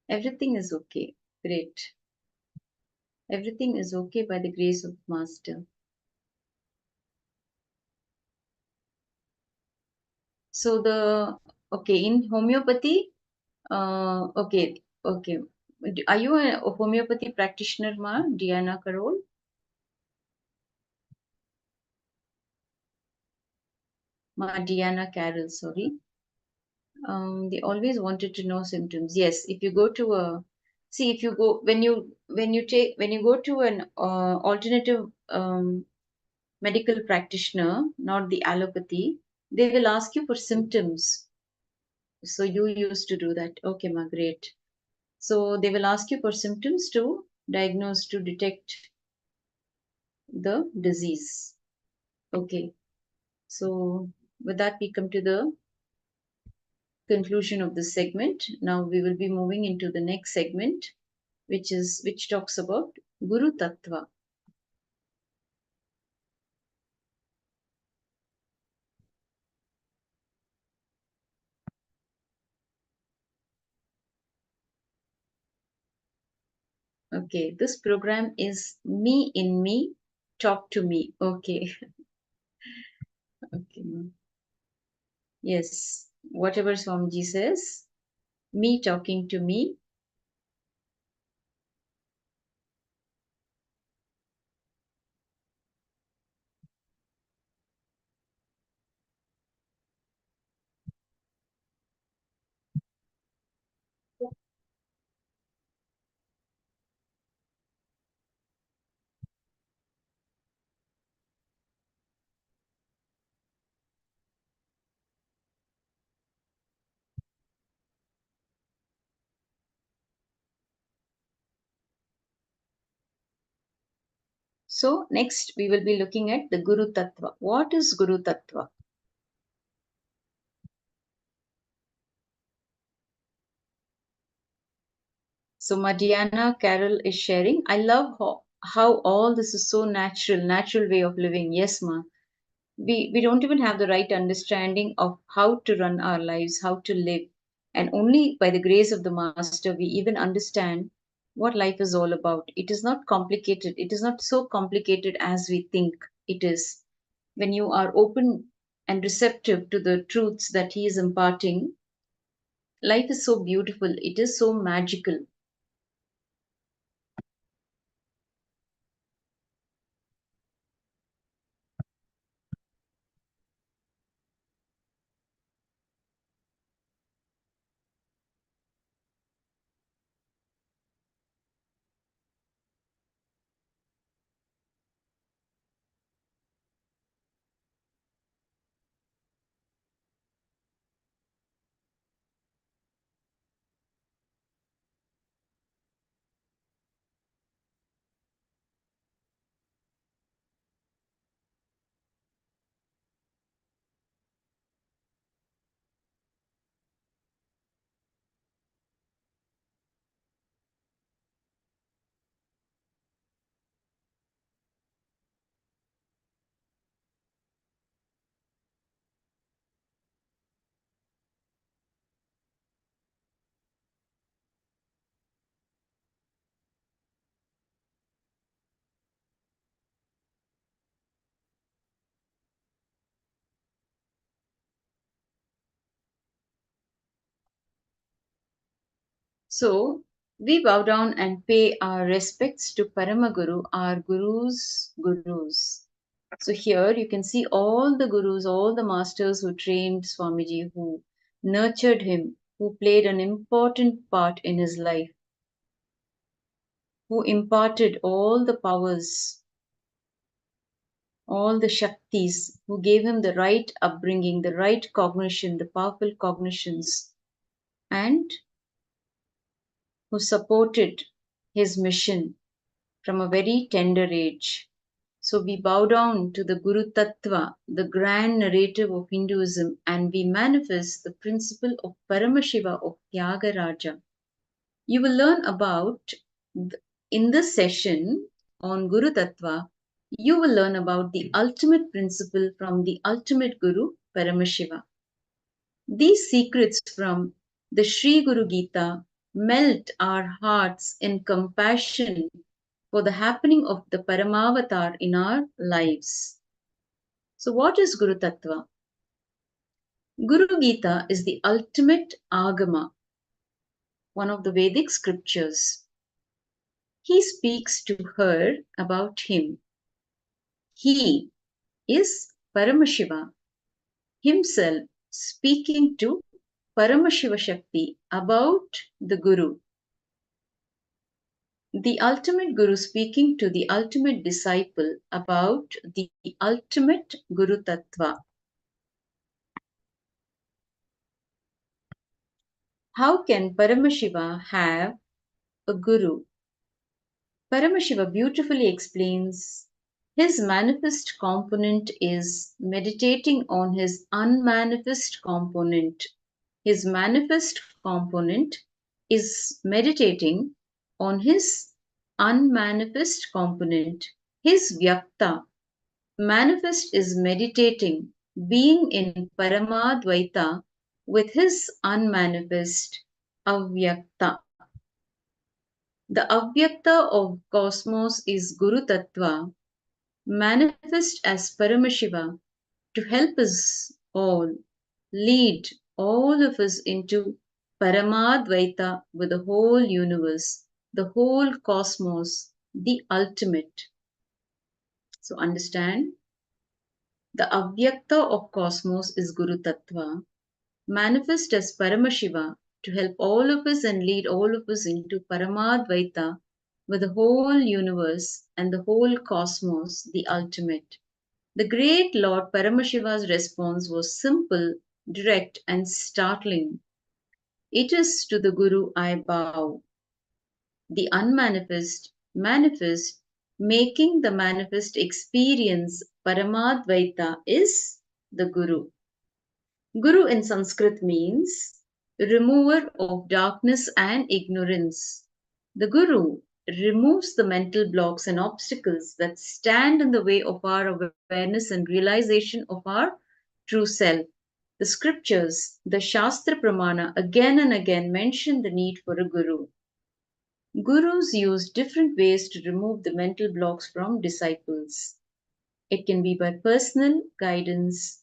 Everything is okay. Great. Everything is okay by the grace of Master. So okay, in homeopathy, okay. Are you a homeopathy practitioner, Ma, Diana Carol? Ma Diana Carol, sorry. They always wanted to know symptoms. Yes, if you go to if you go when you go to an alternative medical practitioner, not the allopathy, they will ask you for symptoms. So you used to do that. Okay, ma, great. So they will ask you for symptoms to diagnose, to detect the disease. Okay. So with that, we come to the conclusion of this segment. Now we will be moving into the next segment, which talks about Guru Tattva. Okay, this program is Me in Me, Talk to Me. Okay. Okay. Yes, whatever Swamiji says, me talking to me. So next we will be looking at the Guru Tattva. What is Guru Tattva? So Madiana Carol is sharing. I love how all this is so natural way of living. Yes, ma. We don't even have the right understanding of how to run our lives, how to live. And only by the grace of the Master we even understand what life is all about. It is not complicated. It is not so complicated as we think it is. When you are open and receptive to the truths that He is imparting, life is so beautiful. It is so magical. So we bow down and pay our respects to Paramaguru, our Guru's Gurus. So here you can see all the Gurus, all the masters who trained Swamiji, who nurtured him, who played an important part in his life, who imparted all the powers, all the Shaktis, who gave him the right upbringing, the right cognition, the powerful cognitions, and who supported his mission from a very tender age. So we bow down to the Guru Tattva, the grand narrative of Hinduism, and we manifest the principle of Paramashiva of Tyagaraja. You will learn about, in this session on Guru Tattva, you will learn about the ultimate principle from the ultimate Guru, Paramashiva. These secrets from the Sri Guru Gita melt our hearts in compassion for the happening of the Paramavatar in our lives. So, what is Guru Tattva? Guru Gita is the ultimate Agama, one of the Vedic scriptures. He speaks to her about him. He is Paramashiva, himself speaking to Paramashiva Shakti about the Guru. The ultimate Guru speaking to the ultimate disciple about the ultimate Guru Tattva. How can Paramashiva have a Guru? Paramashiva beautifully explains his manifest component is meditating on his unmanifest component. His manifest component is meditating on his unmanifest component. His Vyakta, manifest is meditating, being in Paramadvaita with his unmanifest Avyakta. The Avyakta of cosmos is Guru Tattva, manifest as Paramashiva to help us all, lead all of us into Paramadvaita with the whole universe, the whole cosmos, the ultimate. So understand, the Avyakta of cosmos is Guru Tattva, manifest as Paramashiva to help all of us and lead all of us into Paramadvaita with the whole universe and the whole cosmos, the ultimate. The great Lord Paramashiva's response was simple, direct, and startling. It is to the Guru I bow. The unmanifest, manifest, making the manifest experience Paramadvaita is the Guru. Guru in Sanskrit means remover of darkness and ignorance. The Guru removes the mental blocks and obstacles that stand in the way of our awareness and realization of our true self. The scriptures, the Shastra Pramana, again and again mention the need for a Guru. Gurus use different ways to remove the mental blocks from disciples. It can be by personal guidance,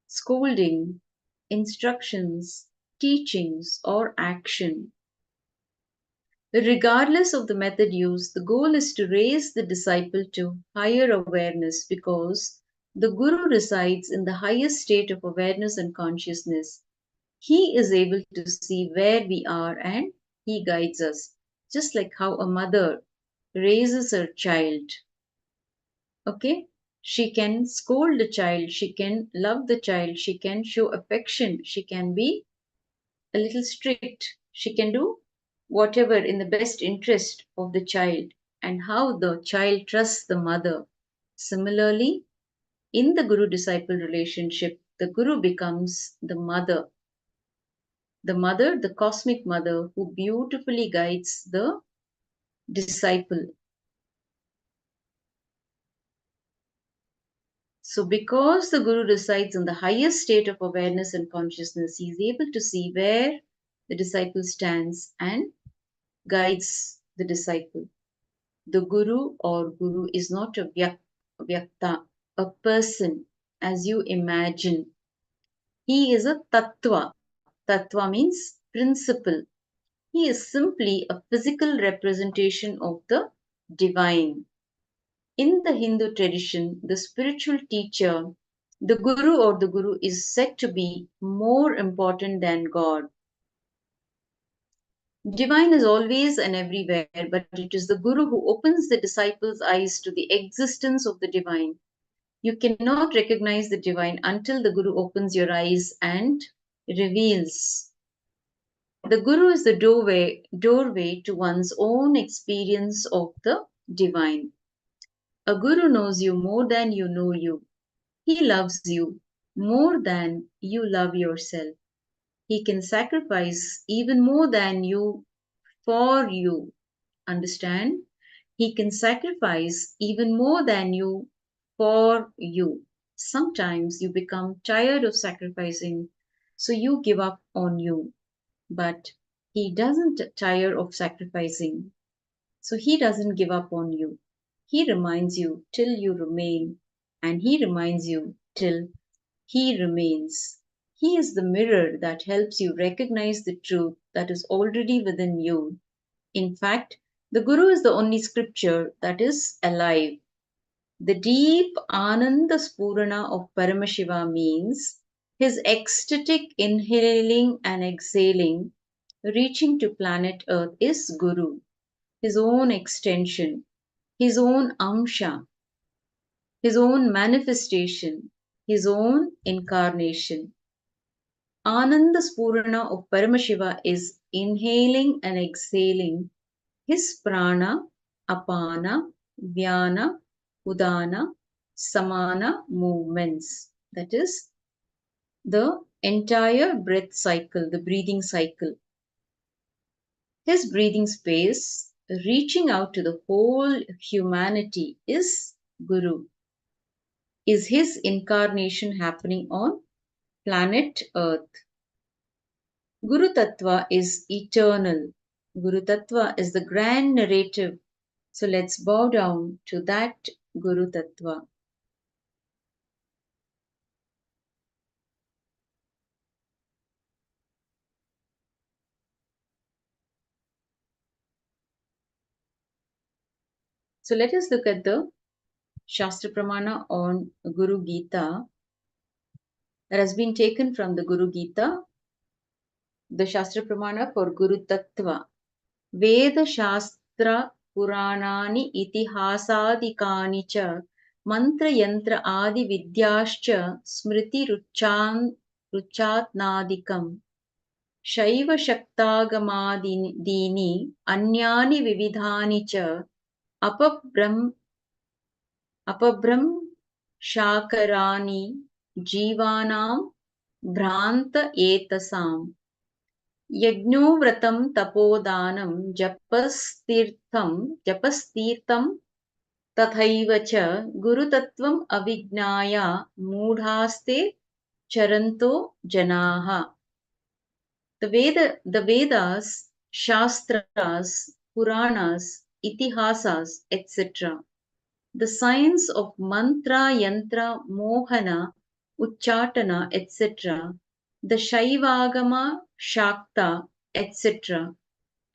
scolding, instructions, teachings, or action. Regardless of the method used, the goal is to raise the disciple to higher awareness because the Guru resides in the highest state of awareness and consciousness. He is able to see where we are and he guides us, just like how a mother raises her child. Okay? She can scold the child, she can love the child, she can show affection, she can be a little strict, she can do whatever in the best interest of the child, and how the child trusts the mother. Similarly, in the Guru disciple relationship, the Guru becomes the mother, the cosmic mother who beautifully guides the disciple. So, because the Guru resides in the highest state of awareness and consciousness, he is able to see where the disciple stands and guides the disciple. The Guru is not a Vyakta, a person as you imagine. He is a Tattva. Tattva means principle. He is simply a physical representation of the divine. In the Hindu tradition, the spiritual teacher, the Guru is said to be more important than God. Divine is always and everywhere, but it is the Guru who opens the disciple's eyes to the existence of the divine. You cannot recognize the divine until the Guru opens your eyes and reveals. The Guru is the doorway to one's own experience of the divine. A Guru knows you more than you know you. He loves you more than you love yourself. He can sacrifice even more than you for you. Understand? He can sacrifice even more than you for you. Sometimes you become tired of sacrificing, so you give up on you. But he doesn't tire of sacrificing, so he doesn't give up on you. He reminds you till you remain, and he reminds you till he remains. He is the mirror that helps you recognize the truth that is already within you. In fact, the Guru is the only scripture that is alive. The deep Ananda Spurana of Paramashiva means his ecstatic inhaling and exhaling, reaching to planet Earth, is Guru. his own extension, his own amsha, his own manifestation, his own incarnation. Ananda Spurana of Paramashiva is inhaling and exhaling his prana, apana, vyana, udana, samana movements. That is the entire breath cycle, the breathing cycle. His breathing space, reaching out to the whole humanity, is Guru. Is his incarnation happening on planet Earth? Guru Tattva is eternal. Guru Tattva is the grand narrative. So let's bow down to that Guru Tattva. So let us look at the Shastra Pramana on Guru Gita that has been taken from the Guru Gita, the Shastra Pramana for Guru Tattva. Veda Shastra Puranani Itihasadikani cha Mantra Yantra Adi Vidyascha Smriti Ruchatnadikam Shaiva Shaktagamadi Anyani Vividhani cha Apabram Shakarani Jivanam Bhranta Etasam Yajnovratam Tapodanam Japastirtham Tathaiva cha Guru Tattvam Avignaya Mudhaste Charanto Janaha. The Vedas, Shastras, Puranas, Itihasas, etc. The science of mantra, yantra, mohana, uchatana, etc., the Shaivagama, Shakta, etc.,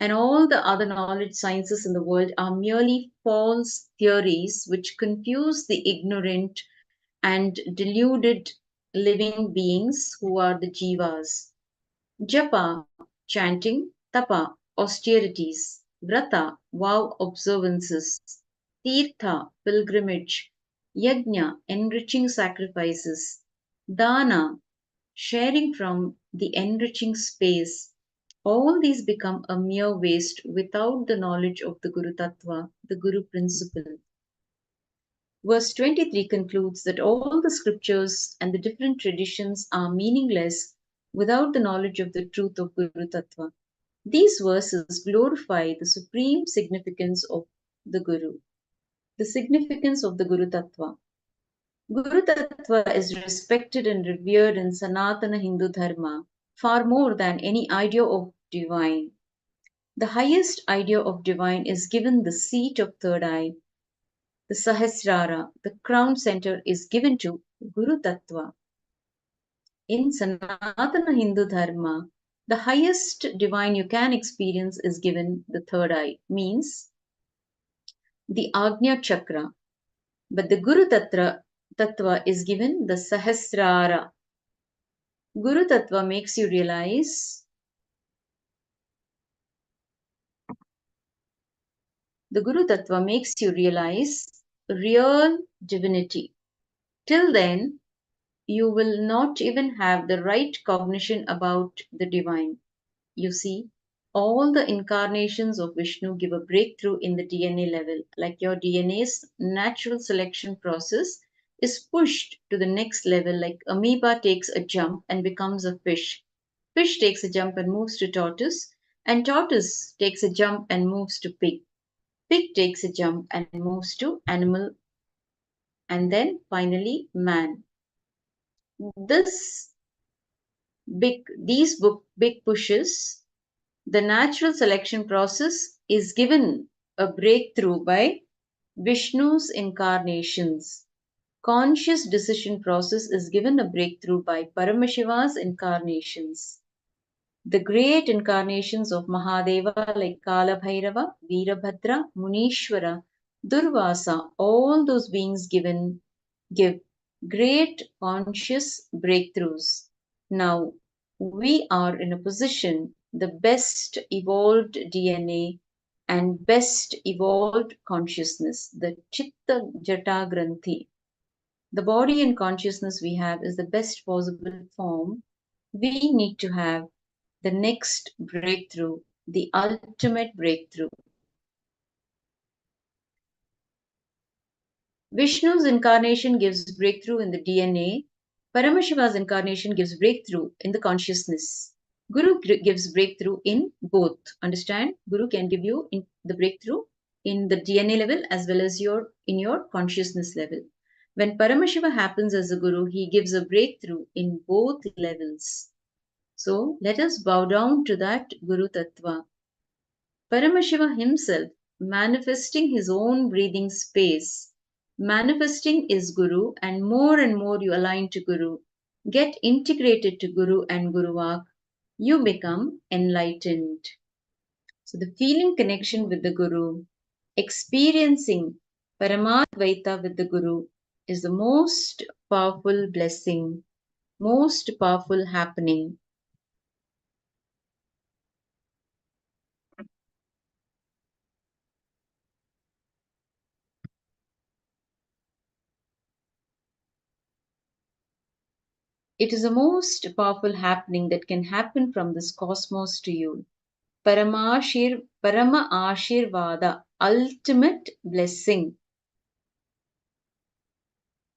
and all the other knowledge sciences in the world are merely false theories which confuse the ignorant and deluded living beings who are the jivas. Japa, chanting, tapa, austerities, vrata, vow observances, tirtha, pilgrimage, yajna, enriching sacrifices, dana, sharing from the enriching space, all these become a mere waste without the knowledge of the Guru Tattva, the Guru principle. Verse 23 concludes that all the scriptures and the different traditions are meaningless without the knowledge of the truth of Guru Tattva. These verses glorify the supreme significance of the Guru, the significance of the Guru Tattva. Guru Tattva is respected and revered in Sanatana Hindu Dharma far more than any idea of divine. The highest idea of divine is given the seat of third eye. The Sahasrara, the crown center, is given to Guru Tattva. In Sanatana Hindu Dharma, the highest divine you can experience is given the third eye, means the Agnya Chakra. But the Guru Tattva is given the Sahasrara. Guru Tattva makes you realize real divinity. Till then, you will not even have the right cognition about the divine. You see, all the incarnations of Vishnu give a breakthrough in the DNA level, like your DNA's natural selection process is pushed to the next level, like amoeba takes a jump and becomes a fish. Fish takes a jump and moves to tortoise, and tortoise takes a jump and moves to pig. Pig takes a jump and moves to animal, and then finally man. These big pushes, the natural selection process is given a breakthrough by Vishnu's incarnations. Conscious decision process is given a breakthrough by Paramashiva's incarnations. The great incarnations of Mahadeva like Kala Bhairava, Veerabhadra, Munishwara, Durvasa, all those beings give great conscious breakthroughs. Now, we are in a position, the best evolved DNA and best evolved consciousness, the Chitta Jata Granthi. The body and consciousness we have is the best possible form we need to have the next breakthrough, the ultimate breakthrough. Vishnu's incarnation gives breakthrough in the DNA. Paramashiva's incarnation gives breakthrough in the consciousness. Guru gives breakthrough in both. Understand? Guru can give you in the breakthrough in the DNA level as well as in your consciousness level. When Paramashiva happens as a Guru, he gives a breakthrough in both levels. So let us bow down to that Guru Tattva. Paramashiva himself, manifesting his own breathing space, manifesting is Guru, and more you align to Guru, get integrated to Guru and Guruvak, you become enlightened. So the feeling connection with the Guru, experiencing Paramadvaita with the Guru is the most powerful blessing, most powerful happening. It is the most powerful happening that can happen from this cosmos to you. Parama Ashirvada, ultimate blessing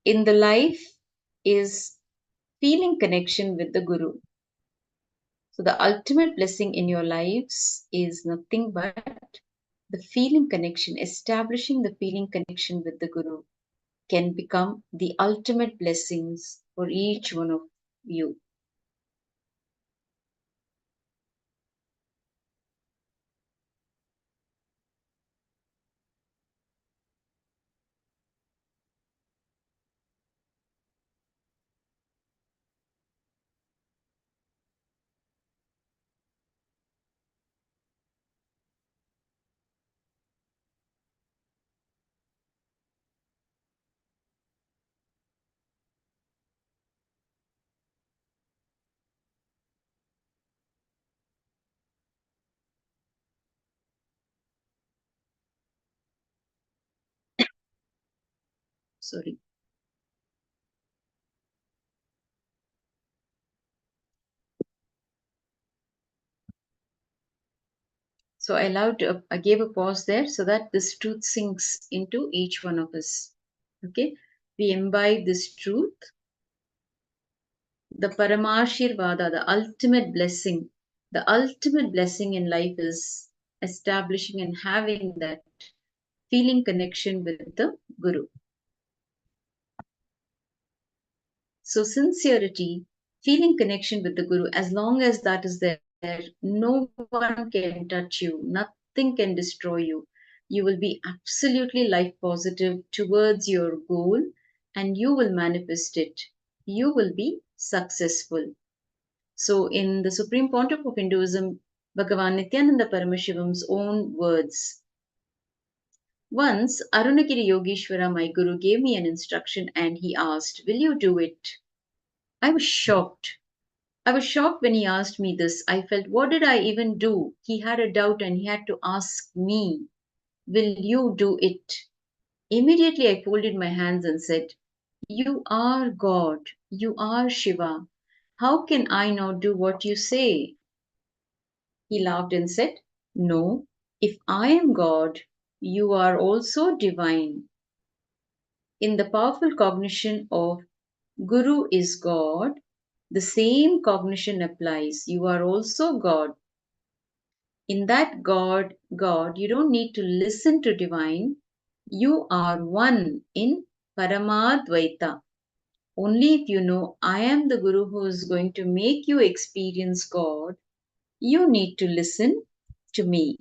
in the life is feeling connection with the Guru. So the ultimate blessing in your lives is nothing but the feeling connection, establishing the feeling connection with the Guru can become the ultimate blessings for each one of you. Sorry. So I gave a pause there so that this truth sinks into each one of us. Okay, we imbibe this truth, the Paramashirvada, the ultimate blessing in life is establishing and having that feeling connection with the Guru. So sincerity, feeling connection with the Guru, as long as that is there, no one can touch you, nothing can destroy you. You will be absolutely life positive towards your goal and you will manifest it. You will be successful. So in the Supreme Pontiff of Hinduism, Bhagavan Nithyananda Paramashivam's own words. Once Arunagiri Yogeshwara, my guru, gave me an instruction and he asked, "Will you do it?" I was shocked. I was shocked when he asked me this. I felt, what did I even do? He had a doubt and he had to ask me, "Will you do it?" Immediately I folded my hands and said, "You are God. You are Shiva. How can I not do what you say?" He laughed and said, "No, if I am God, you are also divine." In the powerful cognition of Guru is God, the same cognition applies. You are also God. In that God, you don't need to listen to divine. You are one in Paramadvaita. Only if you know I am the Guru who is going to make you experience God, you need to listen to me.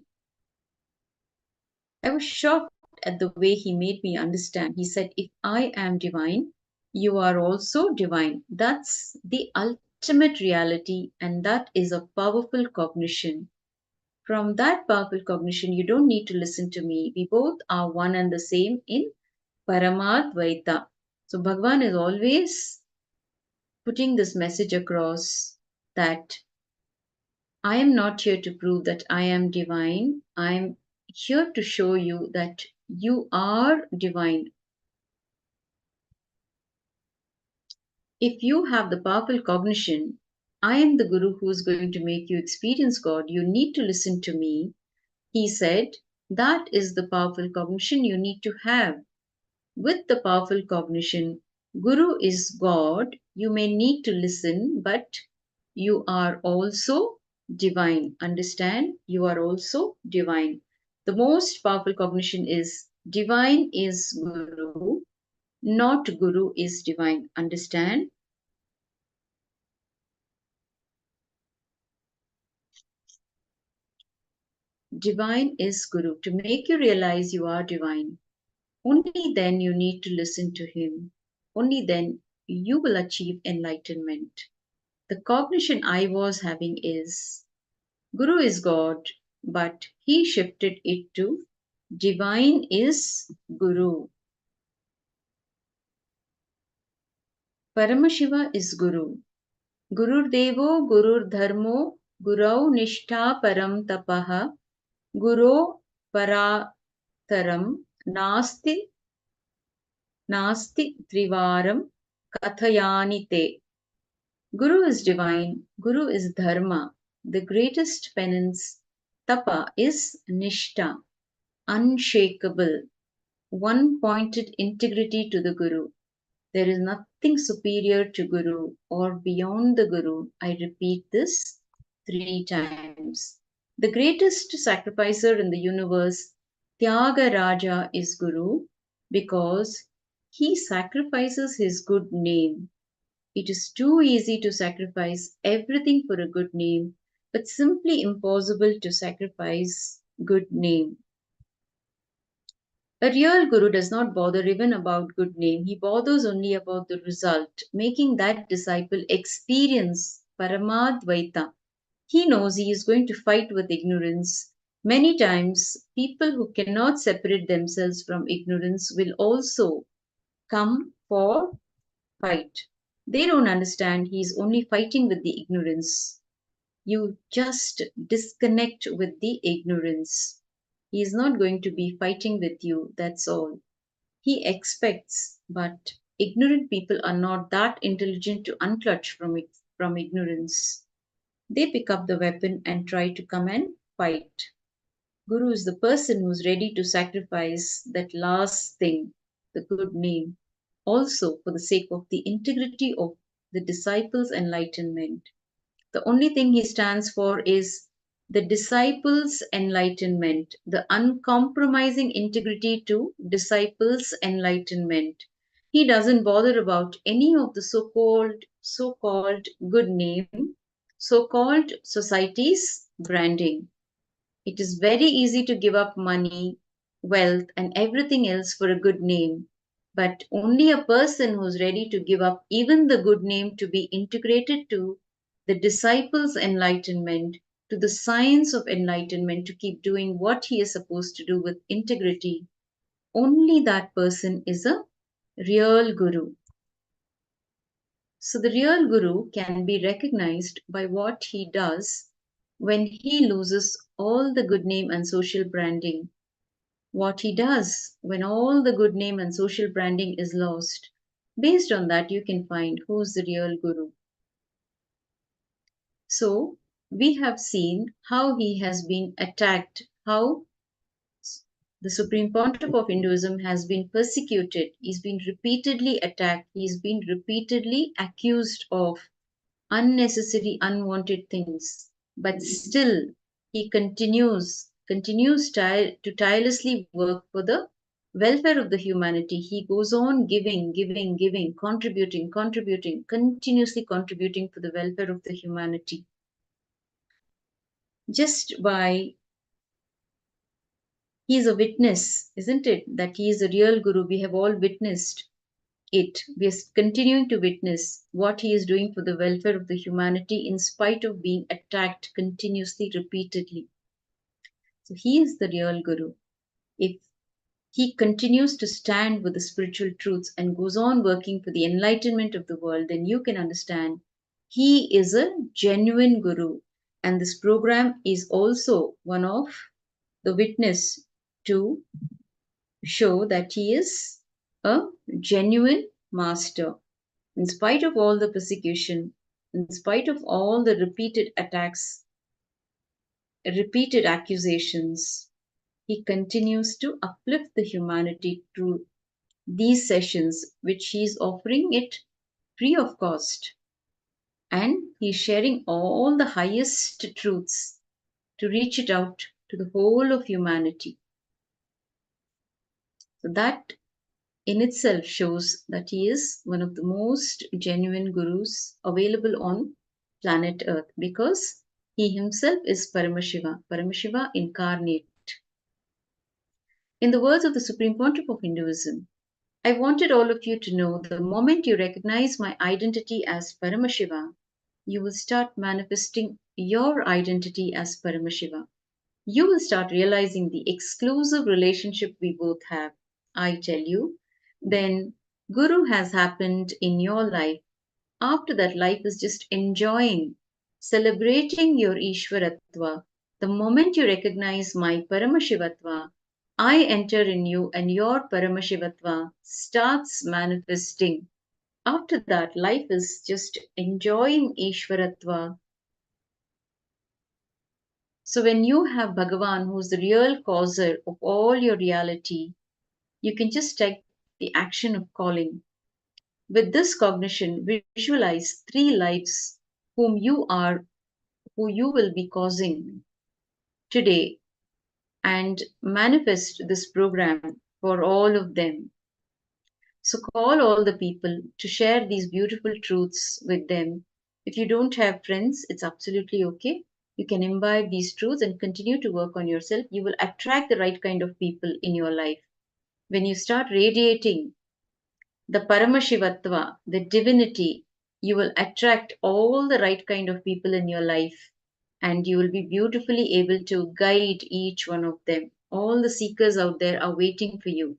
I was shocked at the way he made me understand. He said, "If I am divine, you are also divine." That's the ultimate reality, and that is a powerful cognition. From that powerful cognition, you don't need to listen to me. We both are one and the same in Paramadvaita. So Bhagavan is always putting this message across that I am not here to prove that I am divine. here to show you that you are divine. If you have the powerful cognition, I am the Guru who is going to make you experience God, you need to listen to me. He said, that is the powerful cognition you need to have. With the powerful cognition, Guru is God, you may need to listen, but you are also divine. Understand? You are also divine. The most powerful cognition is divine is Guru, not Guru is divine. Understand? Divine is Guru. To make you realize you are divine, only then you need to listen to him. Only then you will achieve enlightenment. The cognition I was having is Guru is God, but he shifted it to divine is Guru. Paramashiva is Guru. Gurur Devo, Gurur Dharmo, Gurau Nishtha Param Tapaha, Guru Parataram, Nasti Trivaram Kathayani Te. Guru is divine, Guru is Dharma. The greatest penance, Tapa, is Nishtha, unshakable, one pointed integrity to the Guru. There is nothing superior to Guru or beyond the Guru. I repeat this 3 times. The greatest sacrificer in the universe, Tyaga Raja, is Guru because he sacrifices his good name. It is too easy to sacrifice everything for a good name, but simply impossible to sacrifice good name. A real guru does not bother even about good name. He bothers only about the result, making that disciple experience Paramadvaita. He knows he is going to fight with ignorance. Many times, people who cannot separate themselves from ignorance will also come for fight. They don't understand he is only fighting with the ignorance. You just disconnect with the ignorance. He is not going to be fighting with you, that's all. He expects, but ignorant people are not that intelligent to unclutch from ignorance. They pick up the weapon and try to come and fight. Guru is the person who's ready to sacrifice that last thing, the good name, also for the sake of the integrity of the disciples' enlightenment. The only thing he stands for is the disciples' enlightenment, the uncompromising integrity to disciples' enlightenment. He doesn't bother about any of the so-called good name, so-called society's branding. It is very easy to give up money, wealth, and everything else for a good name. But only a person who's ready to give up even the good name to be integrated to the disciples' enlightenment, to the science of enlightenment, to keep doing what he is supposed to do with integrity, only that person is a real guru. So the real guru can be recognized by what he does when he loses all the good name and social branding. What he does when all the good name and social branding is lost. Based on that, you can find who's the real guru. So, we have seen how he has been attacked, how the Supreme Pontiff of Hinduism has been persecuted, he's been repeatedly attacked, he's been repeatedly accused of unnecessary, unwanted things. But still, he continues to tirelessly work for the welfare of the humanity. He goes on giving, contributing, continuously contributing for the welfare of the humanity. Just by he is a witness, isn't it? That he is a real guru. We have all witnessed it. We are continuing to witness what he is doing for the welfare of the humanity in spite of being attacked continuously, repeatedly. So he is the real guru. If he continues to stand with the spiritual truths and goes on working for the enlightenment of the world, then you can understand he is a genuine guru. And this program is also one of the witness to show that he is a genuine master. In spite of all the persecution, in spite of all the repeated attacks, repeated accusations, he continues to uplift the humanity through these sessions, which he is offering it free of cost. And he's sharing all the highest truths to reach it out to the whole of humanity. So that in itself shows that he is one of the most genuine gurus available on planet Earth, because he himself is Paramashiva, Paramashiva incarnate. In the words of the Supreme Pontiff of Hinduism, I wanted all of you to know the moment you recognize my identity as Paramashiva, you will start manifesting your identity as Paramashiva. You will start realizing the exclusive relationship we both have. I tell you, then Guru has happened in your life. After that, life is just enjoying, celebrating your Ishwaratva. The moment you recognize my Paramashivatva, I enter in you and your Paramashivatva starts manifesting. After that, life is just enjoying Ishwaratva. So when you have Bhagavan, who is the real causer of all your reality, you can just take the action of calling. With this cognition, visualize 3 lives whom you are, who you will be causing today, and manifest this program for all of them. So call all the people to share these beautiful truths with them. If you don't have friends, it's absolutely okay. You can imbibe these truths and continue to work on yourself. You will attract the right kind of people in your life. When you start radiating the Paramashivatva, the divinity, you will attract all the right kind of people in your life, and you will be beautifully able to guide each one of them. All the seekers out there are waiting for you.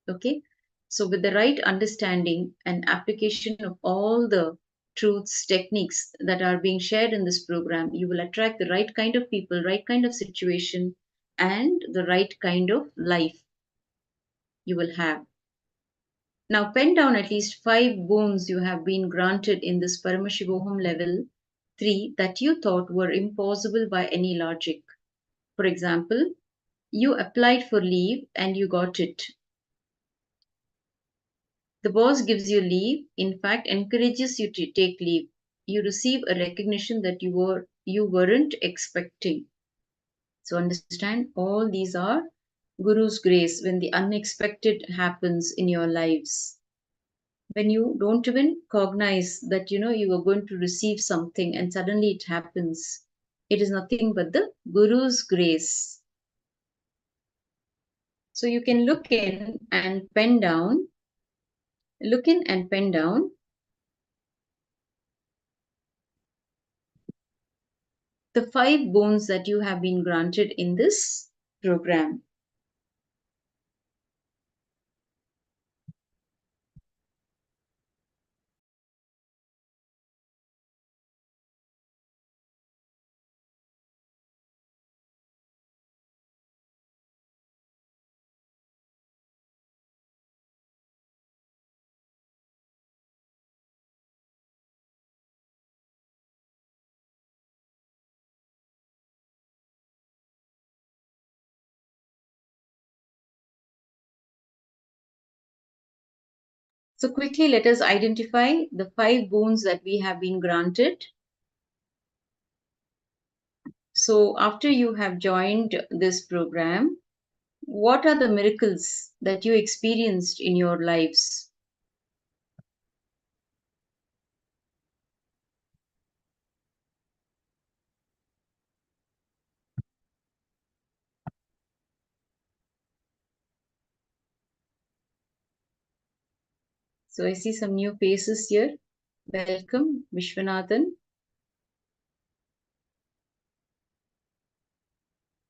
Okay? So, with the right understanding and application of all the truths, techniques that are being shared in this program, you will attract the right kind of people, right kind of situation, and the right kind of life you will have. Now, pen down at least 5 boons you have been granted in this Paramashivoham level 3 that you thought were impossible by any logic. For example, you applied for leave and you got it. The boss gives you leave, in fact, encourages you to take leave. You receive a recognition that you weren't expecting. So understand, all these are Guru's grace when the unexpected happens in your lives. When you don't even cognize that you are going to receive something and suddenly it happens. It is nothing but the Guru's grace. So you can look in and pen down the 5 boons that you have been granted in this program. So quickly let us identify the 5 boons that we have been granted. So after you have joined this program, what are the miracles that you experienced in your lives? So I see some new faces here. Welcome, Vishwanathan.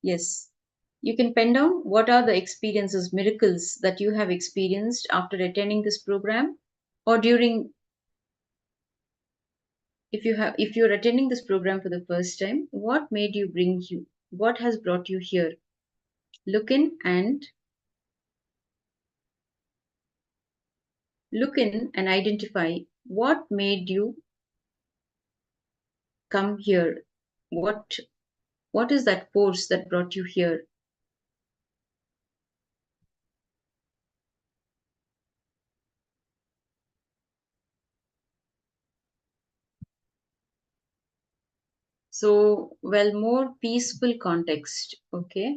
Yes. You can pen down what are the experiences, miracles that you have experienced after attending this program, or during, if you're attending this program for the first time, what has brought you here? Look in and identify what made you come here. What is that force that brought you here? So, well, more peaceful context, okay?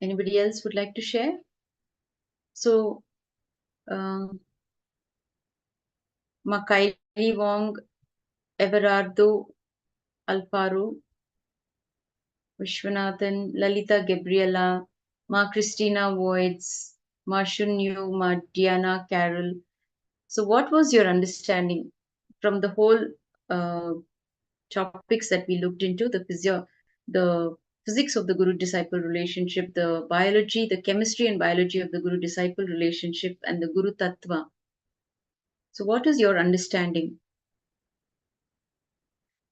Anybody else would like to share? So, Makaili Wong, Everardo Alfaro, Vishwanathan, Lalita Gabriela, Ma Christina Voids, Ma Shunyu, Ma Diana Carol. So, what was your understanding from the whole uh, topics that we looked into? The physics of the guru-disciple relationship, the biology, the chemistry and biology of the guru-disciple relationship, and the guru tattva. So, what is your understanding?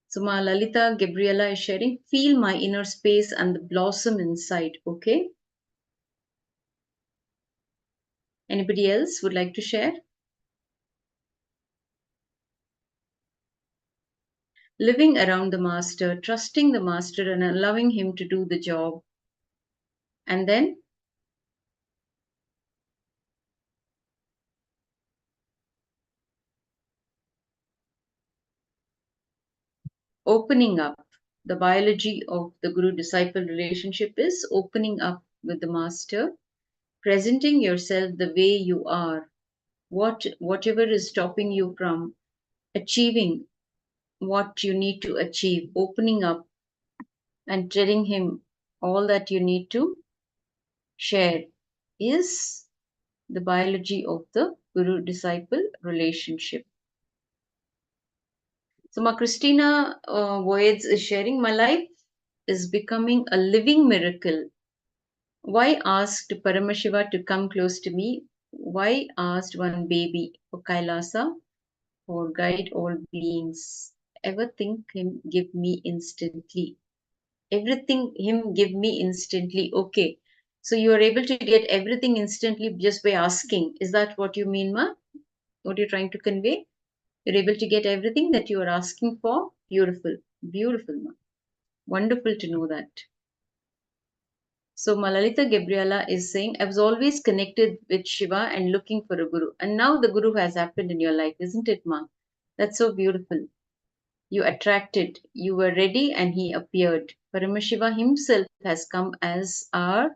So, Ma Lalita Gabriela is sharing, feel my inner space and the blossom inside. Okay. Anybody else would like to share? Living around the master, trusting the master and allowing him to do the job. And then opening up. The biology of the guru disciple relationship is opening up with the master, presenting yourself the way you are, whatever is stopping you from achieving what you need to achieve, opening up and telling him all that you need to share is the biology of the guru disciple relationship. So, Ma Christina Voyage is sharing, my life is becoming a living miracle. Why asked Paramashiva to come close to me? Why asked one baby for Kailasa for guide all beings? Ever think him give me instantly? Everything him give me instantly. Okay. So you are able to get everything instantly just by asking. Is that what you mean, Ma? What you're trying to convey? You're able to get everything that you are asking for? Beautiful. Beautiful, Ma. Wonderful to know that. So Malalita Gabriela is saying, I was always connected with Shiva and looking for a guru. And now the guru has happened in your life, isn't it, Ma? That's so beautiful. You attracted, you were ready, and he appeared. Paramashiva himself has come as our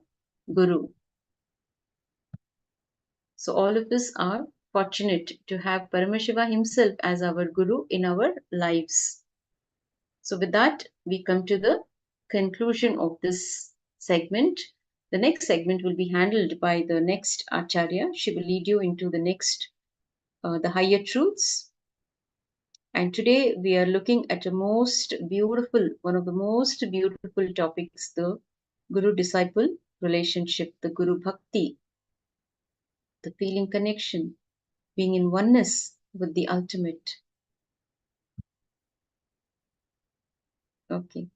guru. So all of us are fortunate to have Paramashiva himself as our guru in our lives. So with that, we come to the conclusion of this segment. The next segment will be handled by the next Acharya. She will lead you into the next, the higher truths. And today we are looking at one of the most beautiful topics, the Guru-disciple relationship, the Guru Bhakti, the feeling connection, being in oneness with the ultimate. Okay.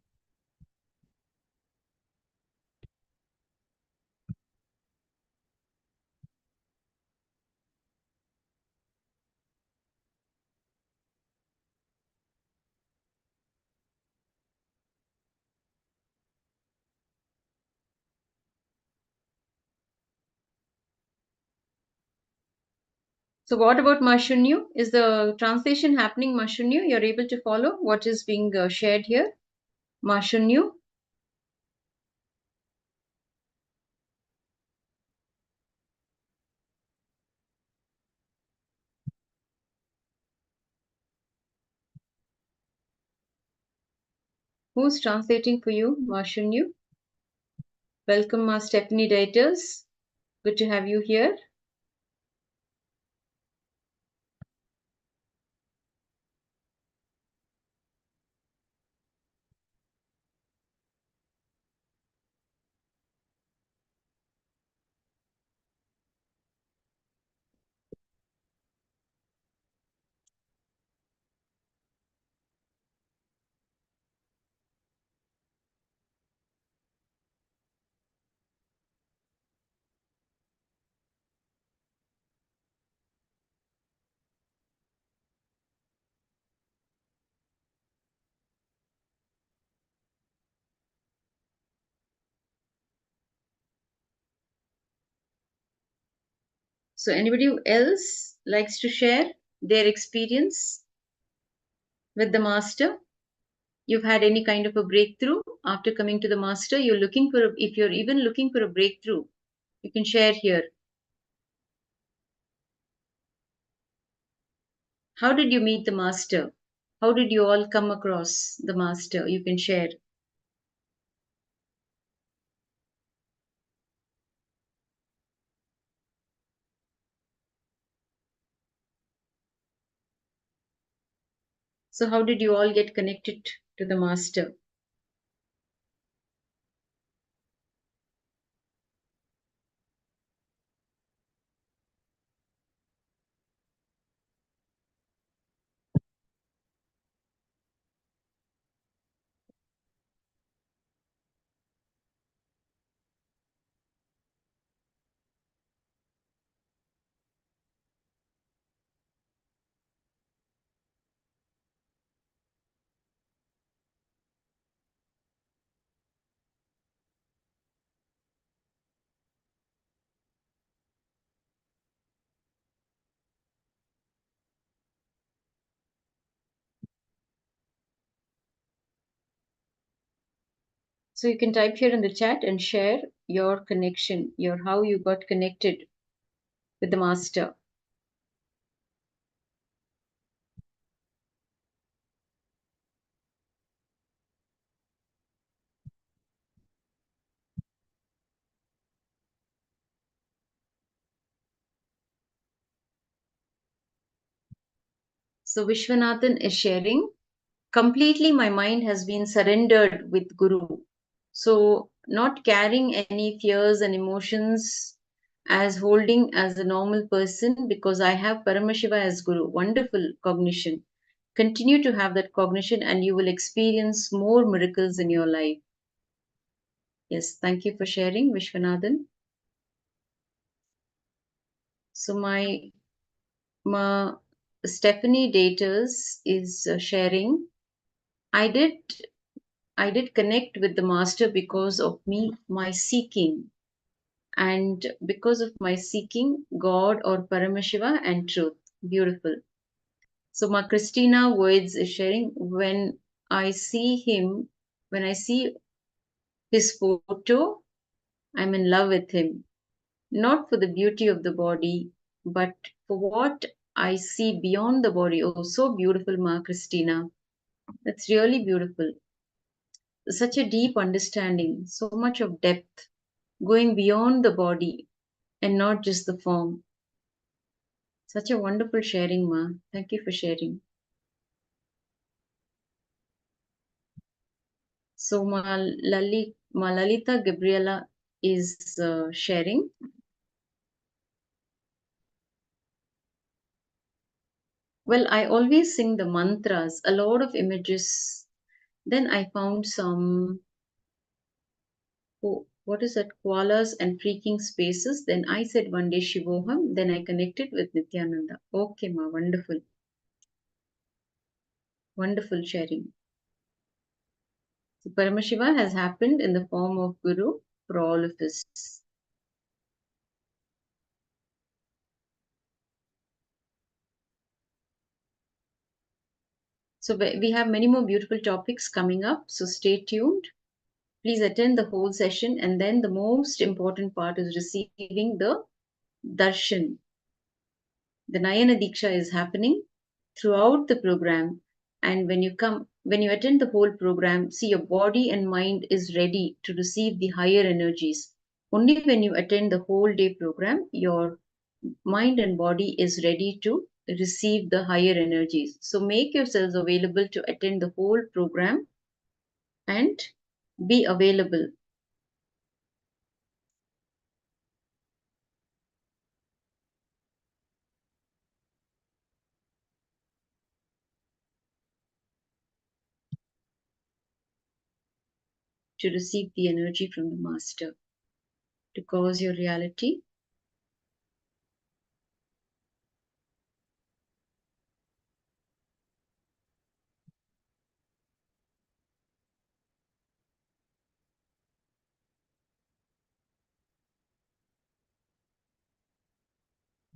So what about Mashunyu? Is the translation happening, Mashunyu? You're able to follow what is being shared here? Mashunyu? Who's translating for you, Mashunyu? Welcome, Stephanie Dieters. Good to have you here. So anybody else likes to share their experience with the master? You've had any kind of a breakthrough after coming to the master? You're looking for, if you're even looking for a breakthrough, you can share here. How did you meet the master? How did you all come across the master? You can share. So how did you all get connected to the master? So you can type here in the chat and share your connection, your how you got connected with the master. So Vishwanathan is sharing. Completely my mind has been surrendered with Guru. So not carrying any fears and emotions as holding as a normal person because I have Paramashiva as Guru. Wonderful cognition. Continue to have that cognition and you will experience more miracles in your life. Yes, thank you for sharing, Vishwanathan. So my Stephanie Daters is sharing. I did I did connect with the master because of my seeking, and because of my seeking God or Paramashiva and truth. Beautiful. So my Christina Words is sharing. I see him, when I see his photo, I'm in love with him. Not for the beauty of the body, but for what I see beyond the body. Oh, so beautiful, Ma Christina. That's really beautiful. Such a deep understanding, so much of depth, going beyond the body and not just the form. Such a wonderful sharing, Ma. Thank you for sharing. So, Ma Lalita Gabriela is sharing. Well, I always sing the mantras, a lot of images. Then I found some, oh, what is that, koalas and freaking spaces. Then I said one day Shivoham. Then I connected with Nithyananda. Okay, Ma, wonderful. Wonderful sharing. So Paramashiva has happened in the form of Guru for all of us. So we have many more beautiful topics coming up. So stay tuned. Please attend the whole session. And then the most important part is receiving the darshan. The Nayana Diksha is happening throughout the program. And when you attend the whole program, see your body and mind is ready to receive the higher energies. Only when you attend the whole day program, your mind and body is ready to receive the higher energies. So make yourselves available to attend the whole program and be available to receive the energy from the master to cause your reality.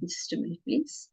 Just a minute, please.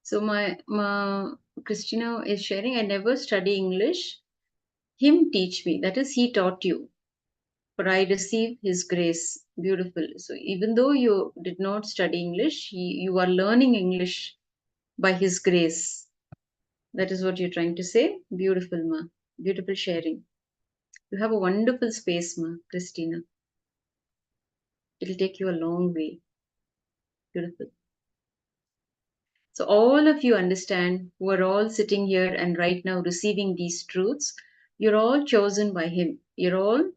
So my Christina is sharing, I never study English. Him teach me. That is, he taught you. For I receive his grace. Beautiful. So even though you did not study English, you are learning English by his grace. That is what you're trying to say. Beautiful, ma. Beautiful sharing. You have a wonderful space, ma, Christina. It'll take you a long way. Beautiful. So all of you understand, who are all sitting here and right now receiving these truths, you're all chosen by him. You're all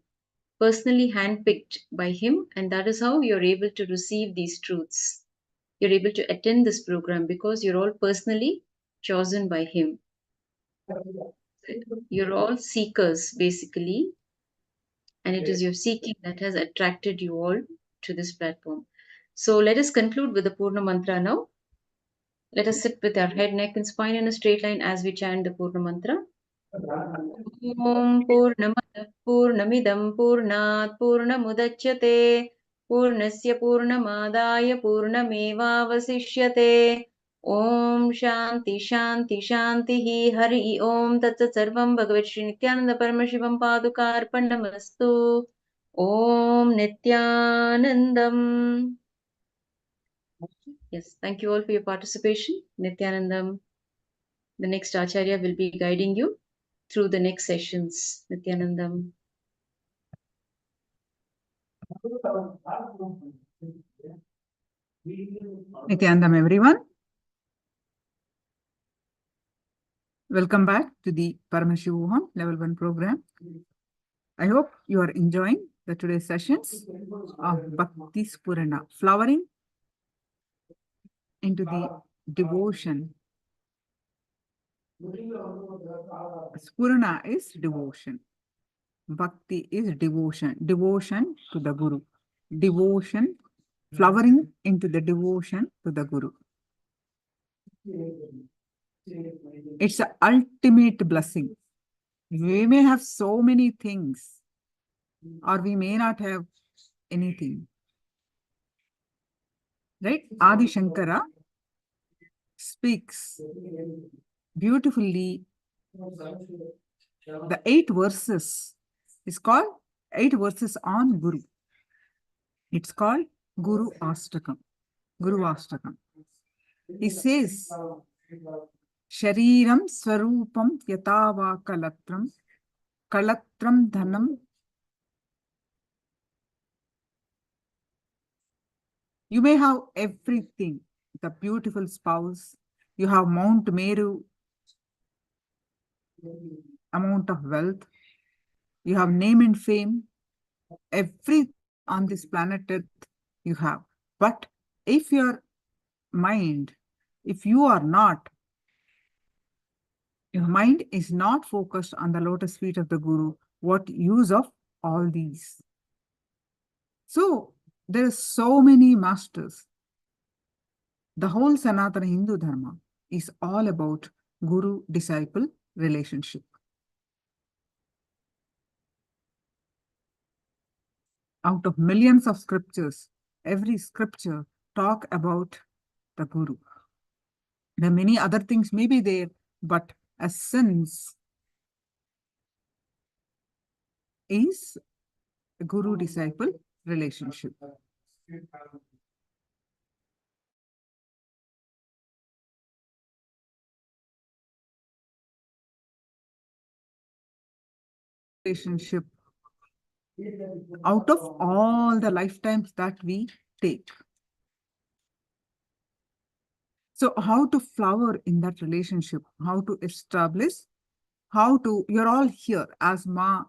personally handpicked by him, and that is how you're able to receive these truths. You're able to attend this program because you're all personally chosen by him. You're all seekers, basically, and it is your seeking that has attracted you all to this platform. So let us conclude with the Purna Mantra now. Let us sit with our head, neck, and spine in a straight line as we chant the Purna Mantra. Om Purnamada Purnamidam Purnat Purnamudachyate Purnasya Purnamadaya Purnamevavasishyate Om Shanti Shanti Shanti Hari Om Tat Sarvam Bhagavat Shri Nithyananda Paramashivam Padukarpanamastu Om Nithyanandam. Yes, thank you all for your participation. Nithyanandam, the next Acharya, will be guiding you through the next sessions. Nithyanandam. Nithyanandam, everyone. Welcome back to the Paramashivoham Level 1 program. I hope you are enjoying the today's sessions of Bhakti Spurana, flowering into the devotion. Spurana is devotion. Bhakti is devotion. Devotion to the Guru. Devotion, flowering into the devotion to the Guru. It's the ultimate blessing. We may have so many things, or we may not have anything. Right? Adi Shankara speaks beautifully. The 8 verses is called 8 verses on Guru. It's called Guru Ashtakam. Guru Ashtakam. He says, Shariram Swarupam Yatava Kalatram Kalatram Dhanam. You may have everything, the beautiful spouse, you have Mount Meru amount of wealth, you have name and fame, everything on this planet Earth you have. But if your mind, if you are not, your mind is not focused on the lotus feet of the Guru, what use of all these? So there are so many masters. The whole Sanatana Hindu Dharma is all about guru-disciple relationship. Out of millions of scriptures, every scripture talk about the guru. There are many other things may be there, but essence is guru-disciple relationship. Relationship out of all the lifetimes that we take. So how to flower in that relationship, how to establish, you're all here, as Ma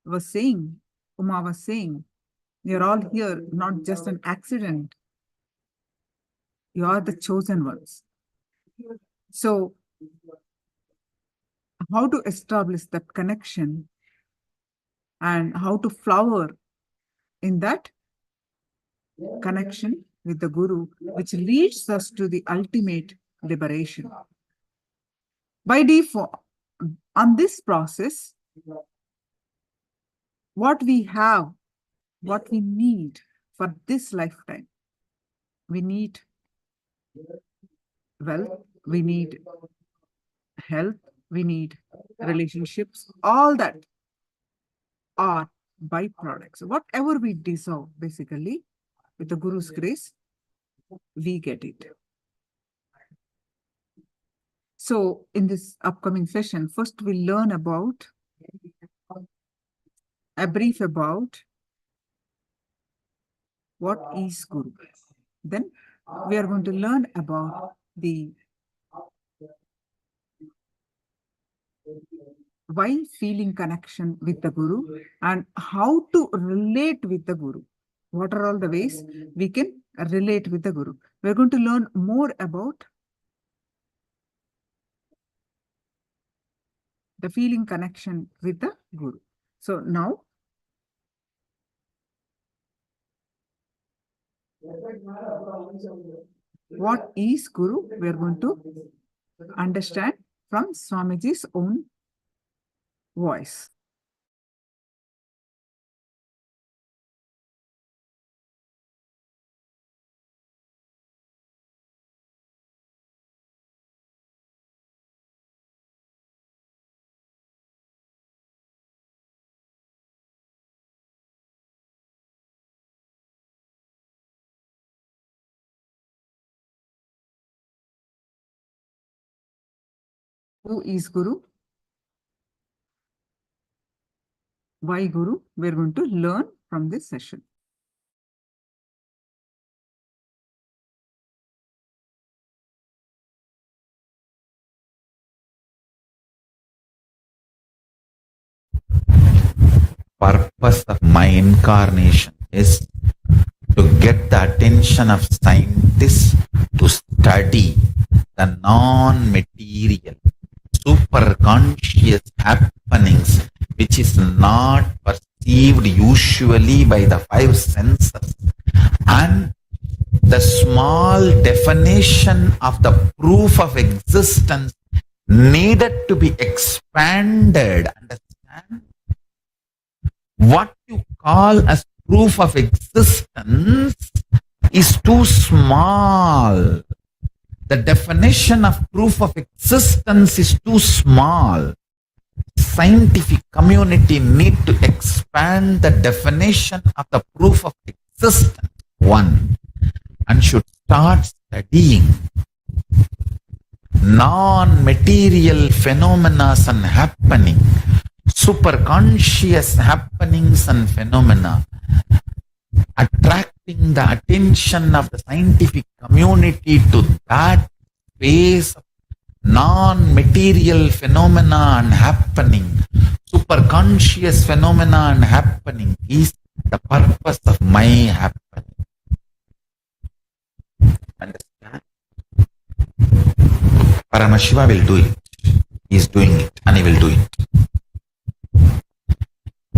was saying, Uma was saying, you're all here, not just an accident. You are the chosen ones. So how to establish that connection and how to flower in that connection with the Guru, which leads us to the ultimate liberation. By default, on this process, what we have, what we need for this lifetime, we need wealth, we need health, we need relationships, all that are byproducts. Whatever we deserve, basically, with the Guru's grace, we get it. So in this upcoming session, first we learn about a brief about what is Guru. Then we are going to learn about the why feeling connection with the Guru and how to relate with the Guru. What are all the ways we can relate with the Guru? We're going to learn more about the feeling connection with the Guru. So now, what is Guru? We are going to understand from Swamiji's own voice. Who is Guru? Why Guru? We're going to learn from this session. Purpose of my incarnation is to get the attention of scientists to study the non-material, super-conscious happenings which is not perceived usually by the five senses, and the small definition of the proof of existence needed to be expanded. Understand? What you call as proof of existence is too small. The definition of proof of existence is too small. Scientific community need to expand the definition of the proof of existence, one, and should start studying non-material phenomena and happening, super-conscious happenings and phenomena, attracting the attention of the scientific community to that phase of non-material phenomena and happening, super-conscious phenomena and happening is the purpose of my happening. Understand? Paramashiva will do it. He is doing it and he will do it.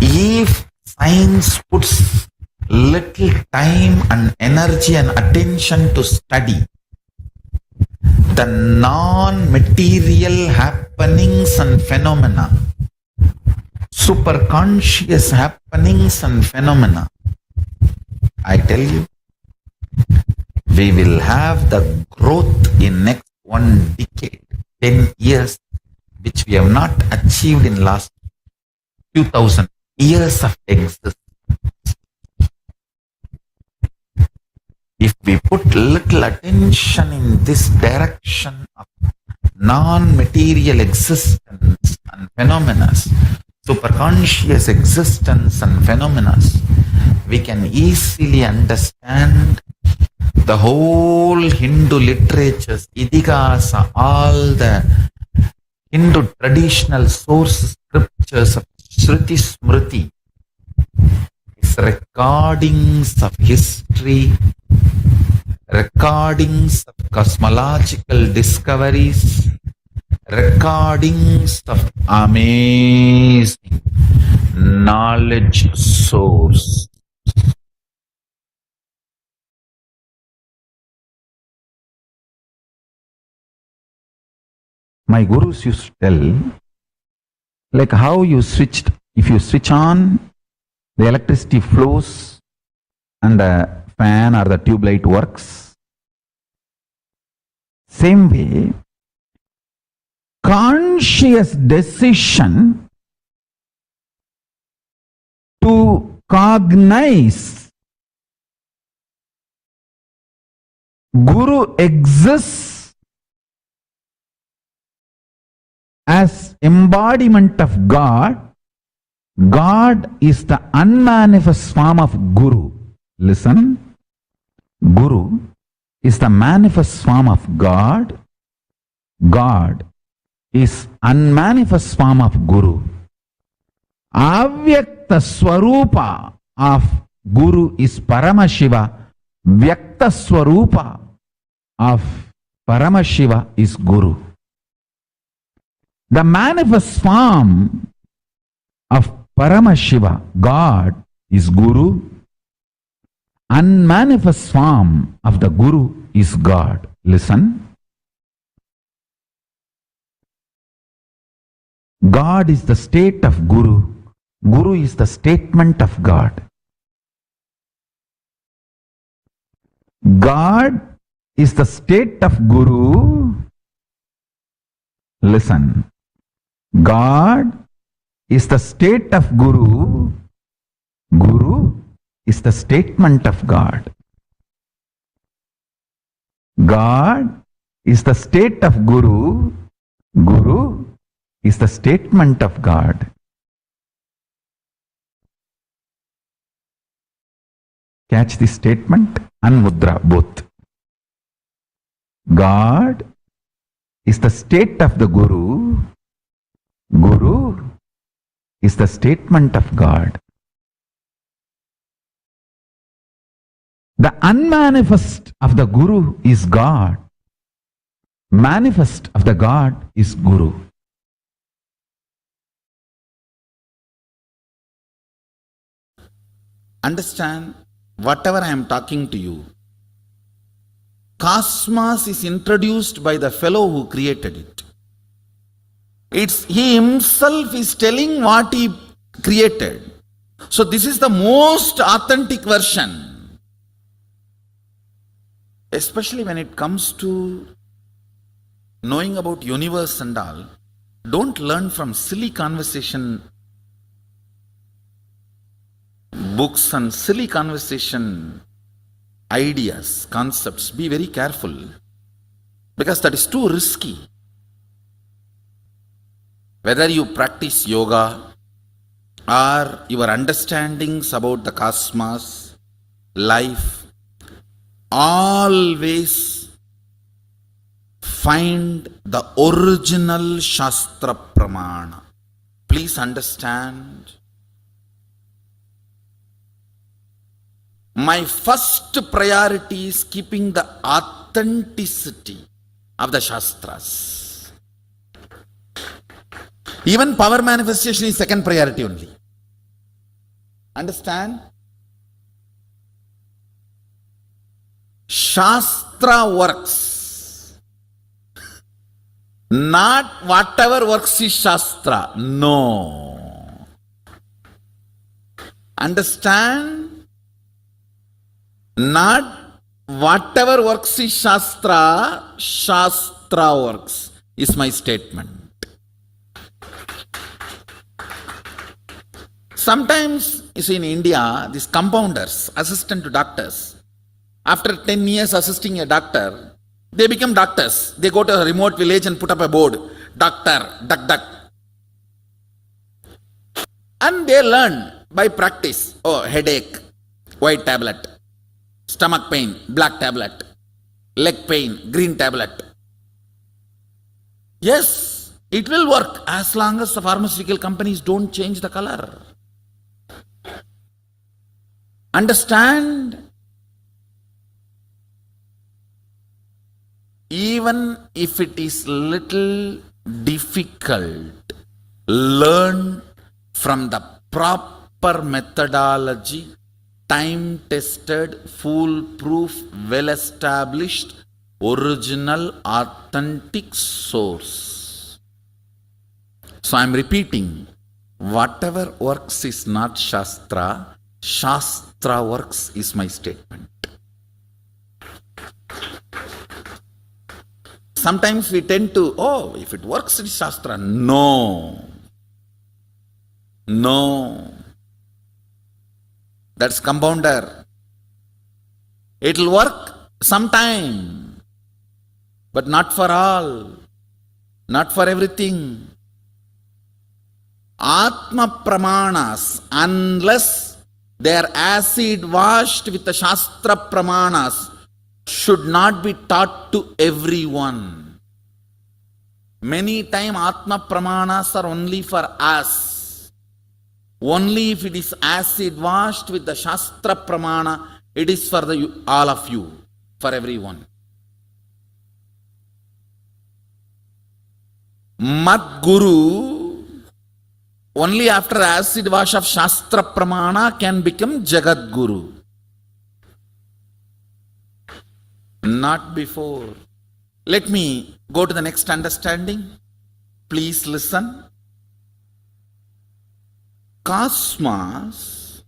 If science puts little time and energy and attention to study the non-material happenings and phenomena, superconscious happenings and phenomena, I tell you, we will have the growth in next 1 decade, 10 years, which we have not achieved in last 2000 years of existence. If we put little attention in this direction of non-material existence and phenomena, superconscious existence and phenomena, we can easily understand the whole Hindu literatures, Idihasa, all the Hindu traditional source scriptures of Shruti Smriti, is recordings of history, recordings of cosmological discoveries, recordings of amazing knowledge source. My gurus used to tell, like how you switched, if you switch on, the electricity flows and the fan or the tube light works. Same way, conscious decision to cognize Guru exists as embodiment of God. God is the unmanifest form of Guru. Listen, Guru is the manifest form of God. God is unmanifest form of Guru. Avyakta Swarupa of Guru is Paramashiva. Vyakta Swarupa of Paramashiva is Guru. The manifest form of Paramashiva, God, is Guru. Unmanifest form of the Guru is God. Listen. God is the state of Guru. Guru is the statement of God. God is the state of Guru. Listen. God is the state of Guru. Guru is the statement of God. God is the state of Guru. Guru is the statement of God. Catch this statement and mudra both. God is the state of the Guru. Guru is the statement of God. The unmanifest of the Guru is God. Manifest of the God is Guru. Understand, whatever I am talking to you, cosmos is introduced by the fellow who created it. He himself is telling what he created. So this is the most authentic version. Especially when it comes to knowing about universe and all, don't learn from silly conversation books and silly conversation ideas, concepts. Be very careful, because that is too risky. Whether you practice yoga or your understandings about the cosmos, life, always find the original Shastra Pramana. Please understand, my first priority is keeping the authenticity of the Shastras. Even power manifestation is second priority only. Understand? Shastra works. Not whatever works is Shastra. No. Understand? Not whatever works is Shastra, Shastra works, is my statement. Sometimes, you see in India, these compounders, assistant to doctors, after 10 years assisting a doctor, they become doctors. They go to a remote village and put up a board, doctor, duck, duck. And they learn by practice. Oh, headache, white tablet. Stomach pain, black tablet. Leg pain, green tablet. Yes, it will work as long as the pharmaceutical companies don't change the color. Understand? Even if it is little difficult, learn from the proper methodology, time-tested, foolproof, well-established, original, authentic source. So I am repeating, whatever works is not Shastra, Shastra works is my statement. Sometimes we tend to, oh, if it works, it's Shastra. No. No. That's compounder. It will work sometime, but not for all, not for everything. Atma Pramanas, unless they are acid washed with the Shastra Pramanas, should not be taught to everyone. Many times Atma Pramanas are only for us. Only if it is acid washed with the Shastra Pramana, it is for all of you, for everyone. Mad Guru, only after acid wash of Shastra Pramana can become Jagat Guru. Not before. Let me go to the next understanding. Please listen. Cosmos,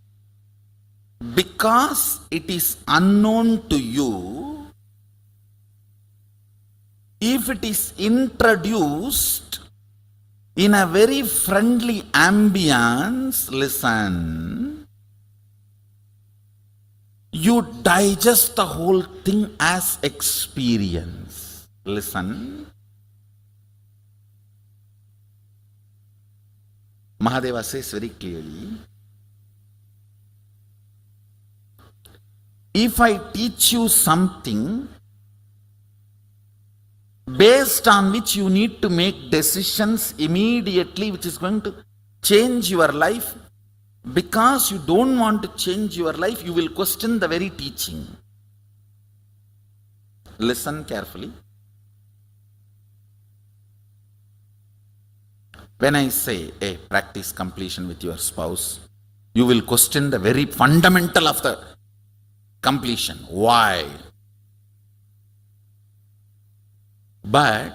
because it is unknown to you, if it is introduced in a very friendly ambience, listen, you digest the whole thing as experience. Listen. Mahadeva says very clearly, if I teach you something based on which you need to make decisions immediately, which is going to change your life, because you don't want to change your life, you will question the very teaching. Listen carefully. When I say, hey, practice completion with your spouse, you will question the very fundamental of the completion. Why? But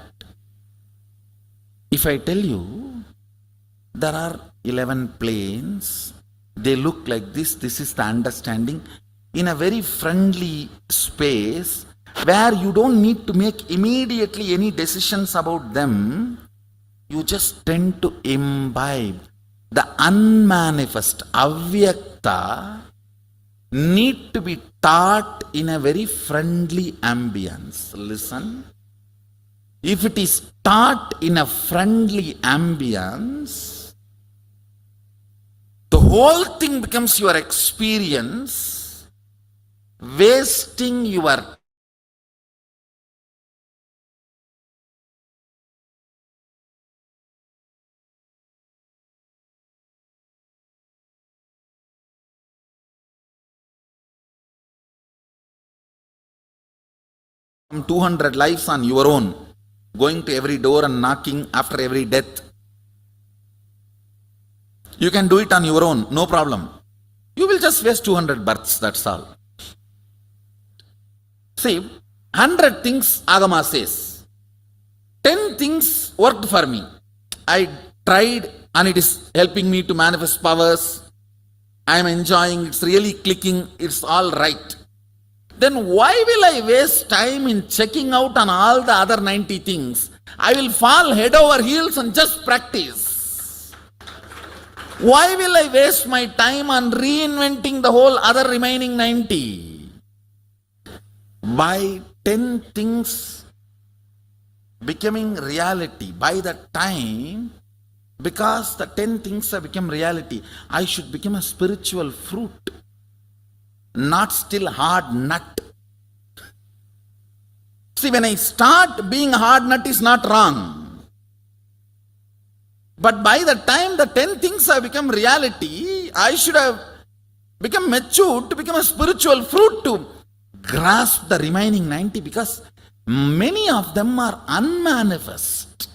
if I tell you there are 11 planes, they look like this is the understanding, in a very friendly space where you don't need to make immediately any decisions about them, you just tend to imbibe the unmanifest, avyakta, need to be taught in a very friendly ambience. Listen. If it is taught in a friendly ambience, the whole thing becomes your experience, wasting your 200 lives on your own, going to every door and knocking after every death. You can do it on your own, no problem. You will just waste 200 births, that's all. See, 100 things Agama says. 10 things worked for me. I tried and it is helping me to manifest powers. I am enjoying, it's really clicking, it's all right. Then why will I waste time in checking out on all the other 90 things? I will fall head over heels and just practice. Why will I waste my time on reinventing the whole other remaining 90? By 10 things becoming reality, by that time, because the 10 things have become reality, I should become a spiritual fruit, not still hard nut. See, when I start being a hard nut is not wrong. But by the time the 10 things have become reality, I should have become mature to become a spiritual fruit to grasp the remaining 90, because many of them are unmanifest.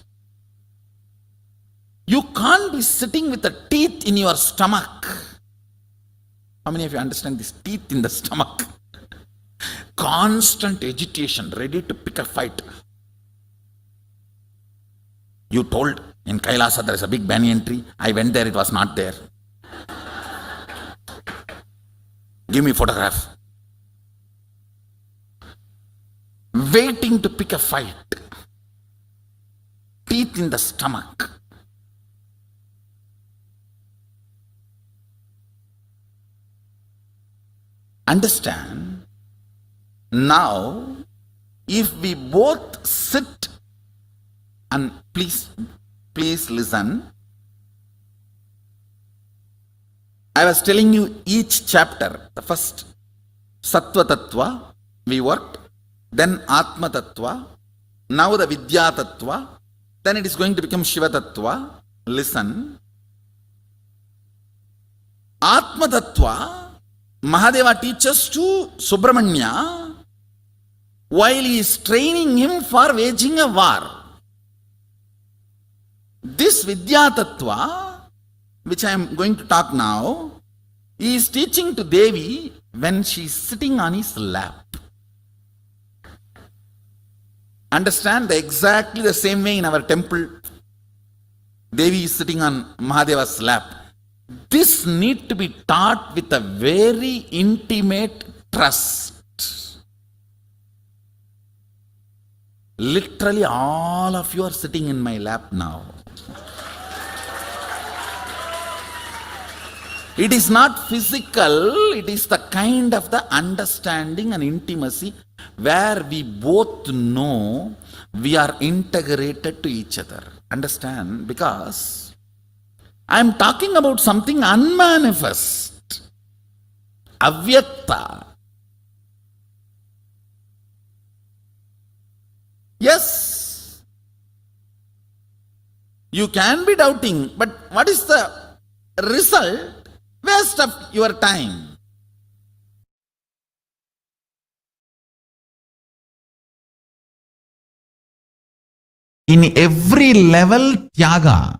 You can't be sitting with the teeth in your stomach. How many of you understand this? Teeth in the stomach. Constant agitation, ready to pick a fight. You told in KAILASA there is a big banyan tree. I went there, it was not there. Give me a photograph. Waiting to pick a fight. Teeth in the stomach. Understand, now if we both sit and please listen. I was telling you each chapter, the first Sattva Tattva we worked, then Atma Tattva, now the Vidya Tattva, then it is going to become Shiva Tattva. Listen. Atma Tattva Mahadeva teaches to Subramanya while he is training him for waging a war. This Vidya Tattva, which I am going to talk now, he is teaching to Devi when she is sitting on his lap. Understand, exactly the same way in our temple, Devi is sitting on Mahadeva's lap. This need to be taught with a very intimate trust. Literally all of you are sitting in my lap now. It is not physical, it is the kind of the understanding and intimacy where we both know we are integrated to each other. Understand? Because I am talking about something unmanifest, avyakta. Yes, you can be doubting, but what is the result? Waste of your time. In every level, tyaga,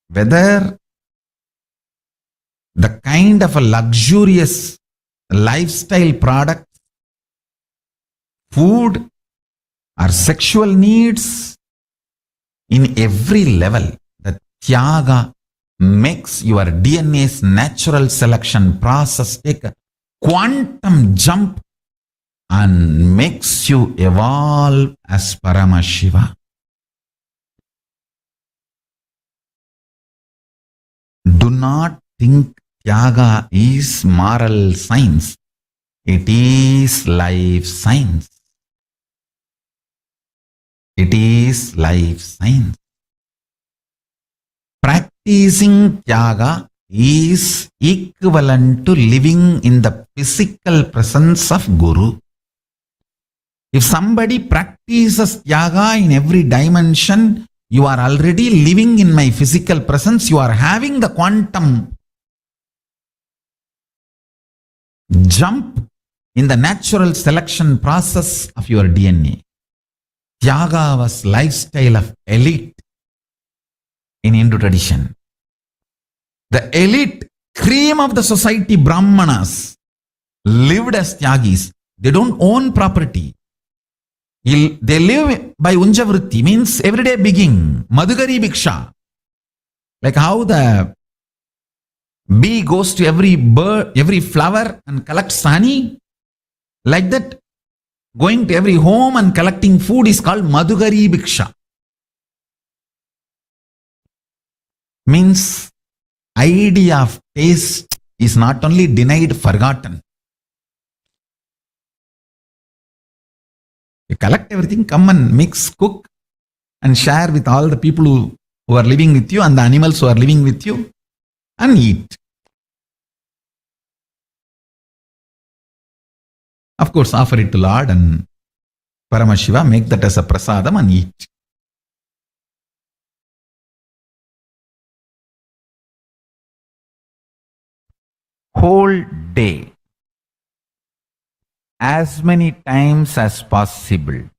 whether the kind of a luxurious lifestyle product, food, or sexual needs, in every level, the tyaga makes your DNA's natural selection process take a quantum jump and makes you evolve as Paramashiva. Do not think Tyaga is moral science. It is life science. It is life science. Practicing Tyaga is equivalent to living in the physical presence of Guru. If somebody practices Tyaga in every dimension, you are already living in my physical presence. You are having the quantum jump in the natural selection process of your DNA. Tyaga was lifestyle of elite in Hindu tradition. The elite cream of the society, Brahmanas, lived as Tyagis. They don't own property. They live by Unjavritti, means everyday begging, Madhugari Bhiksha. Like how the bee goes to every bird, every flower and collects honey. Like that, going to every home and collecting food is called Madhugari Bhiksha. Means idea of taste is not only denied, forgotten. You collect everything, come and mix, cook, and share with all the people who are living with you and the animals who are living with you, and eat. Of course, offer it to Lord and Paramashiva, make that as a prasadam and eat. Whole day, as many times as possible,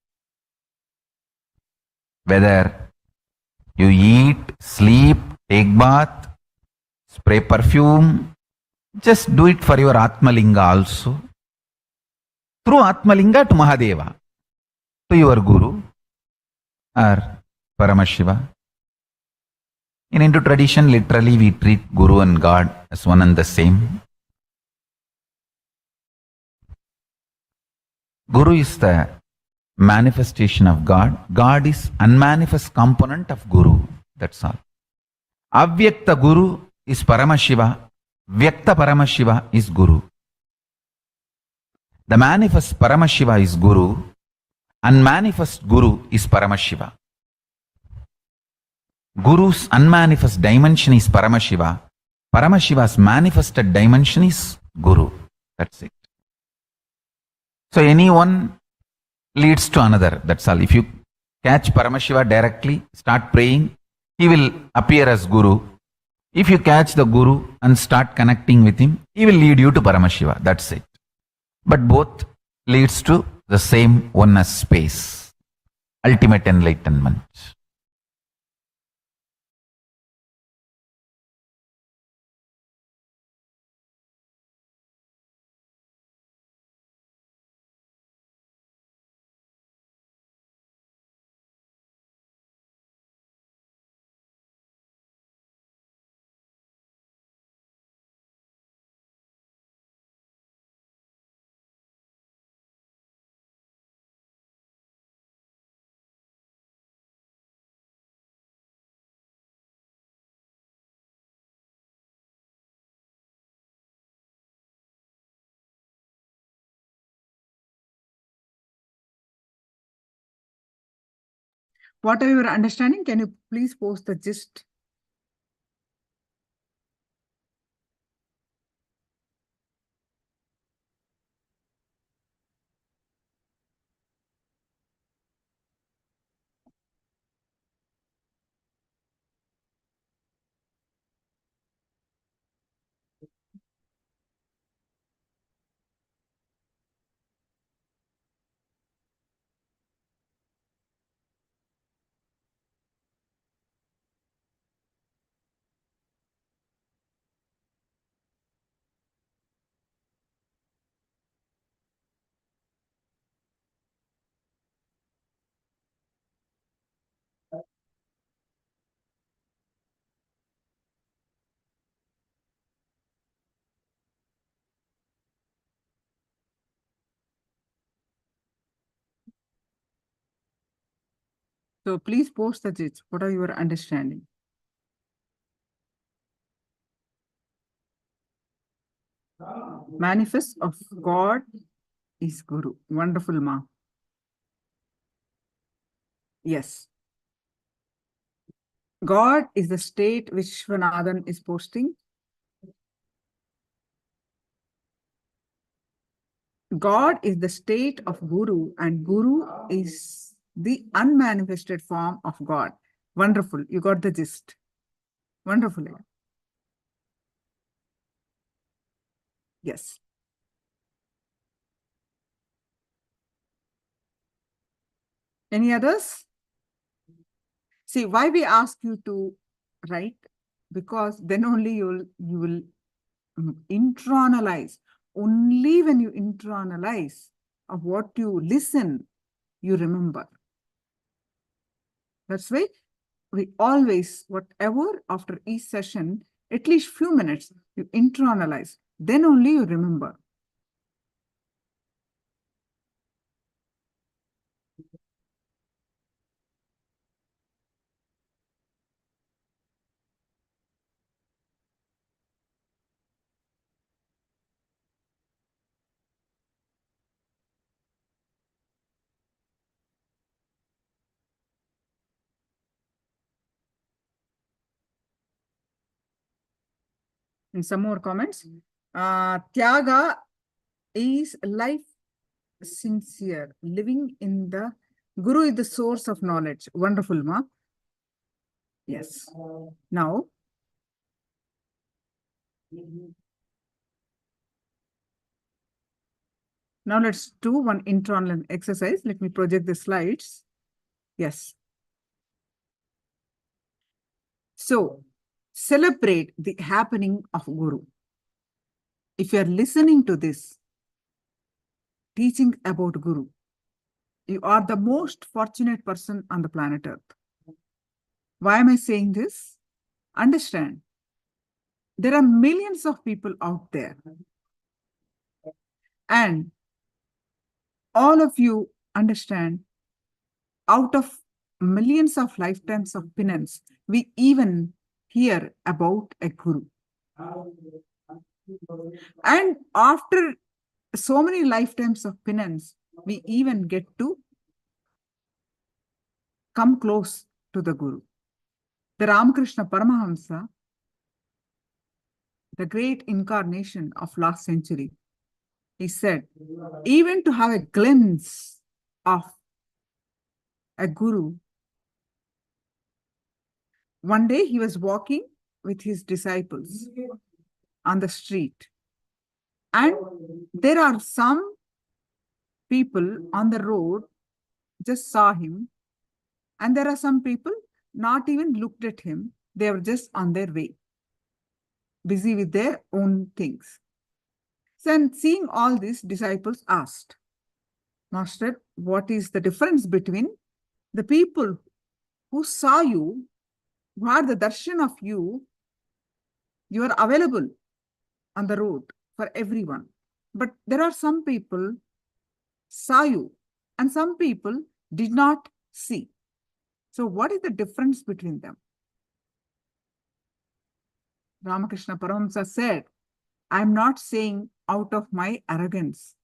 whether you eat, sleep, take bath, spray perfume, just do it for your Atmalinga also. Through Atmalinga to Mahadeva, to your Guru or Paramashiva. In Hindu tradition, literally we treat Guru and God as one and the same. Guru is the manifestation of God. God is unmanifest component of Guru. That's all. Avyakta Guru is Paramashiva. Vyakta Paramashiva is Guru. The manifest Paramashiva is Guru. Unmanifest Guru is Paramashiva. Guru's unmanifest dimension is Paramashiva. Paramashiva's manifested dimension is Guru. That's it. So anyone leads to another. That's all. If you catch Paramashiva directly, start praying, he will appear as Guru. If you catch the Guru and start connecting with him, he will lead you to Paramashiva. That's it. But both leads to the same oneness space, ultimate enlightenment. Whatever your understanding, can you please post the gist? So please post the gist. What are your understanding? Manifest of God is Guru. Wonderful, Ma. Yes. God is the state which Shvanathan is posting. God is the state of Guru, and Guru is the unmanifested form of God. Wonderful. You got the gist. Wonderful. Yes. Any others? See, why we ask you to write? Because then only you will internalize. Only when you internalize of what you listen, you remember. That's why we always, whatever, after each session, at least few minutes, you internalize. Then only you remember. And some more comments. Tyaga is life sincere, living in the Guru is the source of knowledge. Wonderful, ma. Yes. Now, let's do one internal exercise. Let me project the slides. Yes. So, celebrate the happening of Guru. If you are listening to this teaching about Guru, you are the most fortunate person on the planet Earth. Why am I saying this? Understand, there are millions of people out there. And all of you understand, out of millions of lifetimes of penance, we even hear about a Guru. And after so many lifetimes of penance, we even get to come close to the Guru. The Ramakrishna Paramahamsa, the great incarnation of last century, he said, even to have a glimpse of a Guru. One day he was walking with his disciples on the street, and there are some people on the road just saw him, and there are some people not even looked at him. They were just on their way, busy with their own things. So, seeing all these, disciples asked, Master, what is the difference between the people who saw you, who had the darshan of you, you are available on the road for everyone. But there are some people saw you and some people did not see. So what is the difference between them? Ramakrishna Paramahamsa said, I am not saying out of my arrogance.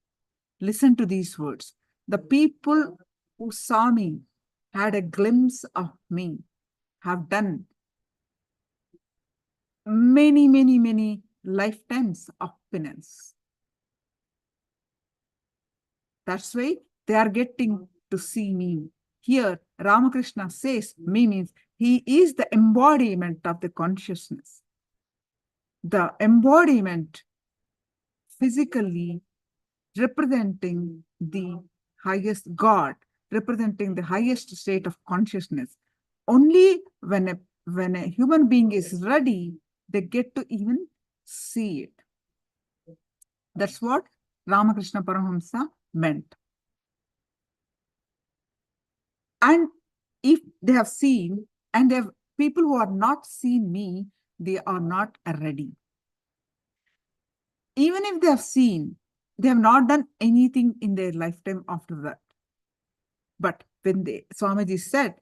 Listen to these words. The people who saw me, had a glimpse of me, have done many, many, many lifetimes of penance. That's why they are getting to see me. Here, Ramakrishna says me means he is the embodiment of the consciousness. The embodiment physically representing the highest God, representing the highest state of consciousness. Only when a human being is ready, they get to even see it. That's what Ramakrishna Paramahamsa meant. And if they have seen, and they have people who are not seen me, they are not ready. Even if they have seen, they have not done anything in their lifetime after that. But when Swamiji said,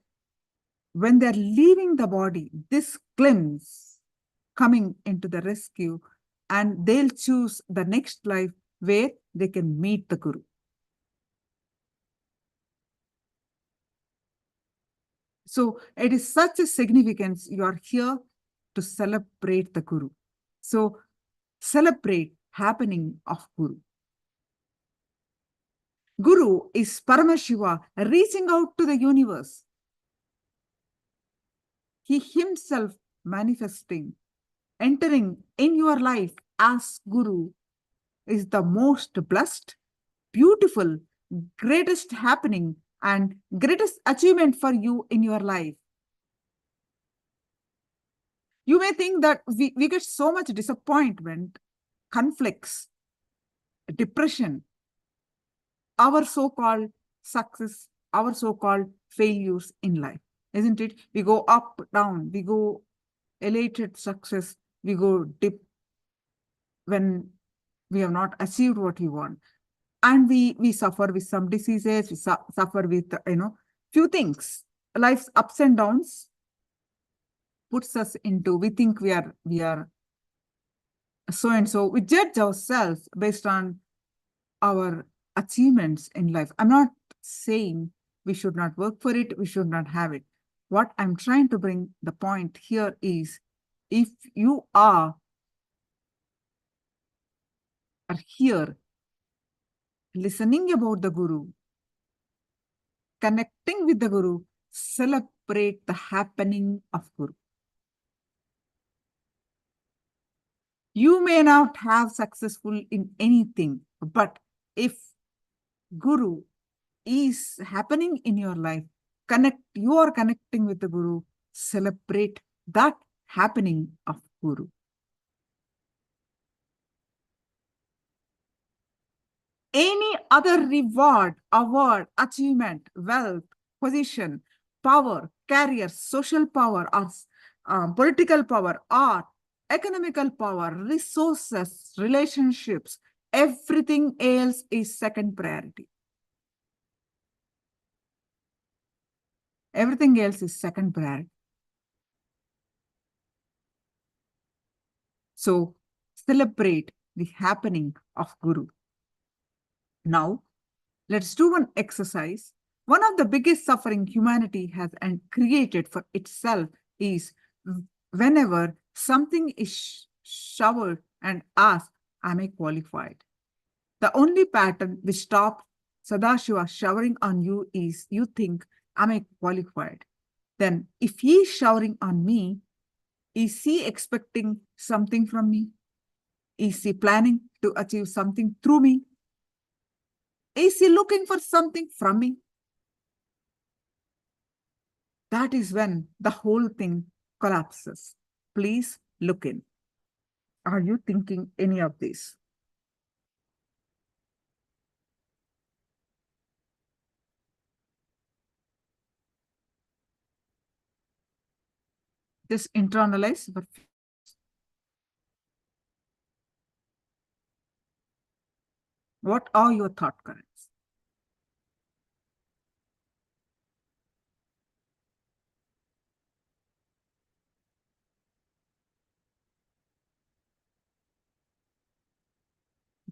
when they're leaving the body, this glimpse coming into the rescue, and they'll choose the next life where they can meet the Guru. So it is such a significance. You are here to celebrate the Guru. So celebrate happening of Guru. Guru is Paramashiva reaching out to the universe. He himself manifesting, entering in your life as Guru is the most blessed, beautiful, greatest happening and greatest achievement for you in your life. You may think that we get so much disappointment conflicts, depression, our so-called success, our so-called failures in life, isn't it? We go up, down, we go elated success, we go dip when we have not achieved what we want. And we suffer with some diseases, we suffer with, few things. Life's ups and downs puts us into, we think we are so and so. We judge ourselves based on our achievements in life. I'm not saying we should not work for it, we should not have it. What I'm trying to bring the point here is, if you are here listening about the Guru, connecting with the Guru, celebrate the happening of Guru. You may not have successful in anything, but if Guru is happening in your life, you are connecting with the Guru, celebrate that happening of Guru. Any other reward, award, achievement, wealth, position, power, career, social power, or political power, art, economical power, resources, relationships, everything else is second priority. Everything else is second priority. So celebrate the happening of Guru. Now, let's do one exercise. One of the biggest suffering humanity has created for itself is whenever something is showered and asked, am I qualified? The only pattern which stops Sadashiva showering on you is you think, am I qualified? Then if he is showering on me, is he expecting something from me? Is he planning to achieve something through me? Is he looking for something from me? That is when the whole thing collapses. Please look in. Are you thinking any of this? Just internalize. But what are your thought currents?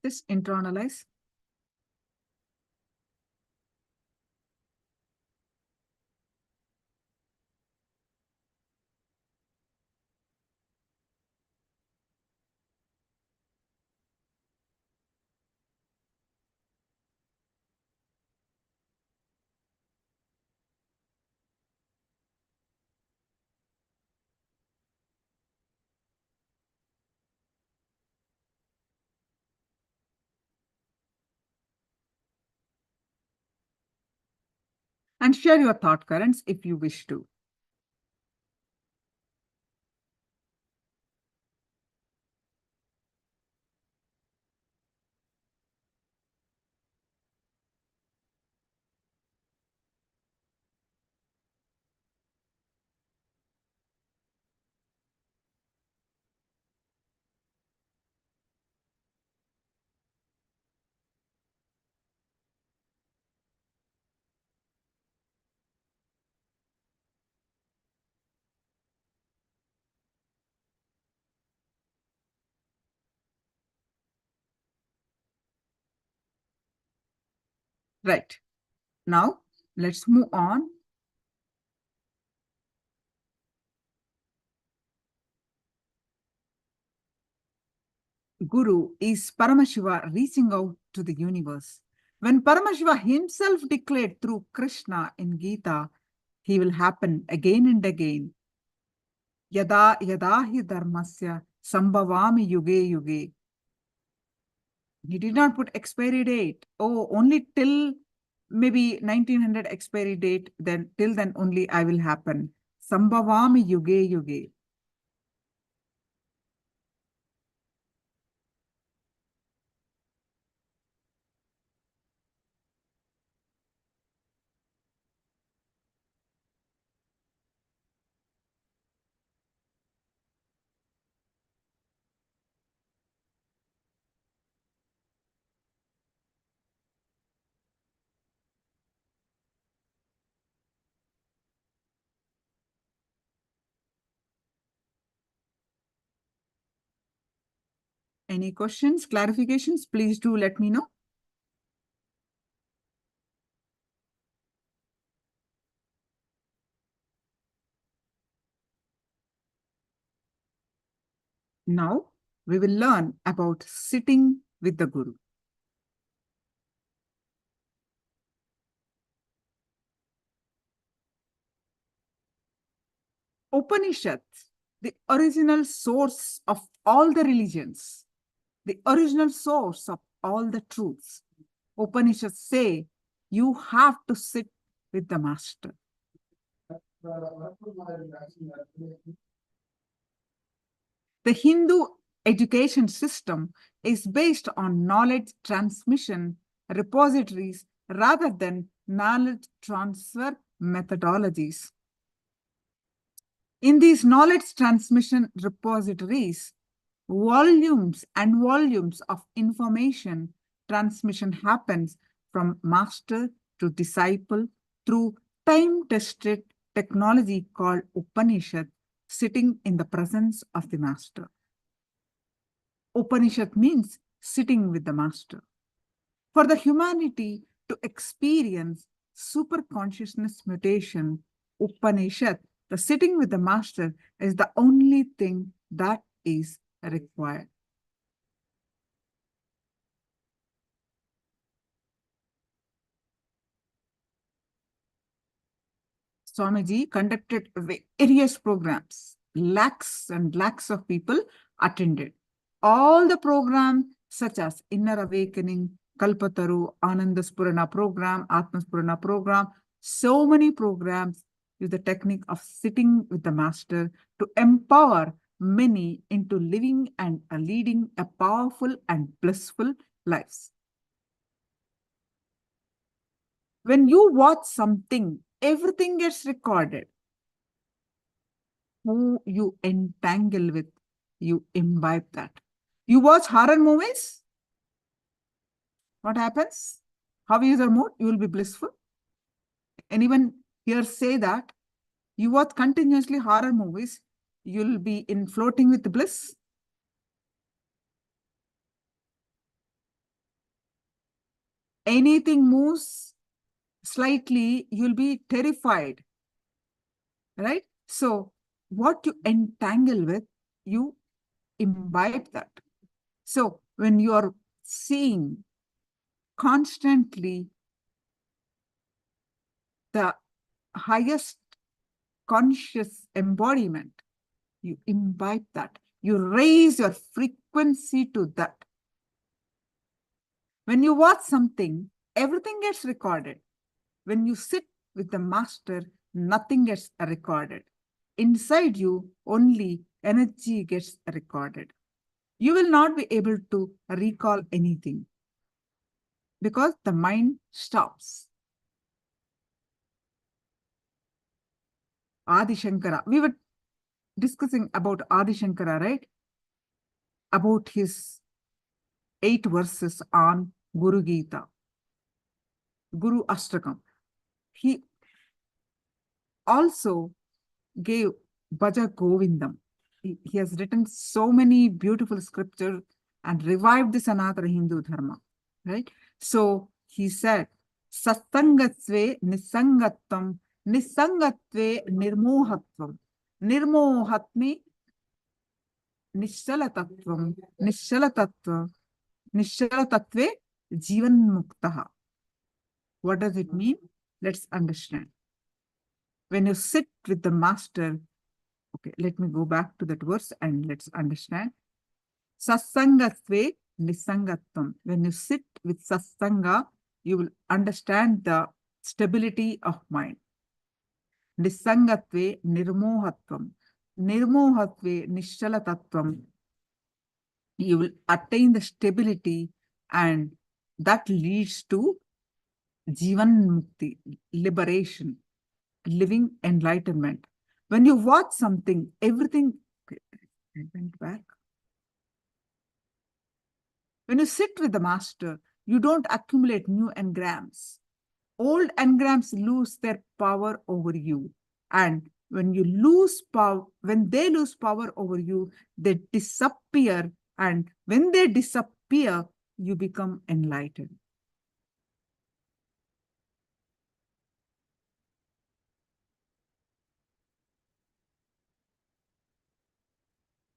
Just internalize. And share your thought currents if you wish to. Right. Now, let's move on. Guru is Paramashiva reaching out to the universe. When Paramashiva himself declared through Krishna in Gita, he will happen again and again. Yada yada hi dharmasya sambhavami yuge yuge. He did not put expiry date. Oh, only till maybe 1900 expiry date, then till then only I will happen. Sambhavami yuge yuge. Any questions, clarifications? Please do let me know. Now we will learn about sitting with the Guru. Upanishads, the original source of all the religions, the original source of all the truths. Upanishads say you have to sit with the master. The Hindu education system is based on knowledge transmission repositories rather than knowledge transfer methodologies. In these knowledge transmission repositories, volumes and volumes of information transmission happens from master to disciple through time-tested technology called Upanishad, sitting in the presence of the master. Upanishad means sitting with the master. For the humanity to experience super consciousness mutation, Upanishad, the sitting with the master, is the only thing that is required. Swamiji conducted various programs. Lakhs and lakhs of people attended. All the programs such as Inner Awakening, Kalpataru, Anandaspurana program, Atmaspurana program, so many programs use the technique of sitting with the master to empower many into living and leading a powerful and blissful lives. When you watch something, everything gets recorded. Who you entangle with, you imbibe that. You watch horror movies, what happens? How is your mood? You will be blissful. Anyone here say that? You watch continuously horror movies, you'll be in floating with bliss. Anything moves slightly, you'll be terrified, right? So what you entangle with, you imbibe that. So when you are seeing constantly the highest conscious embodiment, you imbibe that. You raise your frequency to that. When you watch something, everything gets recorded. When you sit with the master, nothing gets recorded. Inside you, only energy gets recorded. You will not be able to recall anything because the mind stops. Adi Shankara, we were discussing about Adi Shankara, right? About his 8 verses on Guru Gita, Guru Ashtakam. He also gave Bhaja Govindam. He has written so many beautiful scriptures and revived the Sanatana Hindu Dharma, right? So he said, Sasangatve Nisangatvam, Nisangatve Nirmohatvam, Nirmohatmi Nishalatattvam, Nishalatattva, Nishalatatve Jivan Muktaha. What does it mean? Let's understand. When you sit with the master, okay, let me go back to that verse and let's understand. Sasangatve Nisangatvam. When you sit with Sasanga, you will understand the stability of mind. Nisangatve Nirmohatvam. Nirmohatve Nishalatattvam. You will attain the stability and that leads to Jivan Mukti, liberation, living enlightenment. When you watch something, everything, I went back. When you sit with the master, you don't accumulate new engrams. Old engrams lose their power over you. And when you lose power, when they lose power over you, they disappear And when they disappear, you become enlightened.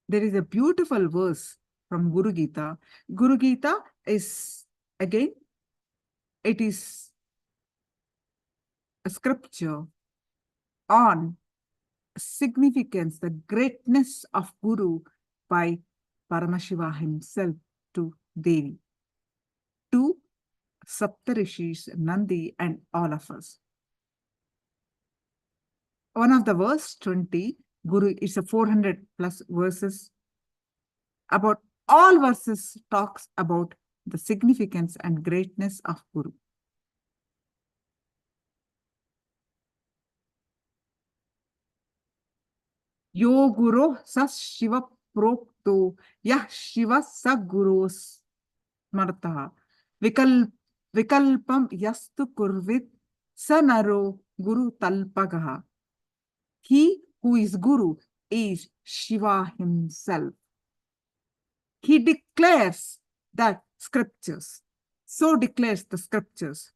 There is a beautiful verse from Guru Gita. Guru Gita is, again, it is a scripture on significance, the greatness of Guru by Paramashiva himself to Devi, to Saptarishis, Nandi, and all of us. One of the verse 20, Guru, it's a 400 plus verses. About all verses talks about the significance and greatness of Guru. Yo Guru sa Shiva prokto yah Shiva sa Gurus smartaha vikalpam yastu kurvit sanaro Guru talpagaha. He who is Guru is Shiva himself. He declares that scriptures, so declares the scriptures.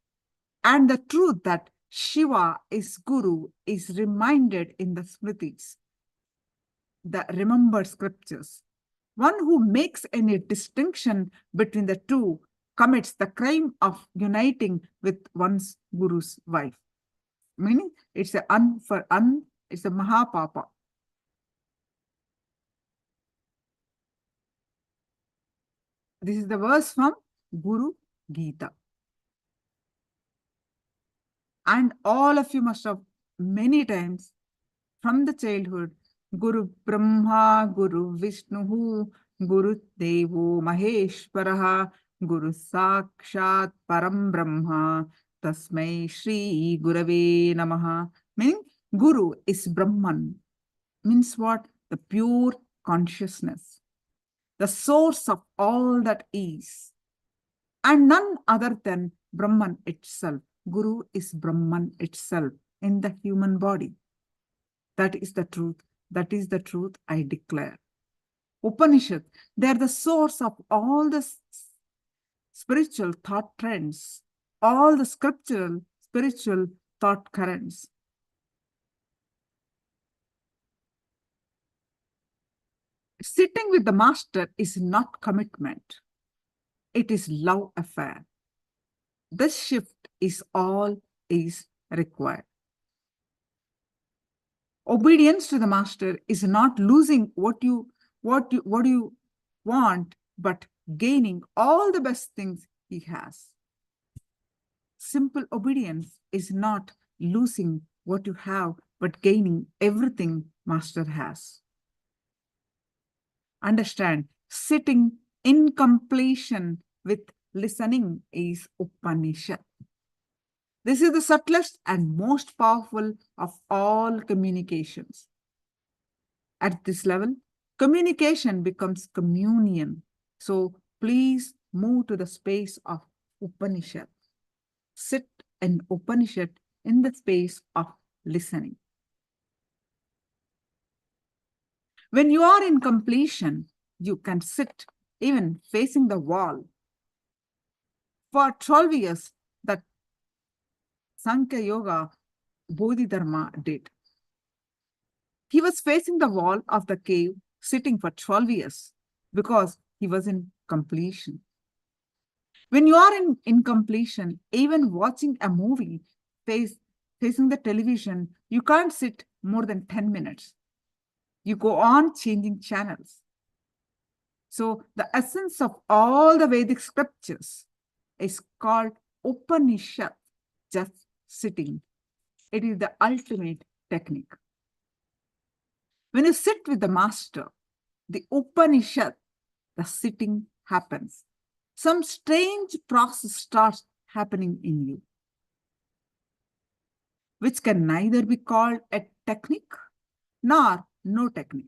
And the truth that Shiva is Guru is reminded in the Smritis, the remembered scriptures. One who makes any distinction between the two commits the crime of uniting with one's Guru's wife. Meaning, it's a it's a Mahapapa. This is the verse from Guru Gita. And all of you must have many times from the childhood, Guru Brahma, Guru Vishnu, Guru Devo Maheshwaraha, Guru Sakshat Param Brahma, Tasmai Shri Gurave Namaha. Meaning, Guru is Brahman. Means what? The pure consciousness, the source of all that is, and none other than Brahman itself. Guru is Brahman itself in the human body. That is the truth. That is the truth I declare. Upanishad, they are the source of all the spiritual thought trends, all the scriptural spiritual thought currents. Sitting with the master is not commitment. It is love affair. This shift is all is required. Obedience to the master is not losing what you want, but gaining all the best things he has. Simple obedience is not losing what you have, but gaining everything master has. Understand, sitting in completion with listening is Upanishad. This is the subtlest and most powerful of all communications. At this level, communication becomes communion. So please move to the space of Upanishad. Sit in Upanishad in the space of listening. When you are in completion, you can sit even facing the wall. For 12 years, that Sankhya Yoga Bodhidharma did. He was facing the wall of the cave, sitting for 12 years because he was in completion. When you are in completion, even watching a movie, facing the television, you can't sit more than 10 minutes. You go on changing channels. So the essence of all the Vedic scriptures is called Upanishad, just sitting. It is the ultimate technique. When you sit with the master, the Upanishad, the sitting happens. Some strange process starts happening in you, which can neither be called a technique nor no technique.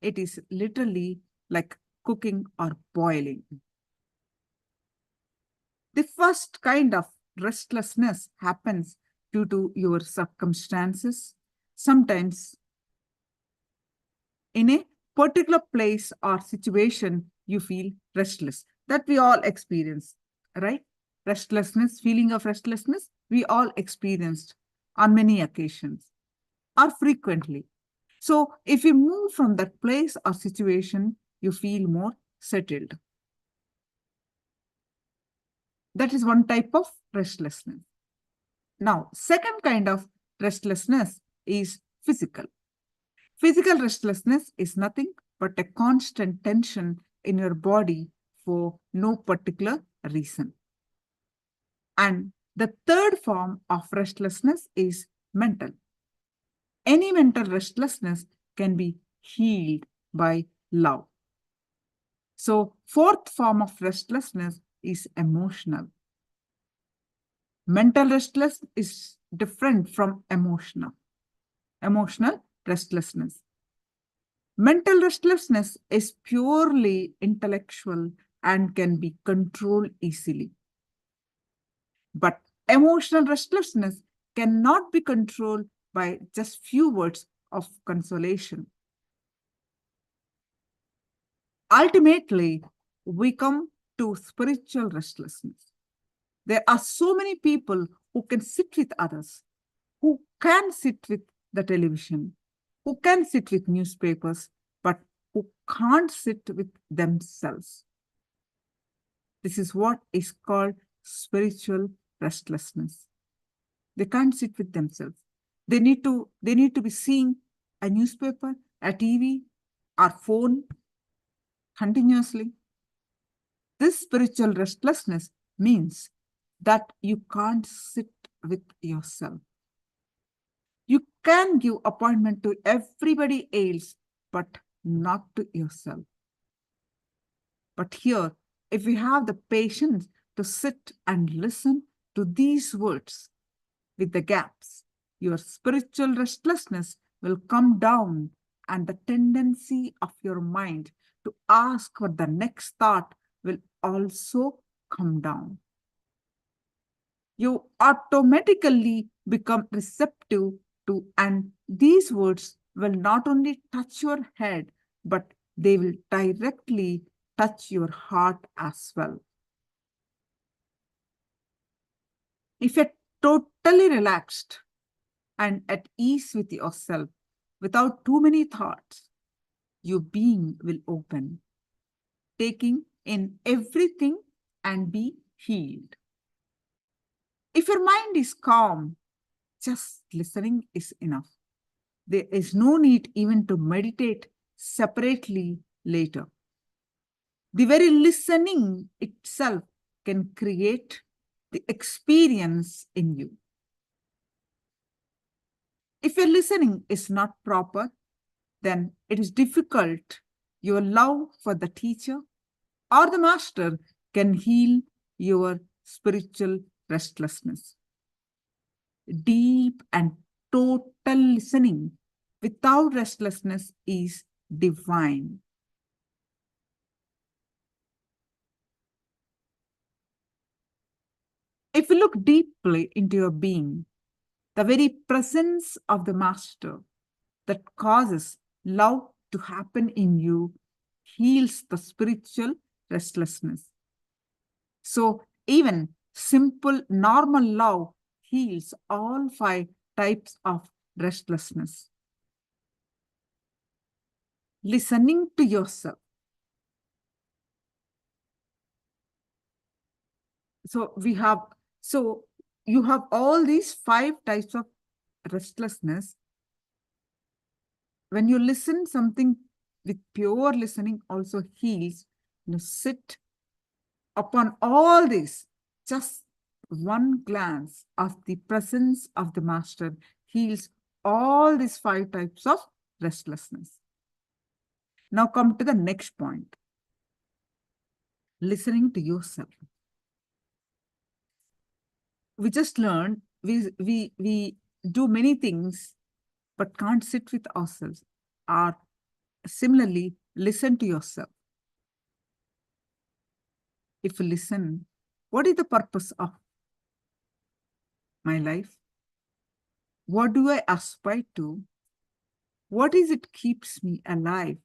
It is literally like cooking or boiling. The first kind of restlessness happens due to your circumstances, sometimes in a particular place or situation, you feel restless. That we all experience, right? Restlessness, feeling of restlessness, we all experienced on many occasions or frequently. So if you move from that place or situation, you feel more settled. That is one type of restlessness. Now, second kind of restlessness is physical. Physical restlessness is nothing but a constant tension in your body for no particular reason. And the third form of restlessness is mental. Any mental restlessness can be healed by love. So, fourth form of restlessness is emotional. Mental restlessness is different from emotional restlessness. Mental restlessness is purely intellectual and can be controlled easily. But emotional restlessness cannot be controlled by just few words of consolation. Ultimately, we come to spiritual restlessness. There are so many people who can sit with others, who can sit with the television, who can sit with newspapers, but who can't sit with themselves. This is what is called spiritual restlessness. They can't sit with themselves. They need to be seeing a newspaper, a TV, or phone continuously. This spiritual restlessness means that you can't sit with yourself. You can give appointment to everybody else, but not to yourself. But here, if we have the patience to sit and listen to these words with the gaps, your spiritual restlessness will come down, and the tendency of your mind to ask for the next thought will also come down. You automatically become receptive to, and these words will not only touch your head, but they will directly touch your heart as well. If you're totally relaxed and at ease with yourself, without too many thoughts, your being will open, taking in everything and be healed. If your mind is calm, just listening is enough. There is no need even to meditate separately later. The very listening itself can create the experience in you. If your listening is not proper, then it is difficult. Your love for the teacher or the master can heal your spiritual restlessness. Deep and total listening without restlessness is divine. If you look deeply into your being, the very presence of the master that causes love to happen in you heals the spiritual restlessness. So even simple normal love heals all 5 types of restlessness. Listening to yourself. So you have all these 5 types of restlessness. When you listen, something with pure listening also heals. Sit upon all this, just one glance of the presence of the master heals all these 5 types of restlessness. Now come to the next point. Listening to yourself. We just learned we do many things but can't sit with ourselves. Or similarly, listen to yourself. If you listen, what is the purpose of my life? What do I aspire to? What is it keeps me alive?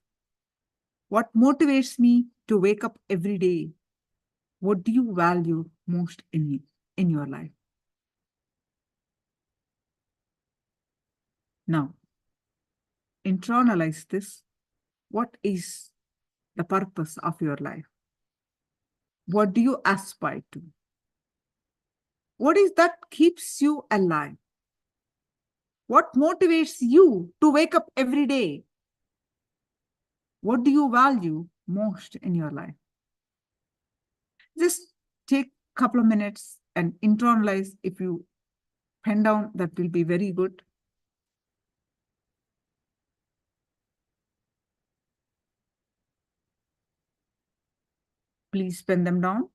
What motivates me to wake up every day? What do you value most in your life? Now, internalize this. What is the purpose of your life? What do you aspire to? What is that keeps you alive? What motivates you to wake up every day? What do you value most in your life? Just take a couple of minutes and internalize. If you pen down, that will be very good. Please pen them down.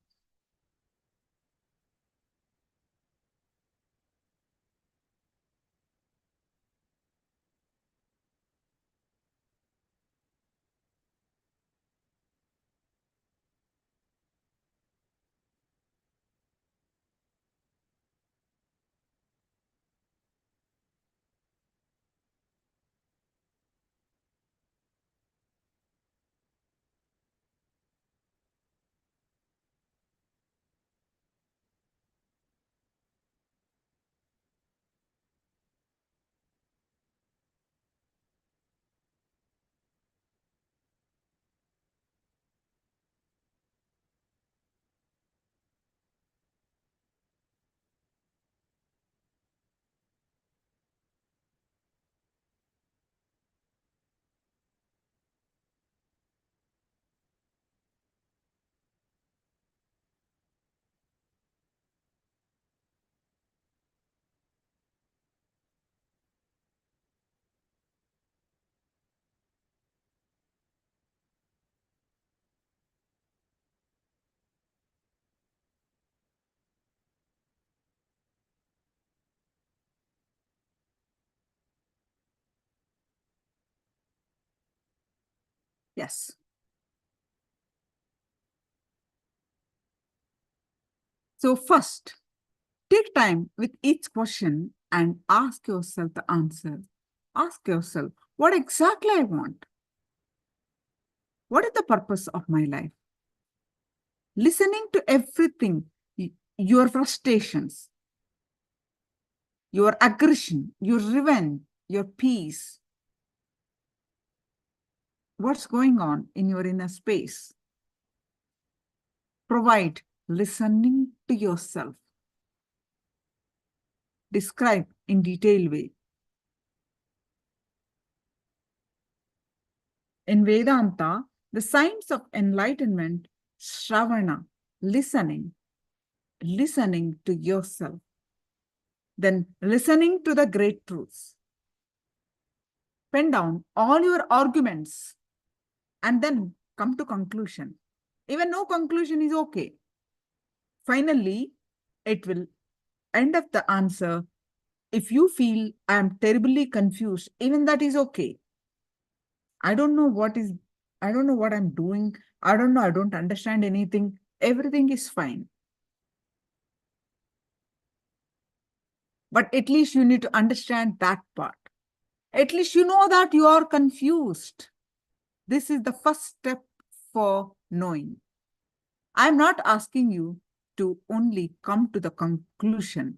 Yes. So first, take time with each question and ask yourself the answer. Ask yourself, what exactly I want? What is the purpose of my life? Listening to everything, your frustrations, your aggression, your revenge, your peace, what's going on in your inner space. Provide listening to yourself. Describe in detailed way. In Vedanta, the signs of enlightenment, Shravana, listening to yourself, then listening to the great truths. Pen down all your arguments and then come to conclusion. Even no conclusion is okay. Finally, it will end up the answer. If you feel I am terribly confused, even that is okay. I don't know what I'm doing. I don't understand anything. Everything is fine. But at least you need to understand that part. At least you know that you are confused. This is the first step for knowing. I'm not asking you to only come to the conclusion.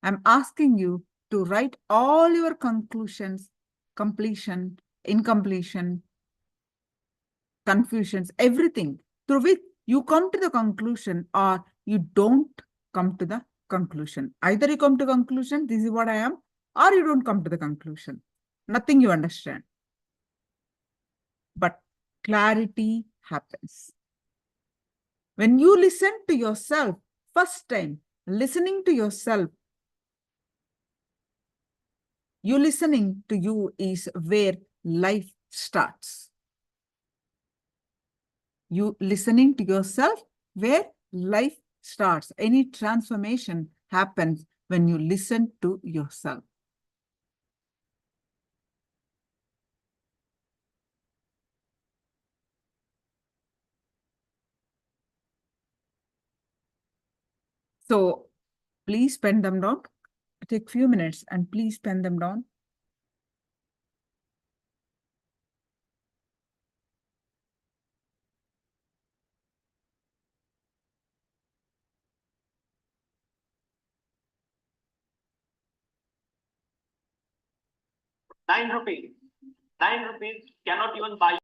I'm asking you to write all your conclusions, completion, incompletion, confusions, everything through which you come to the conclusion or you don't come to the conclusion. Either you come to conclusion, this is what I am, or you don't come to the conclusion. Nothing you understand. But clarity happens. When you listen to yourself, first time, listening to yourself, you listening to you is where life starts. You listening to yourself, where life starts. Any transformation happens when you listen to yourself. So please pen them down. Take a few minutes and please pen them down. ₹9. ₹9 cannot even buy.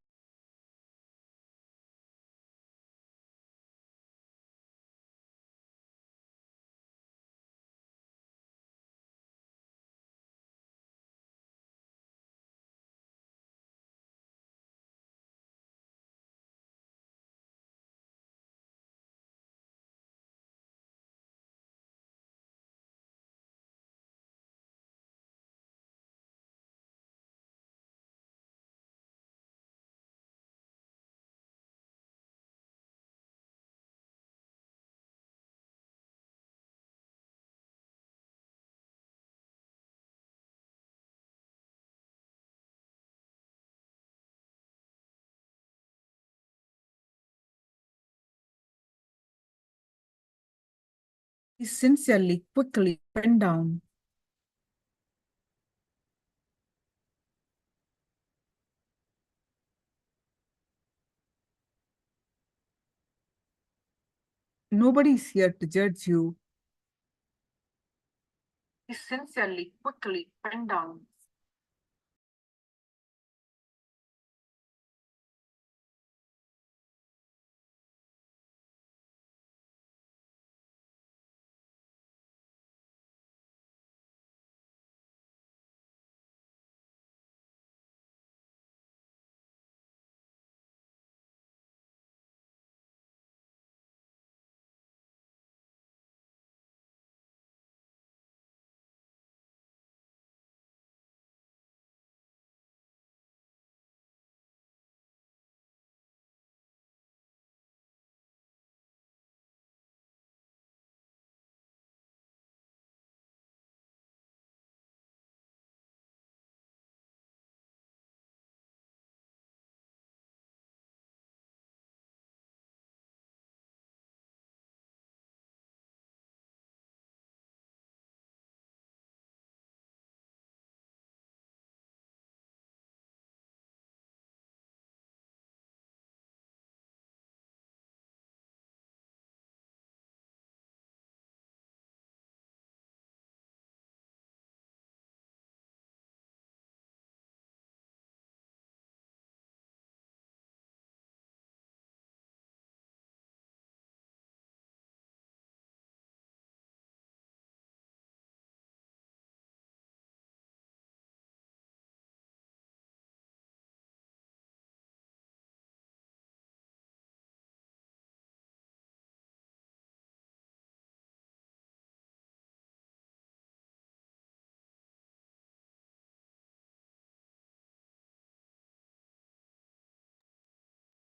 He sincerely, quickly went down. Nobody is here to judge you. He sincerely, quickly went down.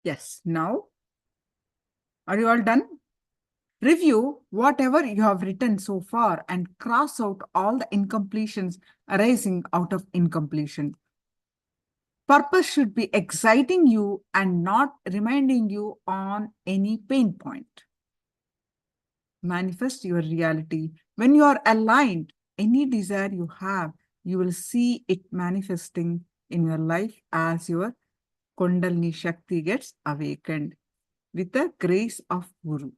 Yes, now, are you all done? Review whatever you have written so far and cross out all the incompletions arising out of incompletion. Purpose should be exciting you and not reminding you on any pain point. Manifest your reality. When you are aligned, any desire you have, you will see it manifesting in your life as your Kundalini Shakti gets awakened with the grace of Guru.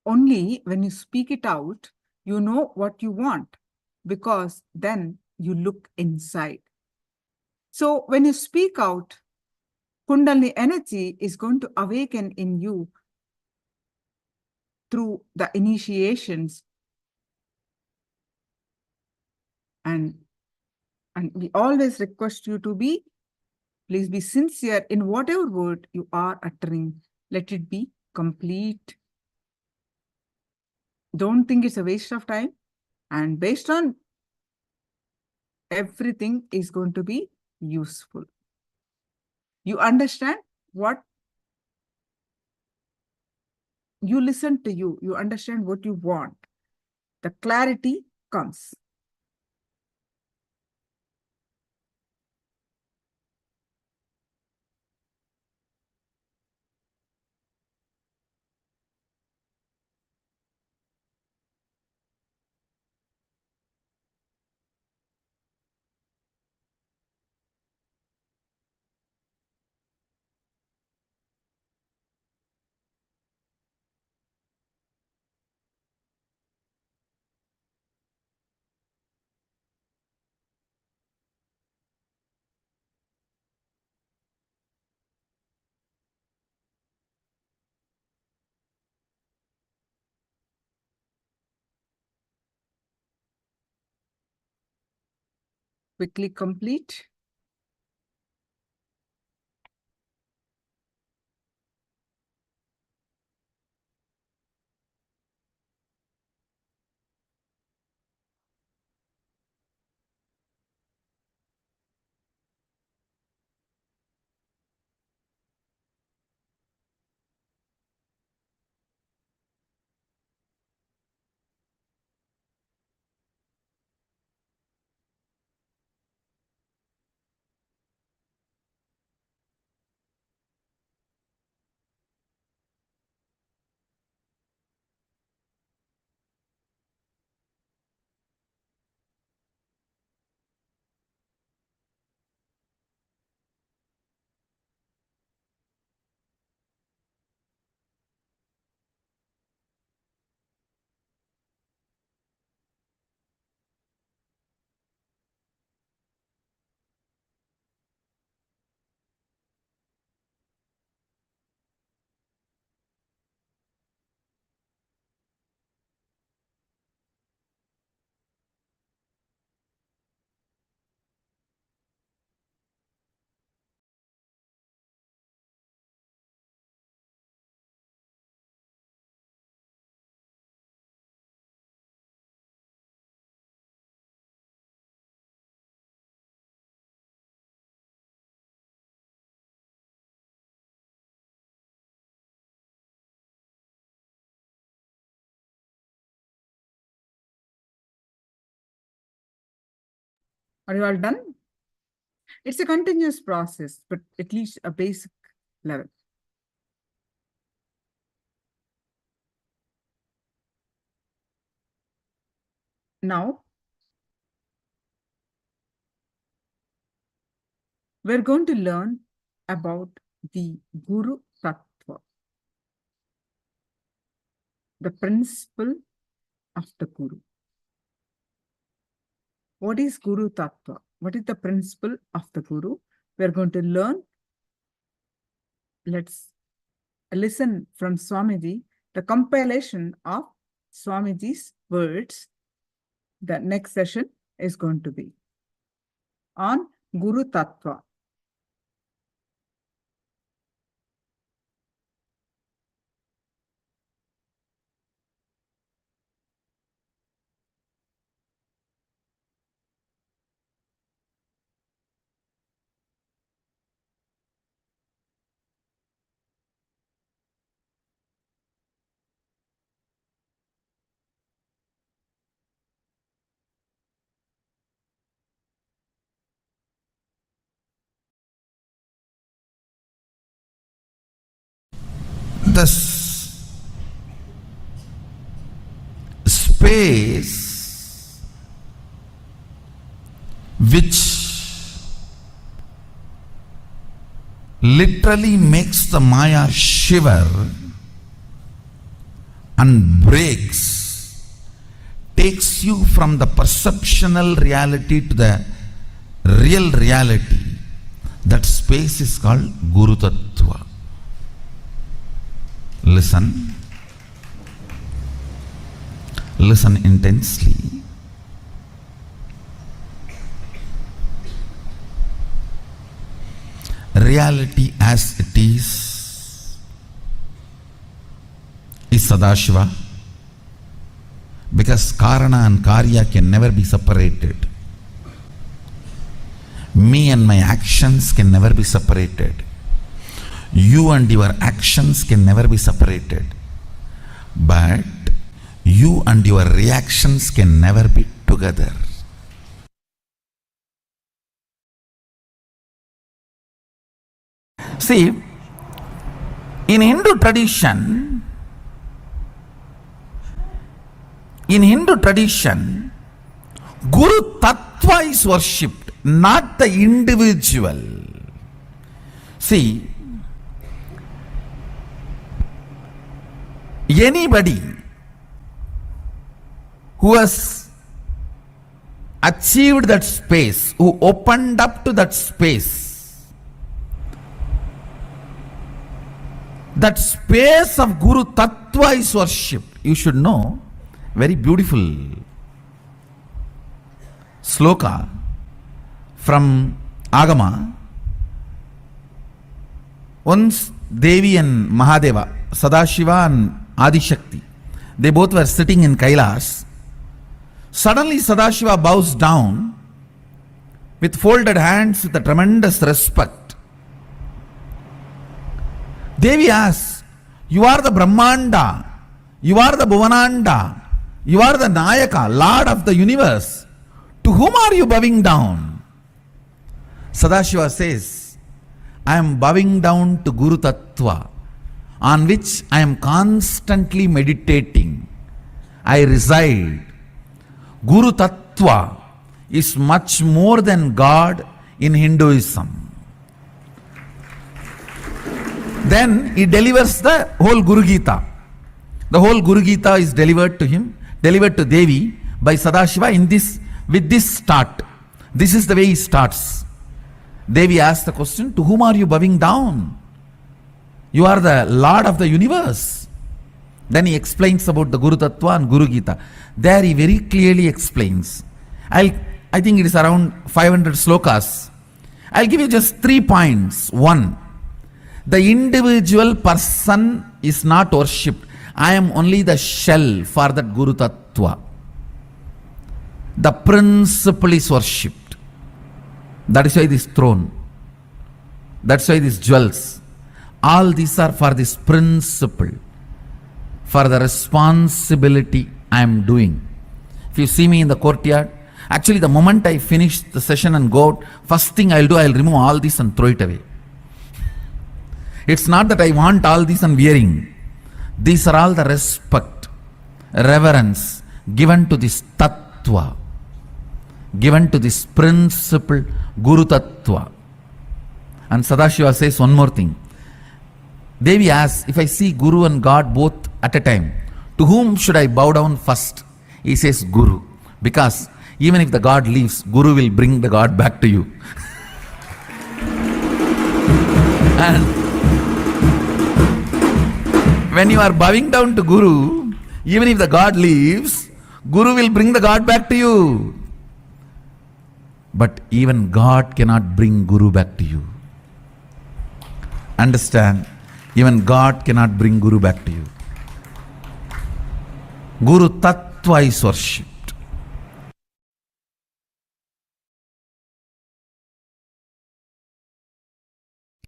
Only when you speak it out, you know what you want, because then you look inside. So when you speak out, Kundalini energy is going to awaken in you through the initiations. And we always request you to please be sincere in whatever word you are uttering. Let it be complete. Don't think it's a waste of time. And based on everything is going to be useful. You understand what you listen to you understand what you want. The clarity comes. quickly complete. Are you all done? It's a continuous process, but at least a basic level. Now, we're going to learn about the Guru Tattva, the principle of the Guru. What is Guru Tattva? What is the principle of the Guru? We're going to learn. Let's listen from Swamiji, the compilation of Swamiji's words. The next session is going to be on Guru Tattva. The space which literally makes the Maya shiver and breaks, takes you from the perceptional reality to the real reality. That space is called Guru Tattva. Listen. Listen intensely. Reality as it is Sadashiva, because Karana and Karya can never be separated. Me and my actions can never be separated. You and your actions can never be separated. But you and your reactions can never be together. See, in Hindu tradition, Guru Tattva is worshipped, not the individual. See, anybody who has achieved that space, who opened up to that space, that space of Guru Tattva is worshipped. You should know, very beautiful sloka from Agama. Once Devi and Mahadeva, Sadashiva and Adishakti, they both were sitting in Kailas. Suddenly Sadashiva bows down with folded hands with a tremendous respect. Devi asks, "You are the Brahmanda, you are the Bhuvananda, you are the Nayaka, Lord of the universe. To whom are you bowing down?" Sadashiva says, "I am bowing down to Guru Tattva, on which I am constantly meditating. I reside. Guru Tattva is much more than God in Hinduism." Then he delivers the whole Guru Gita. The whole Guru Gita is delivered to him, delivered to Devi by Sadashiva with this start. This is the way he starts. Devi asks the question, "To whom are you bowing down? You are the Lord of the universe." Then he explains about the Guru Tattva and Guru Gita. There he very clearly explains. I think it is around 500 slokas. I'll give you just 3 points. 1, the individual person is not worshipped. I am only the shell for that Guru Tattva. The principle is worshipped. That is why this throne. That's why these jewels. All these are for this principle, for the responsibility I am doing. If you see me in the courtyard, actually the moment I finish the session and go out, first thing I'll do, I'll remove all this and throw it away. It's not that I want all this and wearing. These are all the respect, reverence given to this Tattva, given to this principle, Guru Tattva. And Sadashiva says one more thing. Devi asks, "If I see Guru and God both at a time, to whom should I bow down first?" He says, "Guru." Because even if the God leaves, Guru will bring the God back to you. And when you are bowing down to Guru, even if the God leaves, Guru will bring the God back to you. But even God cannot bring Guru back to you. Understand? Even God cannot bring Guru back to you. Guru Tattva is worshipped.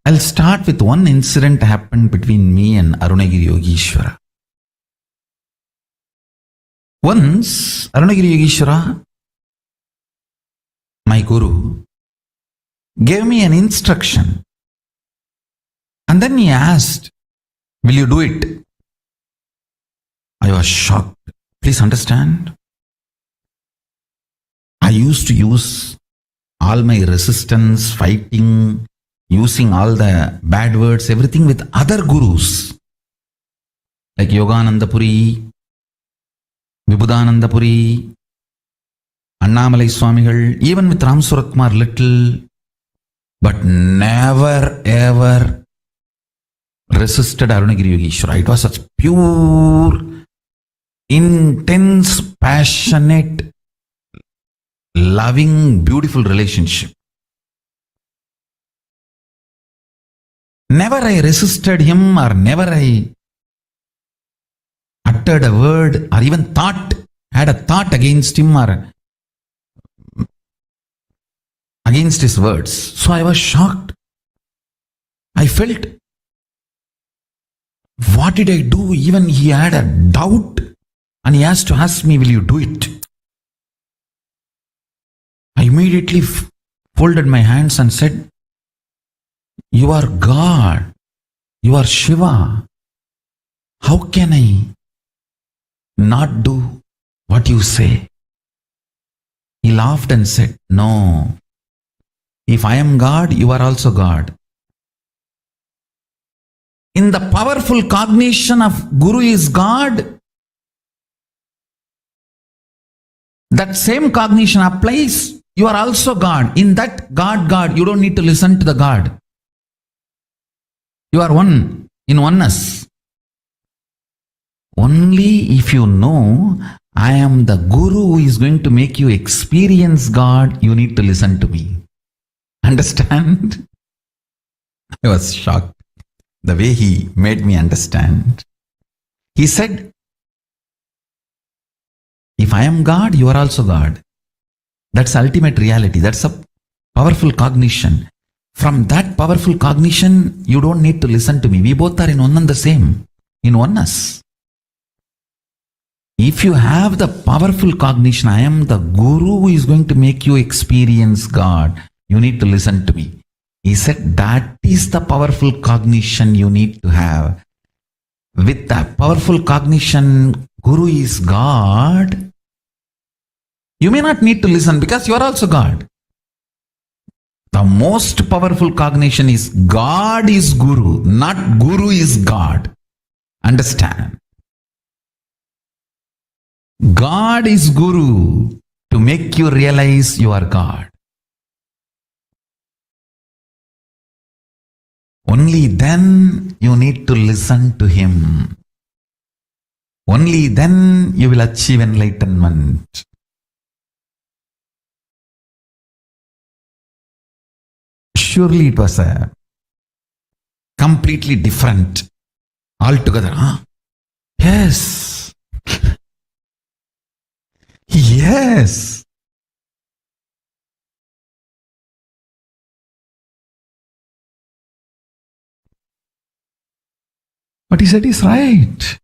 I'll start with one incident happened between me and Arunagiri Yogeshwara. Once, Arunagiri Yogeshwara, my Guru, gave me an instruction. And then he asked, "Will you do it?" I was shocked. Please understand. I used to use all my resistance, fighting, using all the bad words, everything with other gurus. Like Yogananda Puri, Vibhudananda Puri, Annamalai Swamigal, even with Ram Suratkumar little, but never ever resisted Arunagiri Yogeshwara. It was such pure, intense, passionate, loving, beautiful relationship. Never I resisted him, or never I uttered a word, or even had a thought against him or against his words. So I was shocked. I felt, what did I do? Even he had a doubt and he has to ask me, "Will you do it?" I immediately folded my hands and said, "You are God. You are Shiva. How can I not do what you say?" He laughed and said, "No. If I am God, you are also God." In the powerful cognition of Guru is God, that same cognition applies. You are also God. In that God, you don't need to listen to the God. You are one, in oneness. Only if you know, I am the Guru who is going to make you experience God, you need to listen to me. Understand? I was shocked the way he made me understand. He said, if I am God, you are also God. That's ultimate reality. That's a powerful cognition. From that powerful cognition, you don't need to listen to me. We both are in one and the same, in oneness. If you have the powerful cognition, I am the guru who is going to make you experience God, you need to listen to me. He said that is the powerful cognition you need to have. With that powerful cognition, Guru is God. You may not need to listen because you are also God. The most powerful cognition is God is Guru, not Guru is God. Understand? God is Guru to make you realize you are God. Only then you need to listen to Him. Only then you will achieve enlightenment. Surely it was a completely different altogether. Huh? Yes. Yes. What he said is right.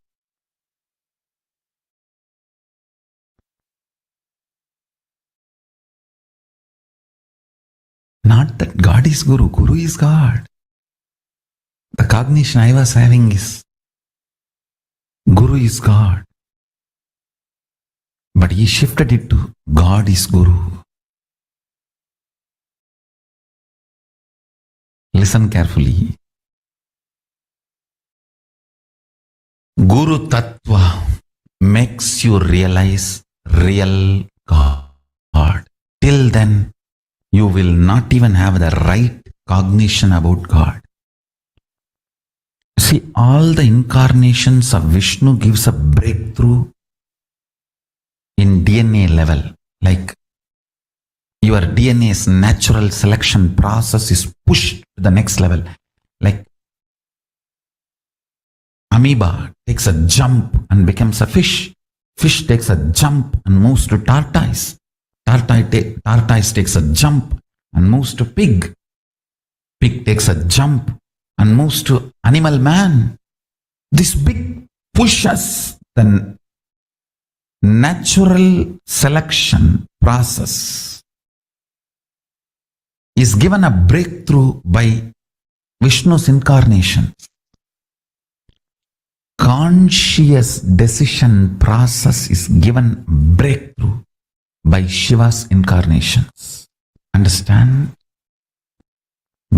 Not that God is Guru, Guru is God. The cognition I was having is Guru is God. But he shifted it to God is Guru. Listen carefully. Guru Tattva makes you realize real God. Till then, you will not even have the right cognition about God. See, all the incarnations of Vishnu gives a breakthrough in DNA level. Like your DNA's natural selection process is pushed to the next level. Like amoeba takes a jump and becomes a fish. Fish takes a jump and moves to tortoise. Tortoise takes a jump and moves to pig. Pig takes a jump and moves to animal man. This big pushes the natural selection process is given a breakthrough by Vishnu's incarnation. Conscious decision process is given breakthrough by Shiva's incarnations. Understand?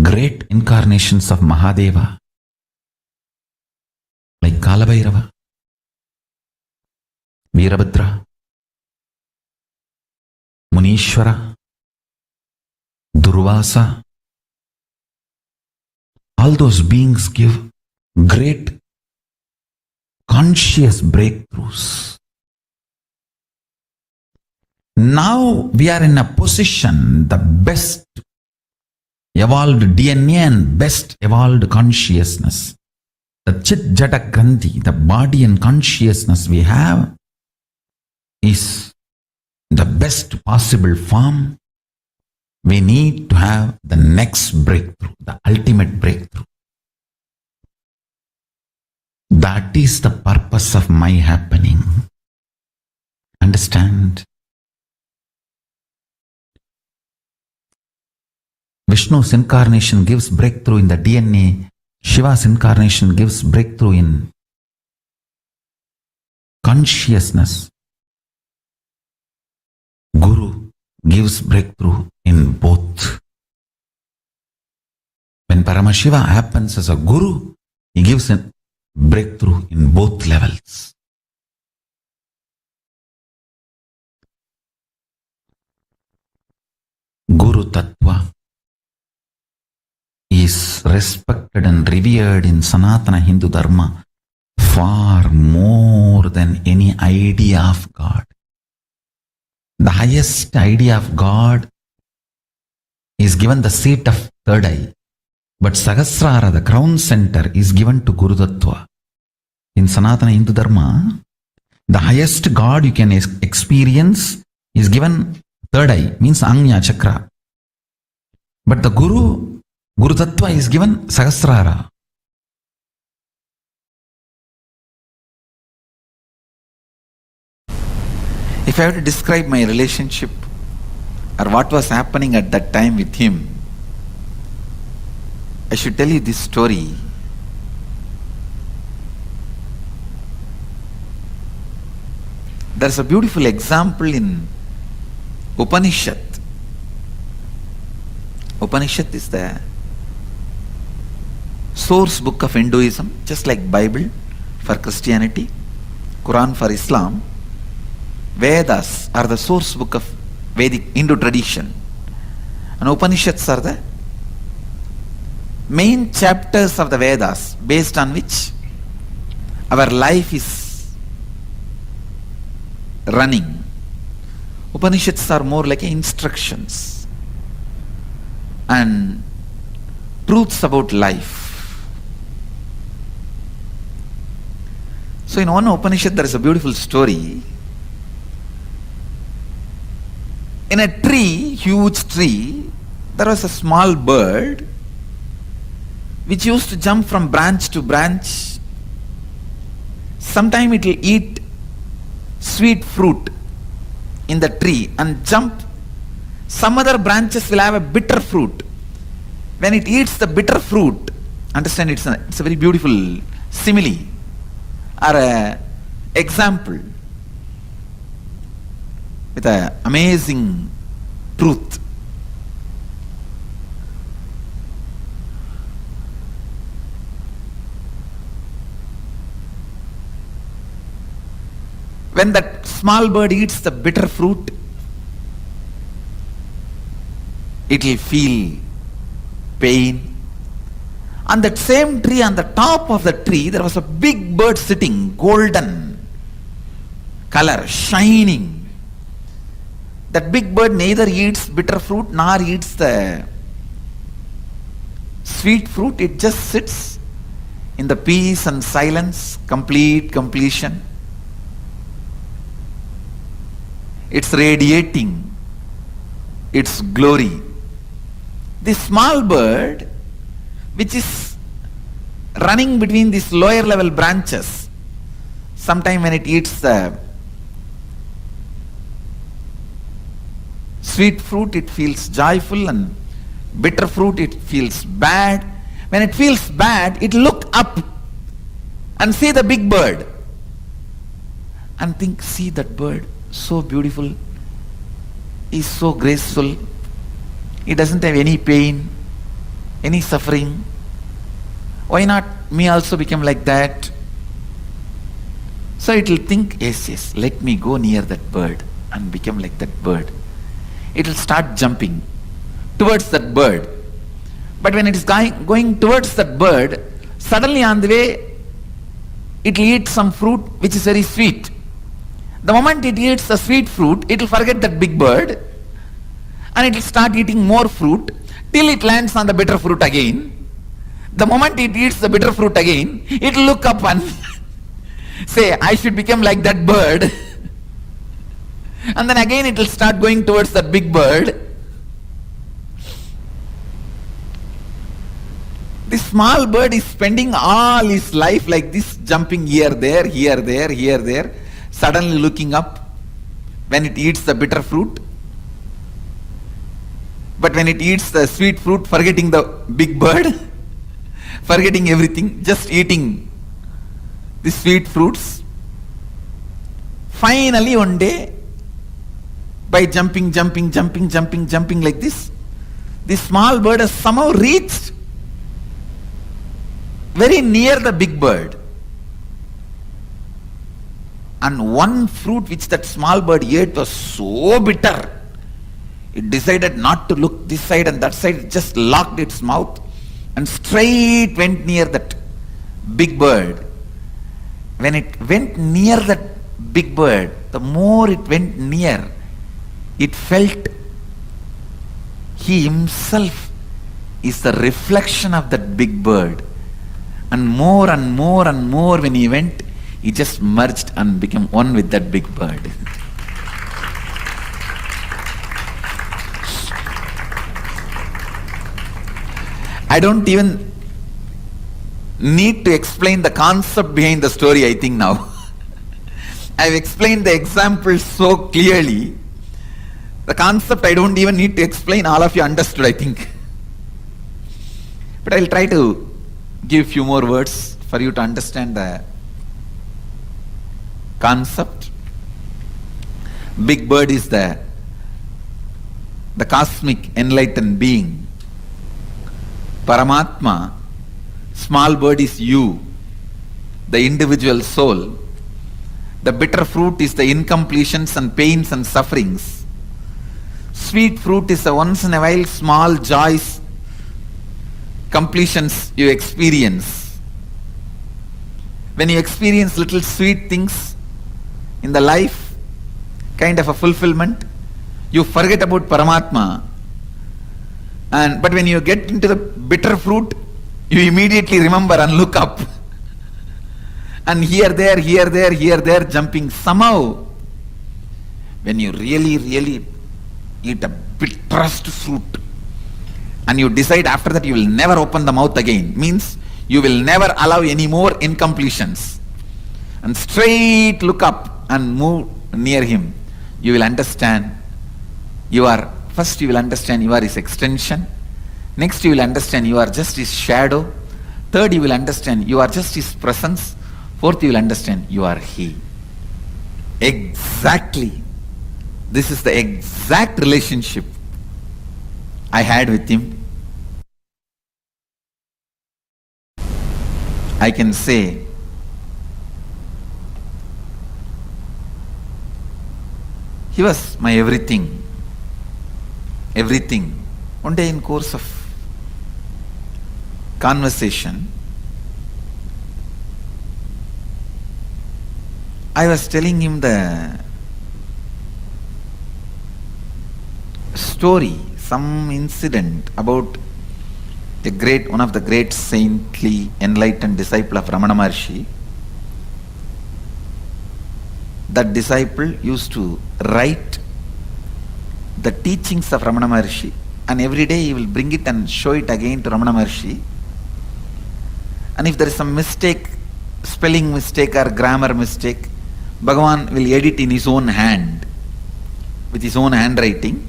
Great incarnations of Mahadeva, like Kalabhairava, Veerabhadra, Munishwara, Durvasa, all those beings give great conscious breakthroughs. Now we are in a position, the best evolved DNA and best evolved consciousness. The Chit Jata Granthi, the body and consciousness we have, is the best possible form. We need to have the next breakthrough, the ultimate breakthrough. That is the purpose of my happening. Understand? Vishnu's incarnation gives breakthrough in the DNA. Shiva's incarnation gives breakthrough in consciousness. Guru gives breakthrough in both. When Paramashiva happens as a Guru, he gives a breakthrough in both levels. Guru Tattva is respected and revered in Sanatana Hindu Dharma far more than any idea of God. The highest idea of God is given the seat of third eye. But Sahasrara, the crown center, is given to Guru Tattva. In Sanatana Hindu Dharma, the highest God you can experience is given third eye, means Anya Chakra. But the Guru Tattva is given Sahasrara. If I have to describe my relationship or what was happening at that time with him, I should tell you this story. There's a beautiful example in Upanishad. Upanishad is the source book of Hinduism, just like Bible for Christianity, Quran for Islam. Vedas are the source book of Vedic Hindu tradition, and Upanishads are the main chapters of the Vedas based on which our life is running. Upanishads are more like instructions and truths about life. So in one Upanishad there is a beautiful story. In a tree, huge tree, there was a small bird which used to jump from branch to branch. Sometime it will eat sweet fruit in the tree and jump. Some other branches will have a bitter fruit. When it eats the bitter fruit, understand, it's a very beautiful simile or a example with an amazing truth. When that small bird eats the bitter fruit, it will feel pain. On that same tree, on the top of the tree, there was a big bird sitting, golden color, shining. That big bird neither eats bitter fruit nor eats the sweet fruit. It just sits in the peace and silence, completion. It's radiating its glory. This small bird, which is running between these lower level branches, sometime when it eats the sweet fruit, it feels joyful, and bitter fruit, it feels bad. When it feels bad, it look up and see the big bird and think, see that bird, so beautiful, is so graceful, it doesn't have any pain, any suffering. Why not me also become like that? So it will think, yes, let me go near that bird and become like that bird. It will start jumping towards that bird. But when it is going towards that bird, suddenly on the way, it will eat some fruit which is very sweet. The moment it eats the sweet fruit, it will forget that big bird and it will start eating more fruit till it lands on the bitter fruit again. The moment it eats the bitter fruit again, it will look up and say, I should become like that bird. And then again it will start going towards that big bird. This small bird is spending all his life like this, jumping here, there, suddenly looking up when it eats the bitter fruit. But when it eats the sweet fruit, forgetting the big bird, forgetting everything, just eating the sweet fruits. Finally one day, by jumping like this small bird has somehow reached very near the big bird. And one fruit which that small bird ate was so bitter, it decided not to look this side and that side, it just locked its mouth and straight went near that big bird. When it went near that big bird, the more it went near, it felt He himself is the reflection of that big bird. And more and more and more when he went, he just merged and became one with that big bird. I don't even need to explain the concept behind the story, I think now. I've explained the example so clearly. The concept I don't even need to explain, all of you understood, I think. But I'll try to give a few more words for you to understand the concept. Big bird is the cosmic enlightened being. Paramatma, small bird is you, the individual soul. The bitter fruit is the incompletions and pains and sufferings. Sweet fruit is the once in a while small joys, completions you experience. When you experience little sweet things in the life, kind of a fulfillment, you forget about Paramatma. But when you get into the bitter fruit, you immediately remember and look up. And here, there, jumping. Somehow, when you really eat a bitterest fruit, and you decide after that you will never open the mouth again, means you will never allow any more incompletions, and straight look up and move near him, you will understand you are his extension. Next you will understand you are just his shadow. Third you will understand you are just his presence. Fourth you will understand you are he. Exactly. This is the exact relationship I had with him. I can say he was my everything. Everything. One day in course of conversation, I was telling him the story, some incident about one of the great saintly enlightened disciple of Ramana Maharshi. That disciple used to write the teachings of Ramana Maharshi, and every day he will bring it and show it again to Ramana Maharshi. And if there is some mistake, spelling mistake or grammar mistake, Bhagavan will edit in his own hand, with his own handwriting.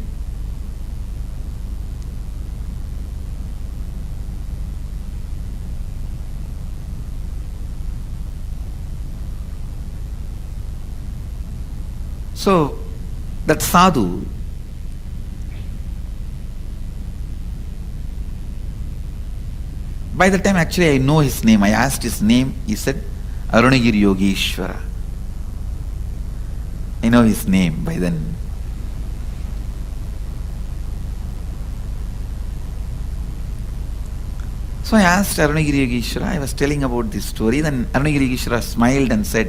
So that sadhu, by the time actually I know his name, I asked his name, he said Arunagiri Yogeshwara. I know his name by then. So I asked Arunagiri Yogeshwara, I was telling about this story, then Arunagiri Yogeshwara smiled and said,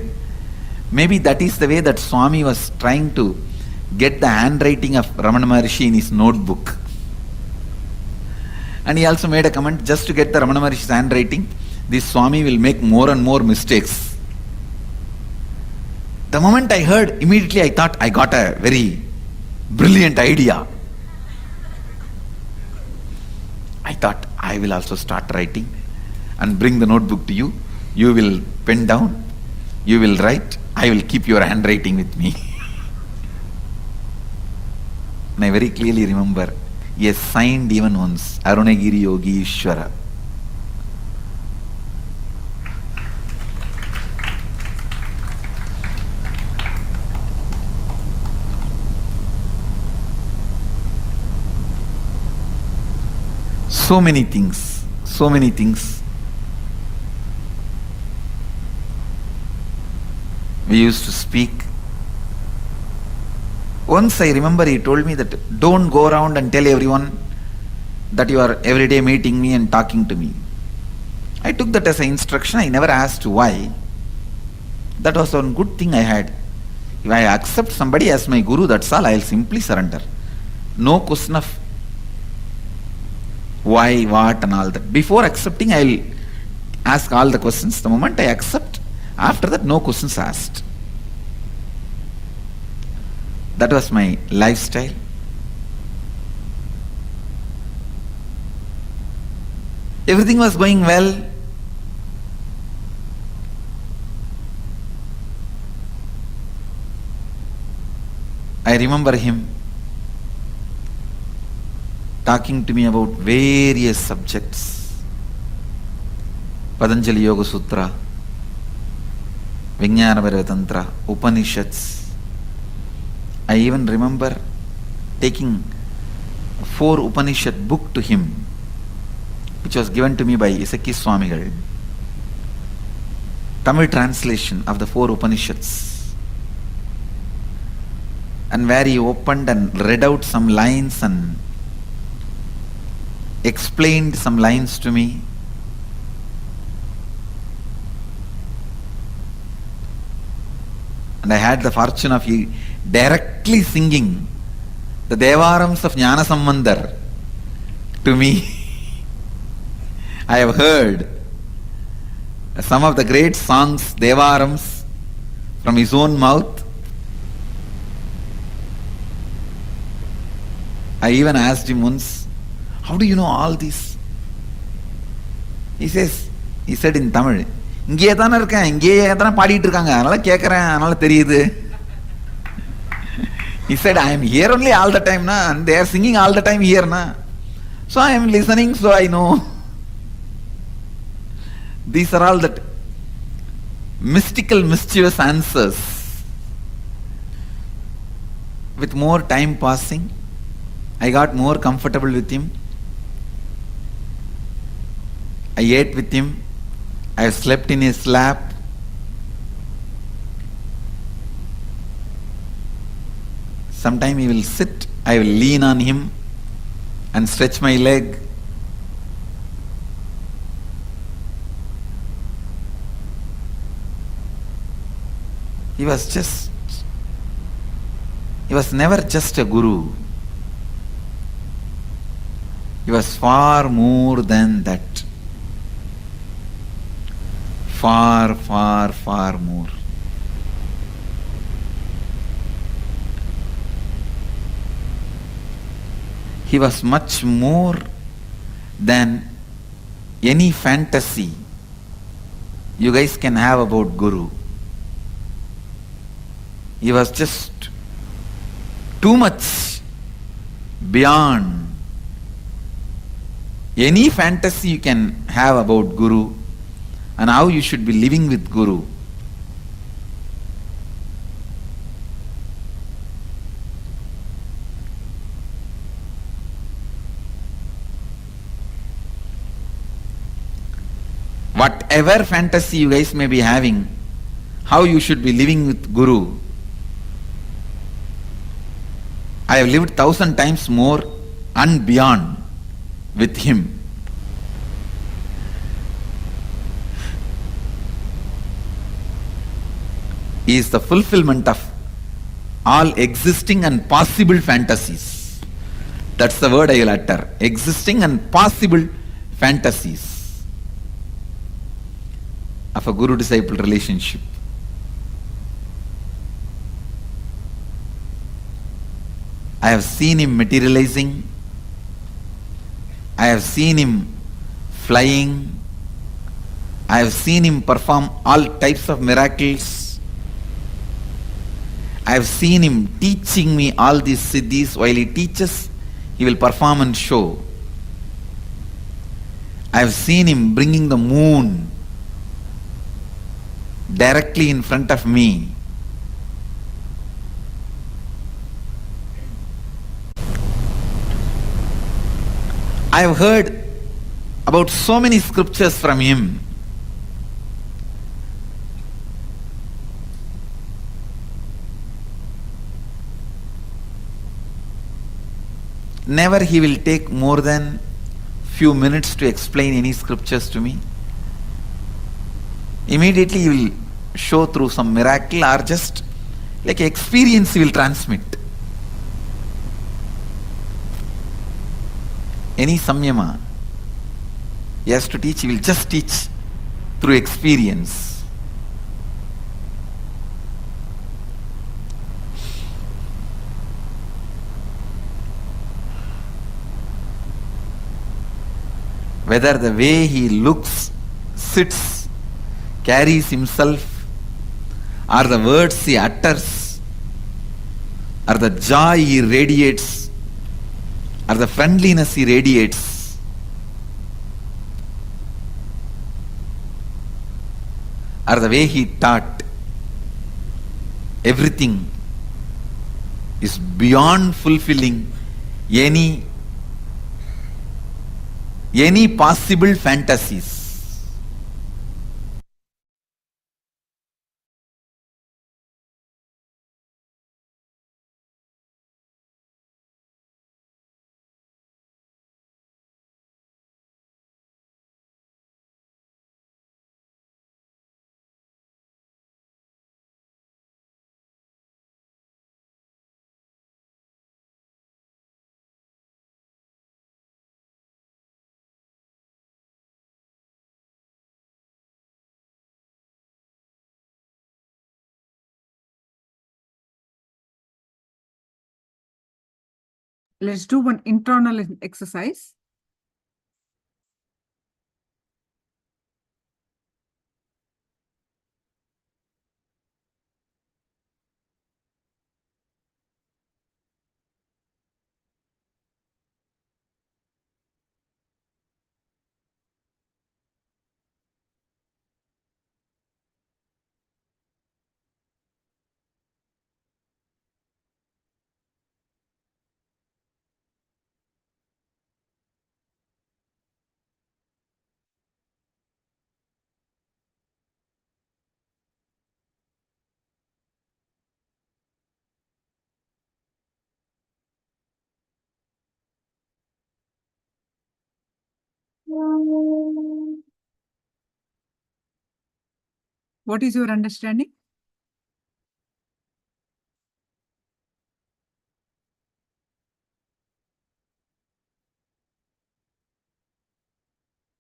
maybe that is the way that Swami was trying to get the handwriting of Ramana Maharshi in his notebook. And he also made a comment, just to get the Ramana Maharshi's handwriting, this Swami will make more and more mistakes. The moment I heard, immediately I thought I got a very brilliant idea. I thought I will also start writing and bring the notebook to you. You will pen down, you will write, I will keep your handwriting with me. And I very clearly remember, he has signed even once, Arunagiri Yogeshwara. So many things. We used to speak. Once I remember he told me that don't go around and tell everyone that you are every day meeting me and talking to me. I took that as an instruction. I never asked why. That was one good thing I had. If I accept somebody as my guru, that's all. I will simply surrender. No question of why, what, and all that. Before accepting, I'll ask all the questions. The moment I accept, after that, no questions asked. That was my lifestyle. Everything was going well. I remember him talking to me about various subjects. Patanjali Yoga Sutra, Vijnana Tantra, Upanishads. I even remember taking 4 Upanishad book to him, which was given to me by Isaki Swamigal. Tamil translation of the 4 Upanishads. And where he opened and read out some lines and explained some lines to me. And I had the fortune of directly singing the Devarams of Jnana Sambandar to me. I have heard some of the great songs, Devarams, from his own mouth. I even asked him once, how do you know all this? He said in Tamil, இங்கேயே தானே இருக்கேன், இங்கேயே தானே பாடிட்டு இருக்காங்க, அதனால கேட்கறேன், அதனால தெரியுது. He said, I am here only all the time, na, and they are singing all the time here, na. So I am listening, so I know. These are all that mystical, mischievous answers. With more time passing, I got more comfortable with him. I ate with him. I slept in his lap. Sometime he will sit, I will lean on him and stretch my leg. He was never just a guru. He was far more than that. Far, far, far more. He was much more than any fantasy you guys can have about Guru. He was just too much beyond any fantasy you can have about Guru and how you should be living with Guru. Whatever fantasy you guys may be having, how you should be living with Guru, I have lived 1,000 times more and beyond with him. He is the fulfillment of all existing and possible fantasies. That's the word I will utter. Existing and possible fantasies of a guru-disciple relationship. I have seen him materializing. I have seen him flying. I have seen him perform all types of miracles. I have seen him teaching me all these siddhis. While he teaches, he will perform and show. I have seen him bringing the moon directly in front of me. I have heard about so many scriptures from him. Never he will take more than few minutes to explain any scriptures to me. Immediately he will show through some miracle or just like experience he will transmit. Any samyama, He has to teach, he will just teach through experience. Whether the way he looks, sits, carries himself, or the words he utters, or the joy he radiates, or the friendliness he radiates, or the way he taught, everything is beyond fulfilling any possible fantasies. Let's do one internal exercise. What is your understanding?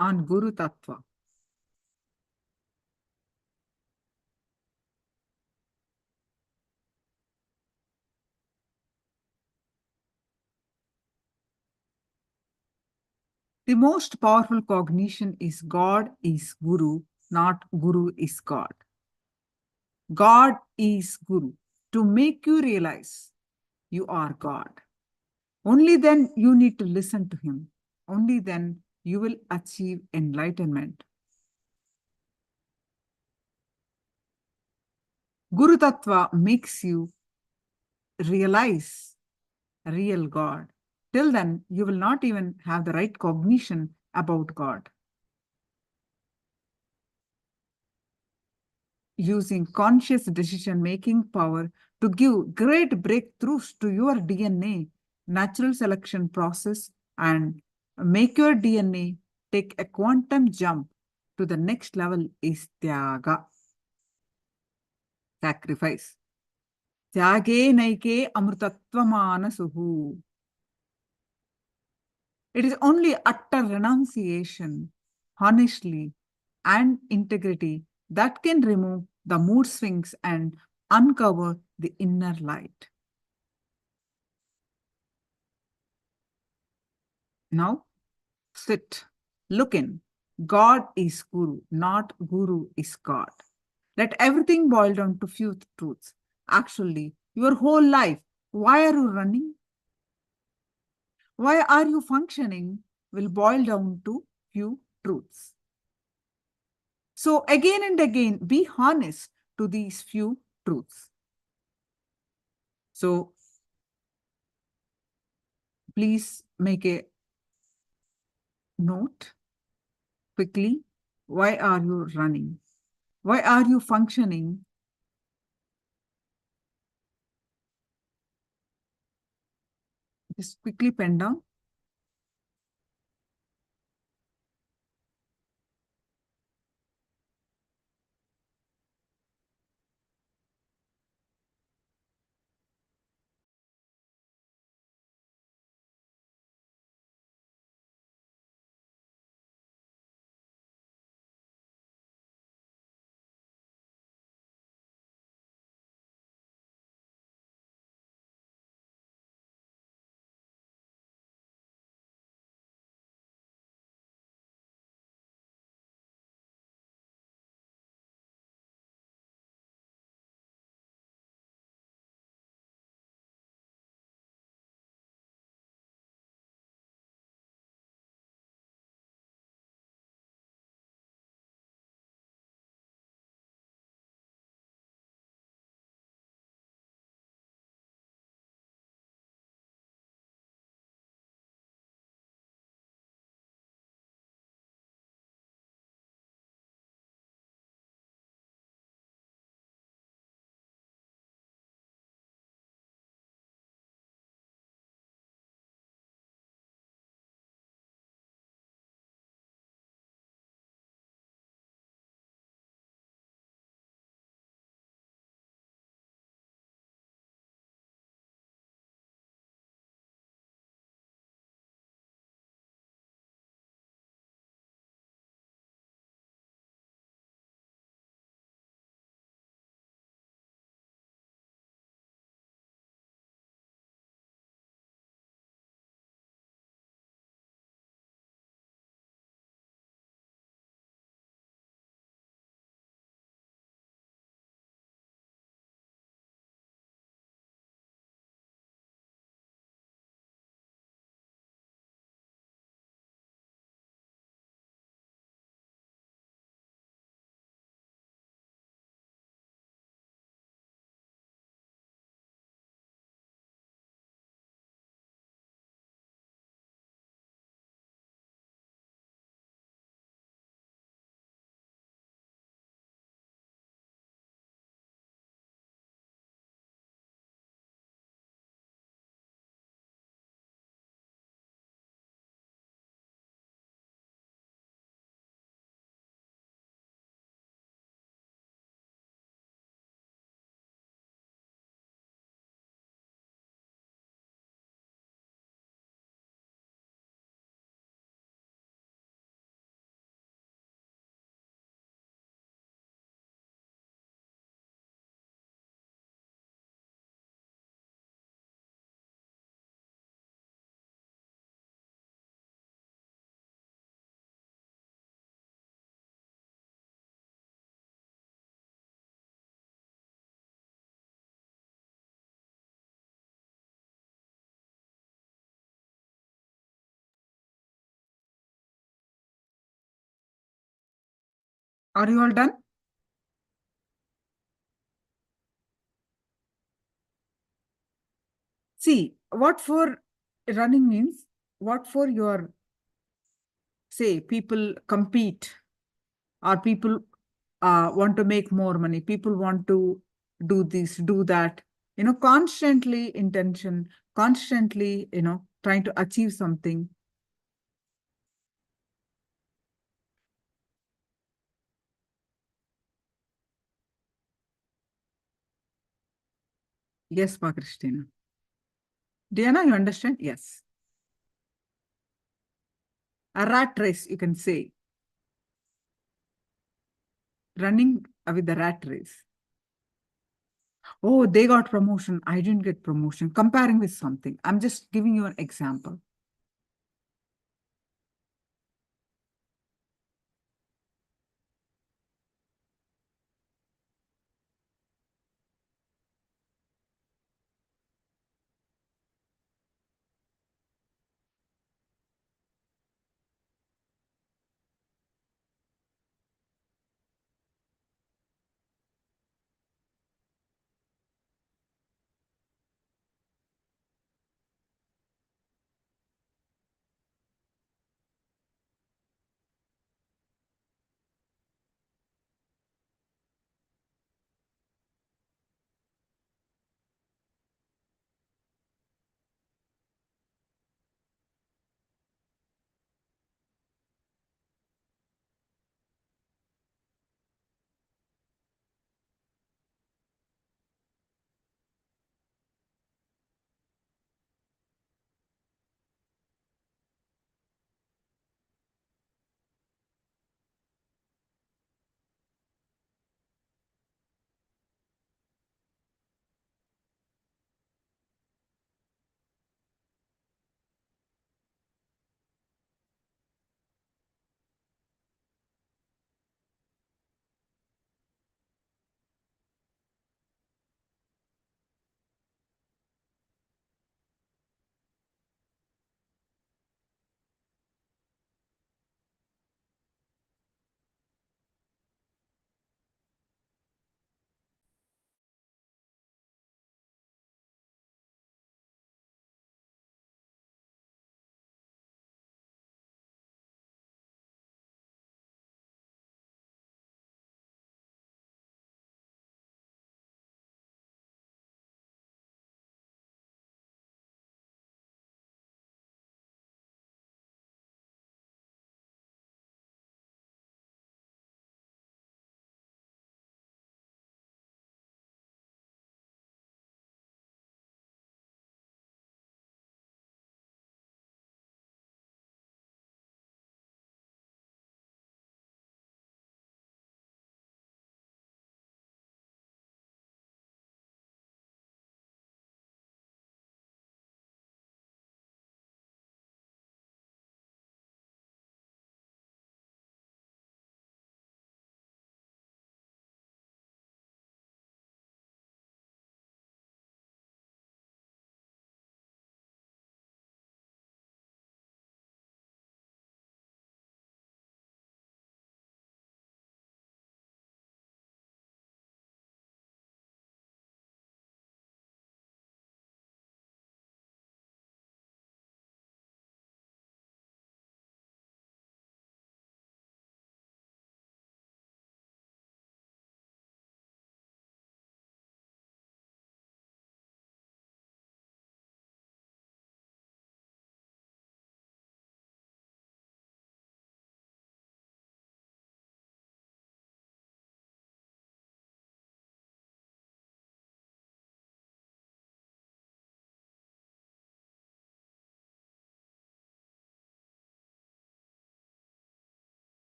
On Guru Tattva. The most powerful cognition is God is Guru, not Guru is God. God is Guru to make you realize you are God. Only then you need to listen to him. Only then you will achieve enlightenment. Guru Tattva makes you realize real God. Till then, you will not even have the right cognition about God. Using conscious decision-making power to give great breakthroughs to your DNA, natural selection process, and make your DNA take a quantum jump to the next level is Tyaga, sacrifice. Tyage naike amrutatvamana. It is only utter renunciation, honestly, and integrity that can remove the mood swings and uncover the inner light. Now, sit, look in. God is Guru, not Guru is God. Let everything boil down to few truths. Actually, your whole life, why are you running? Why are you functioning? Will boil down to few truths. So again and again, be honest to these few truths. So please make a note quickly. Why are you running? Why are you functioning? Just quickly pen down. Are you all done? See, what for running means, what for your, say, people compete, or people want to make more money, people want to do this, do that, constantly intention, constantly, trying to achieve something. Yes, Ma Christina. Diana, you understand? Yes. A rat race, you can say. Running with the rat race. Oh, they got promotion. I didn't get promotion. Comparing with something. I'm just giving you an example.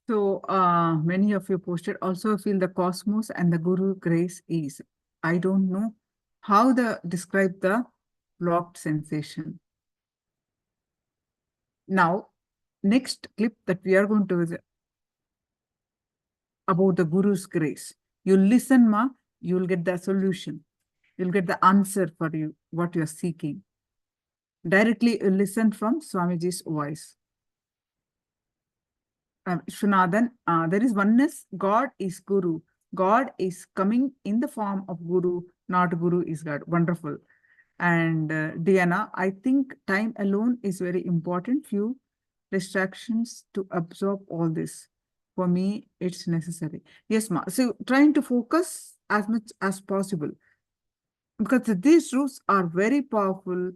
So many of you posted also feel the cosmos and the Guru grace is. I don't know how the describe the blocked sensation. Now, next clip that we are going to is about the Guru's grace. You listen, ma, you'll get the solution. You'll get the answer for you, what you're seeking. Directly you listen from Swamiji's voice. Shunadhan, there is oneness. God is Guru. God is coming in the form of Guru, not Guru is God. Wonderful. And Diana, I think time alone is very important. Few distractions to absorb all this. For me, it's necessary. Yes, ma. So trying to focus as much as possible. Because these rules are very powerful,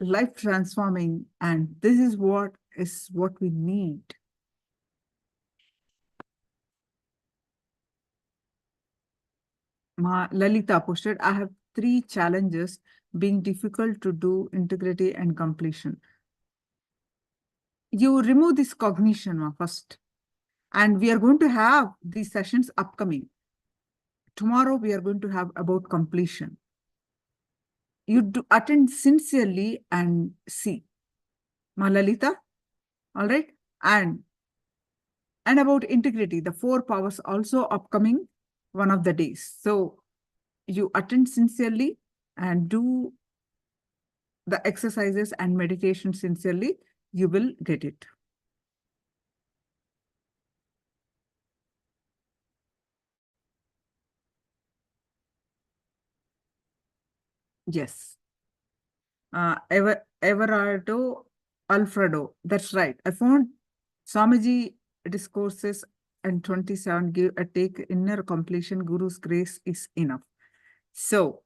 life transforming, and this is what we need. Lalita posted, I have 3 challenges being difficult to do integrity and completion. You remove this cognition first. And we are going to have these sessions upcoming. Tomorrow we are going to have about completion. You do attend sincerely and see. Lalita, all right? And about integrity, the 4 powers also upcoming one of the days. So you attend sincerely and do the exercises and meditation sincerely, you will get it. Yes. Everardo Alfredo, that's right. I found Swamiji discourses and 27 give a take inner completion. Guru's grace is enough. So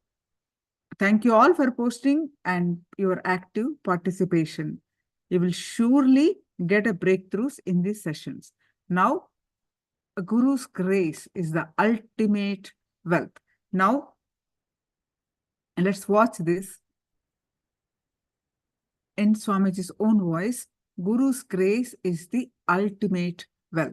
thank you all for posting and your active participation. You will surely get a breakthroughs in these sessions. Now, Guru's grace is the ultimate wealth. Now, let's watch this in Swamiji's own voice. Guru's grace is the ultimate wealth.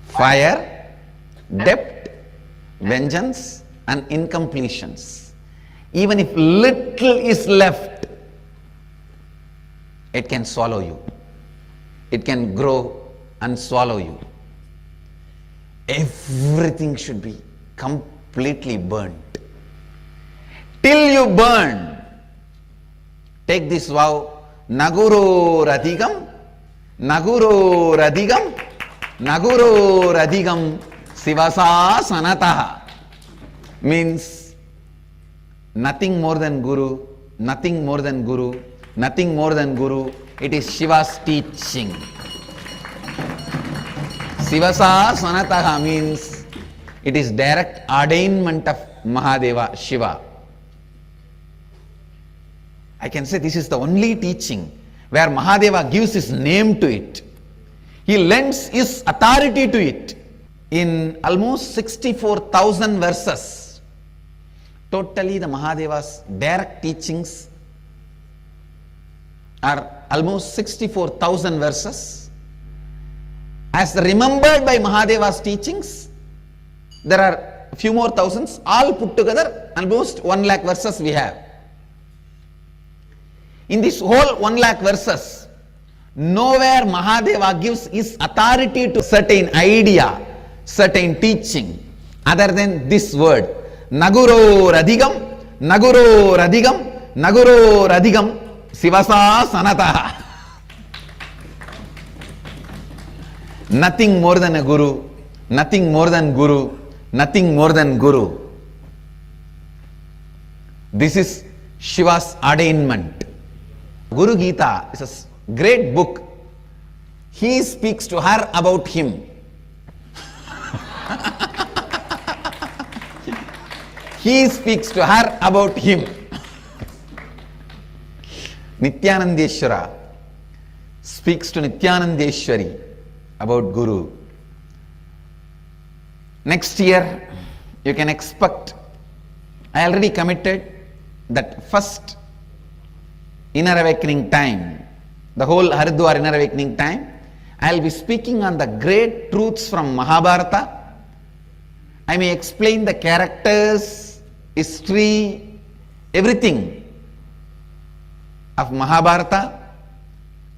Fire, depth, vengeance, and incompletions. Even if little is left, it can swallow you. It can grow and swallow you. Everything should be completely burnt. Till you burn, take this vow, Naguro Radhigam, Naguro Radhigam, Naguro Radhigam Sivasa Sanataha. Means nothing more than Guru, nothing more than Guru, nothing more than Guru. It is Shiva's teaching. Sivasa Sanataha means it is direct ordainment of Mahadeva, Shiva. I can say this is the only teaching where Mahadeva gives his name to it. He lends his authority to it. In almost 64,000 verses, totally the Mahadeva's direct teachings are almost 64,000 verses. As remembered by Mahadeva's teachings, there are a few more thousands, all put together, almost 1 lakh verses we have. In this whole 1 lakh verses, nowhere Mahadeva gives his authority to certain idea, certain teaching, other than this word, Naguro Radhigam, Naguro Radhigam, Naguro Radhigam, Sivasa Sanataha. Nothing more than a Guru, nothing more than Guru, nothing more than Guru. This is Shiva's ordainment. Guru Gita is a great book. He speaks to her about him. He speaks to her about him. Nithyanandeshwara speaks to Nithyanandeshwari about Guru. Next year, you can expect, I already committed that first inner awakening time, the whole Haridwar inner awakening time, I will be speaking on the great truths from Mahabharata. I may explain the characters, history, everything of Mahabharata,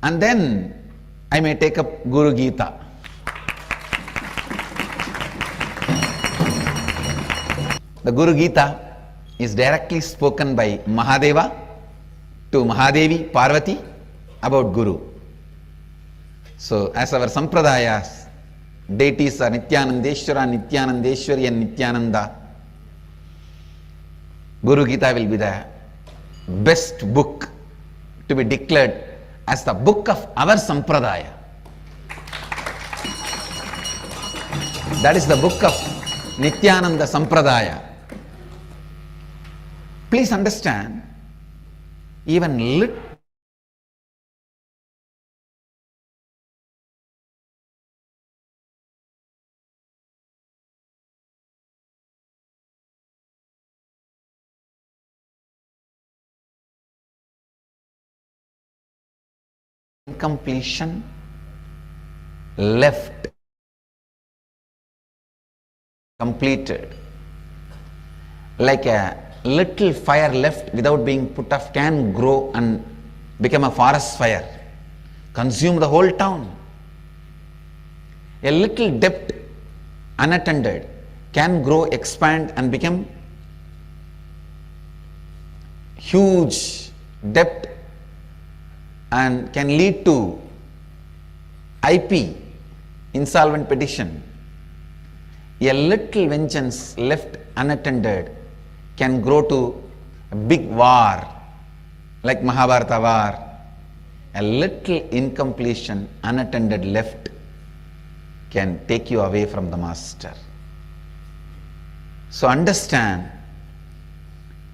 and then I may take up Guru Gita. The Guru Gita is directly spoken by Mahadeva to Mahadevi, Parvati about Guru. So, as our Sampradayas, deities are Nithyanandeshwara, Nithyanandeshwari and Nithyananda, Guru Gita will be the best book to be declared as the book of our Sampradaya. That is the book of Nithyananda Sampradaya. Please understand, even incompletion left completed, like a little fire left without being put off can grow and become a forest fire, consume the whole town. A little depth unattended can grow, expand and become huge depth and can lead to IP, insolvent petition. A little vengeance left unattended can grow to a big war like Mahabharata war. A little incompletion unattended left can take you away from the master. So understand,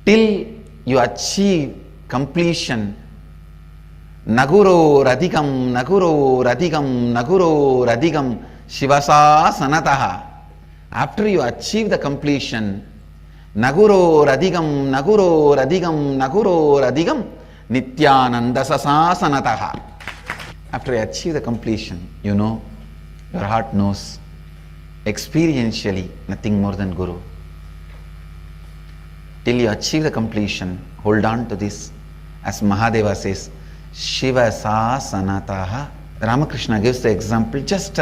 till you achieve completion, Naguro radhikam, Naguro radhikam, Naguro radhikam, Shivasa sanataha. After you achieve the completion, Naguro radhikam, Naguro radhikam, Naguro radhikam, Nithyananda sasanataha. After you achieve the completion, you know, your heart knows experientially nothing more than Guru. Till you achieve the completion, hold on to this. As Mahadeva says, Shiva sa sanataha. Ramakrishna gives the example, just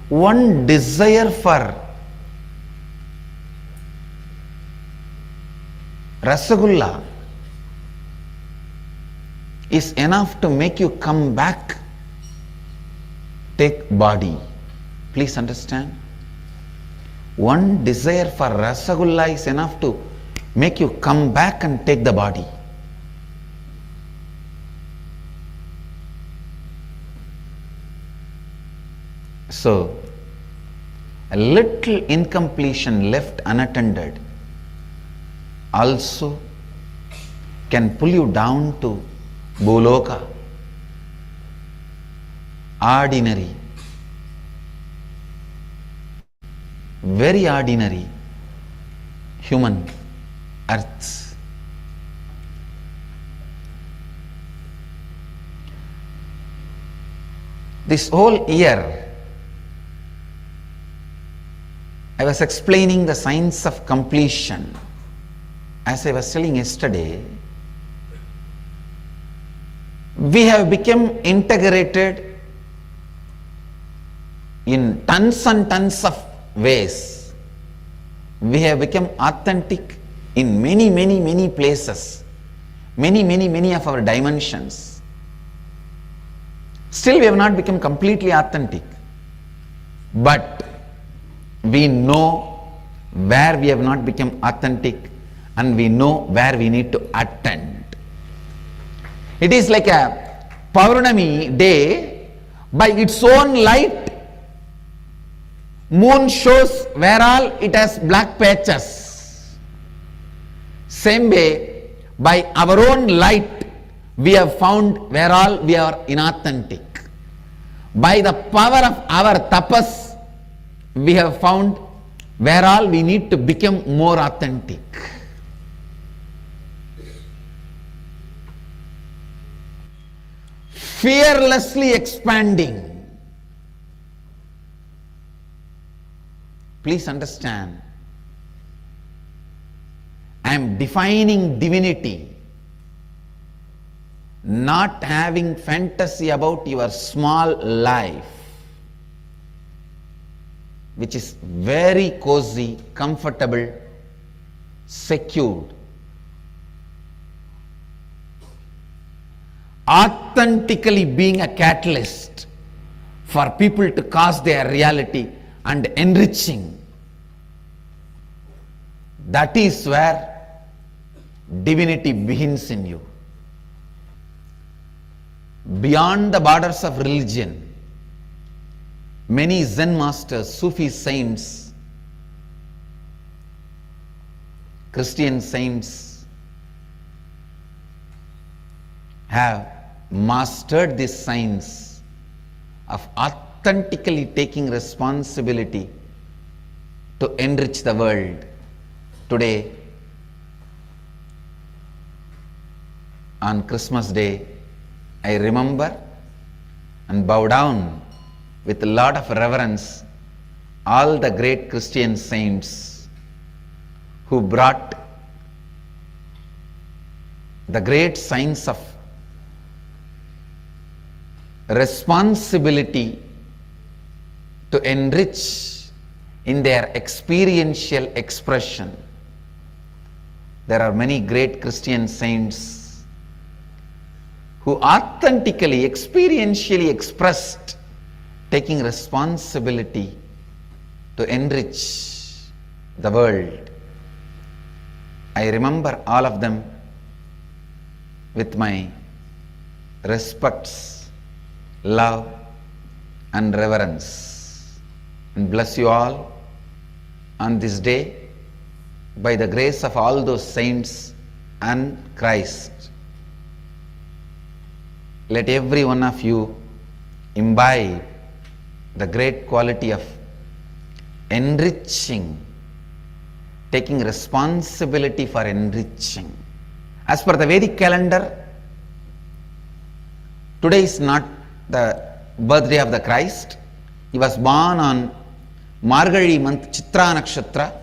one desire for Rasagulla is enough to make you come back, take body. Please understand. One desire for Rasagulla is enough to make you come back and take the body. So, a little incompletion left unattended also can pull you down to Bhuloka, ordinary, very ordinary human earth. This whole year I was explaining the science of completion. As I was telling yesterday, we have become integrated in tons and tons of ways. We have become authentic in many places, many of our dimensions. Still we have not become completely authentic, but we know where we have not become authentic and we know where we need to attend. It is like a Paurnami day, by its own light, moon shows where all it has black patches. Same way, by our own light, we have found where all we are inauthentic. By the power of our tapas, we have found where all we need to become more authentic. Fearlessly expanding. Please understand, I am defining divinity, not having fantasy about your small life, which is very cozy, comfortable, secured. Authentically being a catalyst for people to cause their reality and enriching. That is where divinity begins in you. Beyond the borders of religion, many Zen masters, Sufi saints, Christian saints have mastered this science of authentically taking responsibility to enrich the world. Today, on Christmas Day, I remember and bow down with a lot of reverence all the great Christian saints who brought the great science of responsibility to enrich in their experiential expression. There are many great Christian saints who authentically, experientially expressed taking responsibility to enrich the world. I remember all of them with my respects, love and reverence, and bless you all on this day by the grace of all those saints and Christ. Let every one of you imbibe the great quality of enriching, taking responsibility for enriching. As per the Vedic calendar, today is not the birthday of the Christ. He was born on Margazhi month, Chitra Nakshatra.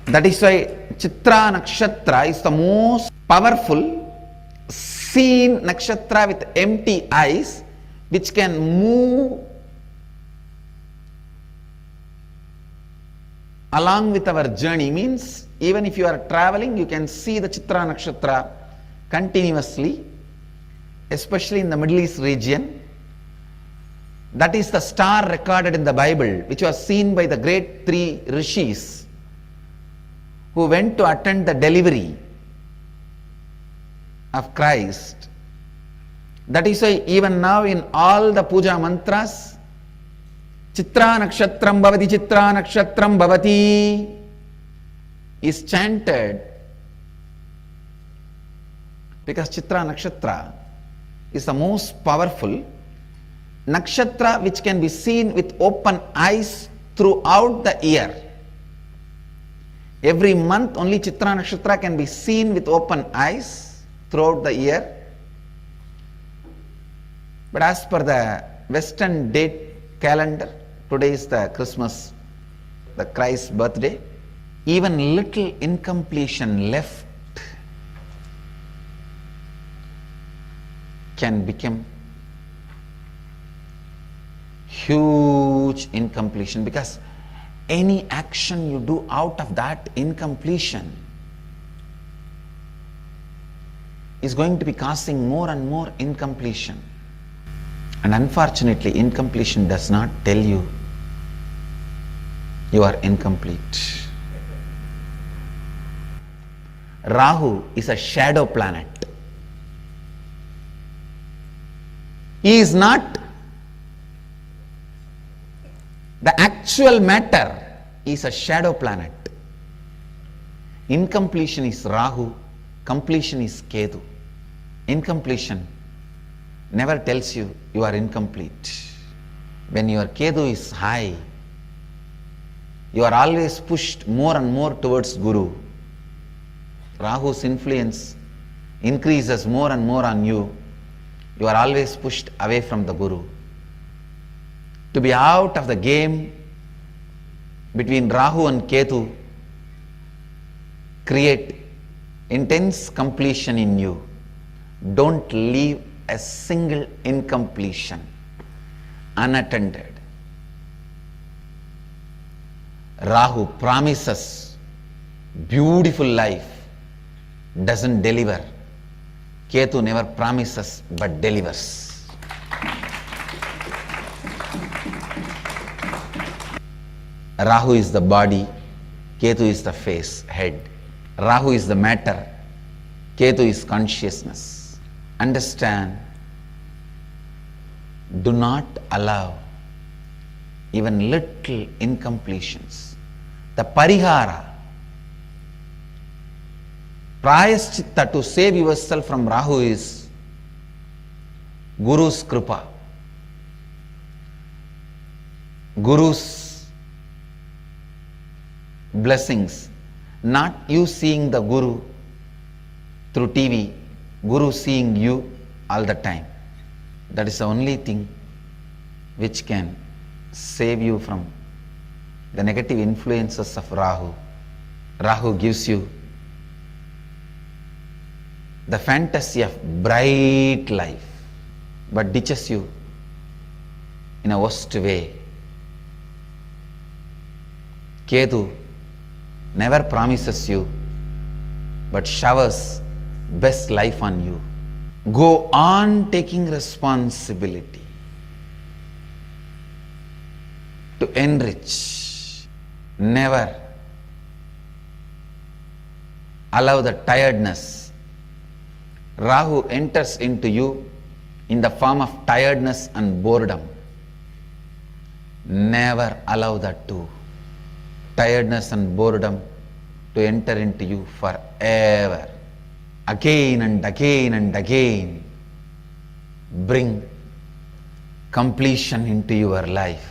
That is why Chitra Nakshatra is the most powerful seen nakshatra with empty eyes, which can move along with our journey. Means even if you are traveling, you can see the Chitra Nakshatra continuously, especially in the Middle East region. That is the star recorded in the Bible, which was seen by the great three rishis who went to attend the delivery of Christ. That is why even now in all the puja mantras, Chitra Nakshatram Bhavati, Chitra Nakshatram Bhavati is chanted, because Chitra Nakshatra is the most powerful nakshatra which can be seen with open eyes throughout the year. Every month only Chitra Nakshatra can be seen with open eyes throughout the year. But as per the Western date calendar, today is the Christmas, the Christ's birthday. Even little incompletion left can become huge incompletion, because any action you do out of that incompletion is going to be causing more and more incompletion. And unfortunately, incompletion does not tell you you are incomplete. Rahu is a shadow planet. He is not the actual matter, he is a shadow planet. Incompletion is Rahu, completion is Ketu. Incompletion never tells you you are incomplete. When your Ketu is high, you are always pushed more and more towards Guru. Rahu's influence increases more and more on you. You are always pushed away from the Guru. To be out of the game between Rahu and Ketu create intense completion in you. Don't leave a single incompletion unattended. Rahu promises beautiful life, doesn't deliver. Ketu never promises but delivers. Rahu is the body, Ketu is the face, head. Rahu is the matter, Ketu is consciousness. Understand, do not allow even little incompletions. The parihara, prayaschitta to save yourself from Rahu is Guru's kripa, Guru's blessings, not you seeing the Guru through TV, Guru seeing you all the time. That is the only thing which can save you from the negative influences of Rahu. Rahu gives you the fantasy of bright life, but ditches you in a worst way. Ketu never promises you, but showers best life on you. Go on taking responsibility to enrich. Never allow the tiredness. Rahu enters into you in the form of tiredness and boredom. Never allow that too. Tiredness and boredom to enter into you forever. Again and again and again, bring completion into your life.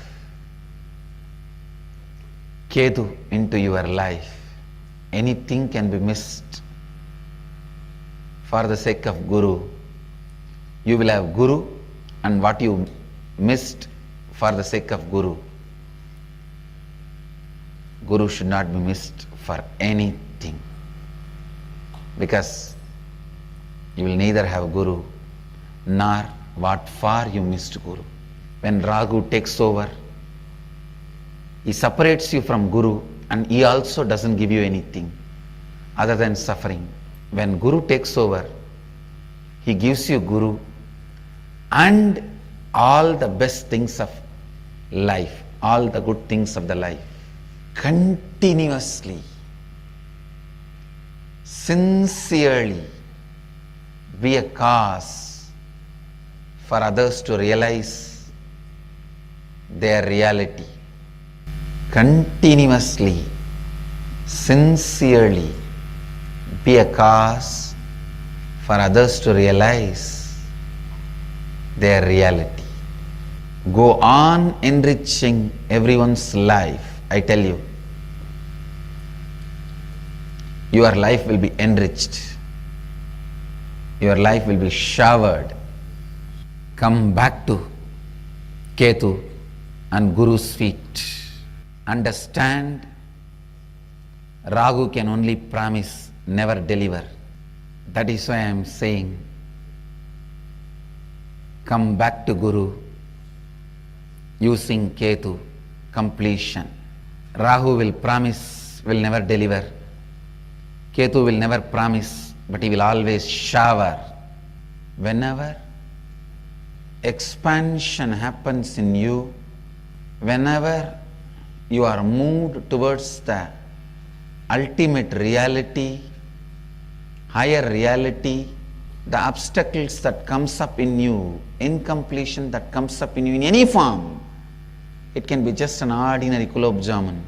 Ketu into your life. Anything can be missed for the sake of Guru. You will have Guru, and what you missed for the sake of Guru. Guru should not be missed for anything, because you will neither have Guru nor what for you missed Guru. When Rahu takes over, he separates you from Guru, and he also doesn't give you anything other than suffering. When Guru takes over, he gives you Guru and all the best things of life, all the good things of the life. Continuously, sincerely be a cause for others to realize their reality. Continuously, sincerely be a cause for others to realize their reality. Go on enriching everyone's life. I tell you, your life will be enriched. Your life will be showered. Come back to Ketu and Guru's feet. Understand, Rahu can only promise, never deliver. That is why I am saying, come back to Guru using Ketu, completion. Rahu will promise, will never deliver. Ketu will never promise, but he will always shower. Whenever expansion happens in you, whenever you are moved towards the ultimate reality, higher reality, the obstacles that comes up in you, incompletion that comes up in you in any form, it can be just an ordinary gulab jamun,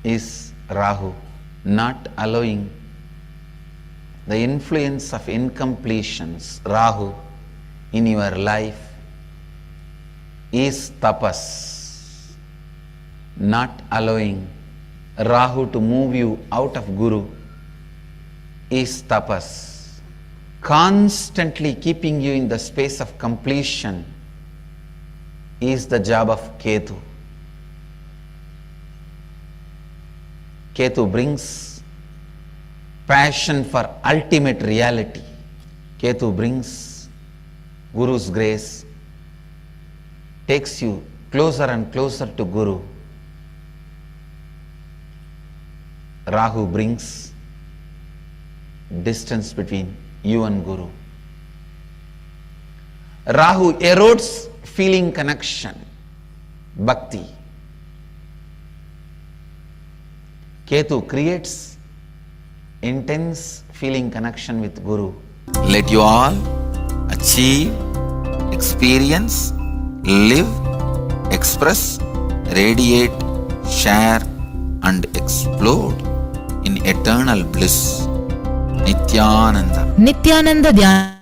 is Rahu not allowing the influence of incompletions, Rahu, in your life is tapas. not allowing Rahu to move you out of Guru is tapas. Constantly keeping you in the space of completion is the job of Ketu. Ketu brings passion for ultimate reality. Ketu brings Guru's grace, takes you closer and closer to Guru. Rahu brings distance between you and Guru. Rahu erodes feeling connection, bhakti. Ketu creates intense feeling connection with Guru. Let you all achieve, experience, live, express, radiate, share and explode in eternal bliss. Nithyananda. Nithyananda Dhyan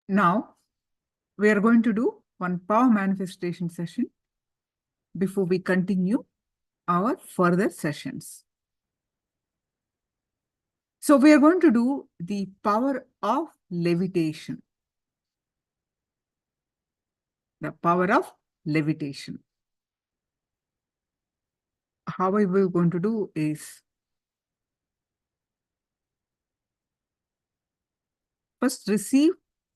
Now, we are going to do one power manifestation session before we continue our further sessions. So we are going to do the power of levitation. The power of levitation. How we will going to do is first receive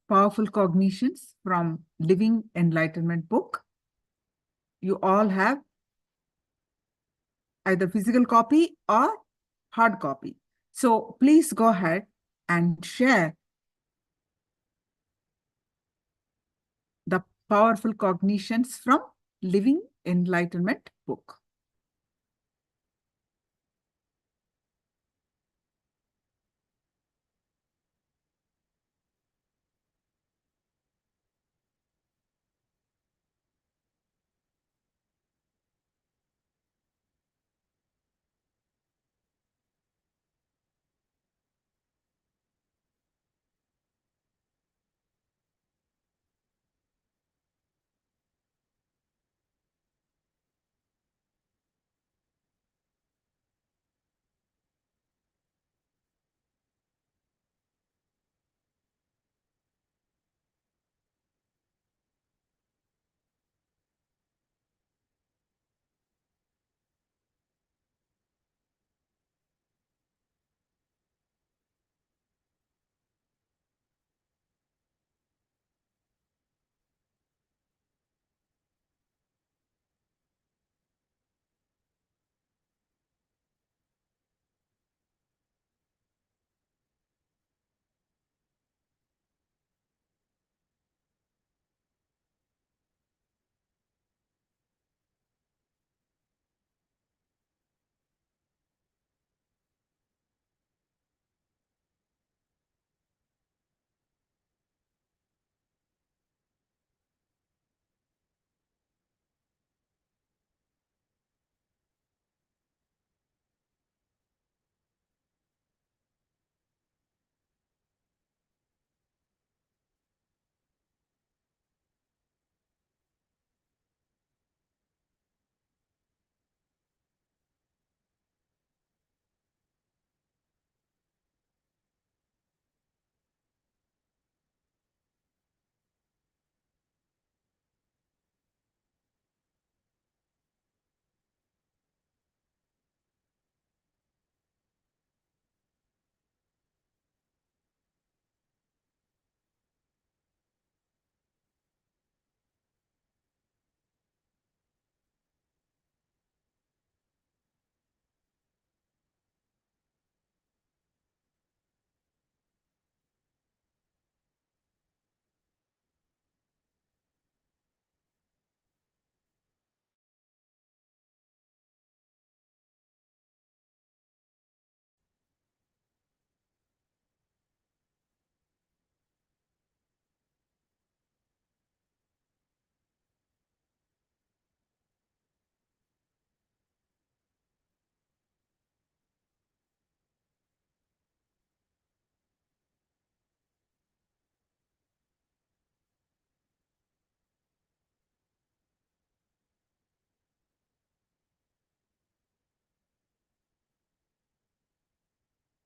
powerful cognitions from Living Enlightenment book. You all have either physical copy or hard copy. So please go ahead and share the powerful cognitions from Living Enlightenment book.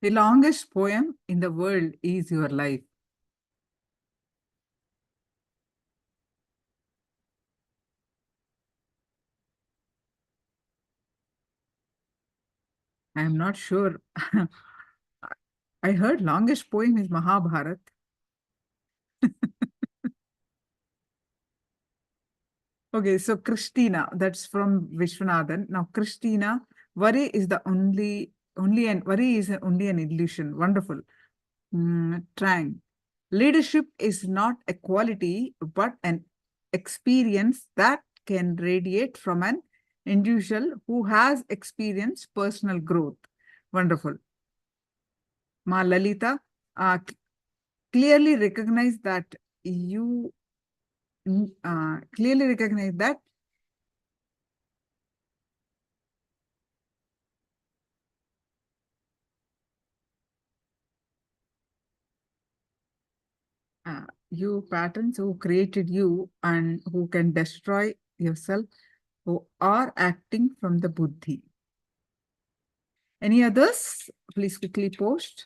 The longest poem in the world is your life. I am not sure. I heard longest poem is Mahabharat. Okay, so Christina, that's from Vishwanathan. Now, Christina, worry is the worry is only an illusion. Wonderful. Trang. Leadership is not a quality, but an experience that can radiate from an individual who has experienced personal growth. Wonderful. Ma Lalita, clearly recognize that you clearly recognize that you patterns who created you and who can destroy yourself, who are acting from the buddhi. Any others? Please quickly post.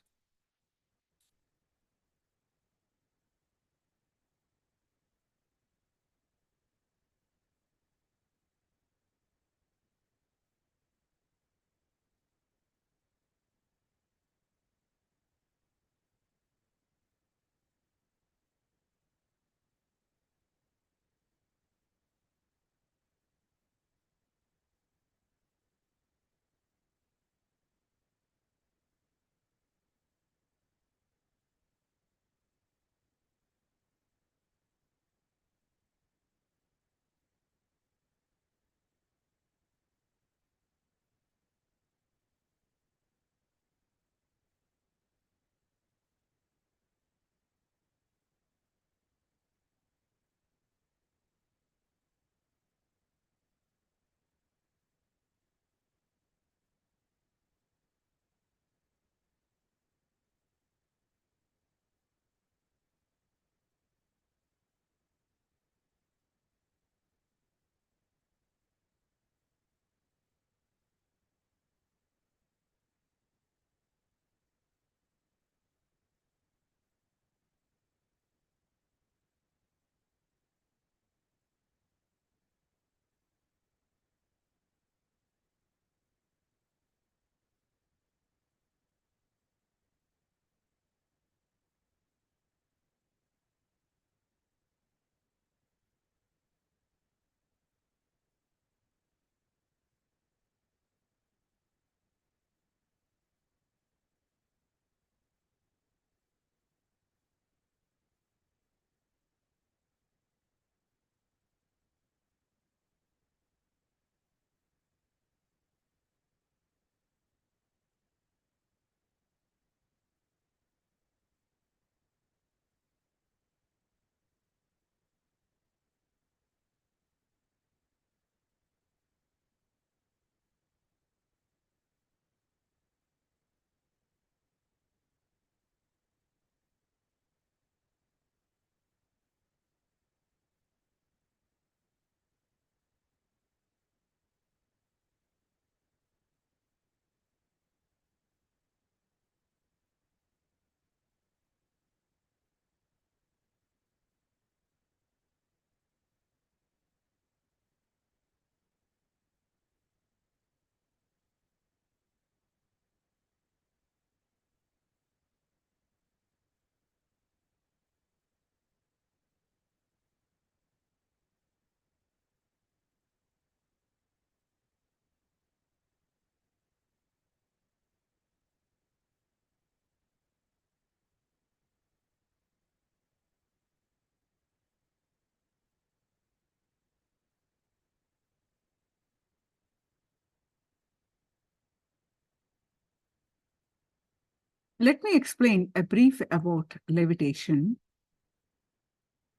Let me explain a brief about levitation.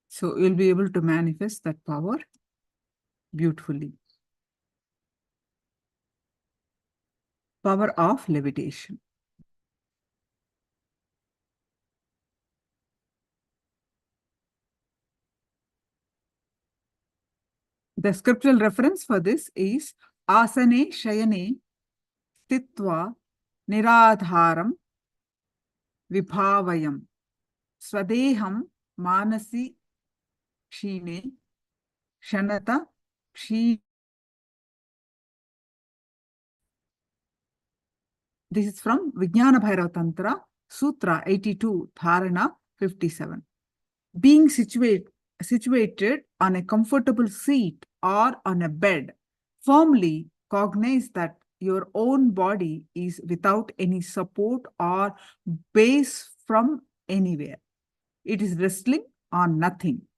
So you'll be able to manifest that power beautifully. Power of levitation. The scriptural reference for this is Asane Shayane Stitva Niradharam vibhavayam. Swadeham manasi kshine shanata kshi. This is from Vijnana Bhairava Tantra, Sutra 82, Dharana 57. Being situated on a comfortable seat or on a bed, firmly cognize that your own body is without any support or base from anywhere. It is resting on nothing.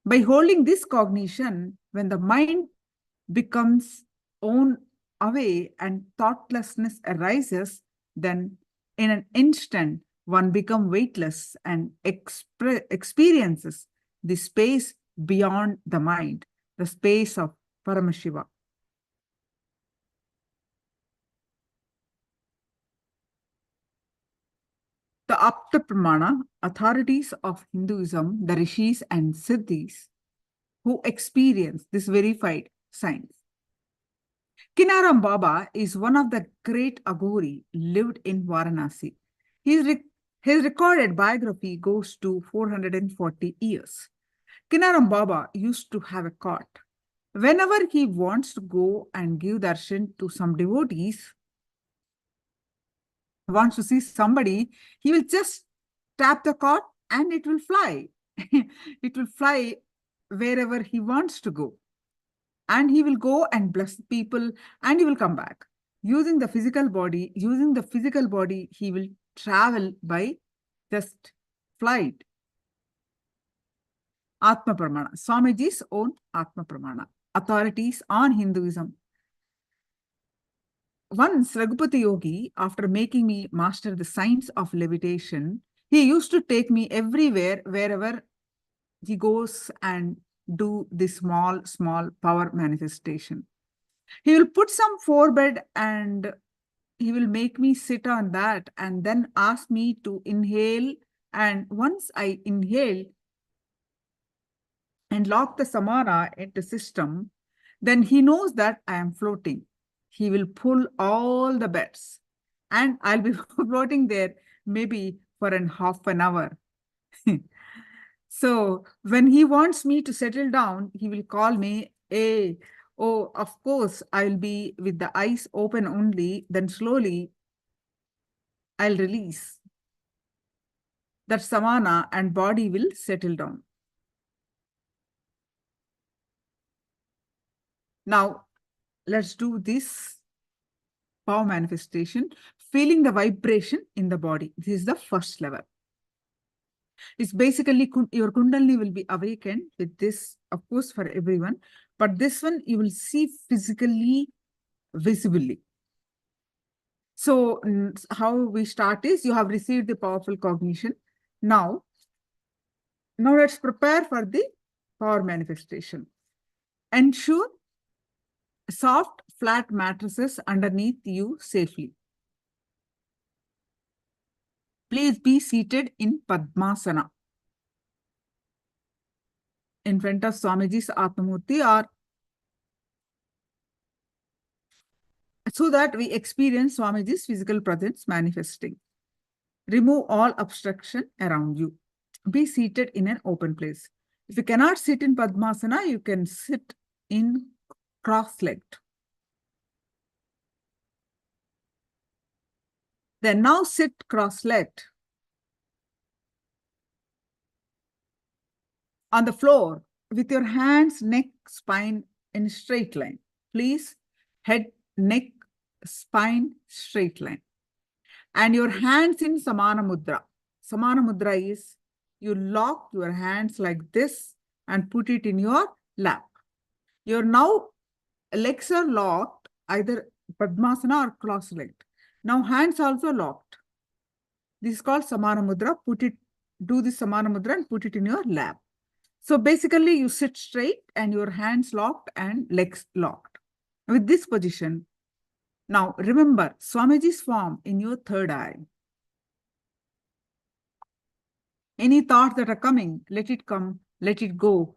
By holding this cognition, when the mind becomes own away and thoughtlessness arises, then in an instant one becomes weightless and experiences the space beyond the mind, the space of Paramashiva. The Apta Pramana, authorities of Hinduism, the rishis and siddhis, who experience this verified science. Kinaram Baba is one of the great Aghori lived in Varanasi. His recorded biography goes to 440 years. Kinaram Baba used to have a cot. Whenever he wants to go and give darshan to some devotees, wants to see somebody, he will just tap the cot and it will fly. It will fly wherever he wants to go. And he will go and bless people and he will come back. Using the physical body, he will travel by just flight. Atma Pramana, Swamiji's own Atma Pramana, authorities on Hinduism. Once Raghupati Yogi, after making me master the science of levitation, he used to take me everywhere, wherever he goes and do this small power manifestation. He will put some forebed and he will make me sit on that and then ask me to inhale. And once I inhale and lock the samana into system, then he knows that I am floating. He will pull all the beds and I'll be floating there maybe for half an hour. So when he wants me to settle down, he will call me, hey, oh, of course, I'll be with the eyes open only. Then slowly I'll release that samana and body will settle down. Now, let's do this power manifestation, feeling the vibration in the body. This is the first level. It's basically your Kundalini will be awakened with this, of course, for everyone. But this one you will see physically, visibly. So how we start is you have received the powerful cognition. Now let's prepare for the power manifestation. Ensure soft, flat mattresses underneath you safely. Please be seated in Padmasana in front of Swamiji's Atmamurti, or so that we experience Swamiji's physical presence manifesting. Remove all obstruction around you. Be seated in an open place. If you cannot sit in Padmasana, you can sit in cross-legged. Then now sit cross-legged on the floor with your hands, neck, spine in straight line. Please, head, neck, spine, straight line. And your hands in Samana Mudra. Samana Mudra is you lock your hands like this and put it in your lap. Your now legs are locked, either Padmasana or cross-legged. Now hands also locked. This is called Samana Mudra. Do this Samana Mudra and put it in your lap. So basically you sit straight and your hands locked and legs locked. With this position, now remember Swamiji's form in your third eye. Any thoughts that are coming, let it come, let it go.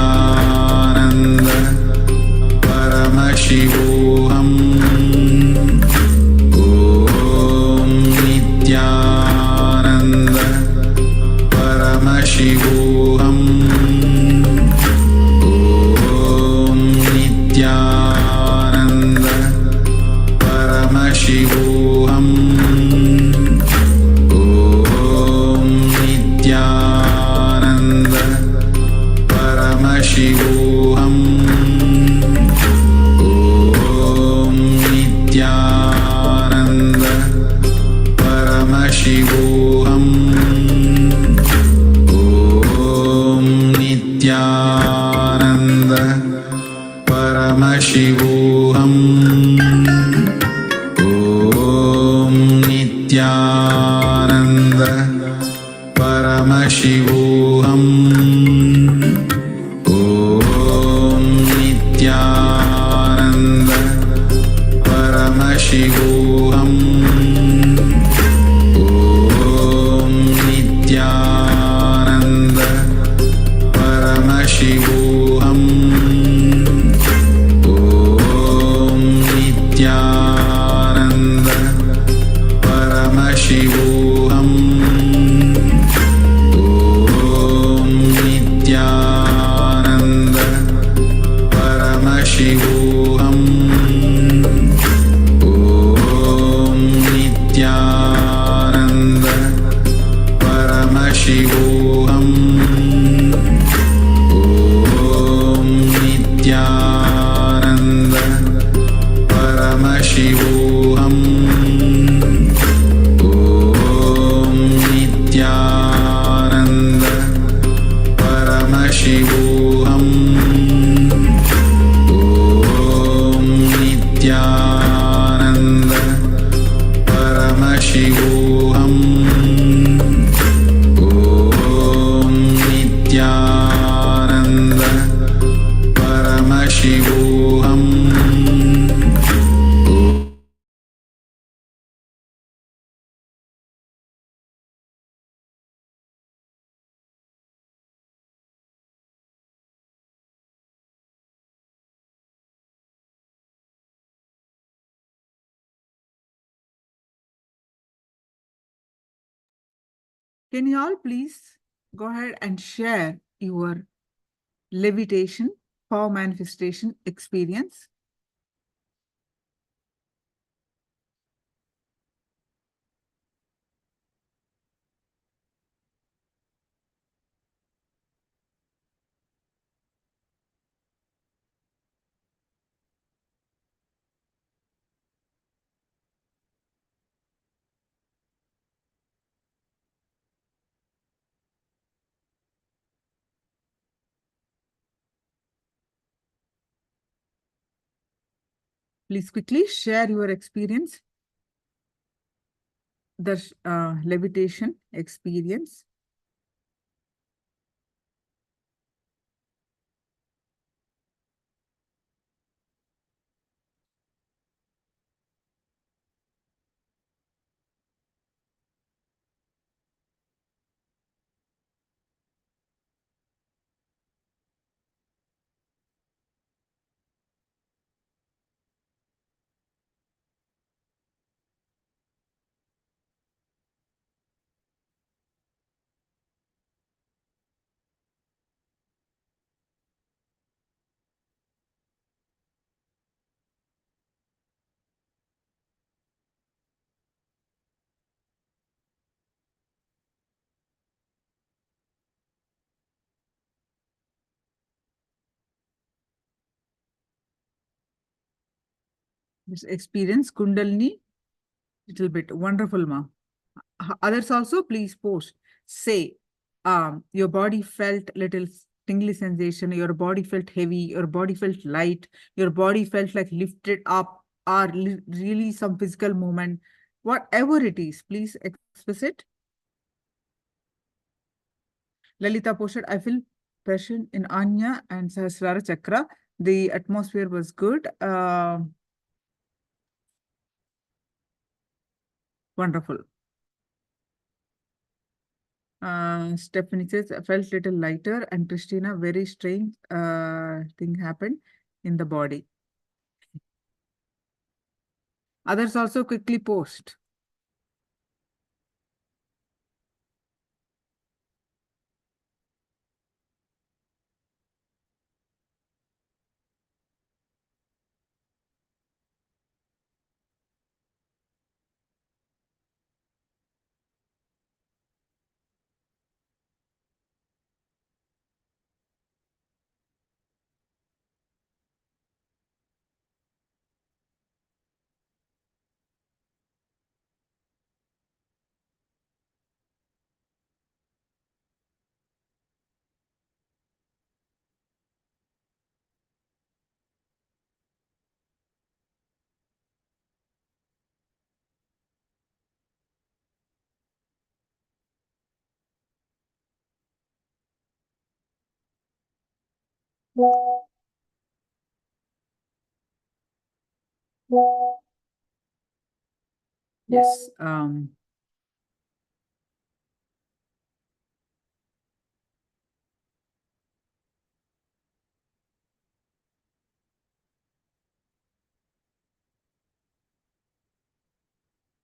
Nithyananda Paramashivoham. Om Nithyananda Paramashivoham. Om Nithyananda Paramashivoham. Om Nithyananda Paramashivoham. Om Nithyananda Paramashivoham. Om Nithyananda Paramashivoham. Om Nithyananda Paramashivoham. Om Nithyananda Paramashivoham. Om Nithyananda Paramashivoham. Om Nithyananda Paramashivoham. Om Nithyananda Paramashivoham. Om Nithyananda Paramashivoham. Om Nithyananda Paramashivoham. Om Nithyananda Paramashivoham. Om Nithyananda Paramashivoham. Om Nithyananda Paramashivoham. Can you all please go ahead and share your levitation, power manifestation experience? Please quickly share your experience, the levitation experience. This experience Kundalini, little bit wonderful, ma. Others also, please post. Say, your body felt little tingly sensation, your body felt heavy, your body felt light, your body felt like lifted up, or really some physical movement. Whatever it is, please express it. Lalita posted, I feel pressure in Anya and Sahasrara Chakra. The atmosphere was good. Wonderful. Stephanie says, I felt little lighter, and Christina, very strange thing happened in the body. Others also quickly post. Yes.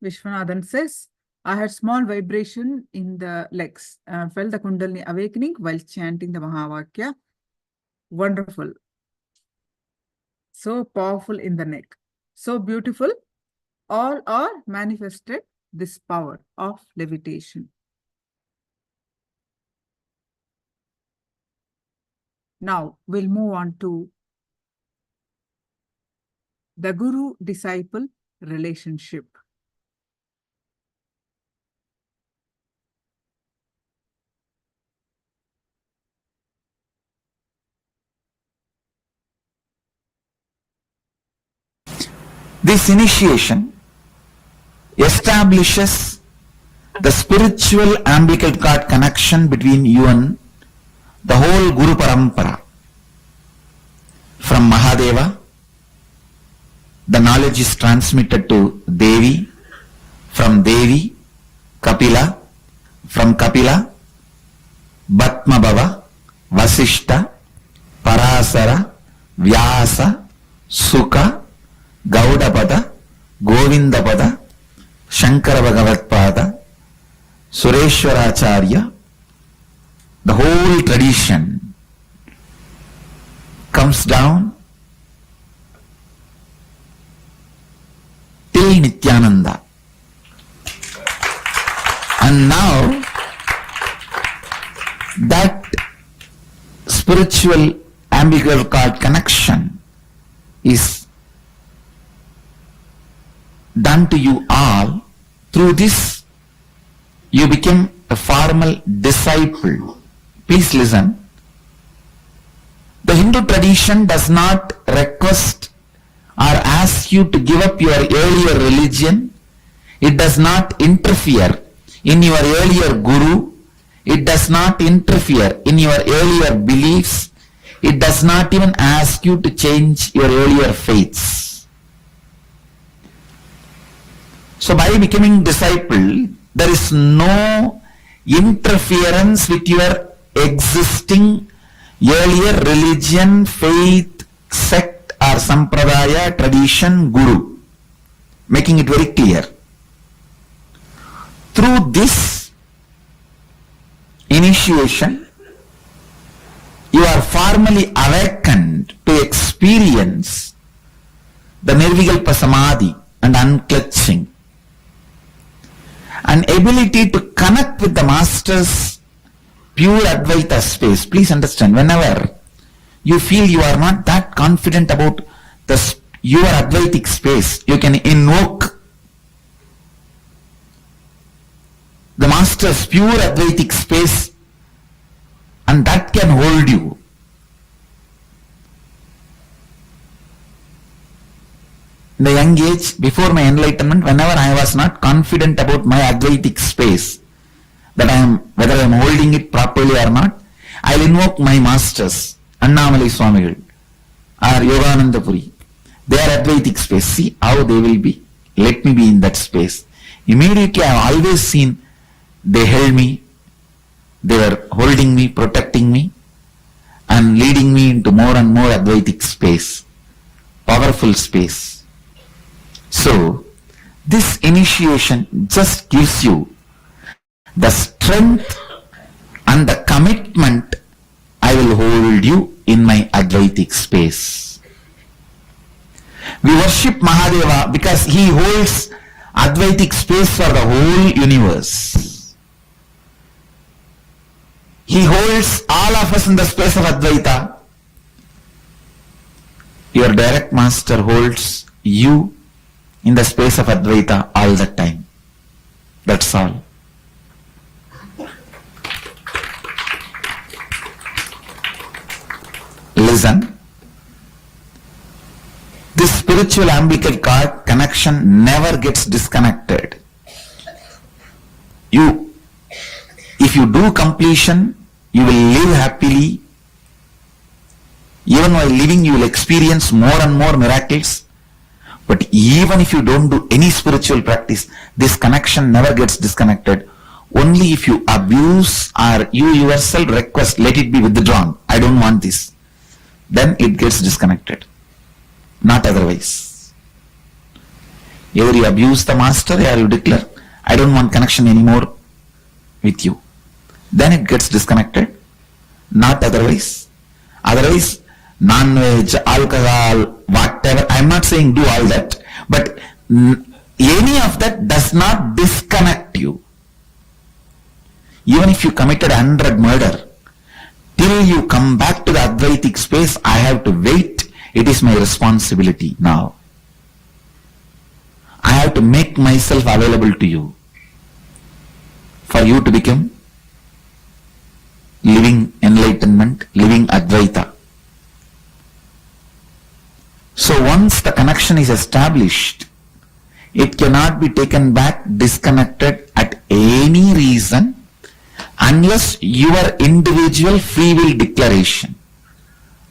Vishwanathan says, I had small vibration in the legs. Felt the Kundalini awakening while chanting the Mahavakya. Wonderful. So powerful in the neck. So beautiful. All are manifested this power of levitation. Now we'll move on to the guru-disciple relationship. This initiation establishes the spiritual umbilical cord connection between you and the whole Guru Parampara. From Mahadeva, the knowledge is transmitted to Devi, from Devi, Kapila, from Kapila, Bhatmabhava, Vasishta, Parasara, Vyasa, Sukha, Gaudapada, Govindapada, Shankara Bhagavatpada, Sureshwaracharya. The whole tradition comes down till Nithyananda. And now that spiritual umbilical cord connection is done to you all. Through this, you become a formal disciple. Please listen. The Hindu tradition does not request or ask you to give up your earlier religion. It does not interfere in your earlier guru. It does not interfere in your earlier beliefs. It does not even ask you to change your earlier faiths. So by becoming disciple, there is no interference with your existing earlier religion, faith, sect or sampradaya, tradition, guru. Making it very clear. Through this initiation, you are formally awakened to experience the Nirvikalpa Samadhi and unclutching. An ability to connect with the Master's pure Advaita space. Please understand, whenever you feel you are not that confident about your Advaitic space, you can invoke the Master's pure Advaitic space and that can hold you. In the young age, before my enlightenment, whenever I was not confident about my Advaitic space, that whether I am holding it properly or not, I will invoke my masters, Annamalai Swamigal or Yogananda Puri. Their Advaitic space. See how they will be. Let me be in that space. Immediately I have always seen they held me They were holding me, protecting me, and leading me into more and more Advaitic space, powerful space. So, this initiation just gives you the strength and the commitment. I will hold you in my Advaitic space. We worship Mahadeva because he holds Advaitic space for the whole universe. He holds all of us in the space of Advaita. Your direct master holds you in the space of Advaita all the time. That's all. Listen. This spiritual umbilical cord connection never gets disconnected. If you do completion, you will live happily. Even while living, you will experience more and more miracles. But even if you don't do any spiritual practice, this connection never gets disconnected. Only if you abuse or you yourself request, let it be withdrawn. I don't want this. Then it gets disconnected. Not otherwise. Either you abuse the master or you declare, I don't want connection anymore with you. Then it gets disconnected. Not otherwise. Otherwise, non-veg, alcohol, whatever. I'm not saying do all that. But any of that does not disconnect you. Even if you committed 100 murder, till you come back to the Advaitic space, I have to wait. It is my responsibility now. I have to make myself available to you for you to become living enlightenment, living Advaita. So once the connection is established, it cannot be taken back, disconnected at any reason unless your individual free will declaration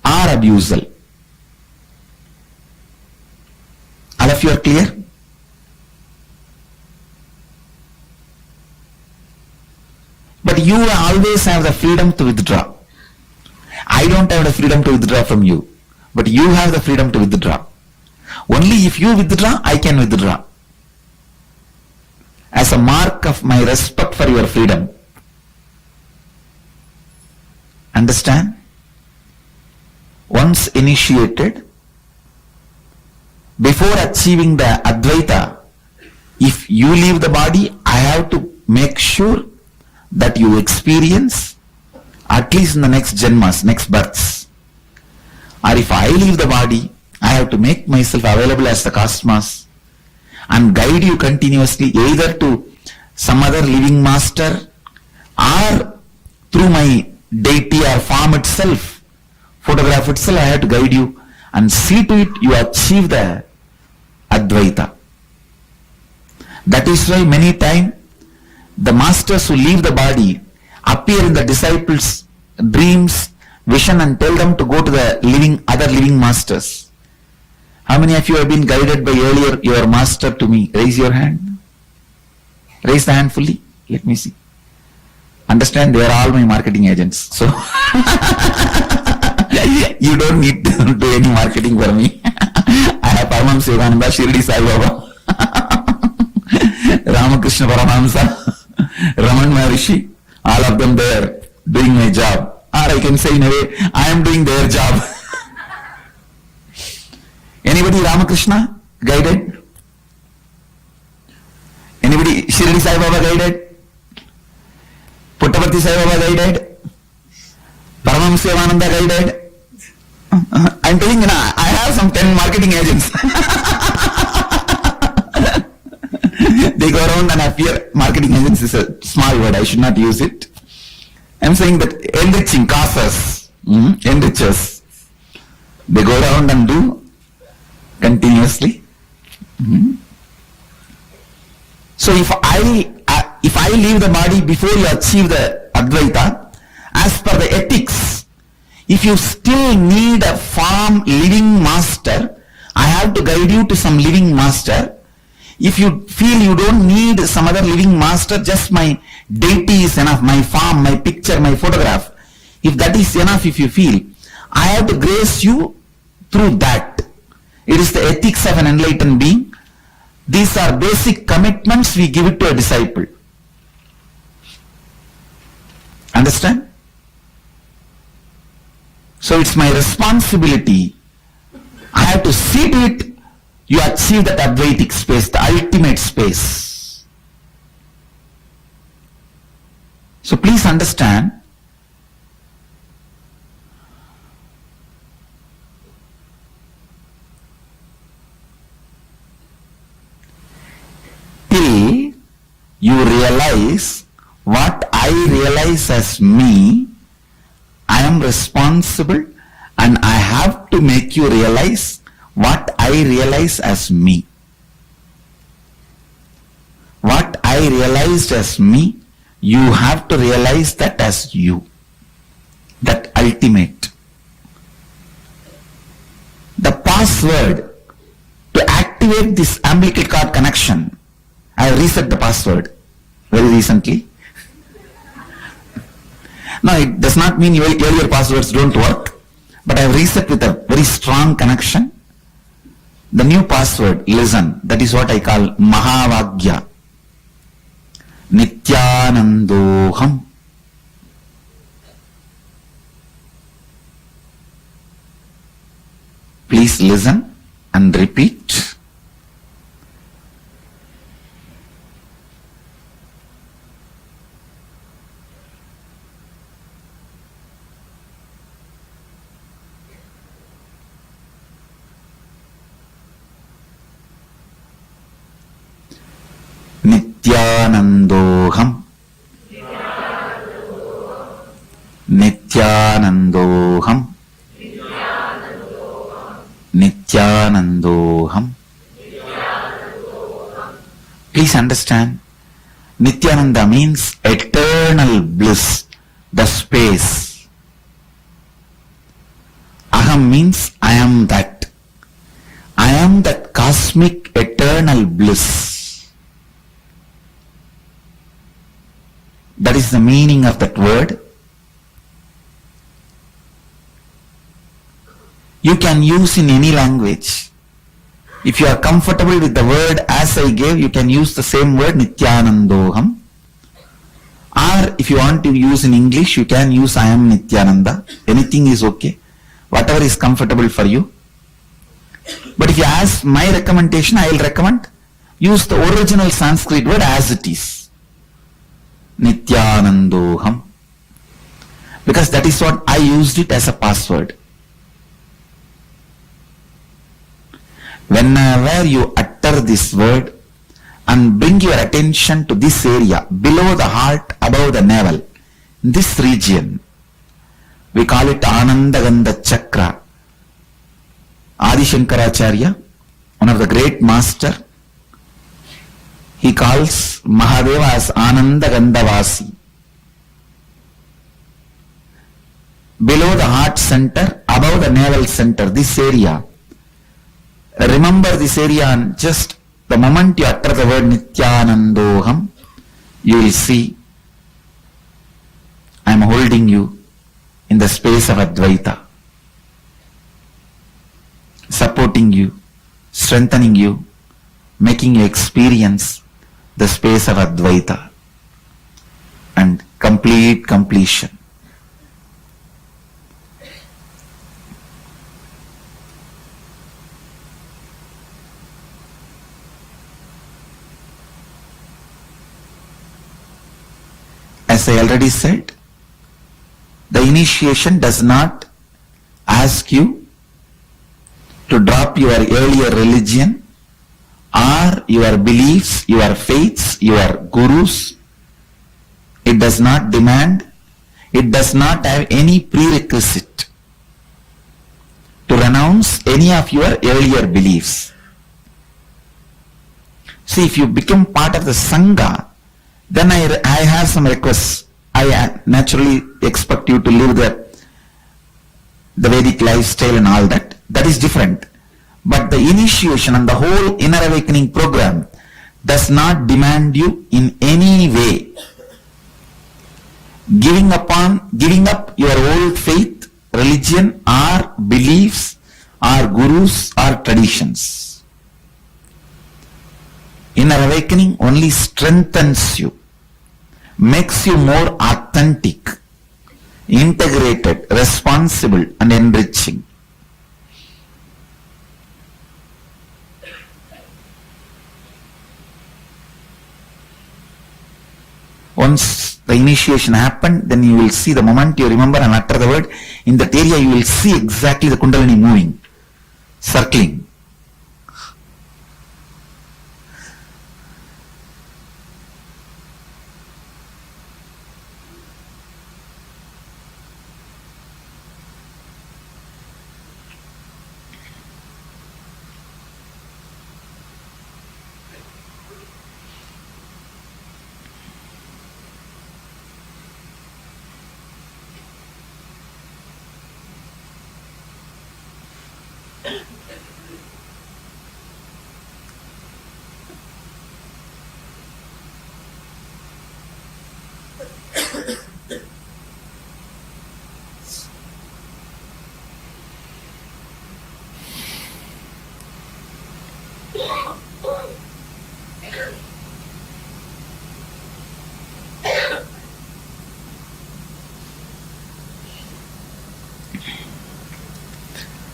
or abusal. All of you are clear? But you always have the freedom to withdraw. I don't have the freedom to withdraw from you, but you have the freedom to withdraw. Only if you withdraw, I can withdraw. As a mark of my respect for your freedom. Understand? Once initiated, before achieving the Advaita, if you leave the body, I have to make sure that you experience, at least in the next janmas, next births. Or if I leave the body, I have to make myself available as the cosmos and guide you continuously either to some other living master or through my deity or form itself, photograph itself. I have to guide you and see to it you achieve the Advaita. That is why many times the masters who leave the body appear in the disciples' dreams, vision, and tell them to go to the other living masters. How many of you have been guided by earlier your master to me? Raise your hand. Raise the hand fully. Let me see. Understand, they are all my marketing agents. So you don't need to do any marketing for me. I have Paramashivoham, Shirdi Sai Baba, Ramakrishna Paramahamsa, Raman Maharishi, all of them there doing my job. Or I can say in a way, I am doing their job. Anybody Ramakrishna guided? Anybody Shirdi Sai Baba guided? Puttaparthi Sai Baba guided? Paramashivoham guided? I'm telling you now, I have some 10 marketing agents. They go around and appear. Marketing agents is a small word, I should not use it. I'm saying that enriching causes, enrichers. They go around and do continuously. So if I leave the body before you achieve the Advaita, as per the ethics, if you still need a form living master, I have to guide you to some living master. If you feel you don't need some other living master, just my Deity is enough. My form, my picture, my photograph. If that is enough, if you feel, I have to grace you through that. It is the ethics of an enlightened being. These are basic commitments we give it to a disciple. Understand? So it's my responsibility. I have to see to it you achieve that Advaitic space, the ultimate space. So please understand, till you realize what I realize as me, I am responsible and I have to make you realize what I realize as me. What I realized as me, you have to realize that as you. That ultimate. The password to activate this umbilical cord connection, I reset the password very recently. Now it does not mean your earlier passwords don't work, but I have reset with a very strong connection. The new password, listen, that is what I call Mahavagya. Nithyanandoham. Please listen and repeat. Nithyanandoham. Nithyanandoham. Nithyanandoham. Please understand, Nithyananda means eternal bliss, the space. Aham means I am that. I am that cosmic eternal bliss. That is the meaning of that word. You can use in any language. If you are comfortable with the word as I gave, you can use the same word, Nithyanandoham. Or if you want to use in English, you can use I am Nithyananda. Anything is okay. Whatever is comfortable for you. But if you ask my recommendation, I will recommend use the original Sanskrit word as it is. Nithyanandoham. Because that is what I used it as a password. Whenever you utter this word and bring your attention to this area, below the heart, above the navel, this region, we call it Anandagandha Chakra. Adi Shankaracharya, one of the great master, he calls Mahadeva as Anandagandhavasi. Below the heart center, above the navel center, this area, remember this area, and just the moment you utter the word Nithyanandoham, you will see I am holding you in the space of Advaita, supporting you, strengthening you, making you experience the space of Advaita and complete completion. As I already said, the initiation does not ask you to drop your earlier religion or your beliefs, your faiths, your gurus. It does not demand, it does not have any prerequisite to renounce any of your earlier beliefs. See, if you become part of the Sangha, then I have some requests. I naturally expect you to live the Vedic lifestyle and all that. That is different. But the initiation and the whole inner awakening program does not demand you in any way giving up your old faith, religion, or beliefs, or gurus, or traditions. Inner awakening only strengthens you, makes you more authentic, integrated, responsible, and enriching. Once the initiation happened, then you will see the moment you remember and utter the word, in that area you will see exactly the Kundalini moving, circling.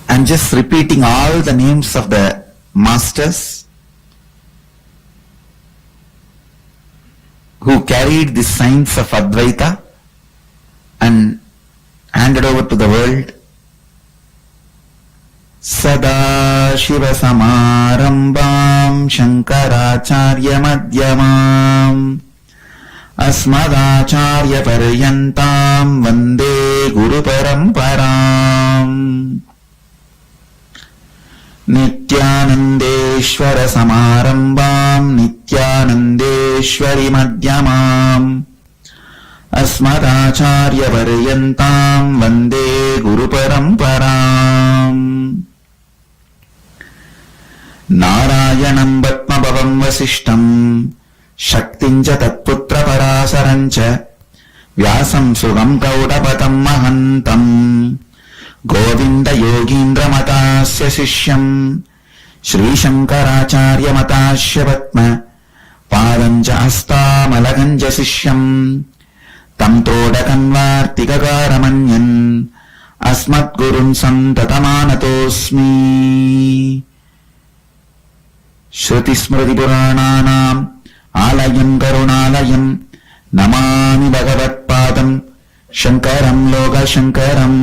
I'm just repeating all the names of the masters who carried the science of Advaita and handed over to the world. Sadashiva Samarambam Shankaracharya Madhyamam Asmadacharya Paryantam Vande Guru Paramparam Nithyanandeshwara Samarambam Nithyanandeshwari Madhyamam Asmadacharya Paryantam Vande Guru Paramparam Narayanam Bhatmabhavam Vasishtam Shaktincha Tatputra Parasarancha Vyasam Sugam Gaudapatam Mahantam Govinda Yogindra Matasya Sishyam Shri Shankaracharya Matasya Patma Padanja Asta Malaganja Sishyam Tam Todakanvartikakaramanyan Asmat Gurun Santatamanatosmi Shruti Smriti Purananam Alayam Karunalayam Namami Bhagavat Padam Shankaram Loga Shankaram.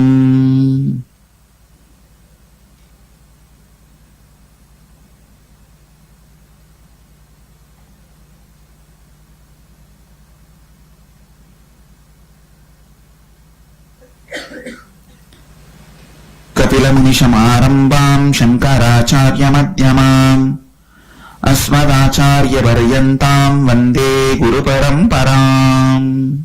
Kapilamunishamarambam Shankaracharya Madhyamam Asmadacharya Paryantam Vande Guru Paramparam.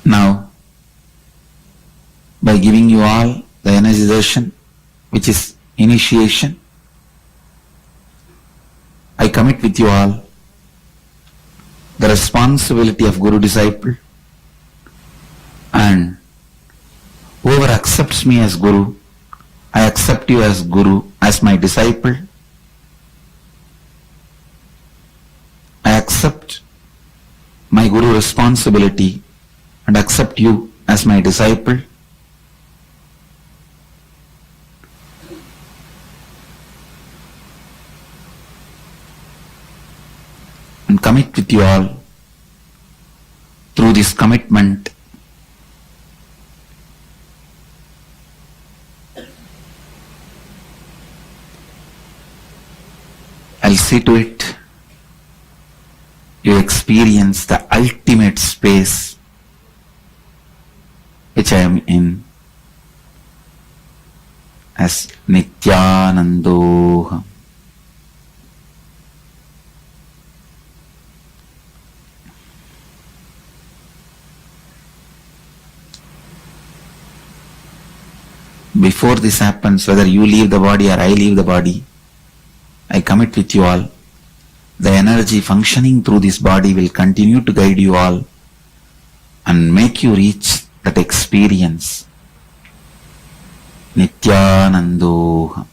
Now, by giving you all the energization, which is initiation, I commit with you all the responsibility of Guru disciple, and whoever accepts me as Guru, I accept you as Guru, as my disciple. I accept my Guru responsibility and accept you as my disciple. And commit with you all through this commitment, I'll see to it you experience the ultimate space which I am in as Nithyanandoham. Before this happens, whether you leave the body or I leave the body, I commit with you all. The energy functioning through this body will continue to guide you all and make you reach that experience. Nithyanandoham.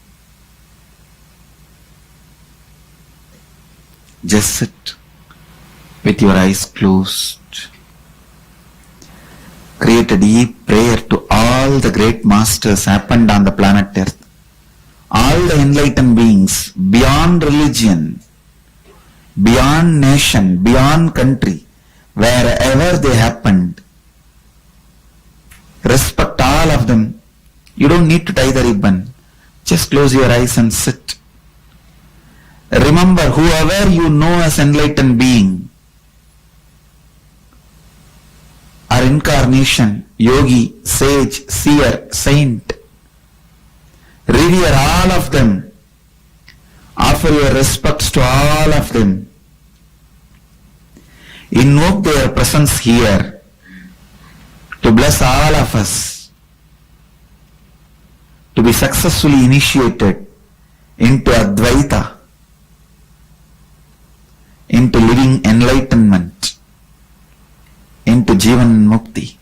Just sit with your eyes closed. Create a deep prayer to all the great masters happened on the planet Earth. All the enlightened beings beyond religion, beyond nation, beyond country, wherever they happened. Respect all of them. You don't need to tie the ribbon. Just close your eyes and sit. Remember whoever you know as enlightened being or incarnation, yogi, sage, seer, saint. Revere all of them. Offer your respects to all of them. Invoke their presence here to bless all of us to be successfully initiated into Advaita, into living enlightenment, into Jivan Mukti.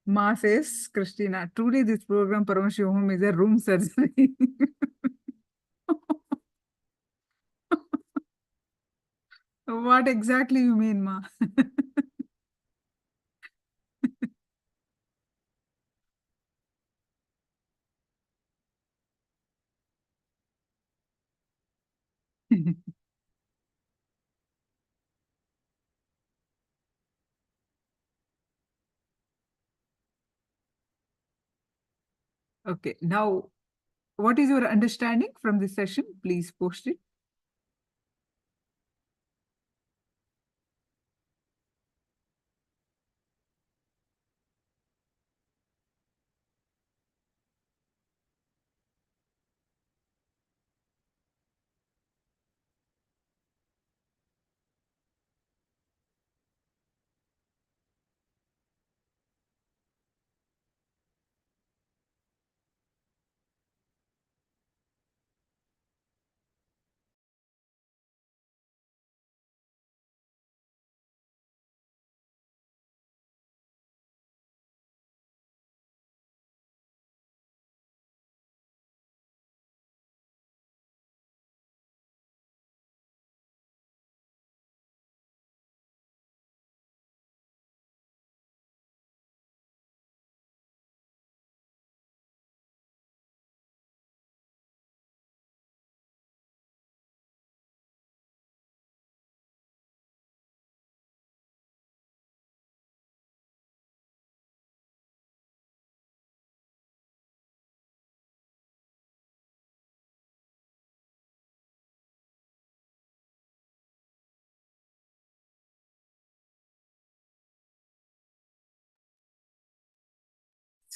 Ma says, Christina, truly this program, Paramashivoham, is a room surgery. What exactly you mean, Ma? Okay, now, what is your understanding from this session? Please post it.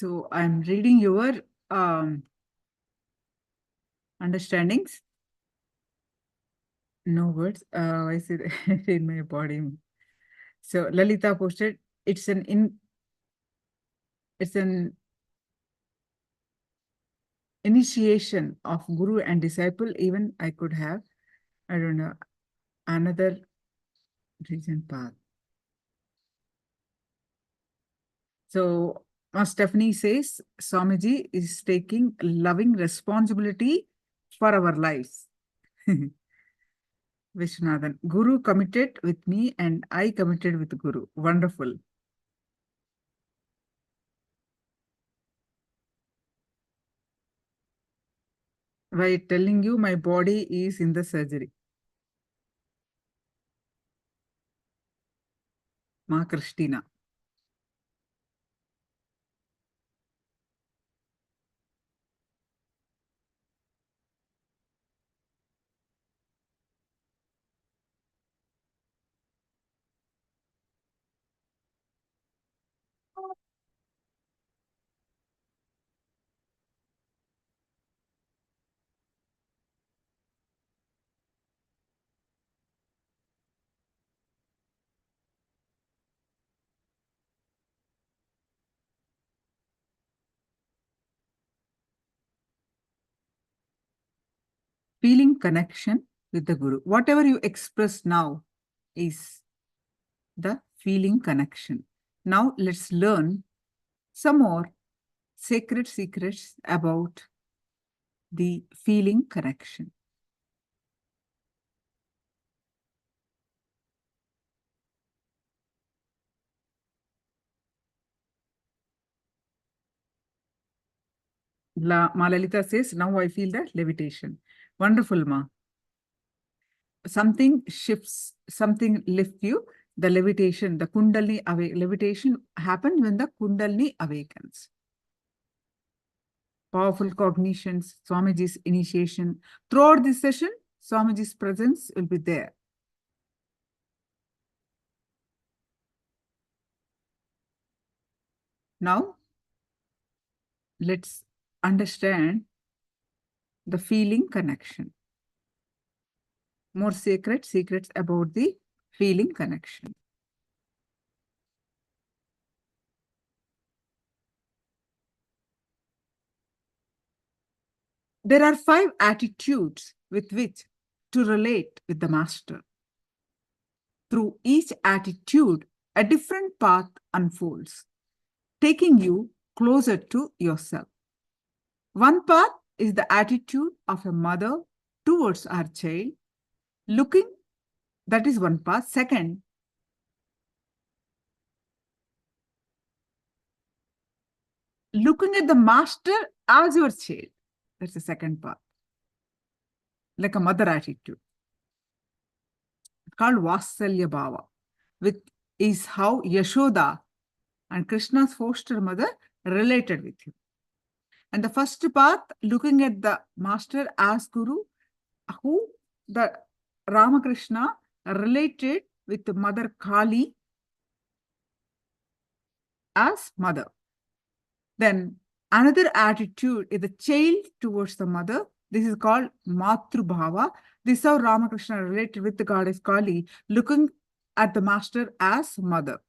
So I'm reading your understandings. No words. I see in my body. So Lalita posted, it's an initiation of guru and disciple. Even I could have, I don't know, another reason path. So Stephanie says, Swamiji is taking loving responsibility for our lives. Vishwanathan, Guru committed with me and I committed with Guru. Wonderful. By telling you my body is in the surgery. Ma Christina. Feeling connection with the Guru. Whatever you express now is the feeling connection. Now let's learn some more sacred secrets about the feeling connection. Ma Lalita says, now I feel that levitation. Wonderful, Ma. Something shifts, something lifts you, the levitation, the Kundalini levitation happens when the Kundalini awakens. Powerful cognitions, Swamiji's initiation. Throughout this session, Swamiji's presence will be there. Now, let's understand the feeling connection. More secrets about the feeling connection. There are 5 attitudes with which to relate with the master. Through each attitude, a different path unfolds, taking you closer to yourself. One path is the attitude of a mother towards her child, looking, that is one path. Second, looking at the master as your child. That's the second path. Like a mother attitude. It's called Vasalya Bhava, which is how Yashoda and Krishna's foster mother related with him. And the first path, looking at the master as Guru, who the Ramakrishna related with the mother Kali as mother. Then another attitude is the child towards the mother. This is called Matru Bhava. This is how Ramakrishna related with the goddess Kali, looking at the master as mother.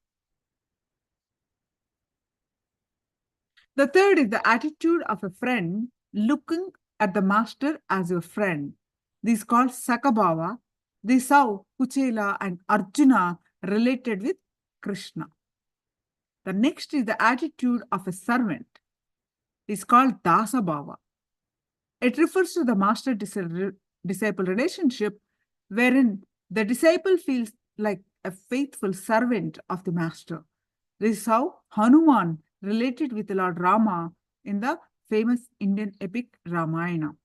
The third is the attitude of a friend, looking at the master as your friend. This is called Sakabhava. This is how Kuchela and Arjuna related with Krishna. The next is the attitude of a servant. It's called Dasa Bhava. It refers to the master-disciple relationship wherein the disciple feels like a faithful servant of the master. This is how Hanuman related with Lord Rama in the famous Indian epic Ramayana.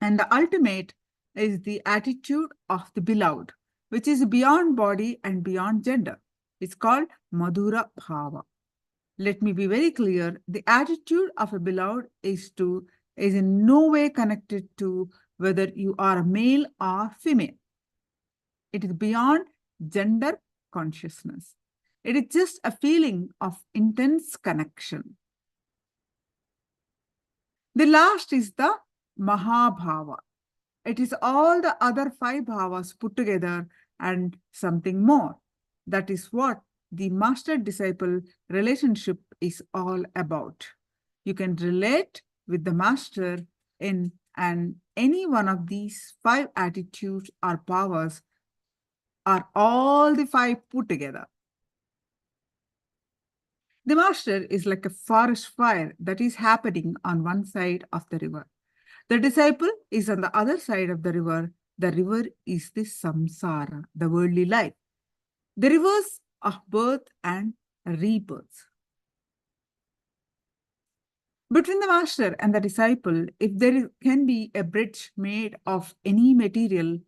And the ultimate is the attitude of the beloved, which is beyond body and beyond gender. It's called Madhura Bhava. Let me be very clear. The attitude of a beloved is in no way connected to whether you are male or female. It is beyond gender consciousness. It is just a feeling of intense connection. The last is the Mahabhava. It is all the other five bhavas put together and something more. That is what the master-disciple relationship is all about. You can relate with the master in any one of these five attitudes or powers are all the five put together. The master is like a forest fire that is happening on one side of the river. The disciple is on the other side of the river. The river is the samsara, the worldly life, the rivers of birth and rebirth. Between the master and the disciple, if can be a bridge made of any material,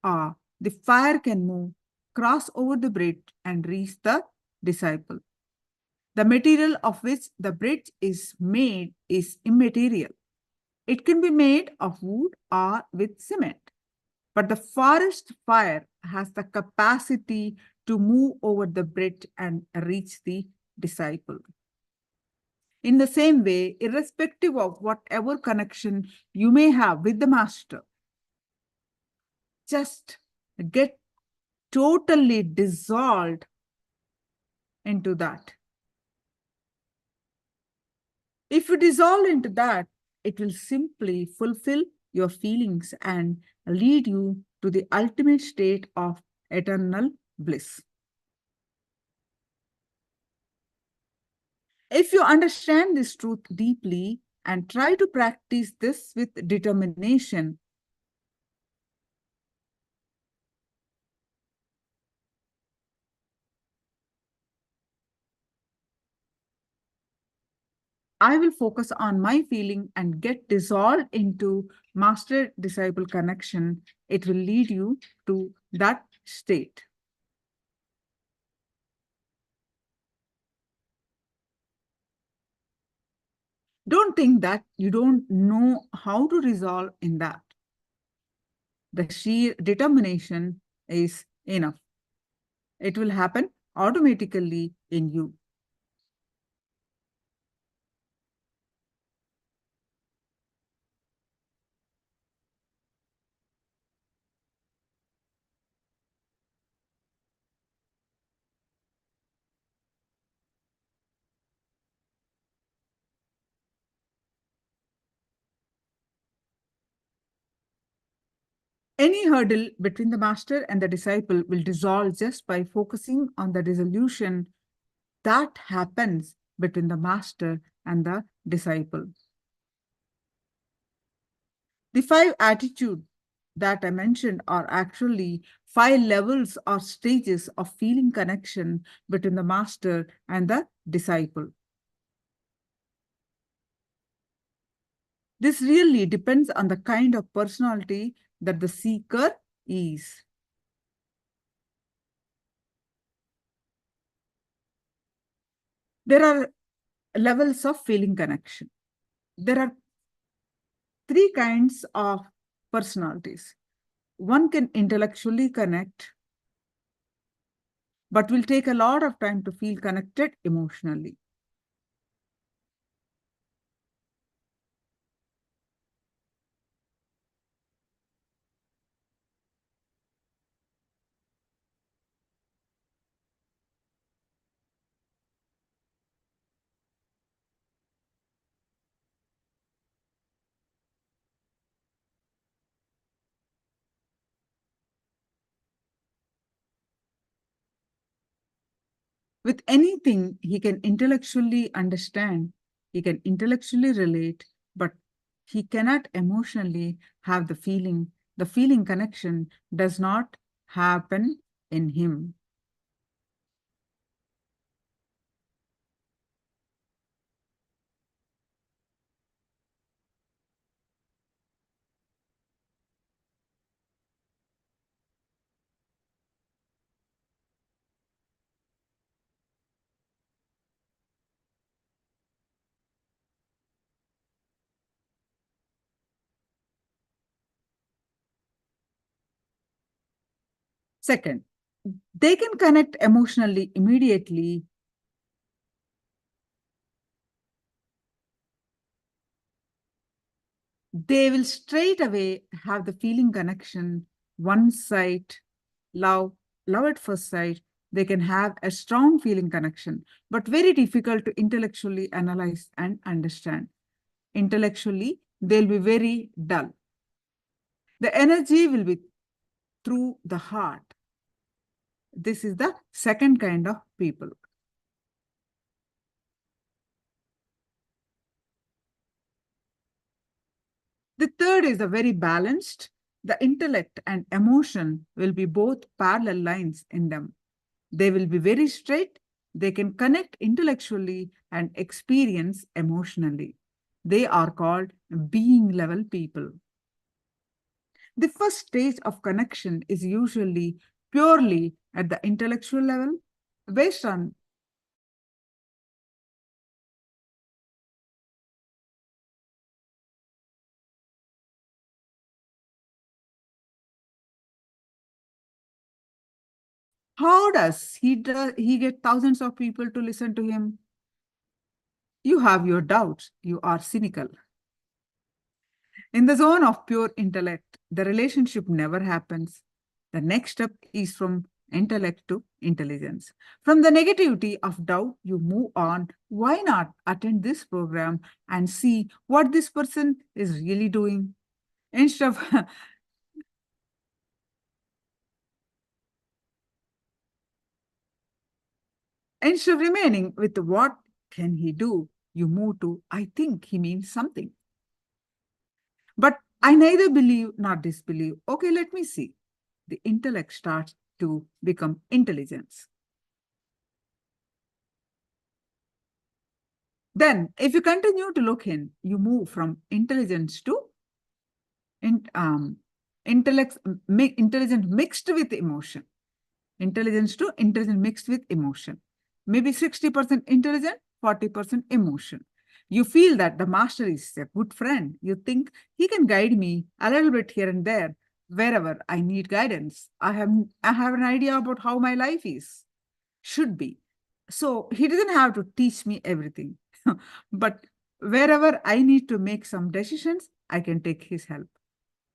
the fire can move, cross over the bridge and reach the disciple. The material of which the bridge is made is immaterial. It can be made of wood or with cement. But the forest fire has the capacity to move over the bridge and reach the disciple. In the same way, irrespective of whatever connection you may have with the master, just get totally dissolved into that. If you dissolve into that, it will simply fulfill your feelings and lead you to the ultimate state of eternal bliss. If you understand this truth deeply and try to practice this with determination, I will focus on my feeling and get dissolved into master-disciple connection. It will lead you to that state. Don't think that you don't know how to resolve in that. The sheer determination is enough. It will happen automatically in you. Any hurdle between the master and the disciple will dissolve just by focusing on the dissolution that happens between the master and the disciple. The five attitudes that I mentioned are actually five levels or stages of feeling connection between the master and the disciple. This really depends on the kind of personality that the seeker is. There are levels of feeling connection. There are three kinds of personalities. One can intellectually connect, but will take a lot of time to feel connected emotionally. With anything he can intellectually understand, he can intellectually relate, but he cannot emotionally have the feeling. The feeling connection does not happen in him. Second, They can connect emotionally immediately. They will straight away have the feeling connection, one sight, love, love at first sight. They can have a strong feeling connection, but very difficult to intellectually analyze and understand. Intellectually, they'll be very dull. The energy will be through the heart. This is the second kind of people. The third is a very balanced. The intellect and emotion will be both parallel lines in them. They will be very straight. They can connect intellectually and experience emotionally. They are called being level people. The first stage of connection is usually purely at the intellectual level, based on how does he get thousands of people to listen to him? You have your doubts. You are cynical. In the zone of pure intellect, the relationship never happens. The next step is from intellect to intelligence. From the negativity of doubt, you move on. Why not attend this program and see what this person is really doing? Instead of instead of remaining with what can he do, you move to I think he means something. But I neither believe nor disbelieve. Okay, let me see. The intellect starts to become intelligence. Then, if you continue to look in, you move from intelligence to in, intellect, intelligence mixed with emotion. Intelligence to intelligence mixed with emotion. Maybe 60% intelligent, 40% emotion. You feel that the master is a good friend. You think he can guide me a little bit here and there, wherever I need guidance. I have an idea about how my life should be. So he doesn't have to teach me everything. But wherever I need to make some decisions, I can take his help.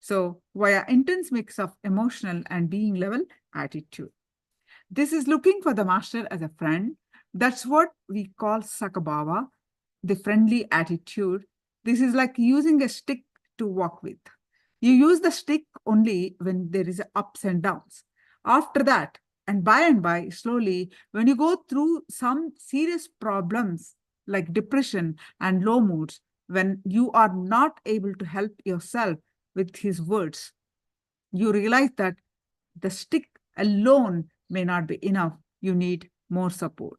So via intense mix of emotional and being level attitude. This is looking for the master as a friend. That's what we call sakabhava, the friendly attitude. This is like using a stick to walk with. You use the stick only when there is ups and downs. After that, and by, slowly, when you go through some serious problems like depression and low moods, when you are not able to help yourself with his words, you realize that the stick alone may not be enough. You need more support.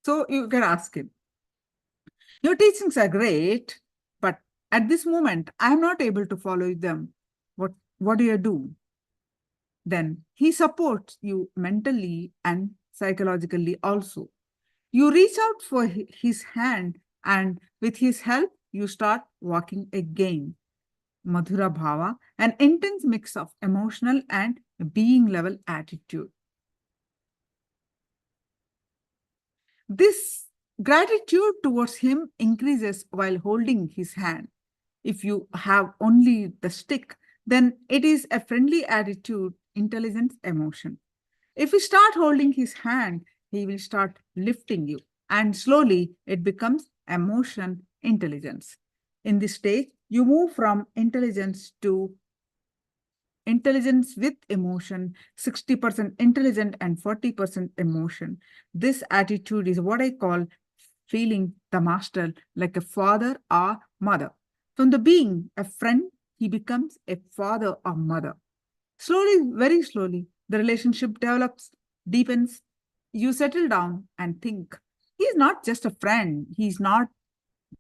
So you can ask him, your teachings are great, but at this moment, I'm not able to follow them. What do you do? Then he supports you mentally and psychologically also. You reach out for his hand, and with his help, you start walking again. Madhura Bhava, an intense mix of emotional and being level attitude. This gratitude towards him increases while holding his hand. If you have only the stick, then it is a friendly attitude, intelligence, emotion. If you start holding his hand, he will start lifting you, and slowly it becomes emotion, intelligence. In this stage, you move from intelligence to intelligence with emotion, 60% intelligent and 40% emotion. This attitude is what I call feeling the master like a father or mother. From the being a friend, he becomes a father or mother. Slowly, very slowly, the relationship develops, deepens. You settle down and think, he's not just a friend, he's not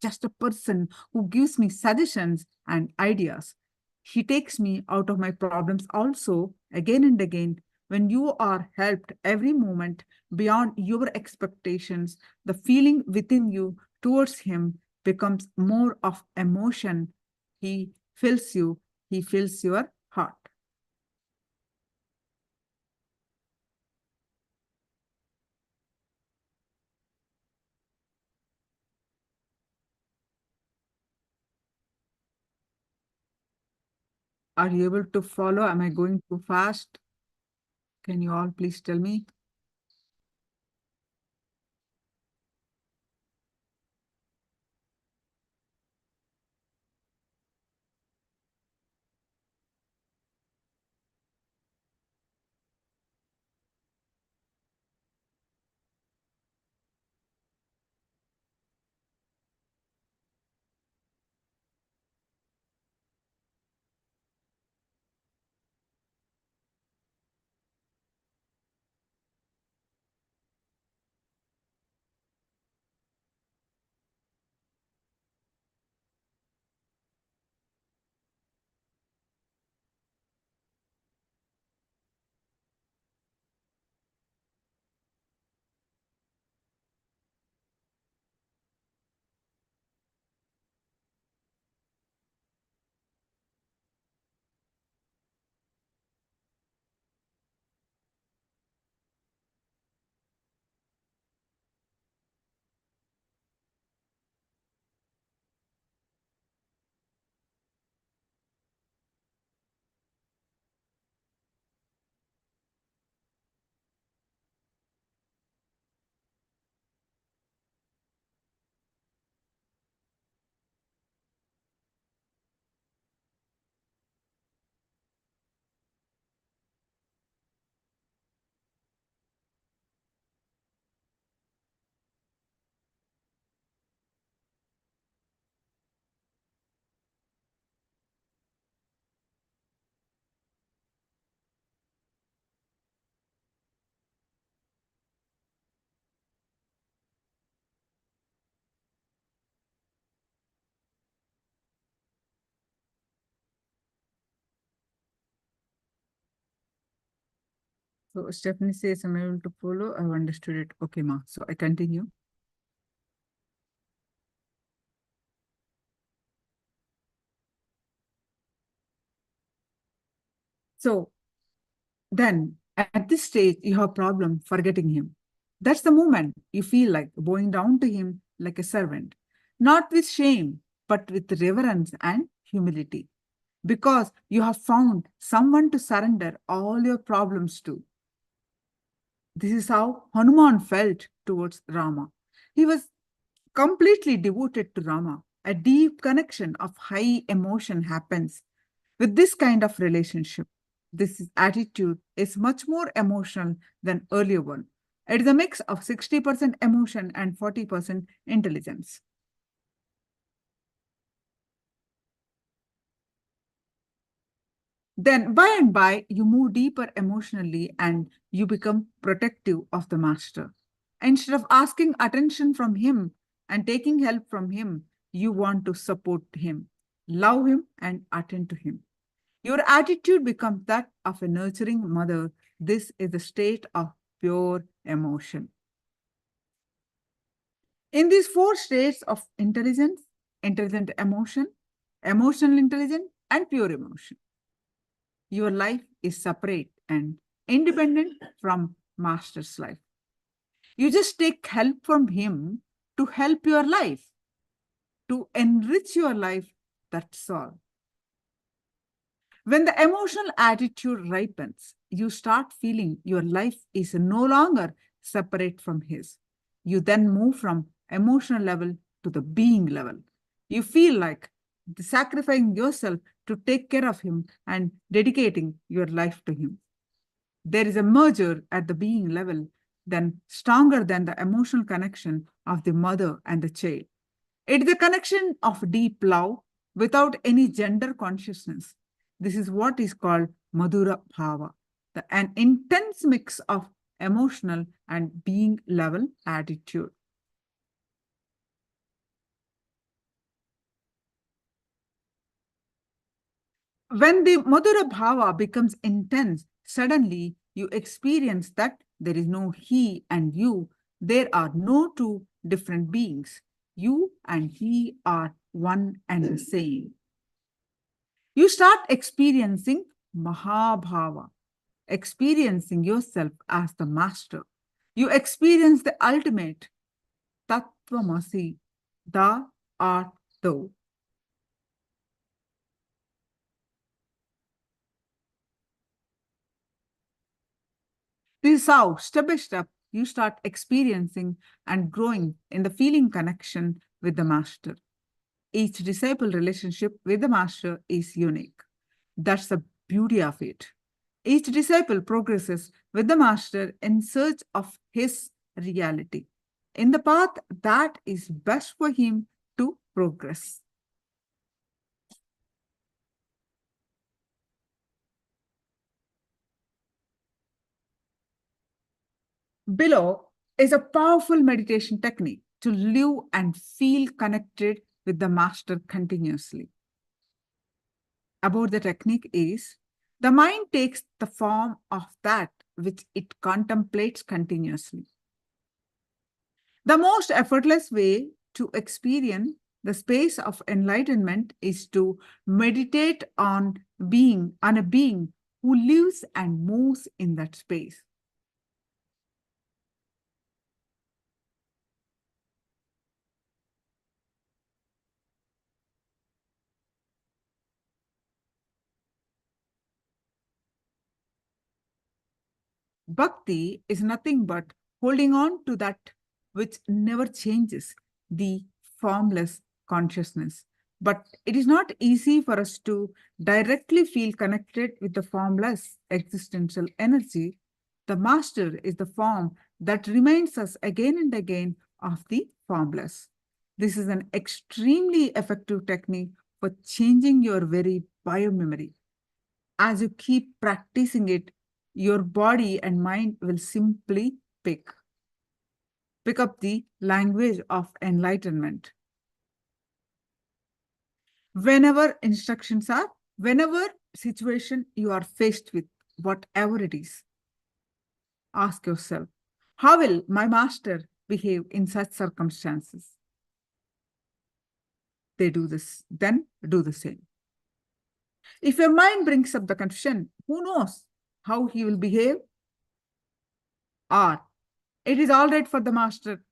just a person who gives me suggestions and ideas. He takes me out of my problems also again and again. When you are helped every moment beyond your expectations, the feeling within you towards him becomes more of emotion. He fills you, he fills your heart. Are you able to follow? Am I going too fast? Can you all please tell me? So Stephanie says, I'm able to follow. I've understood it. Okay, ma. So I continue. So then at this stage, you have a problem forgetting him. That's the moment you feel like bowing down to him like a servant, not with shame, but with reverence and humility, because you have found someone to surrender all your problems to. This is how Hanuman felt towards Rama. He was completely devoted to Rama. A deep connection of high emotion happens with this kind of relationship. This attitude is much more emotional than earlier one. It is a mix of 60% emotion and 40% intelligence. Then by and by, you move deeper emotionally and you become protective of the master. Instead of asking attention from him and taking help from him, you want to support him, love him, and attend to him. Your attitude becomes that of a nurturing mother. This is the state of pure emotion. In these four states of intelligence, intelligent emotion, emotional intelligence, and pure emotion, your life is separate and independent from master's life. You just take help from him to help your life, to enrich your life. That's all. When the emotional attitude ripens, you start feeling your life is no longer separate from his. You then move from emotional level to the being level. You feel like sacrificing yourself to take care of him and dedicating your life to him. There is a merger at the being level, then stronger than the emotional connection of the mother and the child. It is a connection of deep love without any gender consciousness. This is what is called Madhura Bhava, an intense mix of emotional and being level attitude. When the Madhura Bhava becomes intense, suddenly you experience that there is no he and you. There are no two different beings. You and he are one and the same. You start experiencing Mahabhava, experiencing yourself as the master. You experience the ultimate Tattvamasi, thou art thou. This is how, step by step, you start experiencing and growing in the feeling connection with the master. Each disciple relationship with the master is unique. That's the beauty of it. Each disciple progresses with the master in search of his reality, in the path that is best for him to progress. Below is a powerful meditation technique to live and feel connected with the master continuously. About the technique is the mind takes the form of that which it contemplates continuously. The most effortless way to experience the space of enlightenment is to meditate on a being who lives and moves in that space. Bhakti is nothing but holding on to that which never changes, the formless consciousness. But it is not easy for us to directly feel connected with the formless existential energy. The master is the form that reminds us again and again of the formless. This is an extremely effective technique for changing your very biomemory. As you keep practicing it, your body and mind will simply pick up the language of enlightenment. Whenever situation you are faced with, whatever it is, ask yourself, how will my master behave in such circumstances? Then do the same. If your mind brings up the confusion, who knows how he will behave? Or it is all right for the master.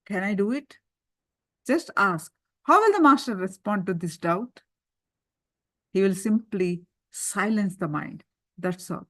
Can I do it? Just ask, how will the master respond to this doubt? He will simply silence the mind. That's all.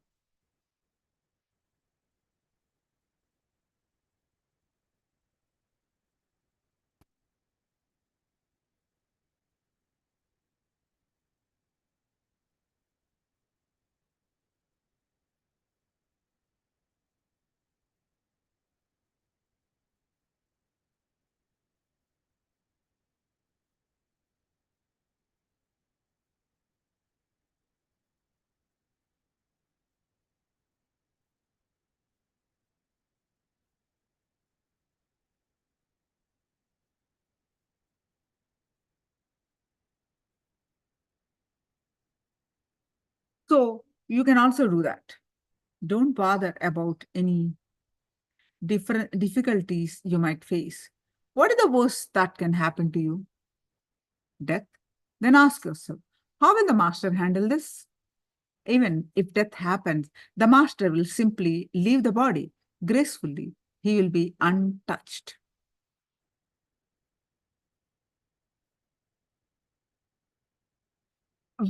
So you can also do that. Don't bother about any different difficulties you might face. What is the worst that can happen to you? Death? Then ask yourself, how will the master handle this? Even if death happens, the master will simply leave the body gracefully. He will be untouched.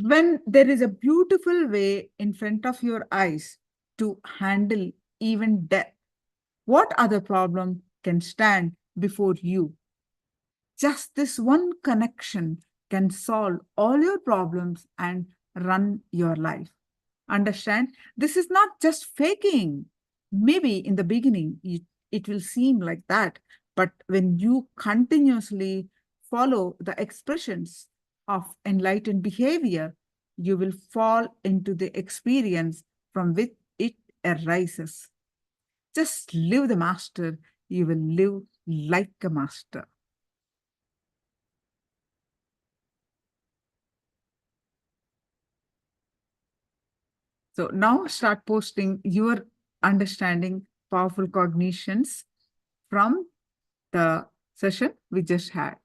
When there is a beautiful way in front of your eyes to handle even death, what other problem can stand before you? Just this one connection can solve all your problems and run your life. Understand? This is not just faking. Maybe in the beginning, it will seem like that. But when you continuously follow the expressions of enlightened behavior, you will fall into the experience from which it arises. Just live the master, you will live like a master. So now start posting your understanding, powerful cognitions from the session we just had.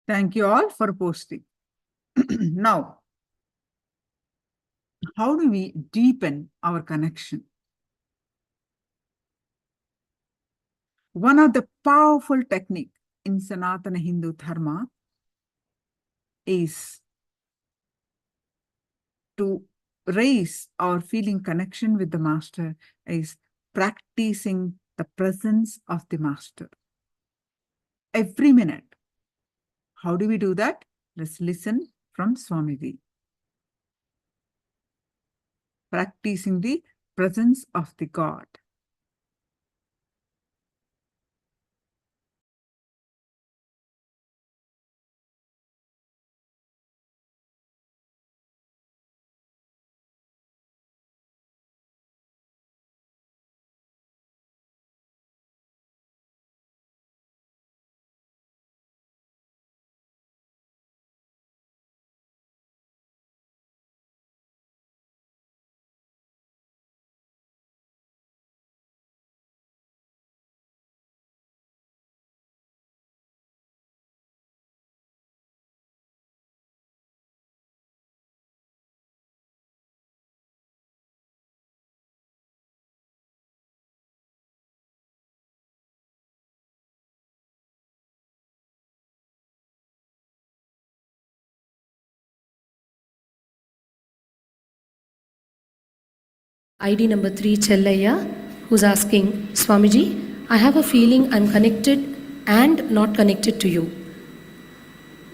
Thank you all for posting. Now, how do we deepen our connection? One of the powerful techniques in Sanatana Hindu Dharma is to raise our feeling connection with the Master is practicing the presence of the Master. Every minute. How do we do that? Let's listen from Swamiji. Practicing the presence of the God. ID number 3, Chellaya, who's asking, Swamiji, I have a feeling I'm connected and not connected to you.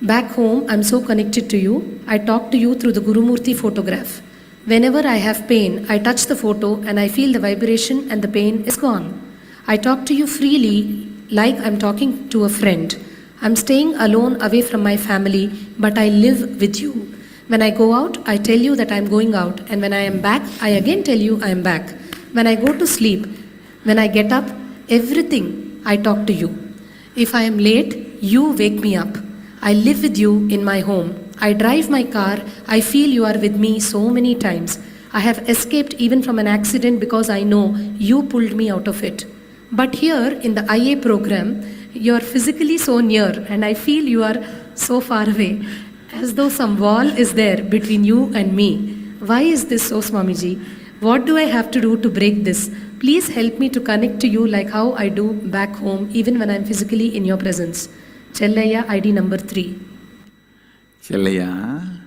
Back home, I'm so connected to you. I talk to you through the Gurumurti photograph. Whenever I have pain, I touch the photo and I feel the vibration and the pain is gone. I talk to you freely like I'm talking to a friend. I'm staying alone away from my family, but I live with you. When I go out, I tell you that I'm going out, and when I am back, I again tell you I am back. When I go to sleep, when I get up, everything I talk to you. If I am late, you wake me up. I live with you in my home. I drive my car. I feel you are with me so many times. I have escaped even from an accident because I know you pulled me out of it. But here in the IA program, you are physically so near, and I feel you are so far away, as though some wall is there between you and me. Why is this so, Swamiji? What do I have to do to break this? Please help me to connect to you like how I do back home, even when I'm physically in your presence. Chellaya, ID number 3. Chellaya,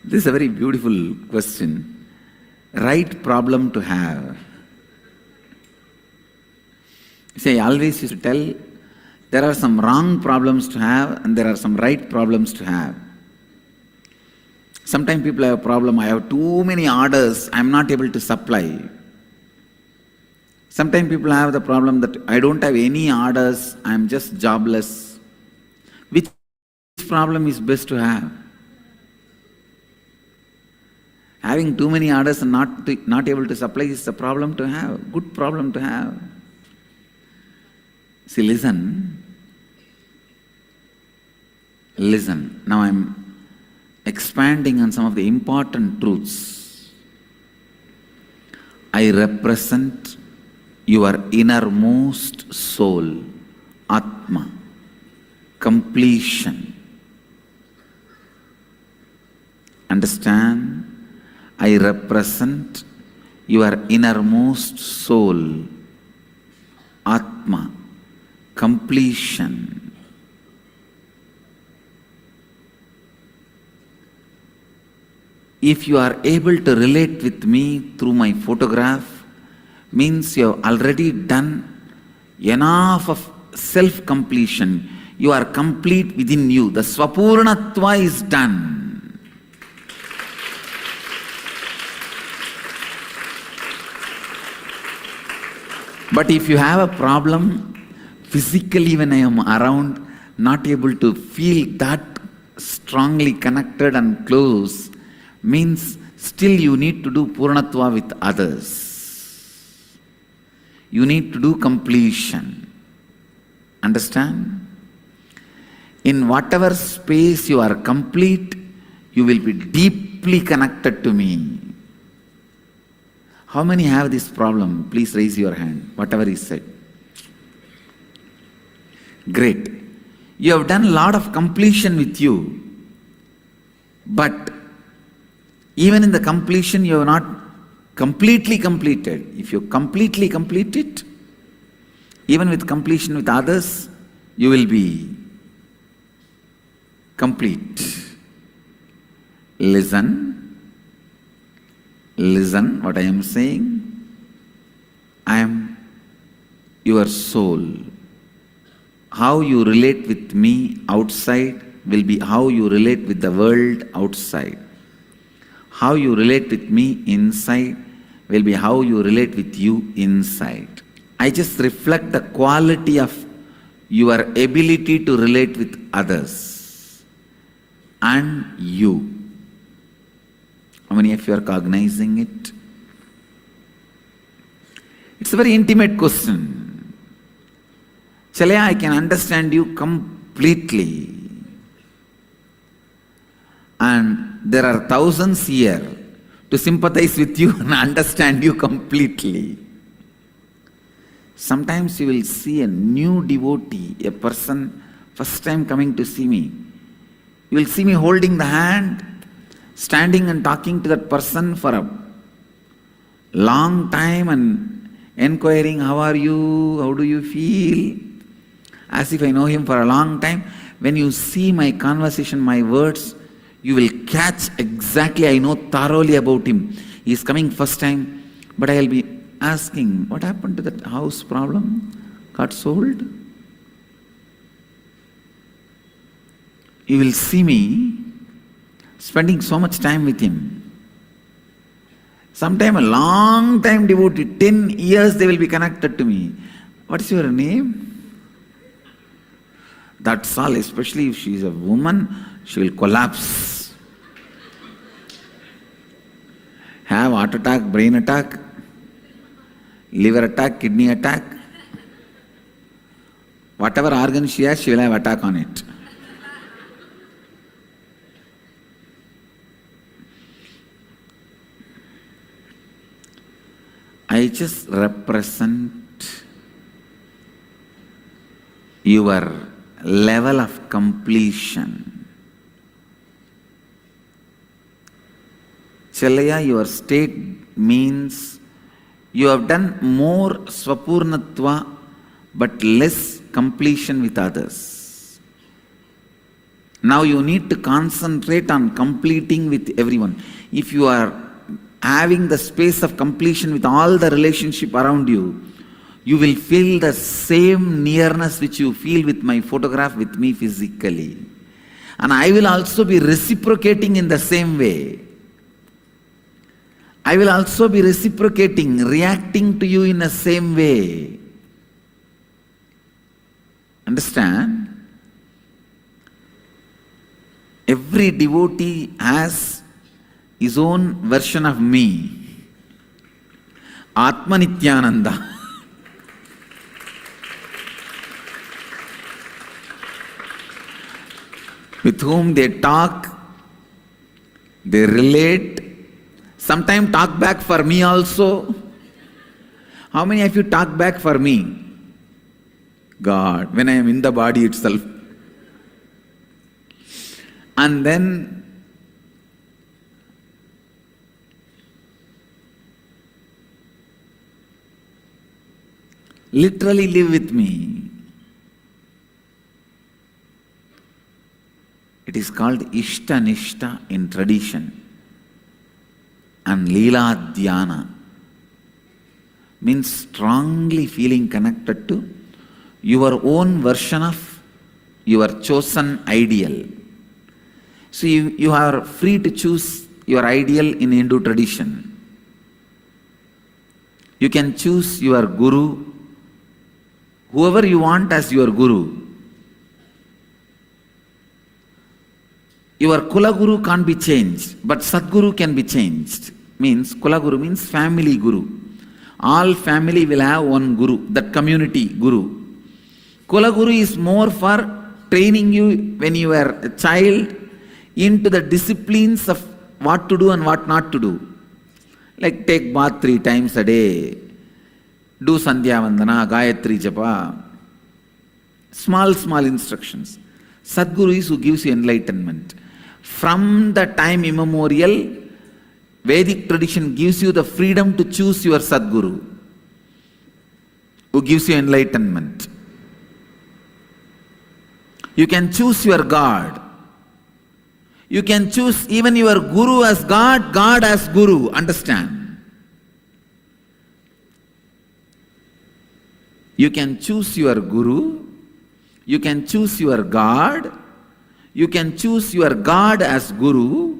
this is a very beautiful question. Right problem to have. See, I always used to tell, there are some wrong problems to have and there are some right problems to have. Sometimes people have a problem, I have too many orders, I am not able to supply. Sometimes people have the problem that I don't have any orders, I am just jobless. Which problem is best to have? Having too many orders and not able to supply is a problem to have, good problem to have. See, listen. Now I'm expanding on some of the important truths. I represent your innermost soul, Atma, completion. Understand? I represent your innermost soul, Atma, completion. If you are able to relate with me through my photograph, means you have already done enough of self-completion. You are complete within you. The Swapurnatva is done. But if you have a problem, physically when I am around, not able to feel that strongly connected and close, means still you need to do Purnatva with others. You need to do completion. Understand? In whatever space you are complete, you will be deeply connected to me. How many have this problem? Please raise your hand, whatever is said. Great. You have done a lot of completion with you, but even in the completion, you have not completely completed. If you completely complete it, even with completion with others, you will be complete. Listen what I am saying. I am your soul. How you relate with me outside will be how you relate with the world outside. How you relate with me inside will be how you relate with you inside. I just reflect the quality of your ability to relate with others and you. How many of you are cognizing it? It's a very intimate question. Chalaya, I can understand you completely. And there are thousands here to sympathize with you and understand you completely. Sometimes you will see a new devotee, a person first time coming to see me. You will see me holding the hand, standing and talking to that person for a long time and inquiring, how are you, how do you feel, as if I know him for a long time. When you see my conversation, my words, you will catch exactly, I know thoroughly about him. He is coming first time, but I will be asking, what happened to that house problem? Got sold? You will see me spending so much time with him. Sometime a long time devotee, 10 years they will be connected to me. What is your name? That's all, especially if she is a woman, she will collapse. Have heart attack, brain attack, liver attack, kidney attack. Whatever organ she has, she will have attack on it. I just represent your level of completion. Chalaya, your state means you have done more swapurnatva but less completion with others. Now you need to concentrate on completing with everyone. If you are having the space of completion with all the relationship around you, you will feel the same nearness which you feel with my photograph with me physically. And I will also be reciprocating in the same way. I will also be reciprocating, reacting to you in the same way. Understand? Every devotee has his own version of me. Atma Nithyananda. With whom they talk, they relate, sometimes talk back for me also. How many of you talk back for me? God, when I am in the body itself. And then literally live with me. It is called Ishta Nishta in tradition. And Leela Dhyana means strongly feeling connected to your own version of your chosen ideal. So you are free to choose your ideal in Hindu tradition. You can choose your guru, whoever you want as your guru. Your Kula Guru can't be changed, but Sadguru can be changed. Means, Kula Guru means family Guru. All family will have one Guru, that community Guru. Kula Guru is more for training you when you were a child into the disciplines of what to do and what not to do. Like take bath 3 times a day, do Sandhya Vandana, Gayatri Japa, small instructions. Sadguru is who gives you enlightenment. From the time immemorial, Vedic tradition gives you the freedom to choose your Sadguru, who gives you enlightenment. You can choose your God. You can choose even your Guru as God, God as Guru. Understand? You can choose your Guru. You can choose your God. You can choose your God as Guru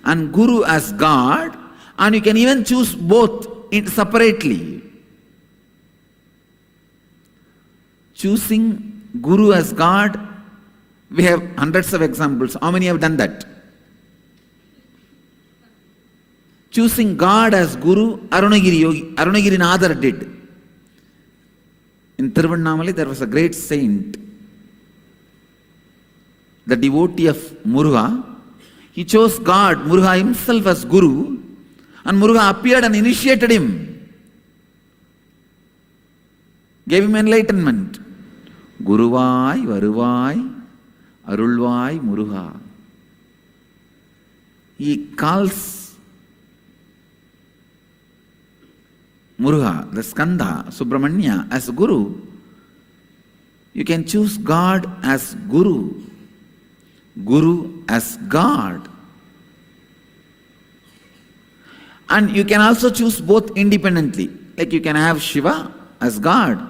and Guru as God, and you can even choose both separately. Choosing Guru as God, we have hundreds of examples. How many have done that? Choosing God as Guru, Arunagiri Nadar did. In Tiruvannamalai there was a great saint, the devotee of Muruga. He chose God, Muruga himself as Guru, and Muruga appeared and initiated him, gave him enlightenment. Guruvai, Varuvai, Arulvai, Muruga. He calls Muruga, the Skanda, Subramanya, as Guru. You can choose God as Guru, Guru as God. And you can also choose both independently. Like you can have Shiva as God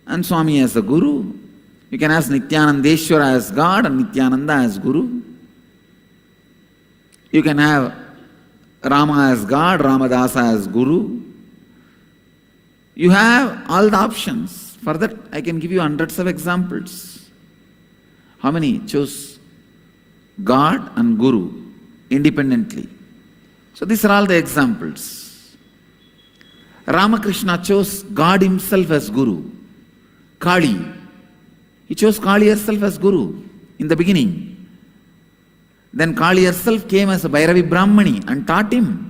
and Swami as a Guru. You can have Nithyanandeshwara as God and Nithyananda as Guru. You can have Rama as God, Ramadasa as Guru. You have all the options. For that, I can give you hundreds of examples. How many chose God and Guru independently? So these are all the examples. Ramakrishna chose God himself as Guru. Kali, he chose Kali herself as Guru in the beginning. Then Kali herself came as a Bhairavi Brahmani and taught him.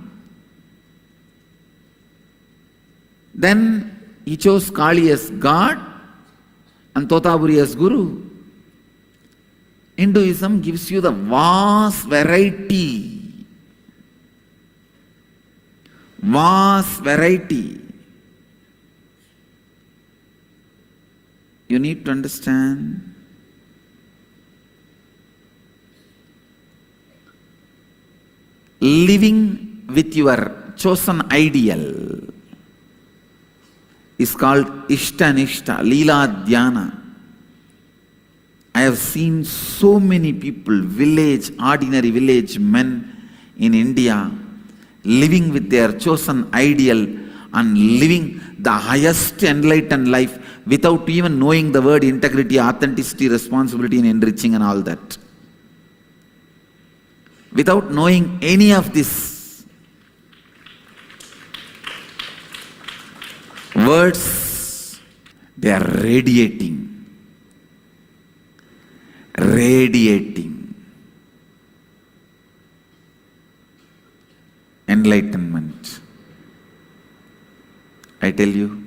Then he chose Kali as God and Totaburi as Guru. Hinduism gives you the vast variety. Vast variety. You need to understand. Living with your chosen ideal is called Ishta-nishta, Leela Dhyana. I have seen so many people, ordinary village men in India, living with their chosen ideal and living the highest enlightened life without even knowing the word integrity, authenticity, responsibility, and enriching and all that. Without knowing any of this, words, they are radiating. Enlightenment. I tell you,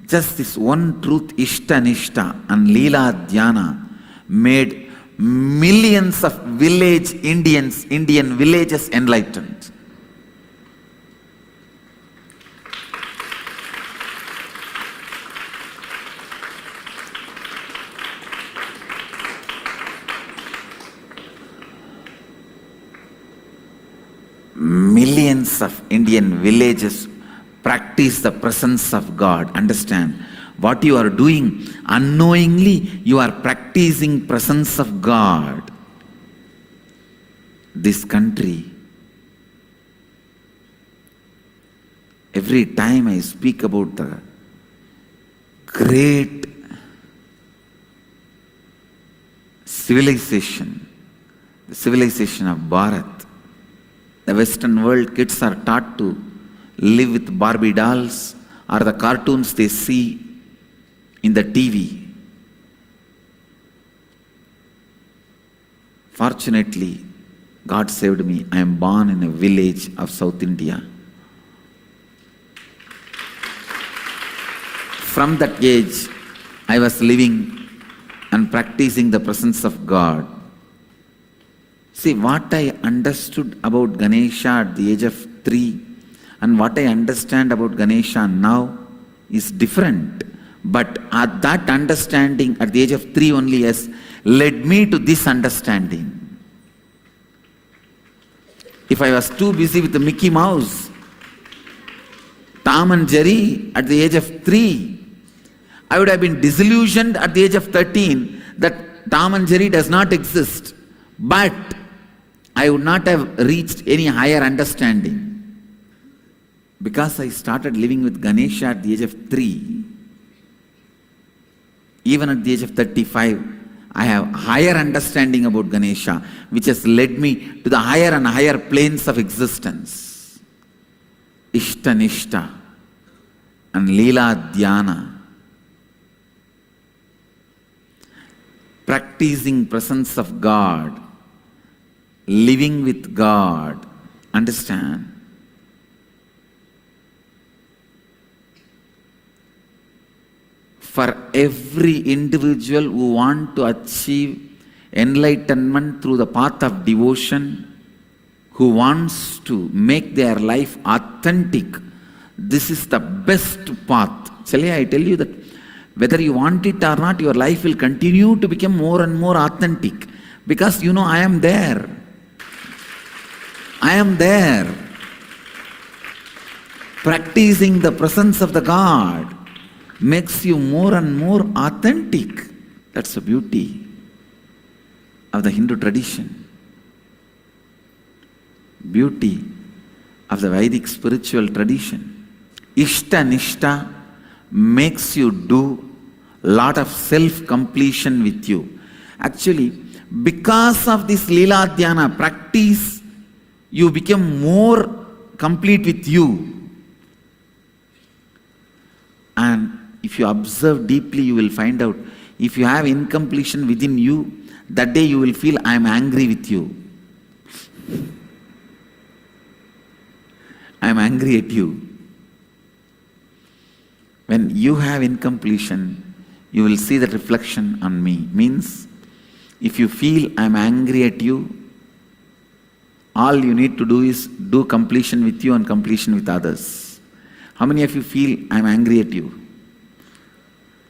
just this one truth, Ishta-nishta and Leela Dhyana, made millions of Indian villages enlightened. Millions of Indian villages practice the presence of God. Understand, what you are doing, unknowingly you are practicing presence of God. This country, every time I speak about the great civilization, the civilization of Bharat, the Western world kids are taught to live with Barbie dolls or the cartoons they see in the TV. Fortunately, God saved me. I am born in a village of South India. from that age, I was living and practicing the presence of God. See, what I understood about Ganesha at the age of 3 and what I understand about Ganesha now is different. But at that understanding at the age of 3 only has led me to this understanding. If I was too busy with the Mickey Mouse, Tom and Jerry at the age of 3, I would have been disillusioned at the age of 13 that Tom and Jerry does not exist. But I would not have reached any higher understanding. Because I started living with Ganesha at the age of 3, even at the age of 35, I have higher understanding about Ganesha, which has led me to the higher and higher planes of existence. Ishta Nishta and Leela Dhyana. Practicing presence of God, living with God. Understand? For every individual who wants to achieve enlightenment through the path of devotion, who wants to make their life authentic, this is the best path. Shall I tell you that whether you want it or not, your life will continue to become more and more authentic. Because you know, I am there. I am there. Practicing the presence of the God makes you more and more authentic. That's the beauty of the Hindu tradition. Beauty of the Vedic spiritual tradition. Ishta Nishta makes you do lot of self-completion with you. Actually, because of this Leela Dhyana practice, you become more complete with you. And if you observe deeply, you will find out, if you have incompletion within you, that day you will feel, I am angry with you. I am angry at you. When you have incompletion, you will see that reflection on me. Means, if you feel I am angry at you, all you need to do is do completion with you and completion with others. How many of you feel I am angry at you?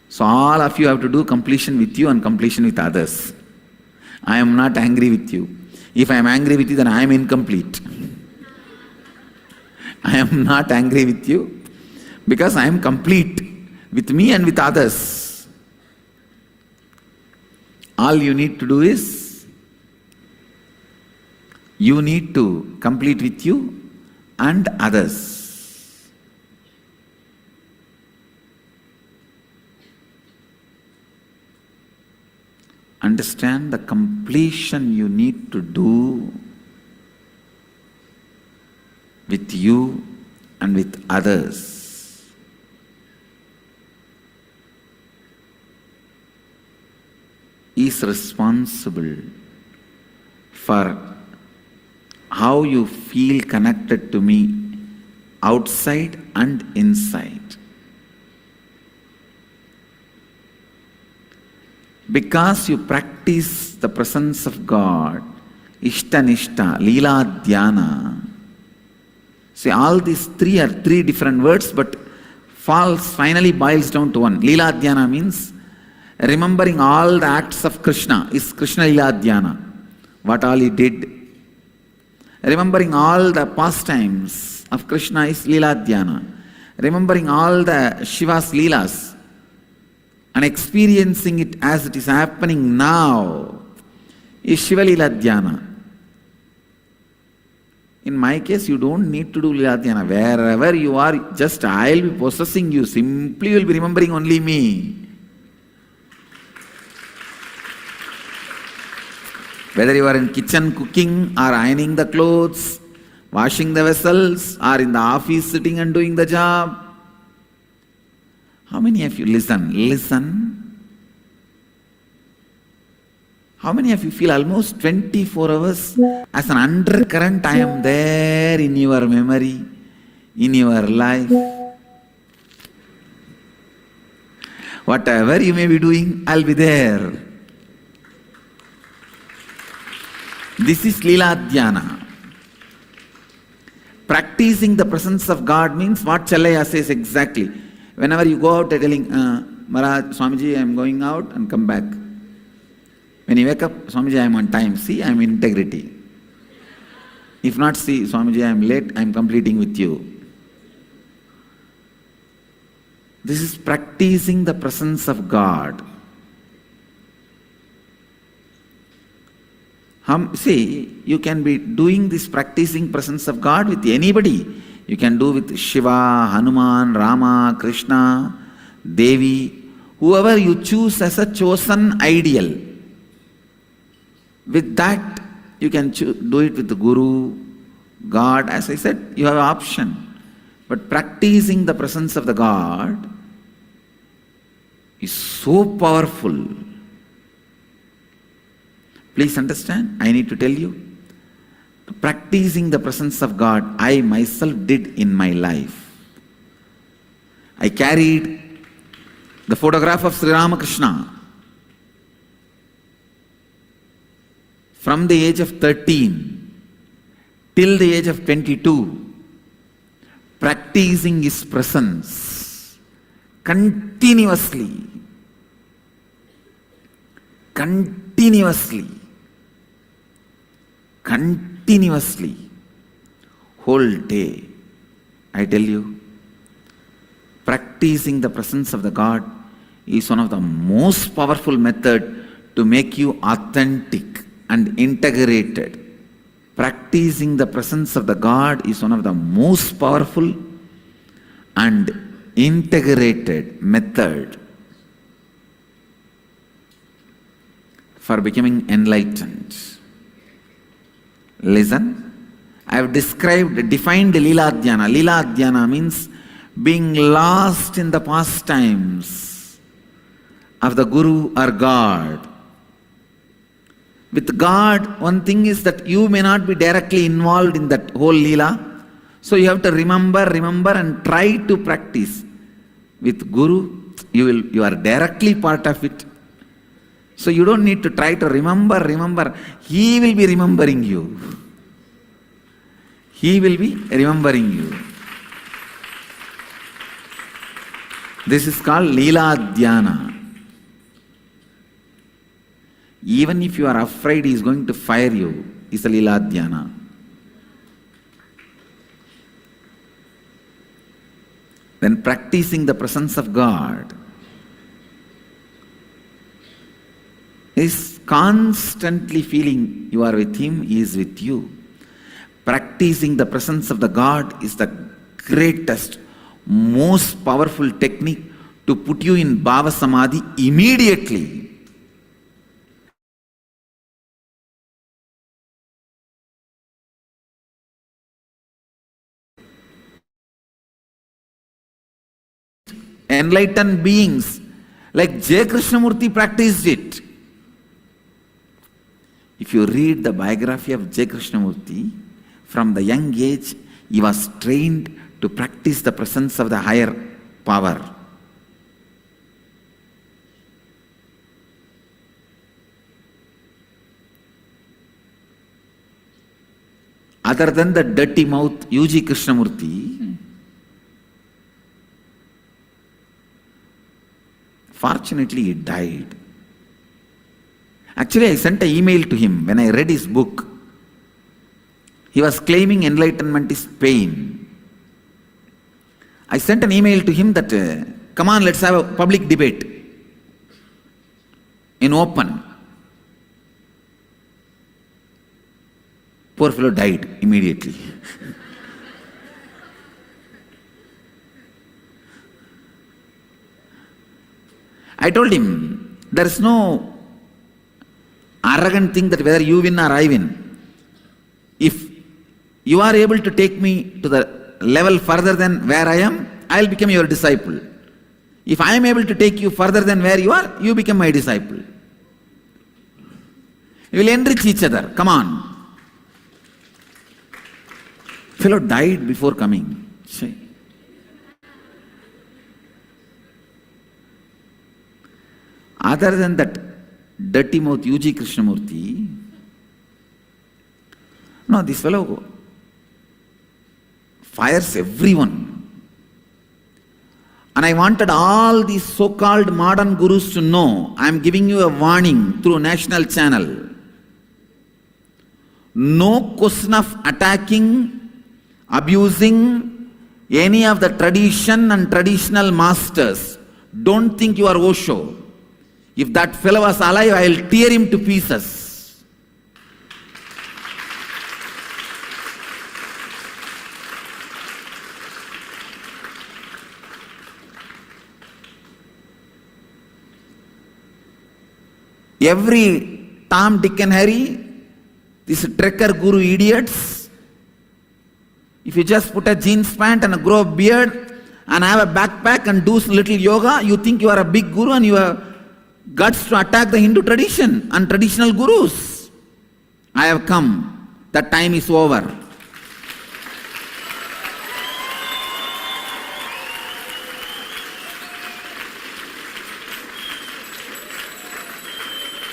So all of you have to do completion with you and completion with others. I am not angry with you. If I am angry with you, then I am incomplete. I am not angry with you because I am complete with me and with others. All you need to do is, you need to complete with you and others. Understand the completion you need to do with you and with others. Is responsible for how you feel connected to me outside and inside. Because you practice the presence of God, Ishta Nishta, Leela Dhyana. See, all these three are three different words, but finally boils down to one. Leela Dhyana means remembering all the acts of Krishna is Krishna Leela Dhyana. What all he did. Remembering all the pastimes of Krishna is Leela Dhyana. Remembering all the Shiva's Leelas and experiencing it as it is happening now is Shiva Leela Dhyana. In my case, you don't need to do Leela Dhyana. Wherever you are, just I will be possessing you. Simply you will be remembering only me. Whether you are in kitchen cooking or ironing the clothes, washing the vessels, or in the office sitting and doing the job. How many of you listen? How many of you feel almost 24 hours as an undercurrent? I am there in your memory, in your life. Whatever you may be doing, I'll be there. This is Lila Dhyana. Practicing the presence of God means what Challaya says exactly. Whenever you go out, telling, Maharaj, Swamiji, I am going out and come back. When you wake up, Swamiji, I am on time. See, I am in integrity. If not, see, Swamiji, I am late, I am completing with you. This is practicing the presence of God. See, you can be doing this practicing presence of God with anybody. You can do with Shiva, Hanuman, Rama, Krishna, Devi, whoever you choose as a chosen ideal. With that, you can do it with the Guru, God. As I said, you have an option. But practicing the presence of the God is so powerful. Please understand, I need to tell you, practicing the presence of God, I myself did in my life. I carried the photograph of Sri Ramakrishna from the age of 13 till the age of 22, practicing his presence continuously. Whole day. I tell you, practicing the presence of the God is one of the most powerful methods to make you authentic and integrated. Practicing the presence of the God is one of the most powerful and integrated method for becoming enlightened. Listen, I have defined Lila Dhyana. Lila Dhyana means being lost in the pastimes of the Guru or God. With God, one thing is that you may not be directly involved in that whole Leela. So you have to remember and try to practice. With Guru, you are directly part of it. So you don't need to try to remember. He will be remembering you. He will be remembering you. This is called Leela Dhyana. Even if you are afraid he is going to fire you, is a Leela Dhyana. Then practicing the presence of God is constantly feeling you are with Him, He is with you. Practicing the presence of the God is the greatest, most powerful technique to put you in Bhava Samadhi immediately. Enlightened beings like J. Krishnamurti practiced it. If you read the biography of J. Krishnamurti, from the young age, he was trained to practice the presence of the higher power. Other than the dirty mouth U.G. Krishnamurti, fortunately he died. Actually, I sent an email to him when I read his book. He was claiming enlightenment is pain. I sent an email to him that, come on, let's have a public debate in open. Poor fellow died immediately. I told him, there is no arrogant thing that whether you win or I win. If you are able to take me to the level further than where I am, I will become your disciple. If I am able to take you further than where you are, you become my disciple. We will enrich each other. Come on. Fellow died before coming. other than that dirty mouth UG Krishnamurti, no, this fellow fires everyone. And I wanted all these so-called modern gurus to know, I am giving you a warning through national channel. No question of attacking, abusing any of the tradition and traditional masters. Don't think you are Osho. If that fellow was alive, I will tear him to pieces. Every Tom, Dick and Harry, these trekker guru idiots, if you just put a jeans pant and grow a beard and have a backpack and do little yoga, you think you are a big guru and you have guts to attack the Hindu tradition and traditional gurus. I have come. That time is over.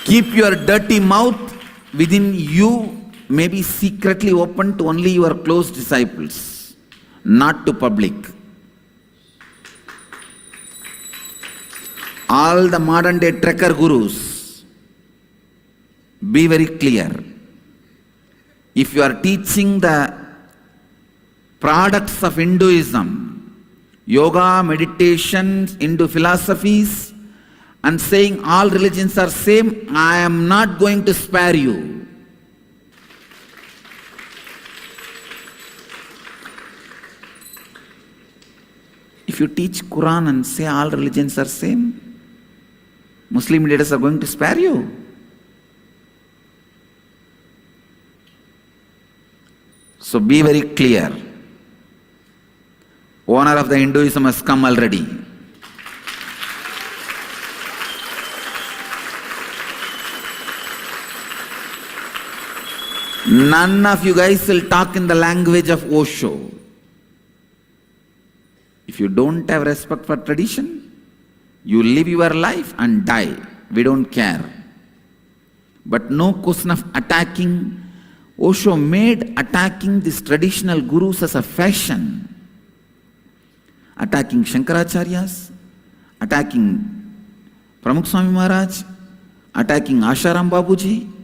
Keep your dirty mouth within you, maybe secretly open to only your close disciples, not to public. All the modern day trekker gurus, be very clear. If you are teaching the products of Hinduism, yoga, meditation, Hindu philosophies, and saying all religions are same, I am not going to spare you. If you teach Quran and say all religions are same, Muslim leaders are going to spare you. So be very clear. Owner of the Hinduism has come already. None of you guys will talk in the language of Osho. If you don't have respect for tradition, you live your life and die. We don't care. But no question of attacking. Osho made attacking these traditional gurus as a fashion. Attacking Shankaracharyas, attacking Pramukh Swami Maharaj, attacking Asharam Babuji,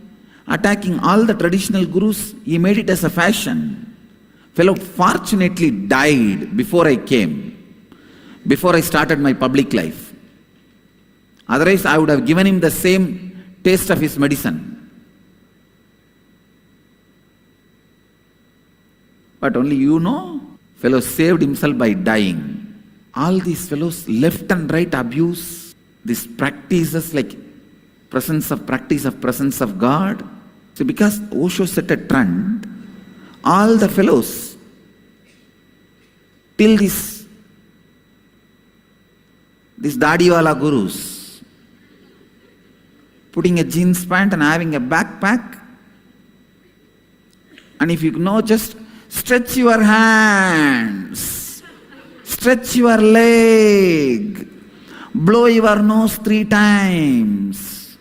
attacking all the traditional gurus. He made it as a fashion. Fellow fortunately died before I came, before I started my public life. Otherwise, I would have given him the same taste of his medicine. But only you know, fellow saved himself by dying. All these fellows left and right abuse these practices like practice of presence of God. So because Osho set a trend, all the fellows till this Dadiwala gurus putting a jeans pant and having a backpack, and if you know, just stretch your hands, stretch your leg, blow your nose 3 times.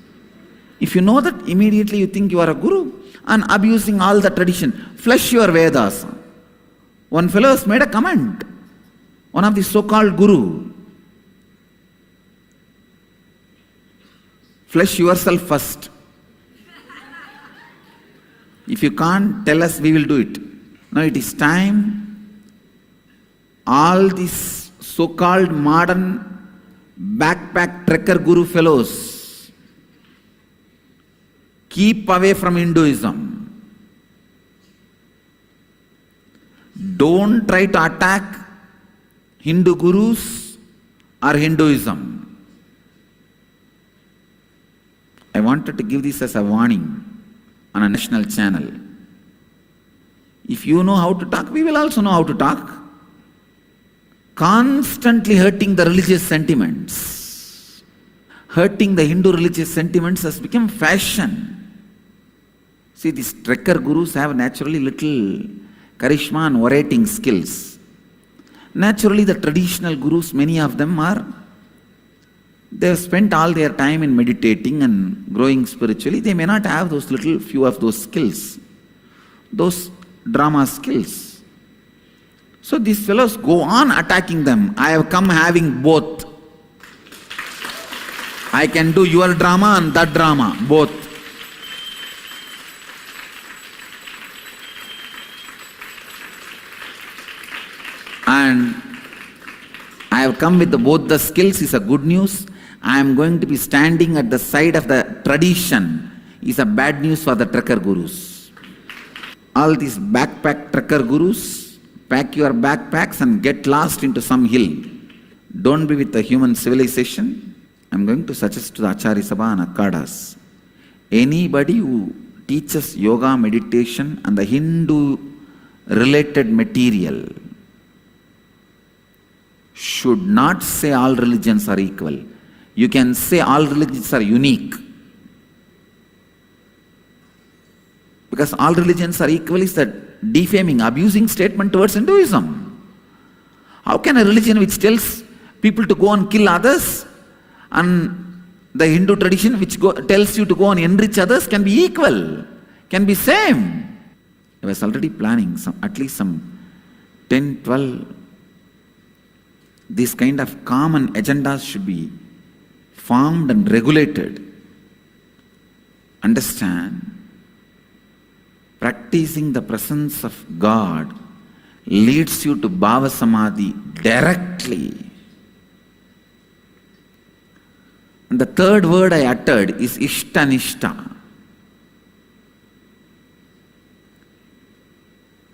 If you know that, immediately you think you are a guru and abusing all the tradition. Flush your Vedas. One fellow has made a comment, one of the so-called guru. Flush yourself first. If you can't, tell us, we will do it. Now it is time. All these so-called modern backpack trekker guru fellows, keep away from Hinduism. Don't try to attack Hindu gurus or Hinduism. I wanted to give this as a warning on a national channel. If you know how to talk, we will also know how to talk. Constantly hurting the religious sentiments, hurting the Hindu religious sentiments has become fashion. See, these trekker gurus have naturally little charisma and orating skills. Naturally, the traditional gurus, many of them are They have spent all their time in meditating and growing spiritually. They may not have those little few of those skills, those drama skills. So these fellows go on attacking them. I have come having both. I can do your drama and that drama, both. And I have come with both the skills is a good news. I am going to be standing at the side of the tradition is a bad news for the trekker gurus. All these backpack trekker gurus, pack your backpacks and get lost into some hill. Don't be with the human civilization. I'm going to suggest to the Acharya Sabha and Akkadas, anybody who teaches yoga, meditation and the Hindu related material should not say all religions are equal. You can say all religions are unique. Because all religions are equal is that defaming, abusing statement towards Hinduism. How can a religion which tells people to go and kill others and the Hindu tradition which tells you to go and enrich others can be equal, can be same? I was already planning at least some 10, 12 these kind of common agendas should be formed and regulated. Understand, practicing the presence of God leads you to Bhava Samadhi directly. And the third word I uttered is Ishtanishta.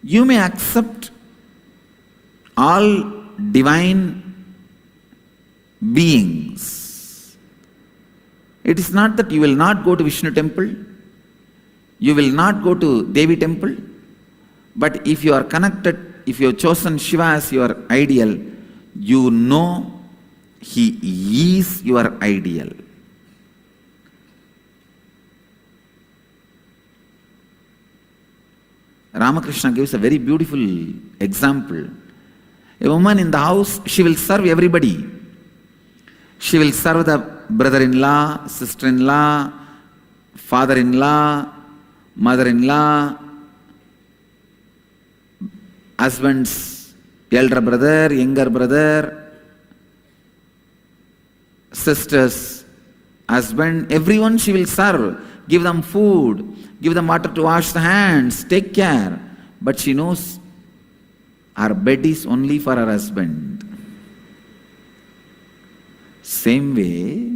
You may accept all divine beings. It is not that you will not go to Vishnu temple, you will not go to Devi temple, but if you are connected, if you have chosen Shiva as your ideal, you know he is your ideal. Ramakrishna gives a very beautiful example. A woman in the house, she will serve everybody. She will serve the brother-in-law, sister-in-law, father-in-law, mother-in-law, husband's elder brother, younger brother, sister's husband, everyone she will serve. Give them food, give them water to wash the hands, take care. But she knows her bed is only for her husband. Same way,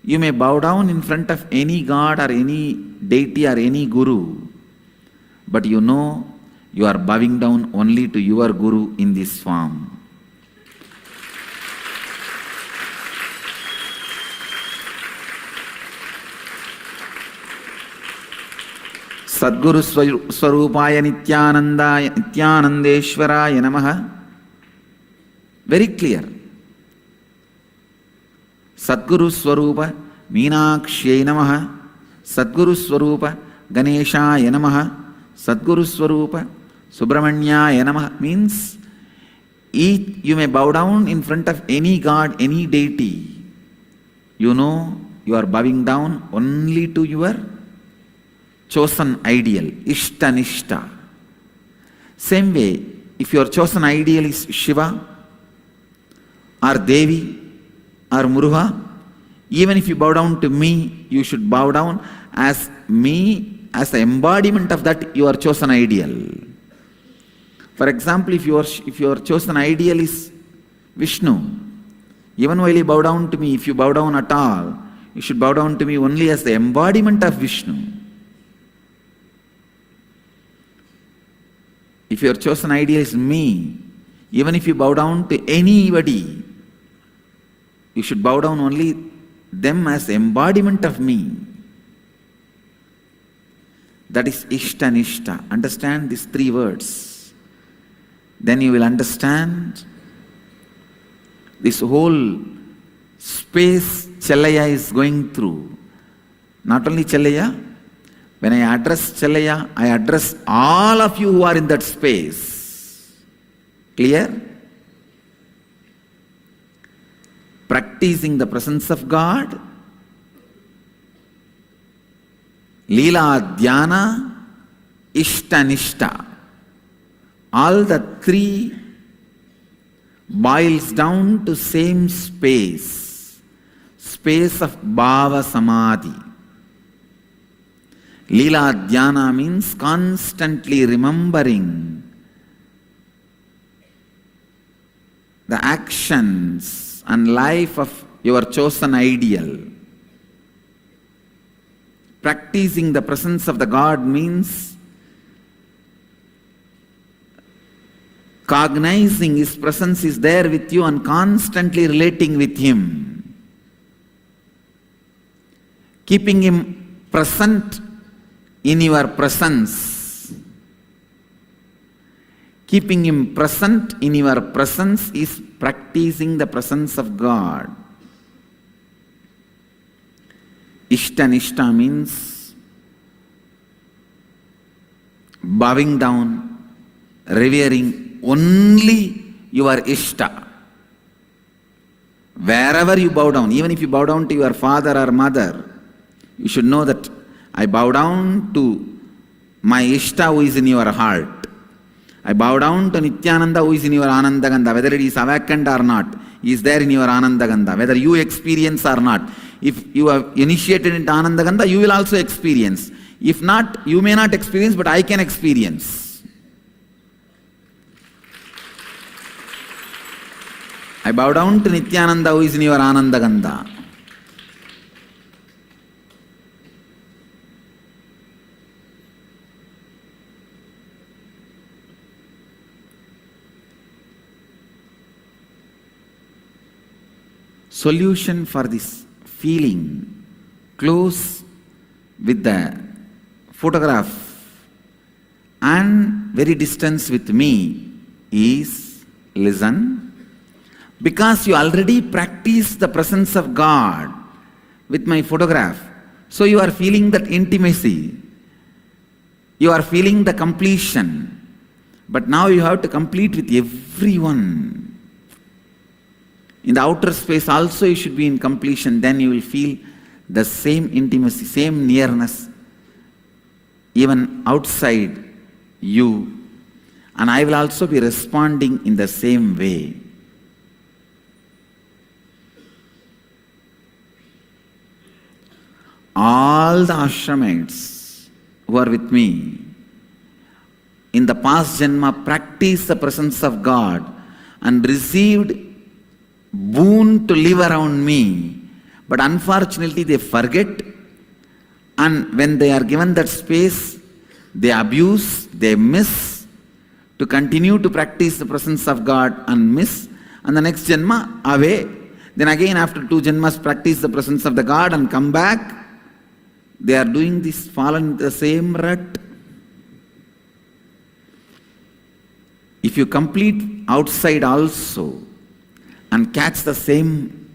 you may bow down in front of any god or any deity or any guru, but you know you are bowing down only to your guru in this form. Sadguru Swarupaya Nithyanandeshwaraya Namaha. Very clear. Sadguru Swarupa Meenakshya Namaha. Sadguru Swarupa Ganeshaya Namaha. Sadguru Swarupa Subramanyaya Namaha means you may bow down in front of any god, any deity. You know you are bowing down only to your chosen ideal, Ishtanishta. Same way, if your chosen ideal is Shiva or Devi or Muruga, even if you bow down to me, you should bow down as me, as the embodiment of that your chosen ideal. For example, if your chosen ideal is Vishnu, even while you bow down to me, if you bow down at all, you should bow down to me only as the embodiment of Vishnu. If your chosen ideal is me, even if you bow down to anybody, you should bow down only them as the embodiment of me. That is Ishtanishta. Understand these three words. Then you will understand this whole space Chellaya is going through. Not only Chellaya, when I address Chellaya, I address all of you who are in that space. Clear? practicing the presence of God, Leela, Dhyana, Ishta, Nishta. All the three boils down to same space of Bhava Samadhi. Leela Dhyana means constantly remembering the actions and life of your chosen ideal. Practicing the presence of the God means cognizing His presence is there with you and constantly relating with Him. Keeping Him present in your presence. Keeping Him present in your presence is practicing the presence of God. Ishta Nishta means bowing down, revering only your Ishta. Wherever you bow down, even if you bow down to your father or mother, you should know that I bow down to my Ishta who is in your heart. I bow down to Nithyananda who is in your Anandagandha, whether it is awakened or not, he is there in your Anandagandha, whether you experience or not. If you have initiated into Anandagandha, you will also experience. If not, you may not experience, but I can experience. I bow down to Nithyananda who is in your Anandagandha. Solution for this feeling close with the photograph and very distance with me is listen. Because you already practice the presence of God with my photograph, so you are feeling that intimacy, you are feeling the completion, but now you have to complete with everyone. In the outer space also you should be in completion, then you will feel the same intimacy, same nearness, even outside you. And I will also be responding in the same way. All the ashramites who are with me, in the past Janma practiced the presence of God and received boon to live around me, but unfortunately they forget, and when they are given that space, they abuse, they miss to continue to practice the presence of God and miss, and the next Janma away. Then again after 2 Janmas practice the presence of the God and come back. They are doing this, fallen into the same rut. If you complete outside also and catch the same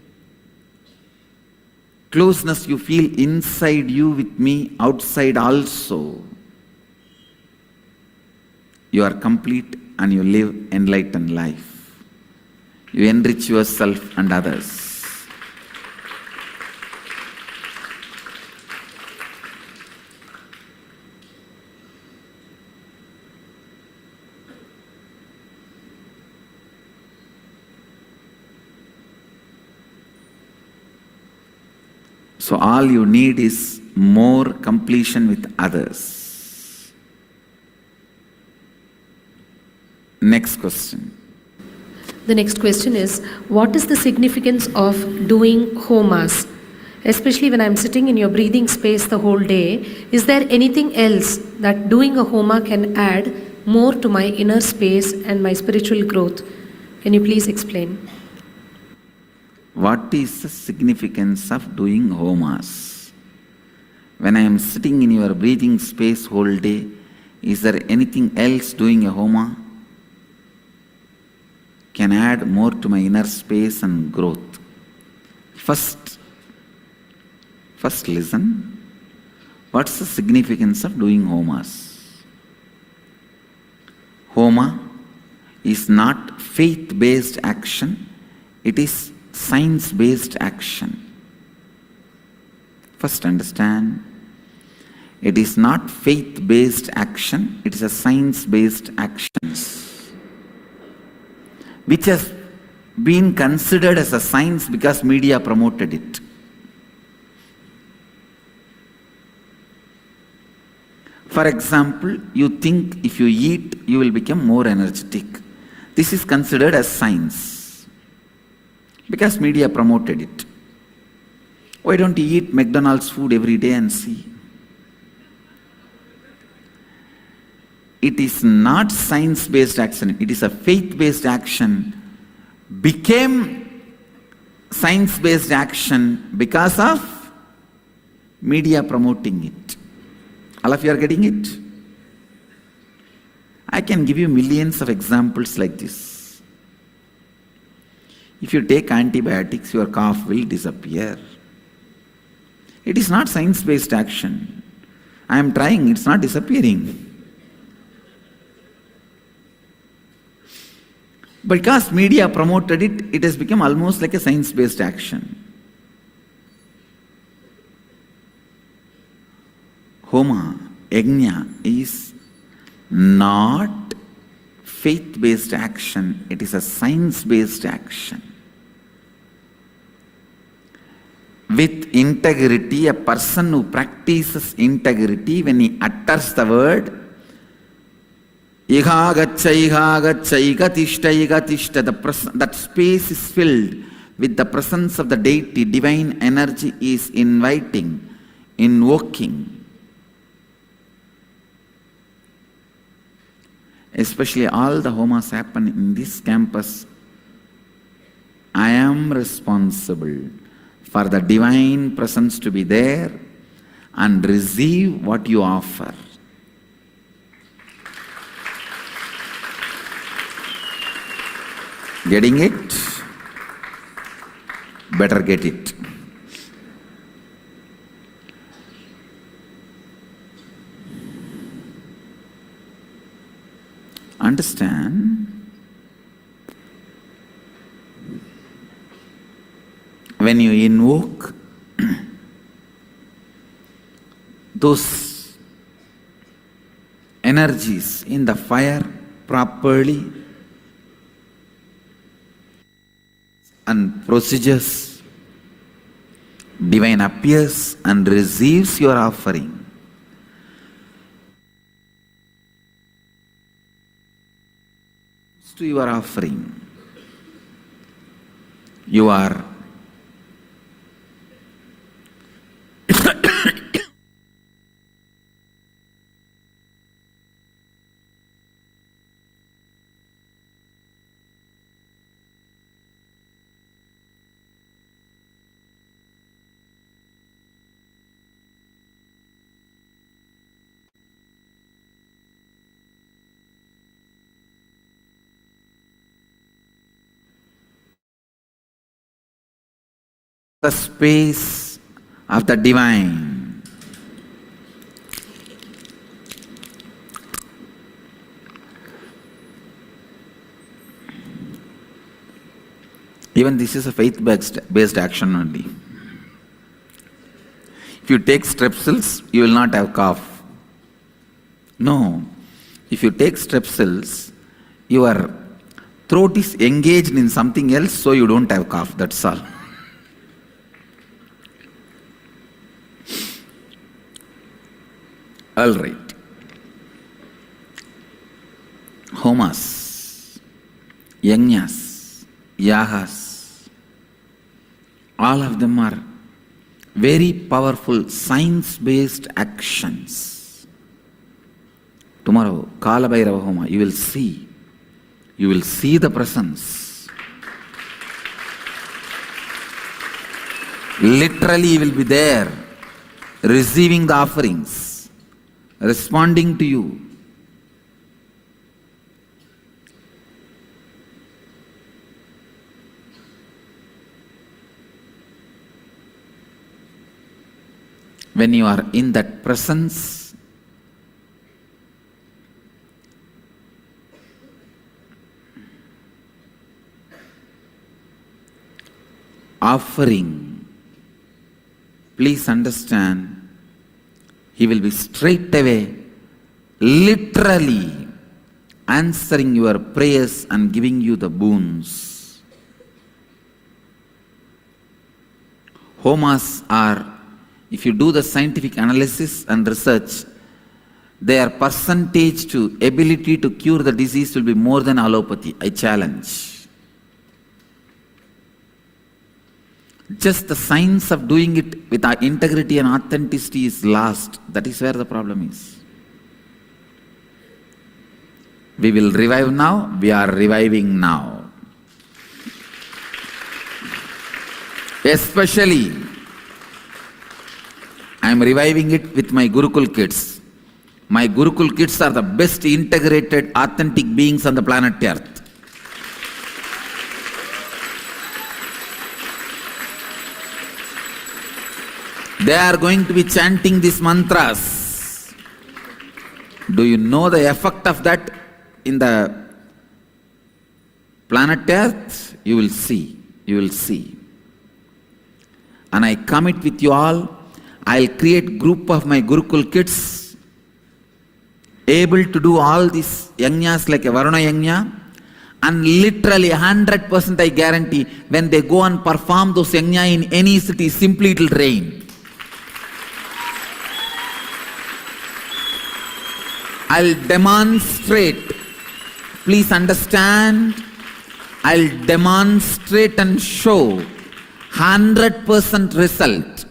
closeness you feel inside you with me, outside also, you are complete and you live enlightened life. You enrich yourself and others. So all you need is more completion with others. Next question. The next question is, what is the significance of doing homas? Especially when I'm sitting in your breathing space the whole day, is there anything else that doing a homa can add more to my inner space and my spiritual growth? Can you please explain? What is the significance of doing homas? When I am sitting in your breathing space whole day, is there anything else doing a homa can add more to my inner space and growth? First listen. What's the significance of doing homas? Homa is not faith-based action. It is science-based action. First understand, it is not faith-based action, it is a science-based actions, which has been considered as a science because media promoted it. For example, you think if you eat, you will become more energetic. This is considered as science because media promoted it. Why don't you eat McDonald's food every day and see? It is not science-based action, it is a faith-based action, became science-based action because of media promoting it. All of you are getting it? I can give you millions of examples like this. If you take antibiotics, your cough will disappear. It is not science-based action. I am trying, it's not disappearing. Because media promoted it, it has become almost like a science-based action. Homa, yajna is not faith-based action, it is a science-based action. With integrity, a person who practices integrity, when he utters the word, Iha gaccha, iga tishta, that space is filled with the presence of the deity, divine energy is inviting, invoking. Especially all the homas happen in this campus. I am responsible for the divine presence to be there and receive what you offer. Getting it? Better get it. Understand? When you invoke those energies in the fire properly and procedures, divine appears and receives your offering. To your offering, you are the space of the divine. Even this is a faith-based action only. If you take strepsils, you will not have cough. No. If you take strepsils, your throat is engaged in something else, so you don't have cough. That's all. All right. Homas, yajnas, yahas, all of them are very powerful science-based actions. Tomorrow, Kalabhairava you will see the presence. Literally, you will be there, receiving the offerings, responding to you. When you are in that presence, offering, please understand, he will be straight away, literally answering your prayers and giving you the boons. Homas are, if you do the scientific analysis and research, their percentage to ability to cure the disease will be more than allopathy. I challenge. Just the science of doing it with our integrity and authenticity is lost. That is where the problem is. We will revive now. We are reviving now. Especially, I am reviving it with my Gurukul kids. My Gurukul kids are the best integrated, authentic beings on the planet Earth. They are going to be chanting these mantras. Do you know the effect of that in the planet Earth? You will see. You will see. And I commit with you all, I'll create group of my Gurukul kids able to do all these yajnas like a Varuna yajna, and literally 100% I guarantee when they go and perform those yajna in any city, simply it will rain. I'll demonstrate, please understand, I'll demonstrate and show 100% result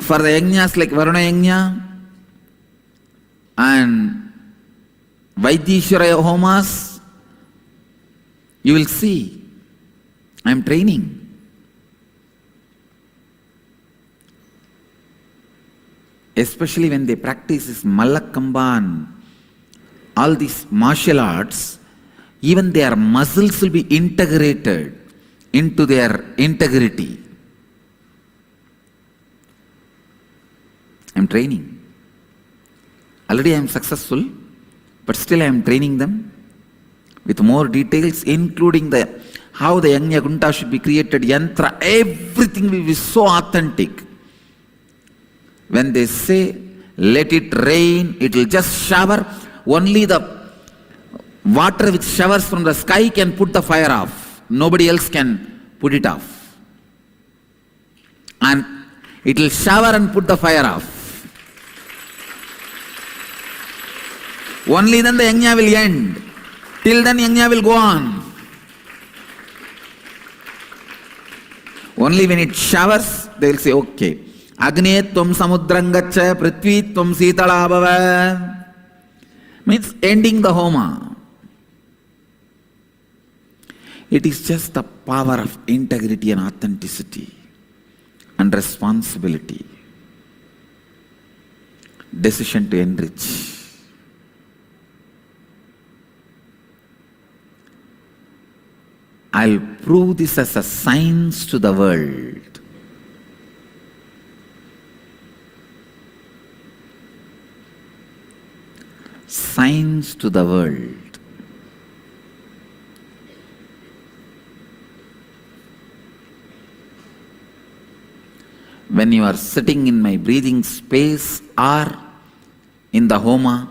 for the yajnas like Varuna yajna and Vaidishwaraya homas. You will see, I am training. Especially when they practice this Mallakamba and all these martial arts, even their muscles will be integrated into their integrity. I am training. Already I am successful, but still I am training them with more details, including how the Yajna Gunta should be created, yantra, everything will be so authentic. When they say, let it rain, it will just shower, only the water which showers from the sky can put the fire off. Nobody else can put it off. And it will shower and put the fire off. Only then the yajna will end. Till then yajna will go on. Only when it showers, they will say, okay. Agni tvam samudram gaccha, prithvi tvam sitala bhava. Means ending the homa. It is just the power of integrity and authenticity and responsibility. Decision to enrich. I'll prove this as a science to the world. Science to the world. When you are sitting in my breathing space or in the homa,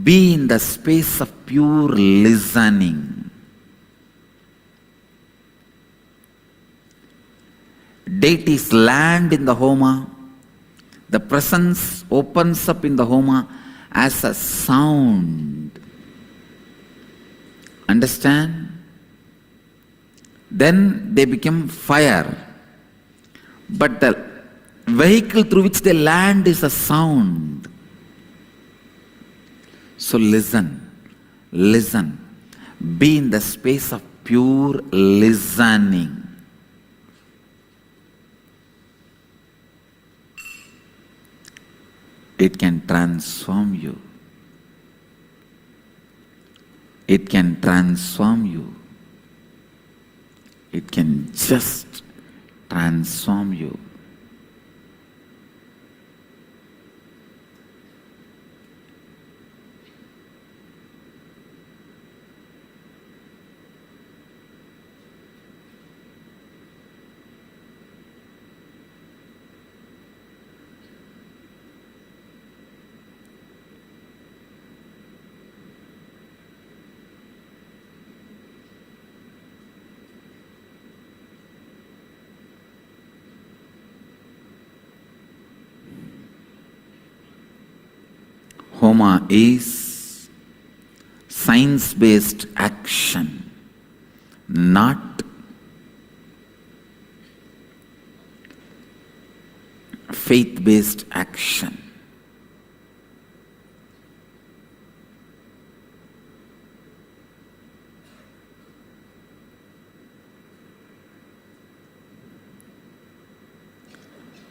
be in the space of pure listening. Deities land in the homa. The presence opens up in the homa as a sound. Understand? Then they become fire. But the vehicle through which they land is a sound. So listen, listen. Be in the space of pure listening. It can transform you. It can transform you. It can just transform you. Homa is science-based action, not faith-based action.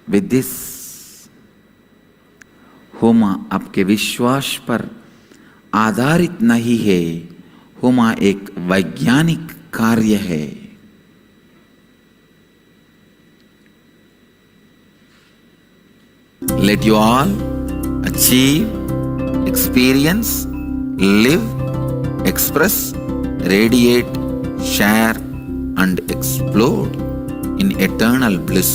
With this, होमा आपके विश्वास पर आधारित नहीं है, होमा एक वैज्ञानिक कार्य है। Let you all achieve, experience, live, express, radiate, share and explode in eternal bliss.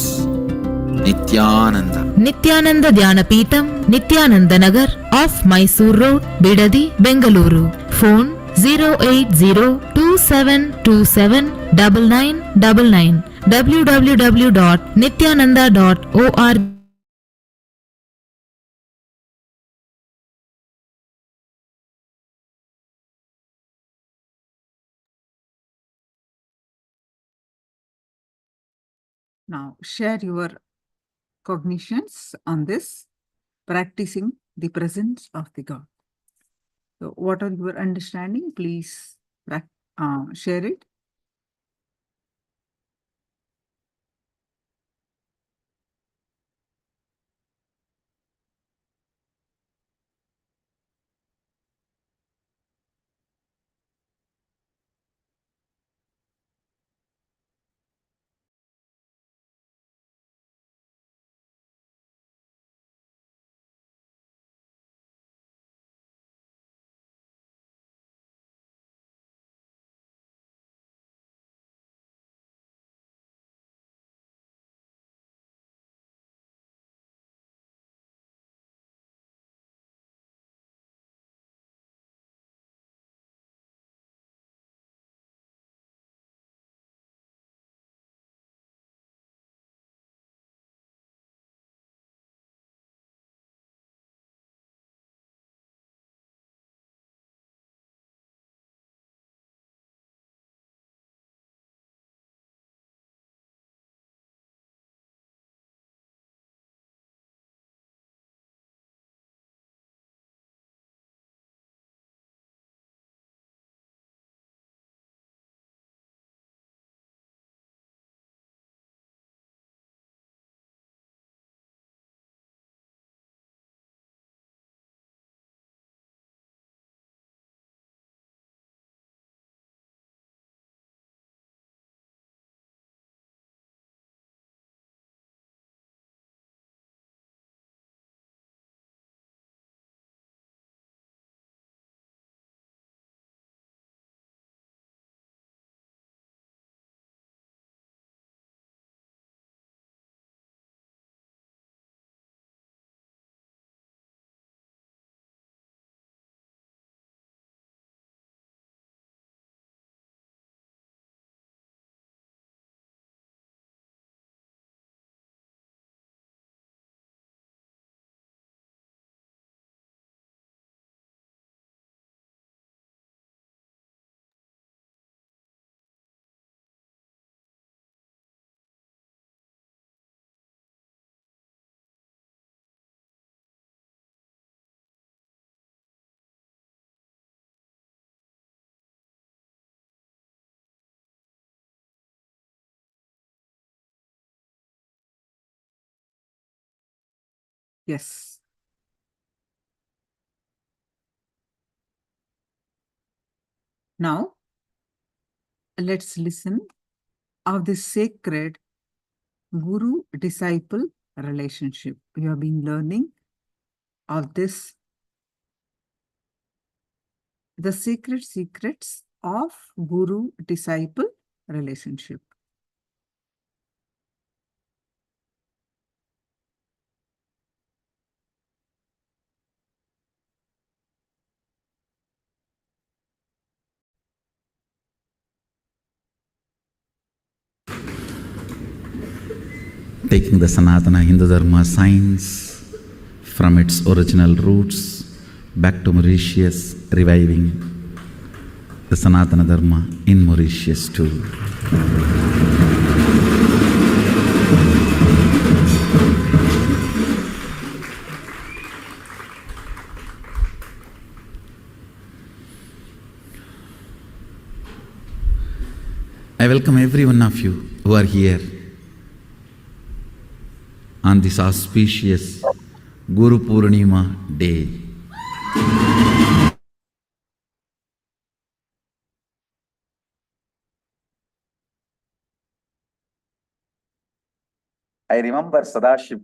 Nithyananda. Nithyananda Dhyanapitham, Nithyananda Nagar, off Mysore Road, Bidadi, Bengaluru. Phone 08027279999. www.nithyananda.org. Now share your cognitions on this, practicing the presence of the God. So what are your understanding? Please share it. Yes. Now, let's listen of the sacred guru-disciple relationship. We have been learning of this, the sacred secrets of guru-disciple relationship. Taking the Sanatana Hindu Dharma science from its original roots back to Mauritius, reviving the Sanatana Dharma in Mauritius too. I welcome every one of you who are here on this auspicious Guru Purnima day. I remember Sadashiv.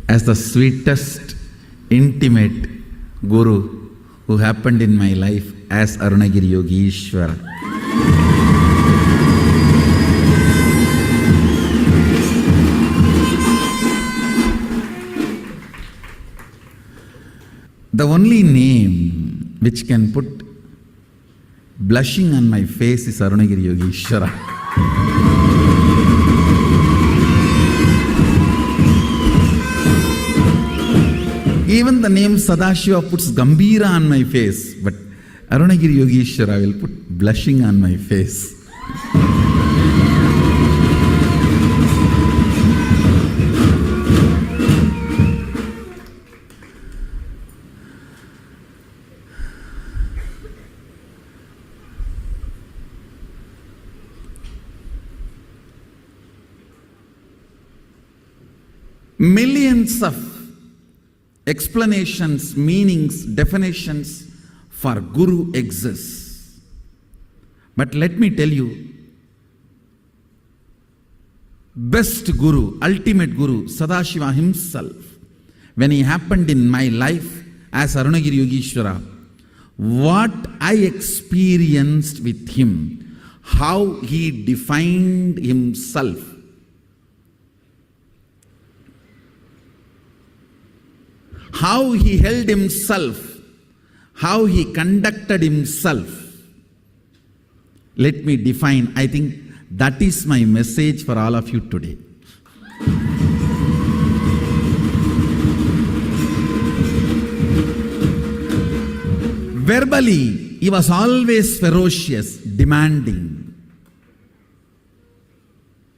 As the sweetest, intimate Guru who happened in my life as Arunagiri Yogeshwara. The only name which can put blushing on my face is Arunagiri Yogeshwara. Even the name Sadashiva puts Gambhira on my face, but Arunagiri Yogeshwara will put blushing on my face. Millions of explanations, meanings, definitions for Guru exists. But let me tell you, best Guru, ultimate Guru, Sadashiva himself, when he happened in my life as Arunagiri Yogeshwara, what I experienced with him, how he defined himself, how he held himself, how he conducted himself. Let me define. I think that is my message for all of you today. Verbally, he was always ferocious, demanding,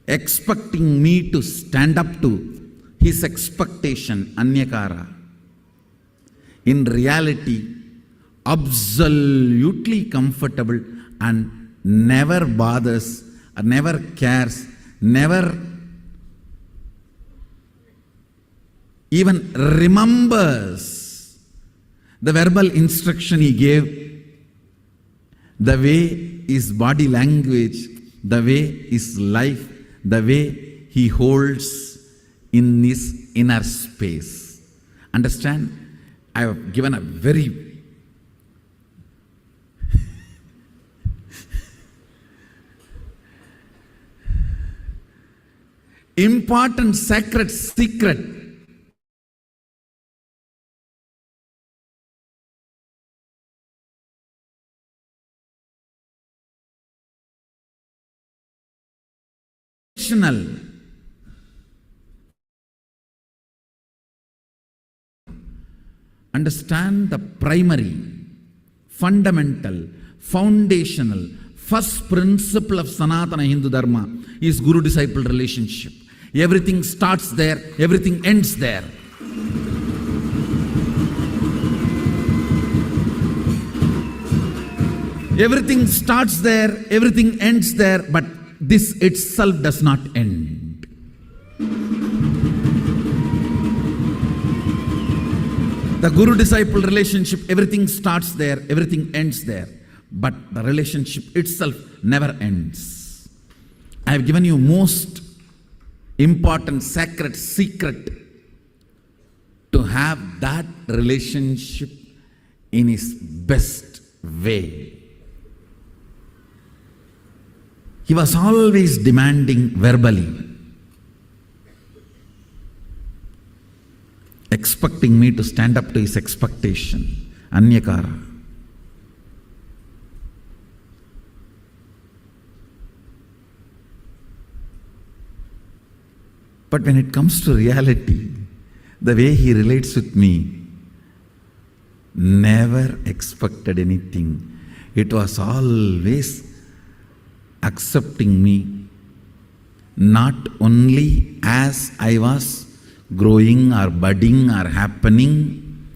expecting me to stand up to his expectation, anyakara. in reality, absolutely comfortable and never bothers, or never cares, never even remembers the verbal instruction he gave, the way his body language, the way his life, the way he holds in his inner space. Understand? I have given a very important sacred secret. Understand the primary, fundamental, foundational, first principle of Sanatana Hindu Dharma is Guru-disciple relationship. Everything starts there, everything ends there. Everything starts there, everything ends there, but this itself does not end. The Guru-disciple relationship, everything starts there, everything ends there. But the relationship itself never ends. I have given you most important sacred secret to have that relationship in its best way. He was always demanding verbally, expecting me to stand up to his expectation. Anyakara. But when it comes to reality, the way he relates with me, never expected anything. It was always accepting me, not only as I was growing or budding or happening.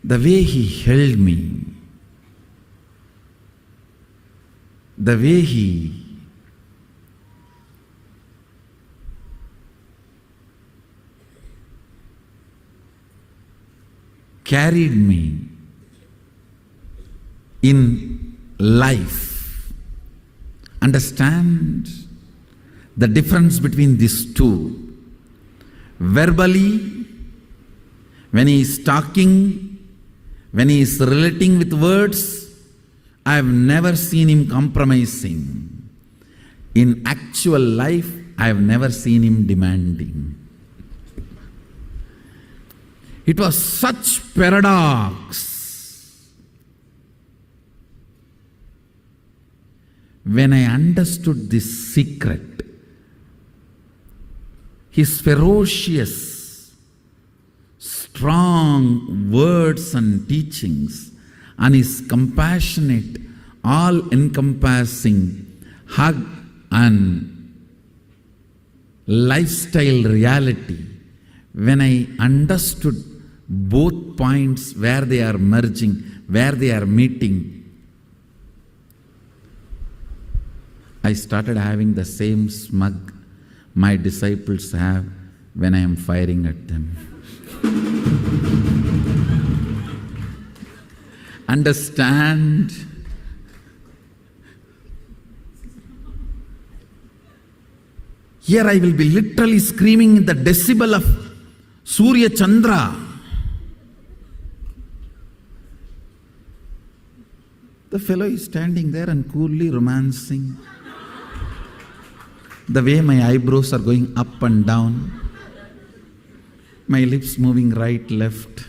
The way he held me, the way he carried me in life. Understand the difference between these two. Verbally, when he is talking, when he is relating with words, I have never seen him compromising. In actual life, I have never seen him demanding. It was such paradox. When I understood this secret, his ferocious, strong words and teachings, and his compassionate, all-encompassing hug and lifestyle reality, when I understood both points, where they are merging, where they are meeting, I started having the same smug my disciples have when I am firing at them. Understand? Here I will be literally screaming in the decibel of Surya Chandra. The fellow is standing there and coolly romancing. The way my eyebrows are going up and down, my lips moving right, left.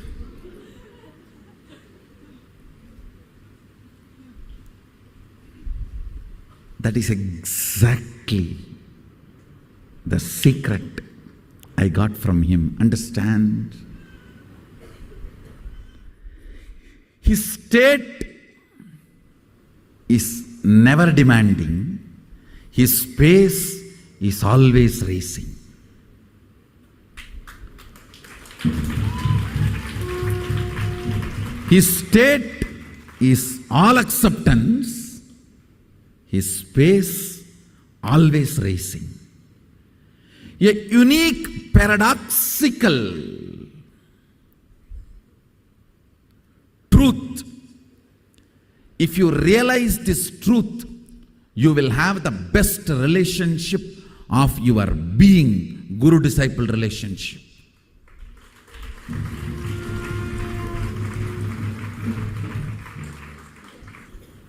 That is exactly the secret I got from him. Understand? His state is never demanding. His pace is always racing. His state is all acceptance, his space always rising. A unique paradoxical truth. If you realize this truth, you will have the best relationship of your being, guru-disciple relationship.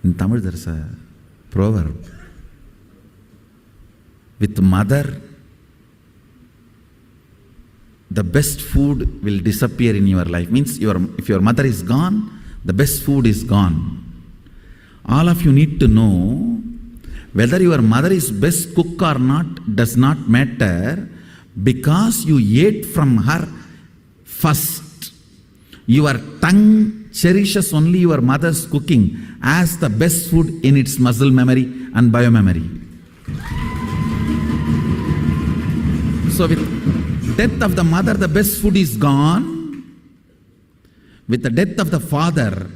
In Tamil there is a proverb. With mother, the best food will disappear in your life. Means if your mother is gone, the best food is gone. All of you need to know whether your mother is best cook or not does not matter, because you ate from her first. Your tongue cherishes only your mother's cooking as the best food in its muscle memory and biomemory. So with death of the mother, the best food is gone. With the death of the father,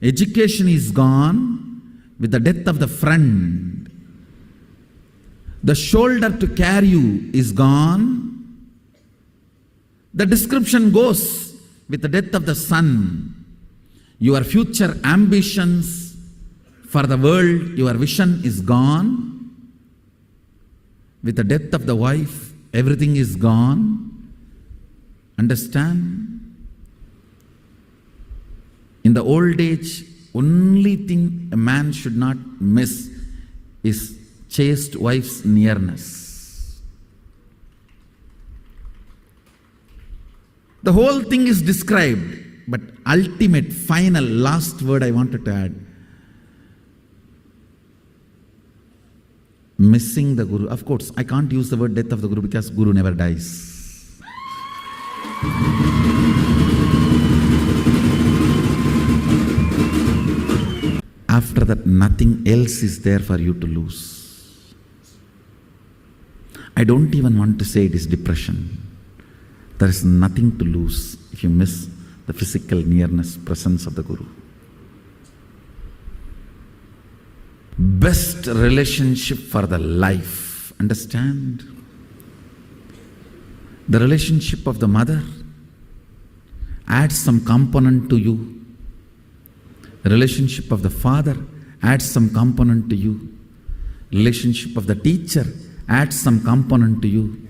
education is gone. With the death of the friend, the shoulder to carry you is gone. The description goes, with the death of the son, your future ambitions for the world, your vision is gone. With the death of the wife, everything is gone. Understand? In the old age, only thing a man should not miss is chaste wife's nearness. The whole thing is described, but ultimate, final, last word I wanted to add. Missing the Guru. Of course, I can't use the word death of the Guru because Guru never dies. After that, nothing else is there for you to lose. I don't even want to say it is depression. There is nothing to lose if you miss the physical nearness, presence of the Guru. Best relationship for the life. Understand? The relationship of the mother adds some component to you. The relationship of the father adds some component to you. Relationship of the teacher adds some component to you.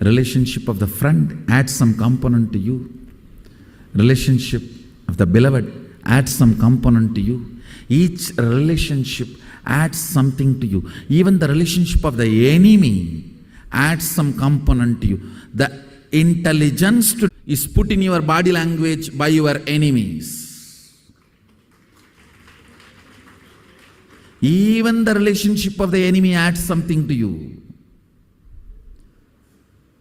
Relationship of the friend adds some component to you. Relationship of the beloved adds some component to you. Each relationship adds something to you. Even the relationship of the enemy adds some component to you. The intelligence is put in your body language by your enemies. Even the relationship of the enemy adds something to you.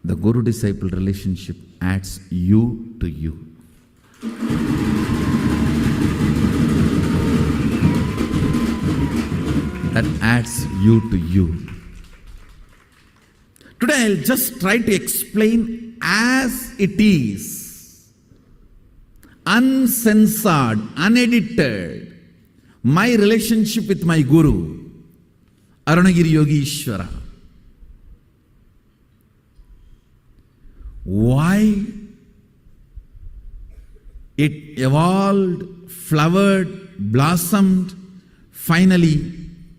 The Guru-disciple relationship adds you to you. That adds you to you. Today I'll just try to explain as it is, uncensored, unedited, my relationship with my Guru, Arunagiri Yogi Ishvara. Why it evolved, flowered, blossomed, finally